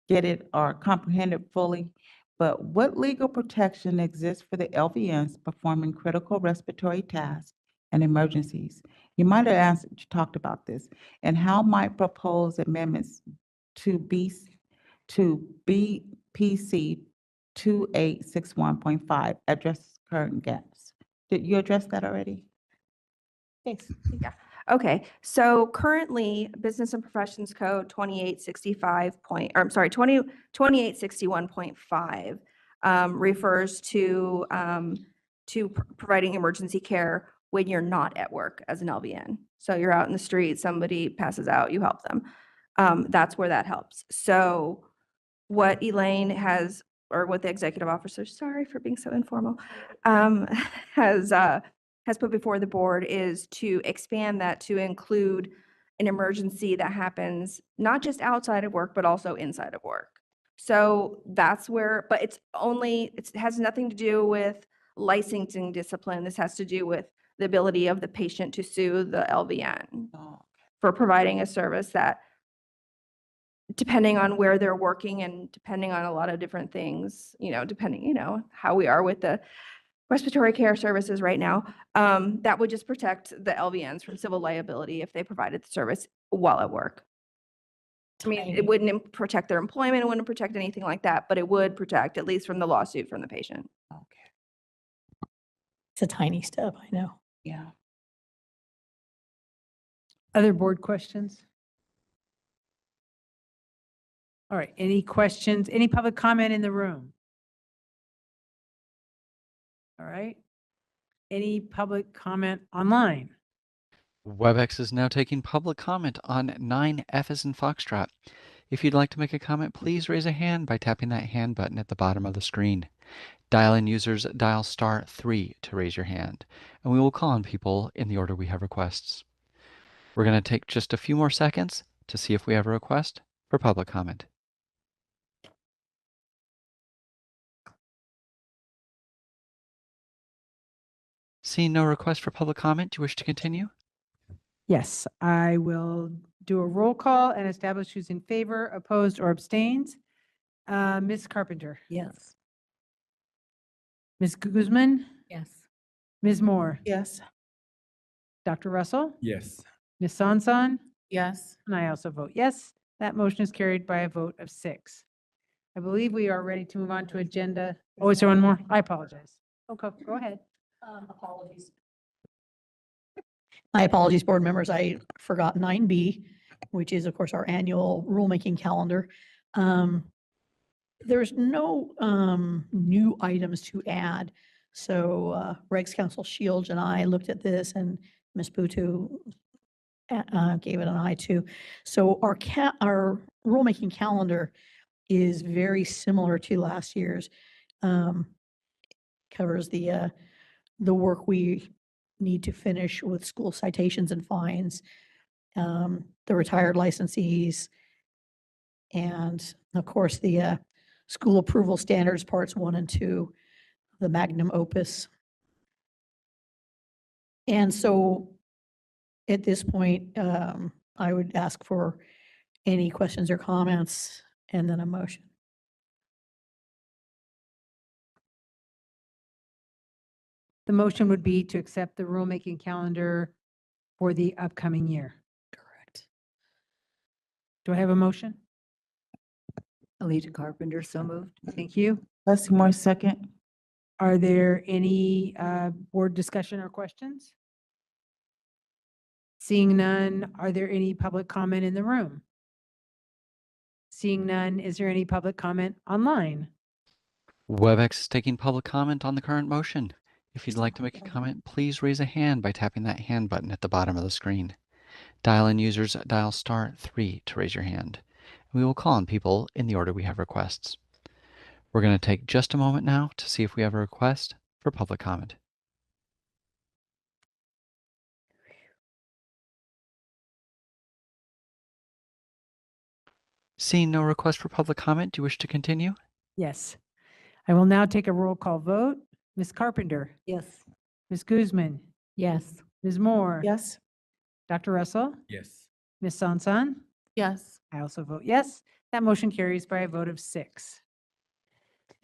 get it or comprehend it fully. But what legal protection exists for the LVNs performing critical respiratory tasks and emergencies? You might have answered, talked about this. And how might proposed amendments to BPC 2861.5 address current gaps? Did you address that already? Thanks. Yeah. Okay. So currently, Business and Professions Code 2861.5 refers to providing emergency care when you're not at work as an LVN. So you're out in the street, somebody passes out, you help them. That's where that helps. So what Elaine has, or what the executive officer, sorry for being so informal, has put before the board is to expand that to include an emergency that happens not just outside of work, but also inside of work. So that's where, but it has nothing to do with licensing discipline. This has to do with the ability of the patient to sue the LVN for providing a service that, depending on where they're working and depending on a lot of different things, depending, how we are with the respiratory care services right now, that would just protect the LVNs from civil liability if they provided the service while at work. I mean, it wouldn't protect their employment, it wouldn't protect anything like that, but it would protect, at least from the lawsuit from the patient. It's a tiny step, I know. Yeah. Other board questions? All right, any questions, any public comment in the room? All right. Any public comment online? WebEx is now taking public comment on 9F as in Foxtrot. If you'd like to make a comment, please raise a hand by tapping that hand button at the bottom of the screen. Dial-in users dial *3 to raise your hand, and we will call on people in the order we have requests. We're going to take just a few more seconds to see if we have a request for public comment. Seeing no request for public comment, do you wish to continue? Yes, I will do a roll call and establish who's in favor, opposed, or abstains. Ms. Carpenter? Yes. Ms. Guzman? Yes. Ms. Moore? Yes. Dr. Russell? Yes. Ms. Sanson? Yes. And I also vote yes. That motion is carried by a vote of 6. I believe we are ready to move on to agenda. Oh, is there one more? I apologize. Okay, go ahead. Apologies. My apologies, board members. I forgot 9B, which is, of course, our annual rulemaking calendar. There's no new items to add. So Regs Council Shields and I looked at this, and Ms. Butu gave it an eye too. So our rulemaking calendar is very similar to last year's. Covers the work we need to finish with school citations and fines, the retired licensees, and of course, the school approval standards, parts 1 and 2, the magnum opus. And so at this point, I would ask for any questions or comments and then a motion. The motion would be to accept the rulemaking calendar for the upcoming year. Correct. Do I have a motion? Alita Carpenter, so moved. Thank you. Leslie Moore, second. Are there any board discussion or questions? Seeing none, are there any public comment in the room? Seeing none, is there any public comment online? WebEx is taking public comment on the current motion. If you'd like to make a comment, please raise a hand by tapping that hand button at the bottom of the screen. Dial-in users dial *3 to raise your hand. We will call on people in the order we have requests. We're going to take just a moment now to see if we have a request for public comment. Seeing no request for public comment, do you wish to continue? Yes. I will now take a roll call vote. Ms. Carpenter? Yes. Ms. Guzman? Yes. Ms. Moore? Yes. Dr. Russell? Yes. Ms. Sansan? Yes. I also vote yes. That motion carries by a vote of 6.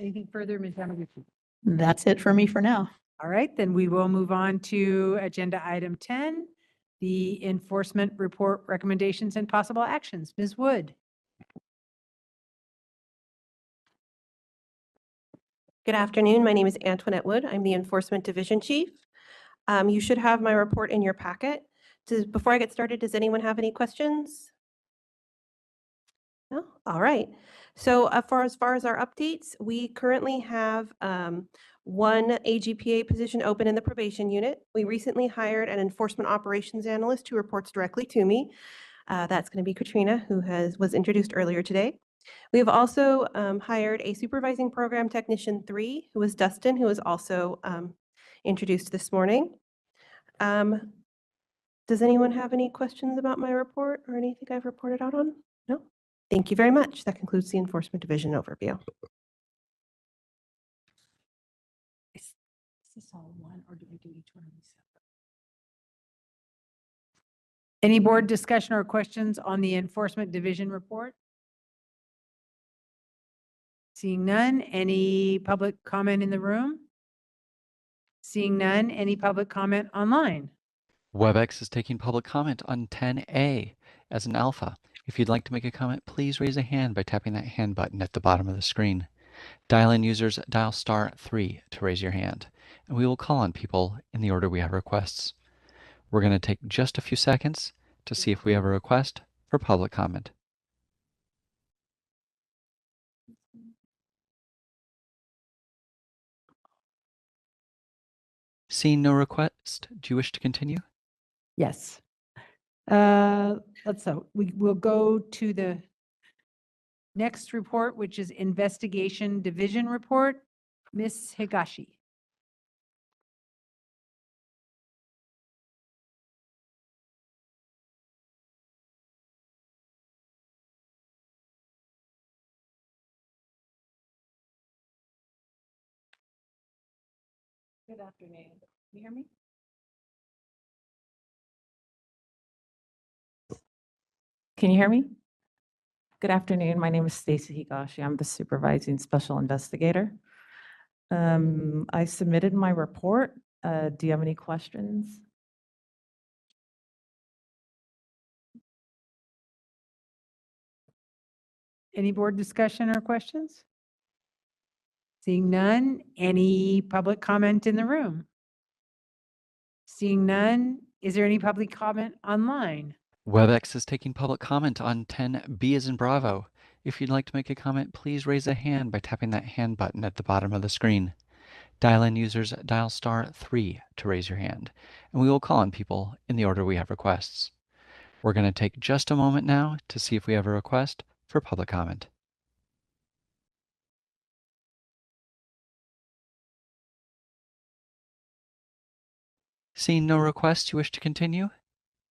Anything further, Ms. Yamaguchi? That's it for me for now. All right, then we will move on to agenda item 10, the enforcement report recommendations and possible actions. Ms. Wood? Good afternoon. My name is Antoinette Wood. I'm the Enforcement Division Chief. You should have my report in your packet. Before I get started, does anyone have any questions? No? All right. So as far as our updates, we currently have one AGPA position open in the probation unit. We recently hired an enforcement operations analyst who reports directly to me. That's going to be Katrina, who was introduced earlier today. We have also hired a supervising program technician 3, who is Dustin, who was also introduced this morning. Does anyone have any questions about my report or anything I've reported out on? No? Thank you very much. That concludes the Enforcement Division overview. Is this all one, or do we do each one of these separate? Any board discussion or questions on the Enforcement Division report? Seeing none, any public comment in the room? Seeing none, any public comment online? WebEx is taking public comment on 10A as an alpha. If you'd like to make a comment, please raise a hand by tapping that hand button at the bottom of the screen. Dial-in users dial *3 to raise your hand, and we will call on people in the order we have requests. We're going to take just a few seconds to see if we have a request for public comment. Seeing no request, do you wish to continue? Yes. We will go to the next report, which is Investigation Division Report. Ms. Higashi. Good afternoon. Can you hear me? Can you hear me? Good afternoon. My name is Stacy Higashi. I'm the supervising special investigator. I submitted my report. Do you have any questions? Any board discussion or questions? Seeing none, any public comment in the room? Seeing none, is there any public comment online? WebEx is taking public comment on 10B as in Bravo. If you'd like to make a comment, please raise a hand by tapping that hand button at the bottom of the screen. Dial-in users dial *3 to raise your hand, and we will call on people in the order we have requests. We're going to take just a moment now to see if we have a request for public comment. Seeing no requests, you wish to continue?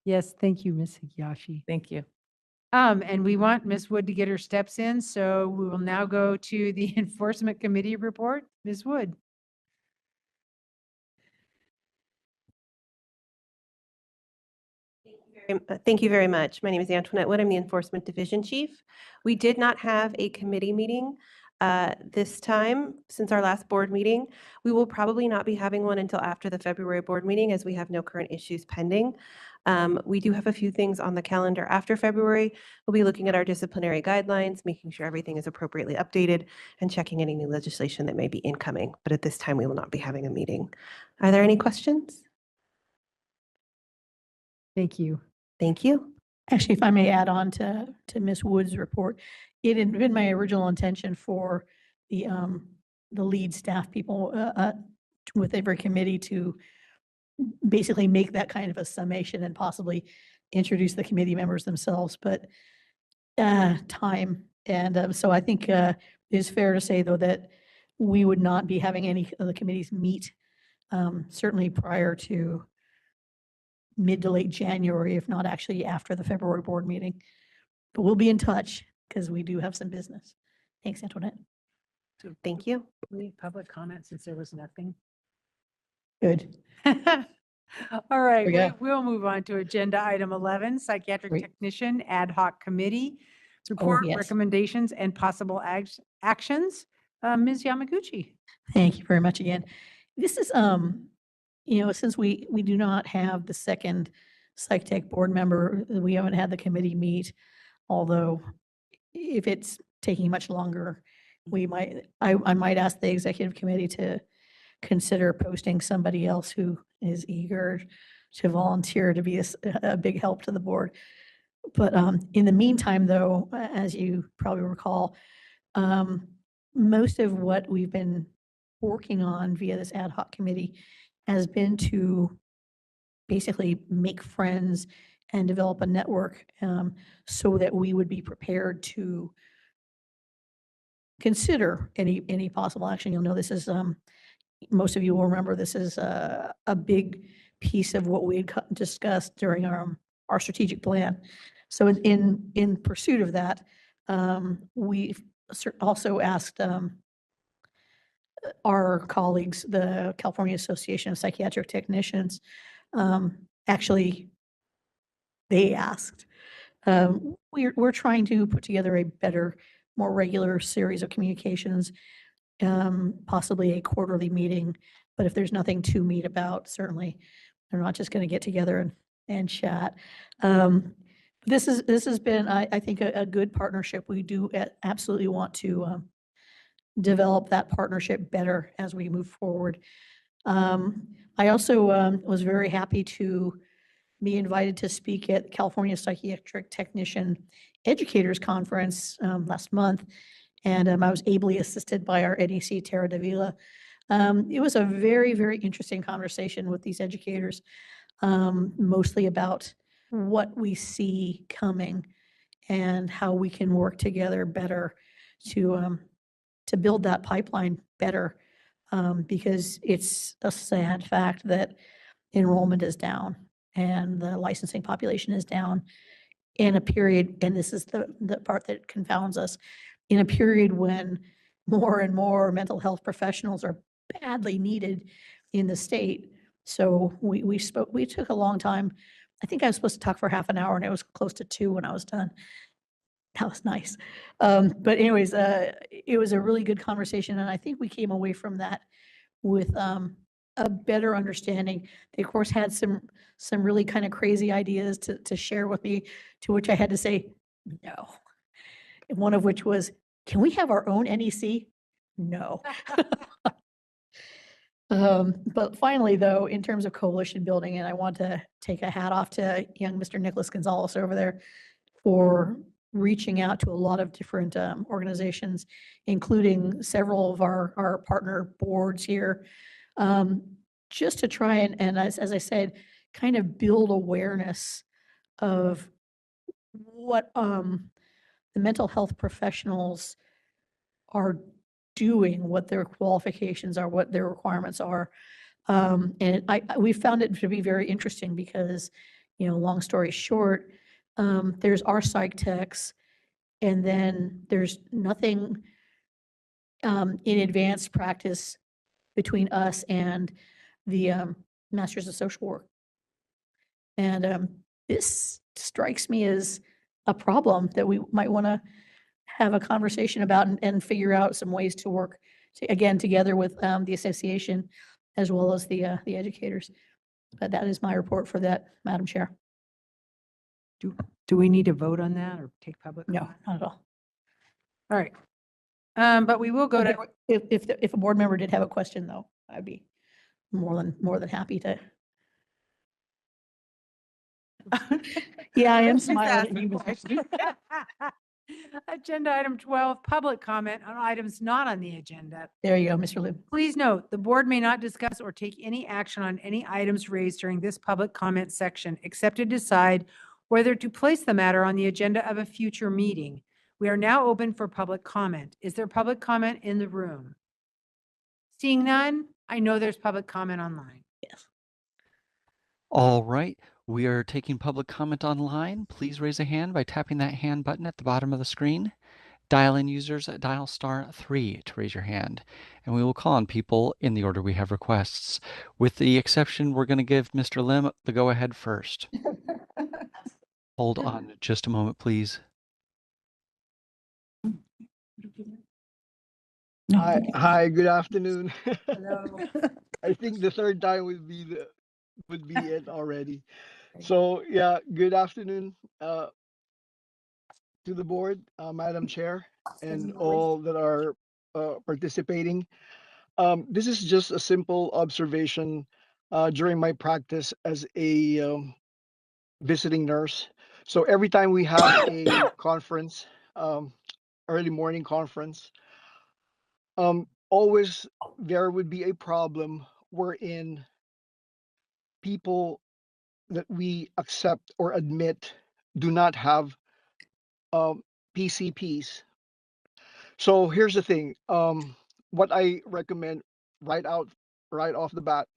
Yes, thank you, Ms. Higashi. Thank you. And we want Ms. Wood to get her steps in, so we will now go to the Enforcement Committee report. Ms. Wood. Thank you very much. My name is Antoinette Wood. I'm the Enforcement Division Chief. We did not have a committee meeting this time since our last board meeting. We will probably not be having one until after the February board meeting, as we have no current issues pending. We do have a few things on the calendar after February. We'll be looking at our disciplinary guidelines, making sure everything is appropriately updated, and checking any new legislation that may be incoming. But at this time, we will not be having a meeting. Are there any questions? Thank you. Thank you. Actually, if I may add on to Ms. Wood's report, it had been my original intention for the lead staff people with every committee to basically make that kind of a summation and possibly introduce the committee members themselves, but time. And so I think it is fair to say, though, that we would not be having any of the committees meet certainly prior to mid to late January, if not actually after the February board meeting. But we'll be in touch because we do have some business. Thanks, Antoinette. Thank you. We need public comment since there was nothing. Good. All right, we go. we'll move on to agenda item 11, Psychiatric Great. Technician Ad Hoc Committee. Report, yes. recommendations, and possible actions. Ms. Yamaguchi. Thank you very much again. This is, since we do not have the second Psych Tech board member, we haven't had the committee meet, although if it's taking much longer, I might ask the executive committee to consider posting somebody else who is eager to volunteer to be a big help to the board. But in the meantime, though, as you probably recall, most of what we've been working on via this ad hoc committee has been to basically make friends and develop a network so that we would be prepared to consider any possible action. You'll know this is, most of you will remember this is a big piece of what we had discussed during our strategic plan. So in pursuit of that, we've also asked our colleagues, the California Association of Psychiatric Technicians, actually, they asked. We're trying to put together a better, more regular series of communications, possibly a quarterly meeting. But if there's nothing to meet about, certainly they're not just going to get together and chat. This has been, I think, a good partnership. We do absolutely want to develop that partnership better as we move forward. I also was very happy to be invited to speak at California Psychiatric Technician Educators Conference last month, and I was ably assisted by our NEC, Tara Davila. It was a very, very interesting conversation with these educators, mostly about what we see coming and how we can work together better to build that pipeline better, because it's a sad fact that enrollment is down and the licensing population is down in a period, and this is the part that confounds us, in a period when more and more mental health professionals are badly needed in the state. So we took a long time. I think I was supposed to talk for half an hour and it was close to 2 when I was done. That was nice. But anyways, it was a really good conversation, and I think we came away from that with a better understanding. They, of course, had some really kind of crazy ideas to share with me, to which I had to say, no. And one of which was, can we have our own NEC? No. But finally, though, in terms of coalition building, and I want to take a hat off to young Mr. Nicholas Gonzalez over there for reaching out to a lot of different organizations, including several of our partner boards here, just to try and as I said, kind of build awareness of what the mental health professionals are doing, what their qualifications are, what their requirements are. And we found it to be very interesting because, long story short, there's our psych techs, and then there's nothing in advanced practice between us and the Masters of Social Work. And this strikes me as a problem that we might want to have a conversation about and figure out some ways to work together with the association as well as the educators. But that is my report for that, Madam Chair. Do we need to vote on that or take public? No, comment? not at all. All right. But we will go to, If a board member did have a question, though, I'd be more than happy to. Yeah, I am smiling. agenda item 12, public comment on items not on the agenda. There you go, Mr. Liu. Please note, the board may not discuss or take any action on any items raised during this public comment section, except to decide whether to place the matter on the agenda of a future meeting. We are now open for public comment. Is there public comment in the room? Seeing none, I know there's public comment online. Yes. All right, we are taking public comment online. Please raise a hand by tapping that hand button at the bottom of the screen. Dial-in users, dial *3 to raise your hand, and we will call on people in the order we have requests. With the exception, we're going to give Mr. Lim the go-ahead first. Hold on just a moment, please. Hi, good afternoon. Hello. I think the third time would be it already. So yeah, good afternoon to the board, Madam Chair, and all that are participating. This is just a simple observation during my practice as a visiting nurse. So every time we have a conference, early morning conference, always there would be a problem wherein people that we accept or admit do not have PCPs. So here's the thing. What I recommend right off the bat,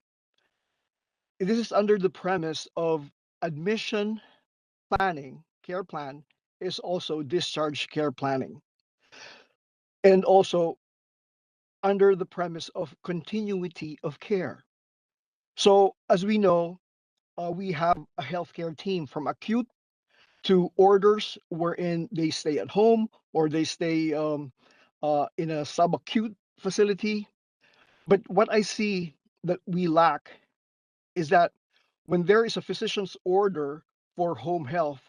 this is under the premise of admission planning, care plan is also discharge care planning. And also under the premise of continuity of care. So as we know, we have a healthcare team from acute to orders wherein they stay at home or they stay in a subacute facility. But what I see that we lack is that when there is a physician's order for home health,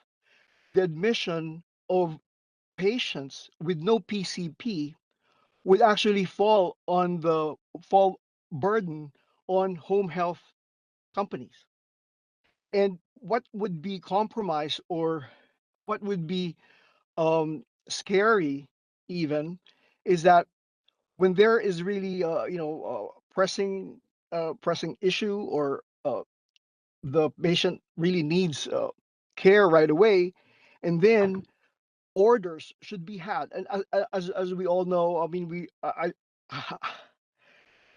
the admission of patients with no PCP would actually fall burden on home health companies. And what would be compromised or what would be scary even is that when there is really pressing issue or the patient really needs care right away, and then orders should be had. And as we all know, I mean,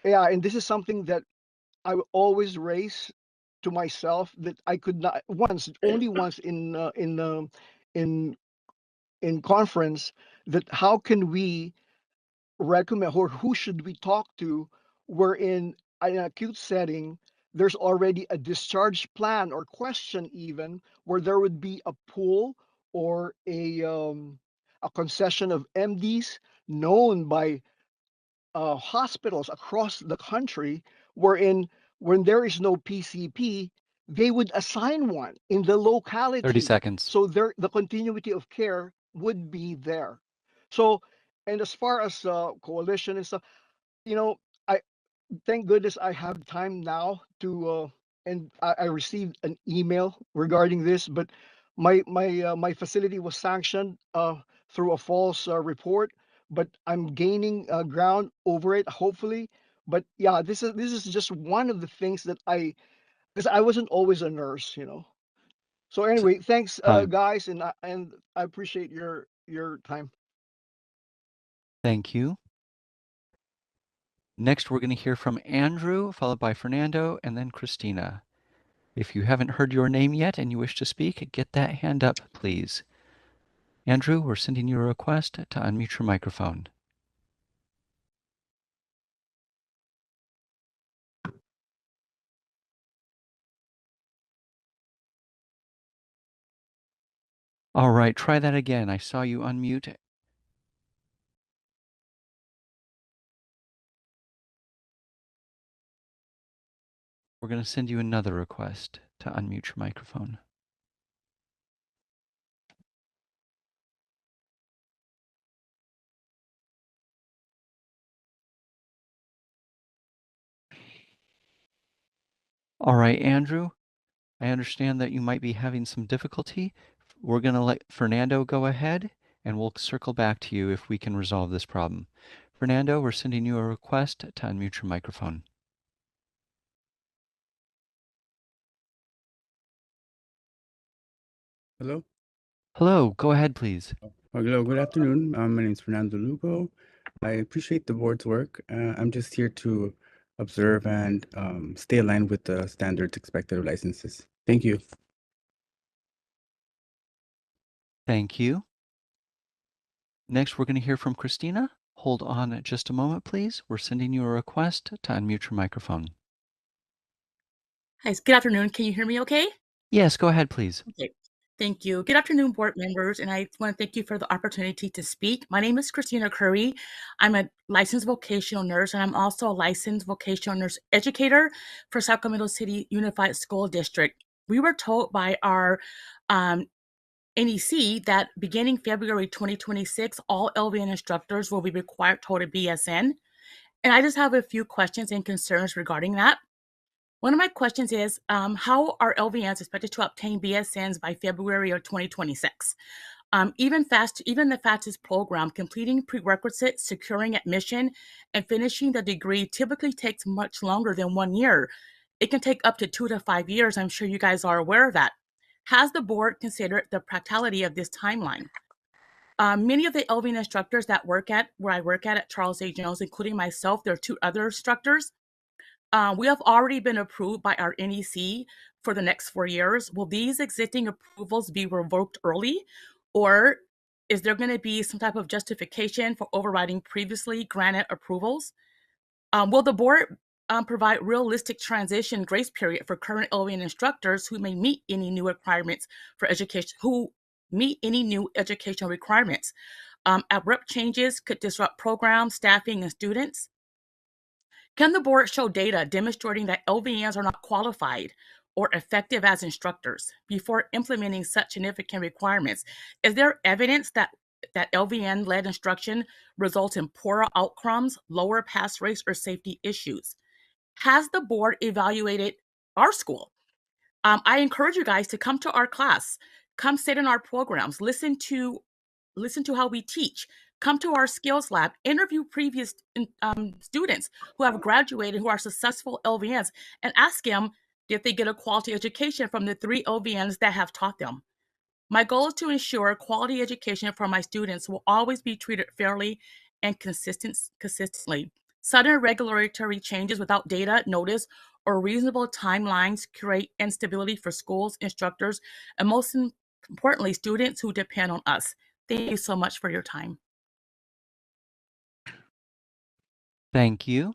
yeah, and this is something that I will always raise to myself that I could not only once in conference, that how can we recommend or who should we talk to where in an acute setting there's already a discharge plan or question even where there would be a pool or a concession of MDs known by hospitals across the country wherein when there is no PCP, they would assign one in the 30 locality. seconds. So the continuity of care would be there. So, and as far as coalition and stuff, I thank goodness I have time now to and I received an email regarding this, but my facility was sanctioned through a false report, but I'm gaining ground over it, hopefully. But yeah, this is just one of the things that because I wasn't always a nurse. So anyway, thanks Time. guys, and I appreciate your time. Thank you. Next, we're going to hear from Andrew, followed by Fernando, and then Christina. If you haven't heard your name yet and you wish to speak, get that hand up, please. Andrew, we're sending you a request to unmute your microphone. All right, try that again. I saw you unmute. We're going to send you another request to unmute your microphone. All right, Andrew, I understand that you might be having some difficulty. We're going to let Fernando go ahead, and we'll circle back to you if we can resolve this problem. Fernando, we're sending you a request to unmute your microphone. Hello? Hello, go ahead, please. Hello, good afternoon. My name is Fernando Lugo. I appreciate the board's work. I'm just here to observe and stay aligned with the standards expected of licenses. Thank you. Thank you. Next, we're going to hear from Christina. Hold on just a moment, please. We're sending you a request to unmute your microphone. Hi, good afternoon. Can you hear me okay? Yes, go ahead, please. Okay, thank you. Good afternoon, board members, and I want to thank you for the opportunity to speak. My name is Christina Curry. I'm a licensed vocational nurse, and I'm also a licensed vocational nurse educator for Sacramento City Unified School District. We were told by our NEC that beginning February 2026, all LVN instructors will be required to hold a BSN. And I just have a few questions and concerns regarding that. One of my questions is, how are LVNs expected to obtain BSNs by February of 2026? Even the fastest program, completing prerequisites, securing admission, and finishing the degree typically takes much longer than 1 year. It can take up to 2 to 5 years. I'm sure you guys are aware of that. Has the board considered the practicality of this timeline? Many of the LVN instructors that work at where I work at Charles A. Jones, including myself, there are 2 other instructors. We have already been approved by our NEC for the next 4 years. Will these existing approvals be revoked early, or is there going to be some type of justification for overriding previously granted approvals? Will the board provide realistic transition grace period for current LVN instructors who may meet any new requirements for education, educational requirements? Abrupt changes could disrupt programs, staffing, and students. Can the board show data demonstrating that LVNs are not qualified or effective as instructors before implementing such significant requirements? Is there evidence that LVN-led instruction results in poorer outcomes, lower pass rates, or safety issues? Has the board evaluated our school? I encourage you guys to come to our class, come sit in our programs, listen to how we teach. Come to our skills lab, interview previous students who have graduated, who are successful LVNs, and ask them, did they get a quality education from the 3 LVNs that have taught them? My goal is to ensure quality education for my students will always be treated fairly and consistently. Sudden regulatory changes without data, notice, or reasonable timelines create instability for schools, instructors, and most importantly, students who depend on us. Thank you so much for your time. Thank you.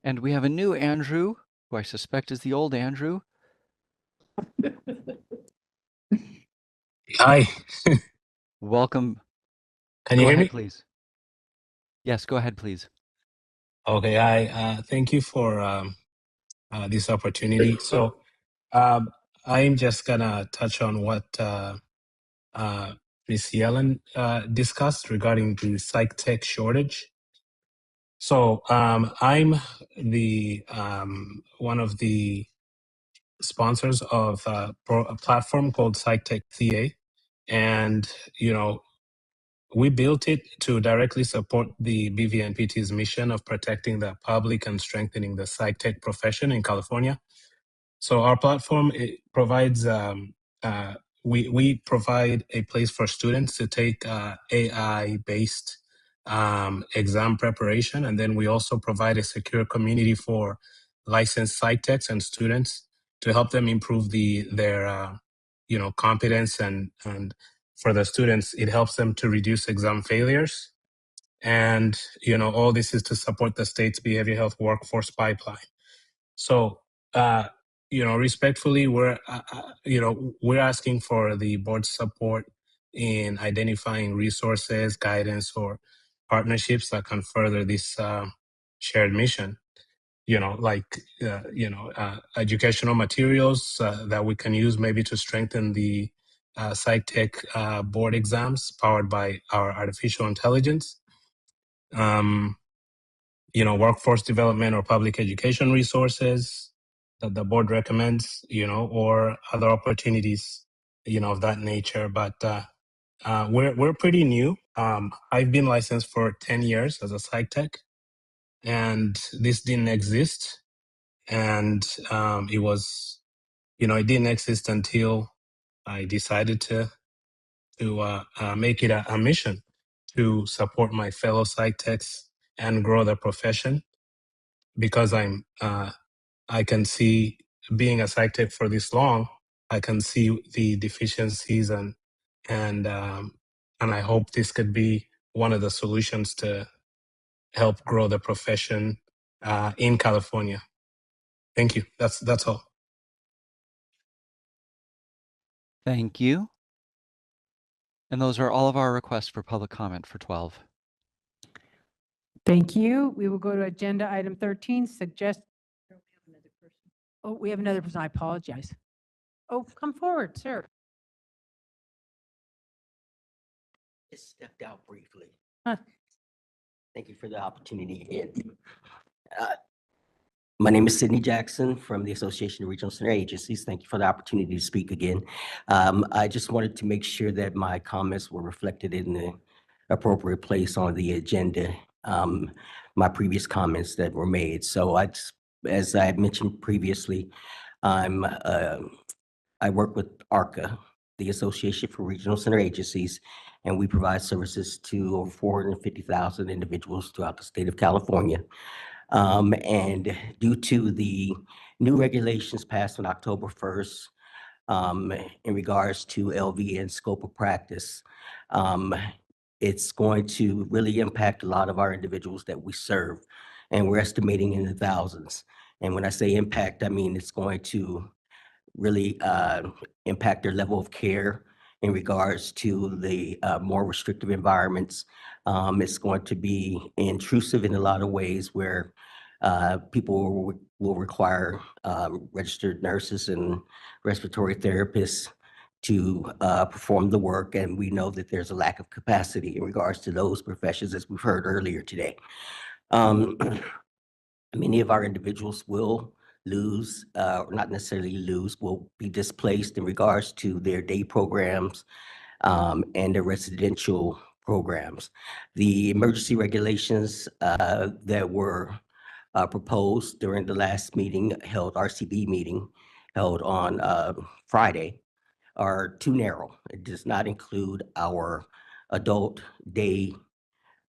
And we have a new Andrew, who I suspect is the old Andrew. Hi. Welcome. Can you Go hear ahead, me? please. Yes, go ahead, please. Okay. Thank you for this opportunity. So I'm just gonna touch on what Ms. Yellen discussed regarding the psych tech shortage. So I'm the one of the sponsors of a platform called Psych Tech CA, and we built it to directly support the BVNPT's mission of protecting the public and strengthening the psych tech profession in California. So our platform provides we provide a place for students to take AI-based exam preparation, and then we also provide a secure community for licensed psych techs and students to help them improve their competence, and for the students it helps them to reduce exam failures. And all this is to support the state's behavioral health workforce pipeline. So respectfully, we're asking for the board's support in identifying resources, guidance, or partnerships that can further this shared mission. Educational materials that we can use maybe to strengthen the psych tech board exams powered by our artificial intelligence. Workforce development or public education resources that the board recommends, or other opportunities, of that nature. But we're pretty new. I've been licensed for 10 years as a psych tech, and this didn't exist. And it didn't exist until I decided to make it a mission to support my fellow psych techs and grow the profession, because I can see, being a psych tech for this long, I can see the deficiencies and And I hope this could be one of the solutions to help grow the profession in California. Thank you. That's all. Thank you. And those are all of our requests for public comment for 12. Thank you. We will go to agenda item 13, suggest. Oh, we have another person. I apologize. Oh, come forward, sir. Just stepped out briefly. Huh. Thank you for the opportunity again. My name is Sidney Jackson from the Association of Regional Center Agencies. Thank you for the opportunity to speak again. I just wanted to make sure that my comments were reflected in the appropriate place on the agenda, my previous comments that were made. So as I had mentioned previously, I work with ARCA, the Association for Regional Center Agencies, and we provide services to over 450,000 individuals throughout the state of California. And due to the new regulations passed on October 1st, in regards to LVN scope of practice, it's going to really impact a lot of our individuals that we serve, and we're estimating in the thousands. And when I say impact, I mean it's going to really impact their level of care in regards to the more restrictive environments. It's going to be intrusive in a lot of ways where people will require registered nurses and respiratory therapists to perform the work. And we know that there's a lack of capacity in regards to those professions, as we've heard earlier today. Many of our individuals will lose, or not necessarily lose, will be displaced in regards to their day programs and their residential programs. The emergency regulations that were proposed during the last meeting held, RCB meeting held on Friday, are too narrow. It does not include our adult day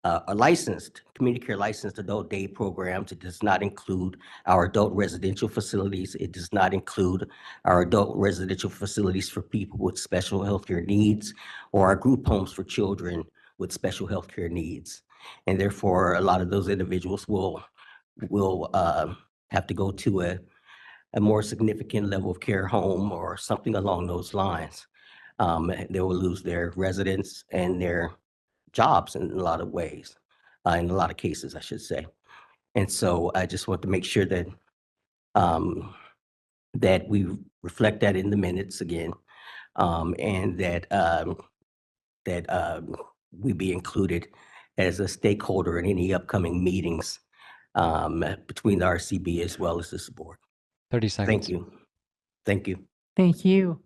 a licensed, community care licensed adult day programs. It does not include our adult residential facilities. It does not include our adult residential facilities for people with special healthcare needs or our group homes for children with special healthcare needs. And therefore, a lot of those individuals will have to go to a more significant level of care home or something along those lines. They will lose their residence and their jobs in a lot of ways, in a lot of cases, I should say. And so I just want to make sure that that we reflect that in the minutes again, and that we be included as a stakeholder in any upcoming meetings between the RCB as well as this board. 30 seconds. Thank you. Thank you. Thank you.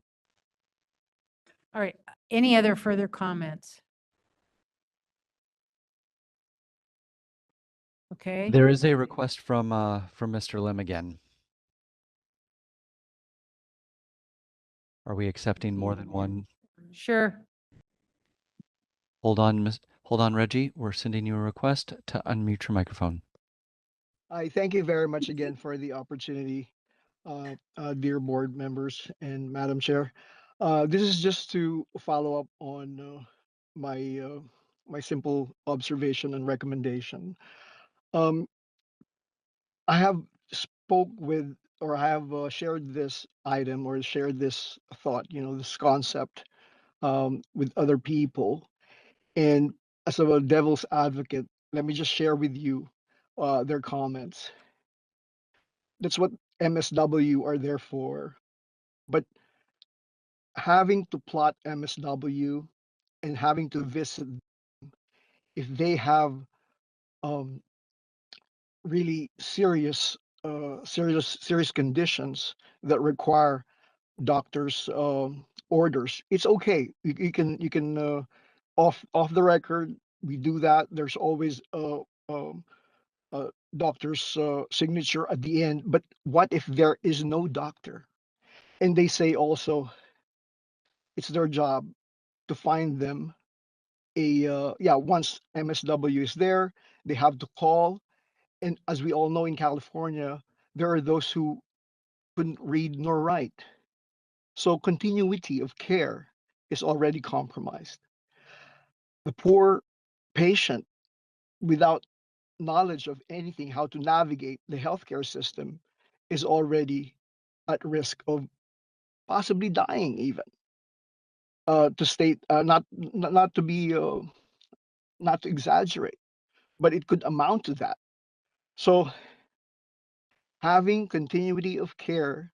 All right. Any other further comments? Okay. There is a request from Mr. Lim again. Are we accepting more than one? Sure. Hold on, Reggie. We're sending you a request to unmute your microphone. I thank you very much again for the opportunity, dear board members and Madam Chair. This is just to follow up on my simple observation and recommendation. I have spoke with, or I have shared this item or shared this thought, this concept with other people. And as a devil's advocate, let me just share with you their comments. That's what MSW are there for. But having to plot MSW and having to visit if they have really serious conditions that require doctors orders, it's okay. You can off the record, we do that. There's always a doctor's signature at the end. But what if there is no doctor? And they say also it's their job to find them once MSW is there, they have to call. And as we all know, in California, there are those who couldn't read nor write. So continuity of care is already compromised. The poor patient without knowledge of anything, how to navigate the healthcare system, is already at risk of possibly dying even. To state, not to be, not to exaggerate, but it could amount to that. So having continuity of care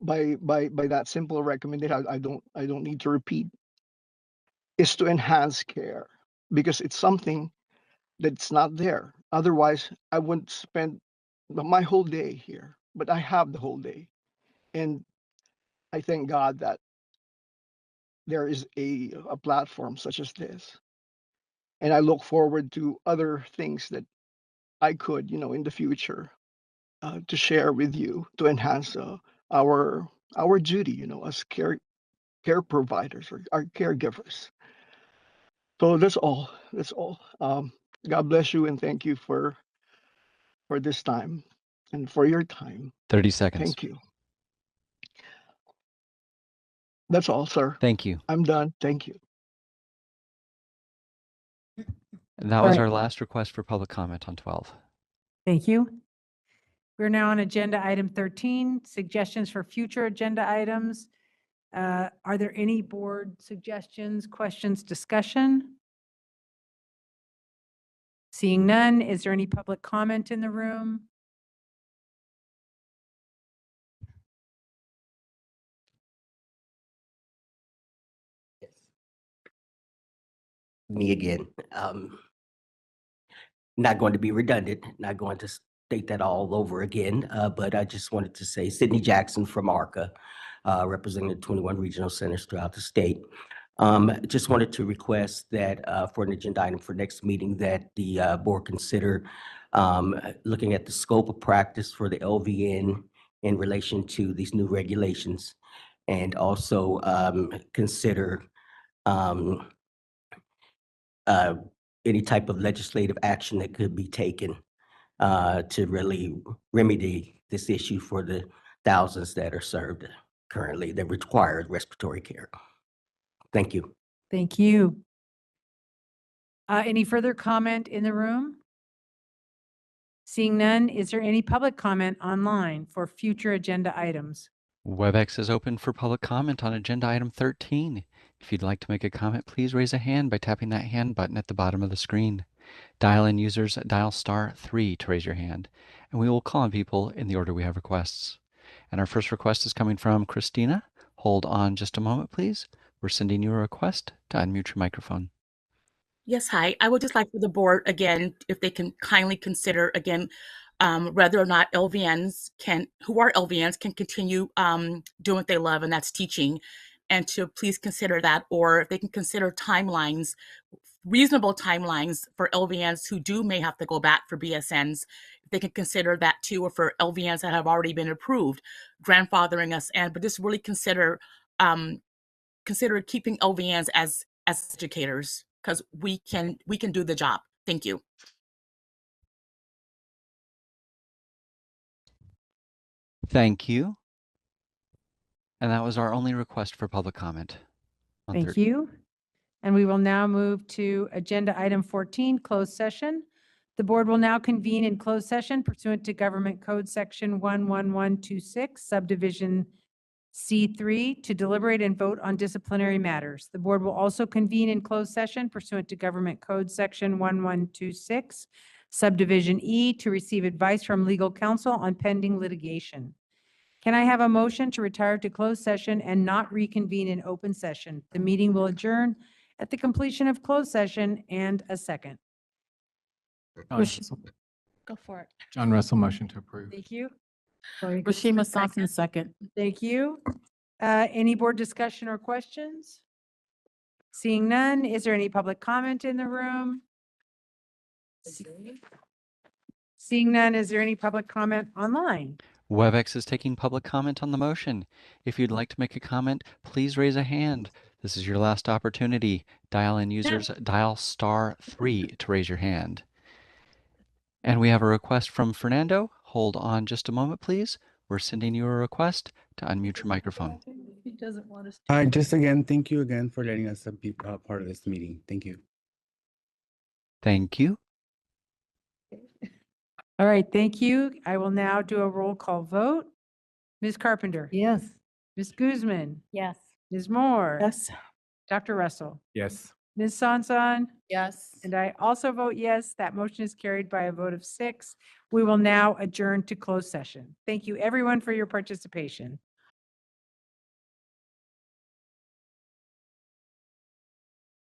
by that simple recommendation, I don't need to repeat, is to enhance care because it's something that's not there. Otherwise, I wouldn't spend my whole day here, but I have the whole day. And I thank God that there is a platform such as this. And I look forward to other things that I could, in the future, to share with you to enhance our our duty, as care providers or our caregivers. So that's all. That's all. God bless you and thank you for this time and for your time. 30 seconds. Thank you. That's all, sir. Thank you. I'm done. Thank you. And that All was right. our last request for public comment on 12. Thank you. We're now on agenda item 13, suggestions for future agenda items. Are there any board suggestions, questions, discussion? Seeing none, is there any public comment in the room? Me again. Not going to be redundant, not going to state that all over again, but I just wanted to say Sydney Jackson from ARCA, representing the 21 regional centers throughout the state. Just wanted to request that for an agenda item for next meeting that the board consider looking at the scope of practice for the LVN in relation to these new regulations, and also consider any type of legislative action that could be taken to really remedy this issue for the thousands that are served currently that require respiratory care. Thank you. Thank you. Any further comment in the room? Seeing none, is there any public comment online for future agenda items? WebEx is open for public comment on agenda item 13. If you'd like to make a comment, please raise a hand by tapping that hand button at the bottom of the screen. Dial-in users dial *3 to raise your hand, and we will call on people in the order we have requests. And our first request is coming from Christina. Hold on just a moment, please. We're sending you a request to unmute your microphone. Yes, hi. I would just like for the board, again, if they can kindly consider, again, whether or not LVNs who are LVNs can continue doing what they love, and that's teaching, and to please consider that, or if they can consider timelines, reasonable timelines for LVNs who may have to go back for BSNs, if they can consider that too, or for LVNs that have already been approved, grandfathering us, but just really consider keeping LVNs as educators, because we can do the job. Thank you. Thank you. And that was our only request for public comment. Thank you. And we will now move to agenda item 14, closed session. The board will now convene in closed session pursuant to Government Code Section 11126, subdivision C3, to deliberate and vote on disciplinary matters. The board will also convene in closed session pursuant to Government Code Section 1126, subdivision E, to receive advice from legal counsel on pending litigation. Can I have a motion to retire to closed session and not reconvene in open session? The meeting will adjourn at the completion of closed session, and a second. Go for it. John Russell, motion to approve. Thank you. Rashima Sampson, second. Thank you. Any board discussion or questions? Seeing none, is there any public comment in the room? Seeing none, is there any public comment online? WebEx is taking public comment on the motion. If you'd like to make a comment, please raise a hand. This is your last opportunity. Dial-in users dial *3 to raise your hand. And we have a request from Fernando. Hold on just a moment, please. We're sending you a request to unmute your microphone. He doesn't want us to. Just again, thank you again for letting us be part of this meeting. Thank you. Thank you. All right, thank you. I will now do a roll call vote. Ms. Carpenter? Yes. Ms. Guzman? Yes. Ms. Moore? Yes. Dr. Russell? Yes. Ms. Sanson? Yes. And I also vote yes. That motion is carried by a vote of 6. We will now adjourn to closed session. Thank you, everyone, for your participation.